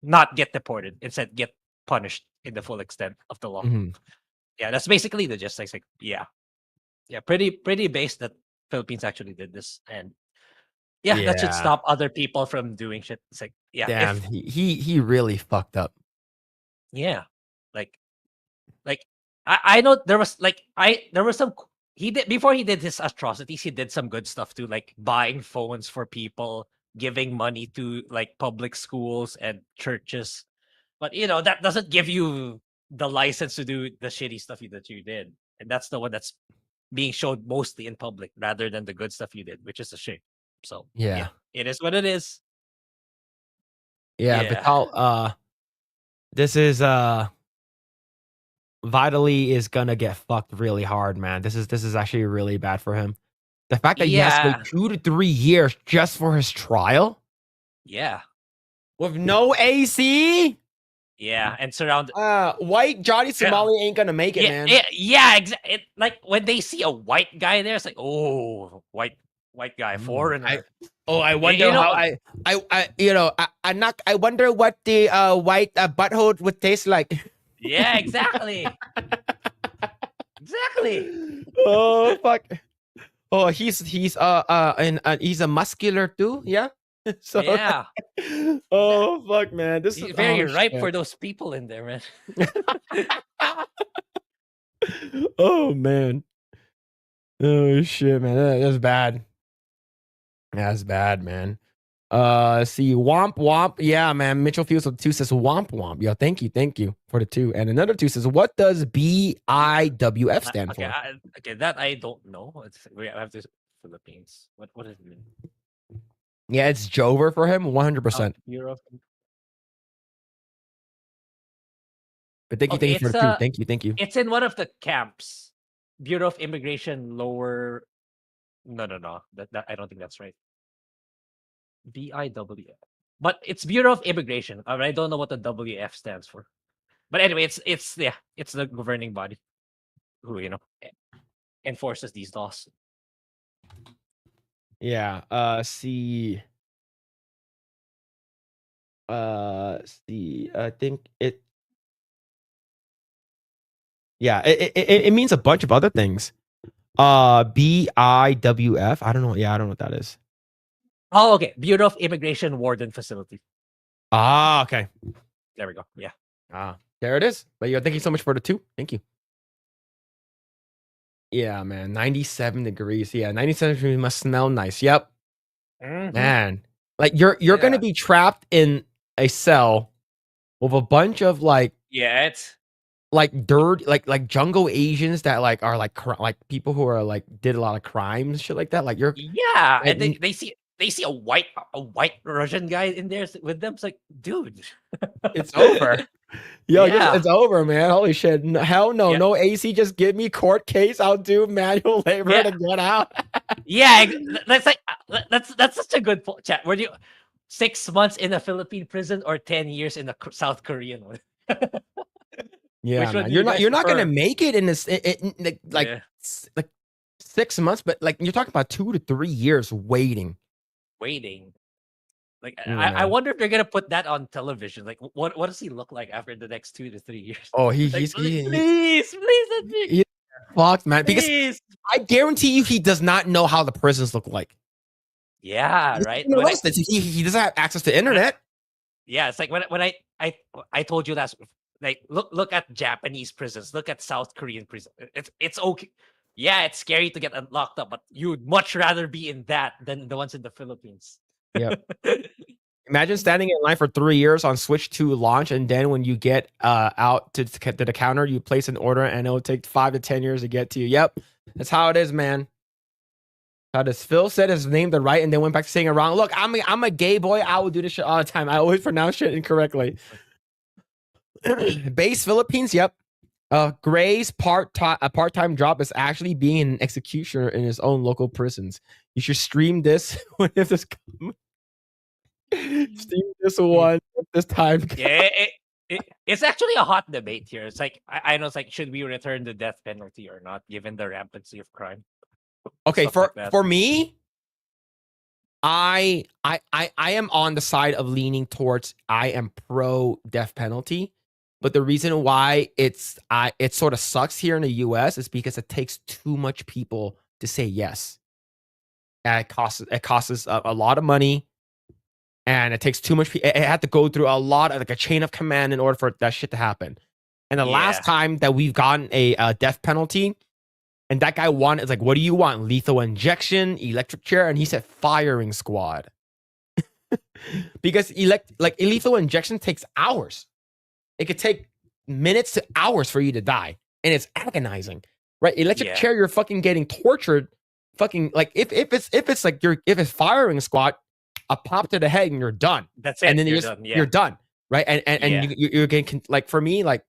not get deported, instead get punished in the full extent of the law. Mhm. Yeah, that's basically the gist. Like, yeah, pretty based that Philippines actually did this, and yeah, that should Yeah. stop other people from doing shit. It's like, yeah, Damn, if he really fucked up. yeah, like I know there was there was some he did before he did his atrocities. He did some good stuff too, like buying phones for people, giving money to like public schools and churches. But that doesn't give you the license to do the shitty stuff that you did, and that's the one that's being showed mostly in public rather than the good stuff you did, which is a shame. So Yeah. yeah, it is what it is. Yeah, Yeah, Vital, this is Vitally is gonna get fucked really hard, man. This is actually really bad for him. The fact that he has to wait yeah, 2 to 3 years just for his trial yeah, with no AC? yeah, and surround. White Johnny Somali ain't gonna make it, man. Yeah, exactly. Like when they see a white guy there, it's like, oh, white guy, foreigner. I wonder you know- how I wonder what the white butthole would taste like. Yeah, exactly. Exactly. Oh fuck. Oh, he's and he's a muscular too, yeah. So Yeah, oh fuck, man, this he's is very oh, ripe shit. for those people in there, man. Oh man. Oh shit, man. That's bad. That's bad, man. See, Womp Womp. Yeah, man. Mitchell Fields with 2 says Womp Womp. Yo, thank you for the 2. And another 2 says, what does BIWF stand Okay, for? okay, that I don't know. We have to Philippines. What does it mean? Yeah, it's Jover for him, 100%. Europe. But thank you Okay, for the 2. Thank you. It's in one of the camps. Bureau of Immigration lower. No. That I don't think that's right. BIWF. But it's Bureau of Immigration. I don't know what the WF stands for. But anyway, it's the governing body who enforces these laws. Yeah. See. I think it. Yeah, it means a bunch of other things. BIWF. I don't know. Yeah, I don't know what that is. Oh, okay. Bureau of Immigration Warden Facility. Ah, okay. There we go. Yeah. There it is. But yo, thank you so much for the 2. Thank you. Yeah, man. 97 degrees. Yeah, 97 degrees must smell nice. Yep. Mhm. Man. Like you're gonna be trapped in a cell with a bunch of like it's dirt, like jungle Asians that like are like people who are like did a lot of crimes, shit like that. Like you're yeah, like, and they see a white Russian guy in there with them. It's like, dude, it's over. Yo, Yeah. it's over, man. Holy shit. Hell no. Yeah. No AC. Just give me court case. I'll do manual labor Yeah. to get out. Yeah, that's like that's such a good chat. Were you 6 months in a Philippine prison or 10 years in a South Korean one? Yeah, Which one man. do You're you not guys you're not gonna prefer? make it in this like Yeah. like 6 months, but like you're talking about 2 to 3 years waiting. Waiting. Like Yeah. I wonder if they're gonna put that on television. Like what does he look like after the next 2 to 3 years? Oh, Like, he's please let me. he- fucked, man. Because Please. I guarantee you he does not know how the prisons look like. Yeah, He's right. been arrested. He doesn't have access to internet. Yeah, it's like when I told you that, like look at Japanese prisons, look at South Korean prisons. It's okay. Yeah, it's scary to get locked up, but you'd much rather be in that than the ones in the Philippines. Yep. Imagine standing in line for 3 years on Switch 2 launch, and then when you get out to the counter, you place an order, and it'll take 5 to 10 years to get to you. Yep, that's how it is, man. How does Phil said his name the right, and then went back to saying it wrong. Look, I'm a gay boy. I will do this shit all the time. I always pronounce shit incorrectly. Base Philippines. Yep. Grae's part-time job is actually being an executioner in his own local prisons. You should stream this if this comes. Stream this one this time. Yeah, it's actually a hot debate here. It's like I know it's like, should we return the death penalty or not, given the rampancy of crime? Okay, Stuff like that. for me, I am on the side of leaning towards I am pro death penalty, but the reason why it sort of sucks here in the US is because it takes too much people to say yes. And it costs us a lot of money, and it takes too much. It had to go through a lot of like a chain of command in order for that shit to happen. And the last time that we've gotten a death penalty, and that guy won, it's like, what do you want? Lethal injection, electric chair, and he said firing squad. Because lethal injection takes hours. It could take minutes to hours for you to die, and it's agonizing, right? Electric chair, you're fucking getting tortured. Fucking like if it's firing squad, a pop to the head and you're done. That's it. And then you're done, right? And you're getting like for me like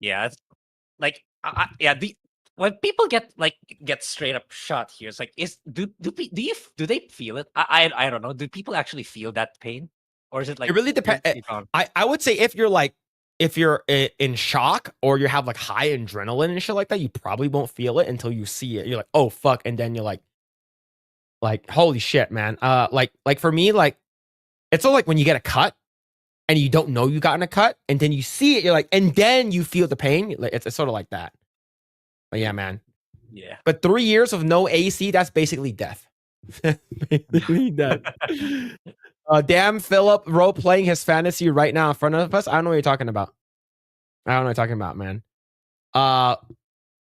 it's like when people get straight up shot here, it's like do they feel it? I don't know. Do people actually feel that pain, or is it like it really depends? I would say if you're in shock or you have like high adrenaline and shit like that, you probably won't feel it until you see it. You're like, oh fuck, and then you're like holy shit, man. Like for me, like it's all like when you get a cut and you don't know you got in a cut, and then you see it, you're like, and then you feel the pain. Like it's sort of like that. But yeah, man. Yeah. But 3 years of no AC, that's basically death. Basically death. Damn Phillip role playing his fantasy right now in front of us. I don't know what you're talking about. Man.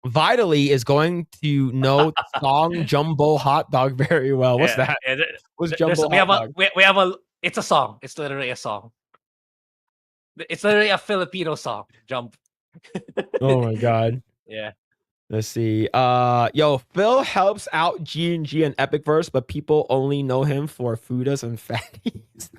Vitally is going to know the song Jumbo Hot Dog very well. What's that? What's Jumbo Hot Dog? We have a. It's a song. It's literally a song. It's literally a Filipino song. Jump. Oh my god. Yeah. Let's see. Yo, Phil helps out G&G and Epic Verse, but people only know him for Fudas and Fatties.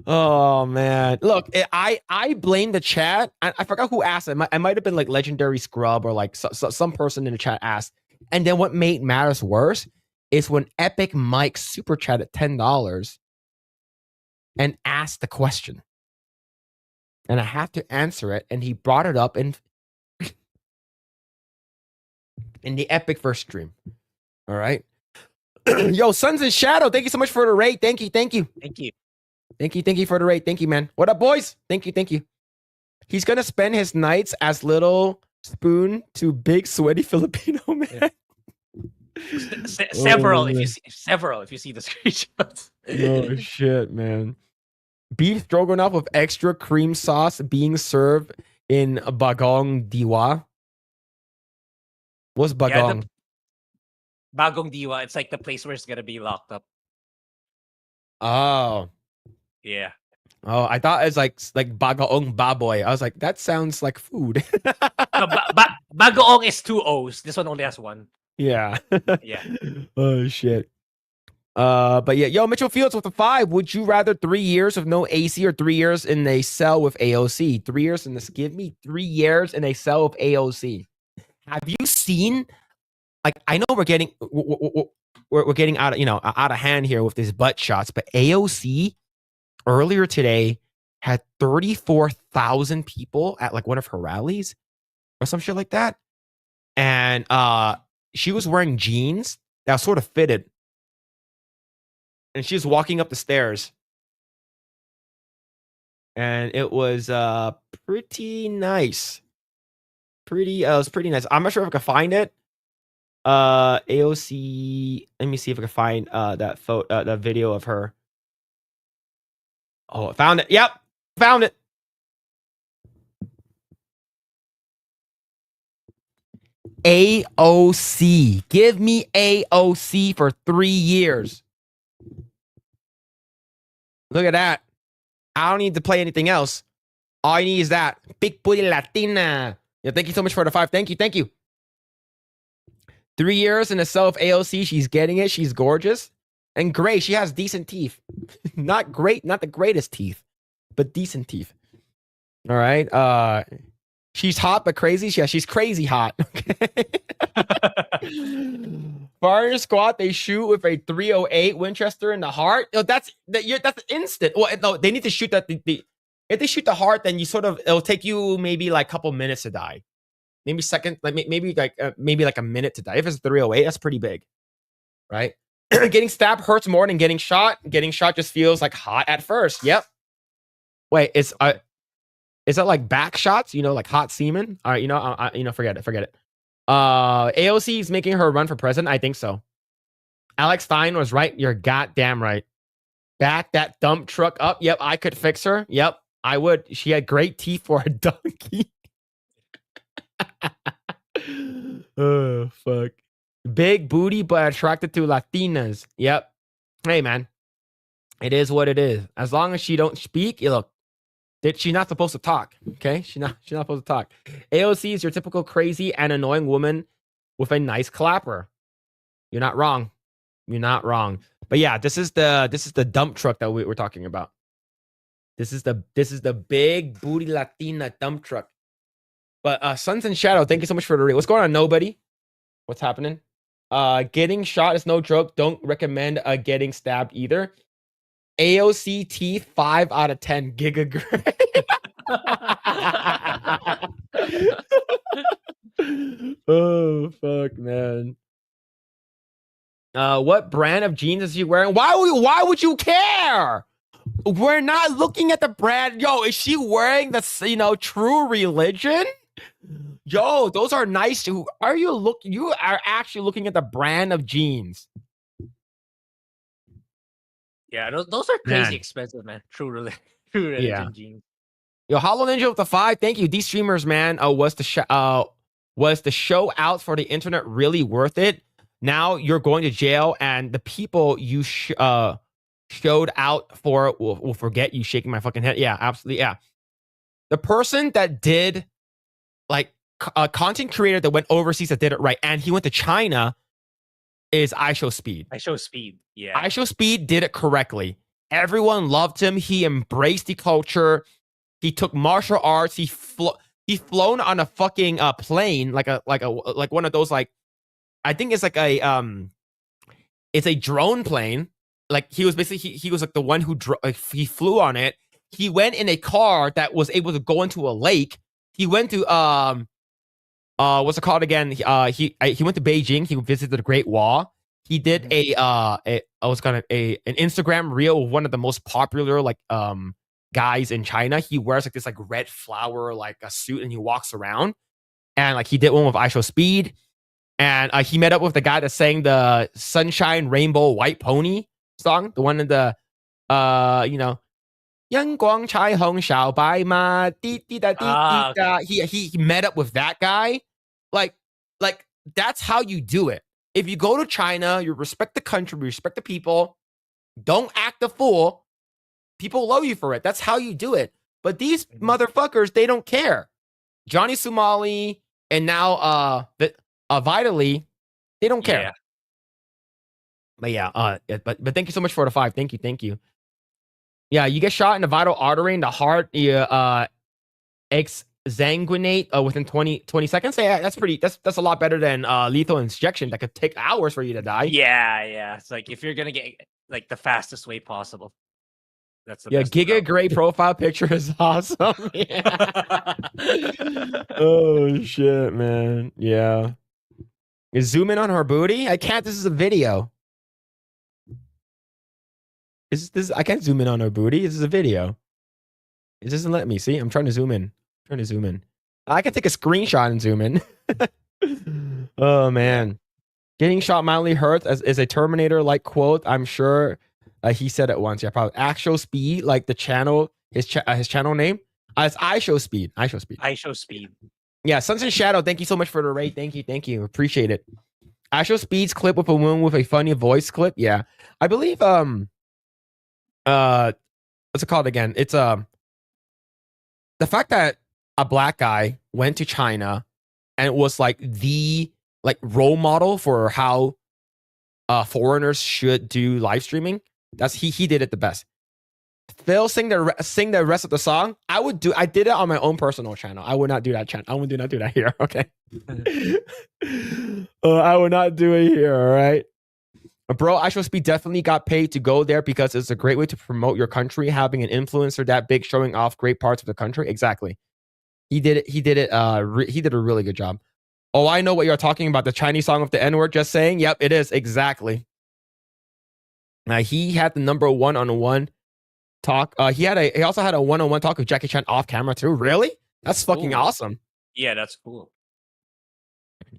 Oh man, look, I blame the chat. I forgot who asked it. It might have been like Legendary Scrub or like some person in the chat asked. And then what made matters worse is when Epic Mike super chat at $10 and asked the question, and I had to answer it, and he brought it up in the Epic Verse stream. All right. Yo, Sons in Shadow, thank you so much for the raid. Thank you. Thank you For the raid. Thank you, man. What up, boys? Thank you. He's gonna spend his nights as little spoon to big sweaty Filipino man. Several, if you see the screenshots. Oh shit, man. Beef stroganoff with extra cream sauce being served in Bagong Diwa. What's Bagong? Bagong Diwa. It's like the place where it's gonna be locked up. Oh. Yeah. Oh, I thought it was like Bagoong Baboy. I was like, that sounds like food. No, Bagoong is 2 O's. This one only has 1. Yeah. Yeah. Oh shit. But yeah, yo, Mitchell Fields with a 5. Would you rather 3 years of no AC or 3 years in a cell with AOC? 3 years in this. Give me 3 years in a cell with AOC. Have you seen? Like, I know we're getting out of hand here with these butt shots, but AOC earlier today had 34,000 people at like one of her rallies or some shit like that, and she was wearing jeans that was sort of fitted, and she was walking up the stairs, and it was pretty nice. It was pretty nice. I'm not sure if I can find it. AOC. Let me see if I can find that photo, that video of her. Oh, I found it. Yep, found it. AOC. Give me AOC for 3 years. Look at that. I don't need to play anything else. All I need is that. Big booty Latina. Yeah, thank you so much for the 5. Thank you. 3 years in a cell of AOC. She's getting it. She's gorgeous. And Grae, she has decent teeth. Not great, not the greatest teeth, but decent teeth. All right. She's hot but crazy. Yeah, she's crazy hot. Okay. Fire squad, they shoot with a 308 Winchester in the heart. Oh, that's instant. Well, no, they need to shoot that. If they shoot the heart, then it'll take you maybe like a couple minutes to die. Maybe second, like maybe like a minute to die. If it's 308, that's pretty big, right? Getting stabbed hurts more than getting shot. Getting shot just feels like hot at first. Yep. Wait, is that like back shots? You know, like hot semen? All right, forget it. AOC is making her run for president. I think so. Alex Stein was right. You're goddamn right. Back that dump truck up. Yep, I could fix her. Yep, I would. She had great teeth for a donkey. Oh, fuck. Big booty, but attracted to Latinas. Yep. Hey, man. It is what it is. As long as she don't speak, look, she's not supposed to talk. Okay? She's not supposed to talk. AOC is your typical crazy and annoying woman with a nice clapper. You're not wrong. You're not wrong. But yeah, this is the dump truck that we're talking about. This is the big booty Latina dump truck. But Suns and Shadow, thank you so much for the read. What's going on, nobody? What's happening? Getting shot is no joke. Don't recommend getting stabbed either. AOC teeth 5 out of 10. Giga Grae. Oh fuck, man. What brand of jeans is she wearing? Why would you care? We're not looking at the brand. Yo, is she wearing the True Religion? Yo, those are nice. You are actually looking at the brand of jeans. Yeah, those are crazy Man. expensive, man. True religion jeans. Yo, Hollow Ninja with the 5. Thank you. These streamers, man, was the show out for the internet really worth it? Now you're going to jail, and the people you showed out for will forget you. Shaking my fucking head. Yeah, absolutely. Yeah. The person that did, like, a content creator that went overseas that did it right, and he went to China, is iShowSpeed. iShowSpeed. Yeah. iShowSpeed did it correctly. Everyone loved him. He embraced the culture. He took martial arts. He flown on a fucking plane, like one of those, like, I think it's like it's a drone plane. Like, he was basically he was like the one who he flew on it. He went in a car that was able to go into a lake. He went to what's it called again? He went to Beijing. He visited the Great Wall. He did an Instagram reel with one of the most popular guys in China. He wears like this like red flower like a suit, and he walks around. And like he did one with iShowSpeed. And he met up with the guy that sang the Sunshine Rainbow White Pony song, the one in the Yang Guang Chai Hong Xiao Bai Ma Di Di Da Di Di Da. He met up with that guy. Like that's how you do it. If you go to China, you respect the country, respect the people, don't act a fool. People love you for it. That's how you do it. But these motherfuckers, they don't care. Johnny Somali and now Vitally, they don't care. Yeah. But yeah, but thank you so much for the 5. Thank you. Yeah, you get shot in the vital artery in the heart, you exsanguinate within 20 seconds. Yeah, that's a lot better than lethal injection that could take hours for you to die. Yeah. It's like if you're gonna get like the fastest way possible. That's the best Giga Grae profile picture is awesome. Yeah. Oh shit, man. Yeah. You zoom in on her booty? I can't. This is a video. This I can't zoom in on her booty. This is a video. It doesn't let me. See, I'm trying to zoom in. I can take a screenshot and zoom in. Oh man. Getting shot mildly hurts is a Terminator-like quote. I'm sure he said it once. Yeah, probably. iShowSpeed, like the channel, his channel name. It's iShowSpeed. iShowSpeed. Yeah, Suns and Shadow, thank you so much for the raid. Thank you. Appreciate it. iShowSpeed's clip with a woman with a funny voice clip. Yeah. I believe what's it called again? It's the fact that a black guy went to China and was like the role model for how foreigners should do live streaming. He did it the best. Phil sing the rest of the song. I did it on my own personal channel. I would not do that channel. I would not do that here. Okay. I would not do it here. All right. Bro, iShowSpeed definitely got paid to go there because it's a great way to promote your country. Having an influencer that big showing off great parts of the country. Exactly. He did it. He did a really good job. Oh, I know what you're talking about. The Chinese song with the N-word just saying. Yep, it is. Exactly. He had the number one-on-one talk. He also had a one-on-one talk with Jackie Chan off camera too. Really? That's fucking Ooh. awesome. Yeah, that's cool.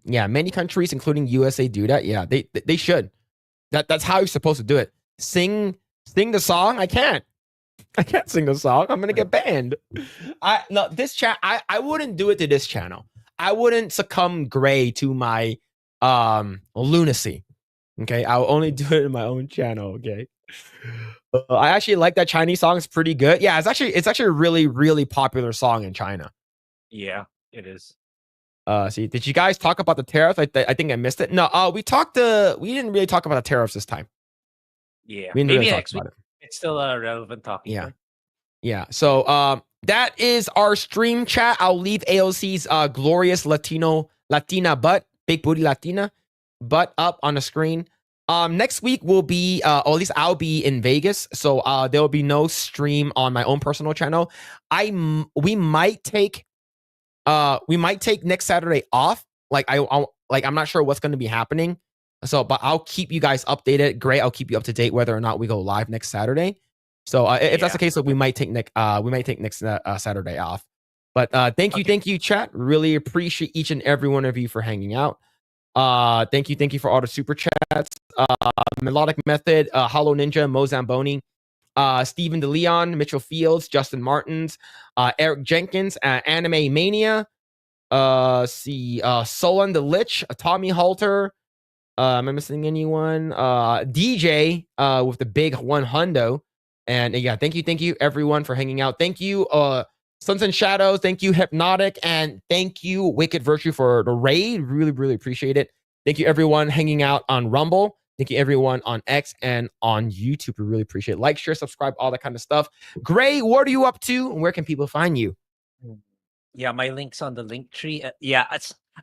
Yeah, many countries, including USA, do that. Yeah, they should. That's how you're supposed to do it. Sing the song. I can't sing the song. I'm gonna get banned. This chat. I wouldn't do it to this channel. I wouldn't succumb Grae to my lunacy. Okay, I'll only do it in my own channel. Okay. I actually like that Chinese song. It's pretty good. Yeah, it's actually a really, really popular song in China. Yeah, it is. See, did you guys talk about the tariffs? I think I missed it. No, we didn't really talk about the tariffs this time. Yeah, We didn't maybe really talk next week. about it. It's still a relevant talking point. Yeah. So that is our stream chat. I'll leave AOC's glorious Latina butt, big booty Latina butt up on the screen. Next week will be, or at least I'll be in Vegas, so there will be no stream on my own personal channel. We might take next Saturday off. I'm not sure what's going to be happening. So, but I'll keep you guys updated. Great, I'll keep you up to date whether or not we go live next Saturday. So, if that's the case, we might take next Saturday off. But thank you, chat. Really appreciate each and every one of you for hanging out. Thank you for all the super chats. Melodic Method, Hollow Ninja, Mo Zamboni, Stephen DeLeon, Mitchell Fields, Justin Martins, Eric Jenkins, Anime Mania, Solon the Lich, Tommy Halter. Am I missing anyone? DJ with the big one hundo. And yeah, thank you everyone for hanging out. Thank you, Suns and Shadows. Thank you, Hypnotic, and thank you, Wicked Virtue, for the raid. Really, really appreciate it. Thank you everyone hanging out on Rumble. Thank you everyone on X and on YouTube. We really appreciate it. Like, share, subscribe, all that kind of stuff. Grae, what are you up to? And where can people find you? Yeah, my link's on the link tree.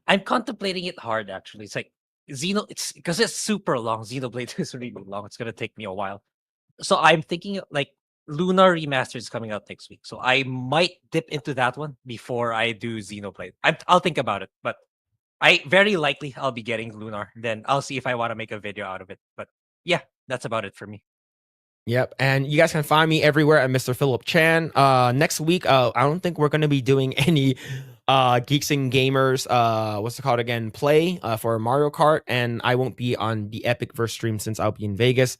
I'm contemplating it hard actually. It's like it's because it's super long. Xenoblade is really long. It's gonna take me a while. So I'm thinking like Lunar Remastered is coming out next week. So I might dip into that one before I do Xenoblade. I'll think about it, but I very likely I'll be getting Lunar. Then I'll see if I want to make a video out of it. But yeah, that's about it for me. Yep, and you guys can find me everywhere at Mr. Phillip Chan. Next week, I don't think we're going to be doing any Geeks and Gamers, what's it called again, play for Mario Kart, and I won't be on the Epic Verse stream since I'll be in Vegas.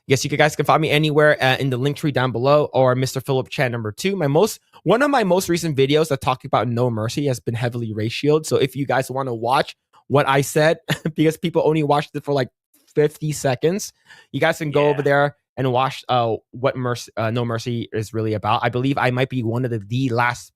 Yes, you guys can find me anywhere in the link tree down below, or Mr. Phillip Chan #2. One of my most recent videos that talk about No Mercy has been heavily ratioed. So if you guys want to watch what I said, because people only watched it for like 50 seconds, you guys can go over there and watch what No Mercy is really about. I believe I might be one of the last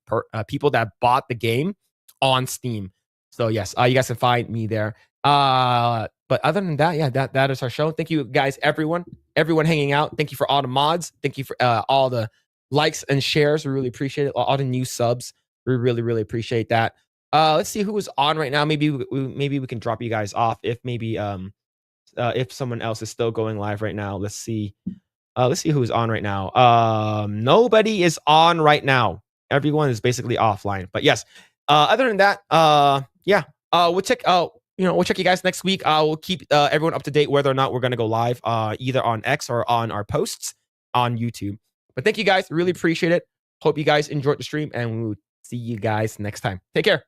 people that bought the game on Steam. So yes, you guys can find me there. But other than that, yeah, that is our show. Thank you guys, everyone hanging out. Thank you for all the mods. Thank you for all the likes and shares. We really appreciate it. All the new subs. We really, really appreciate that. Let's see who is on right now. Maybe we can drop you guys off if if someone else is still going live right now. Let's see who's on right now. Nobody is on right now. Everyone is basically offline. But yes, other than that, we'll check you guys next week. We'll keep everyone up to date whether or not we're going to go live either on X or on our posts on YouTube. But thank you guys. Really appreciate it. Hope you guys enjoyed the stream, and we'll see you guys next time. Take care.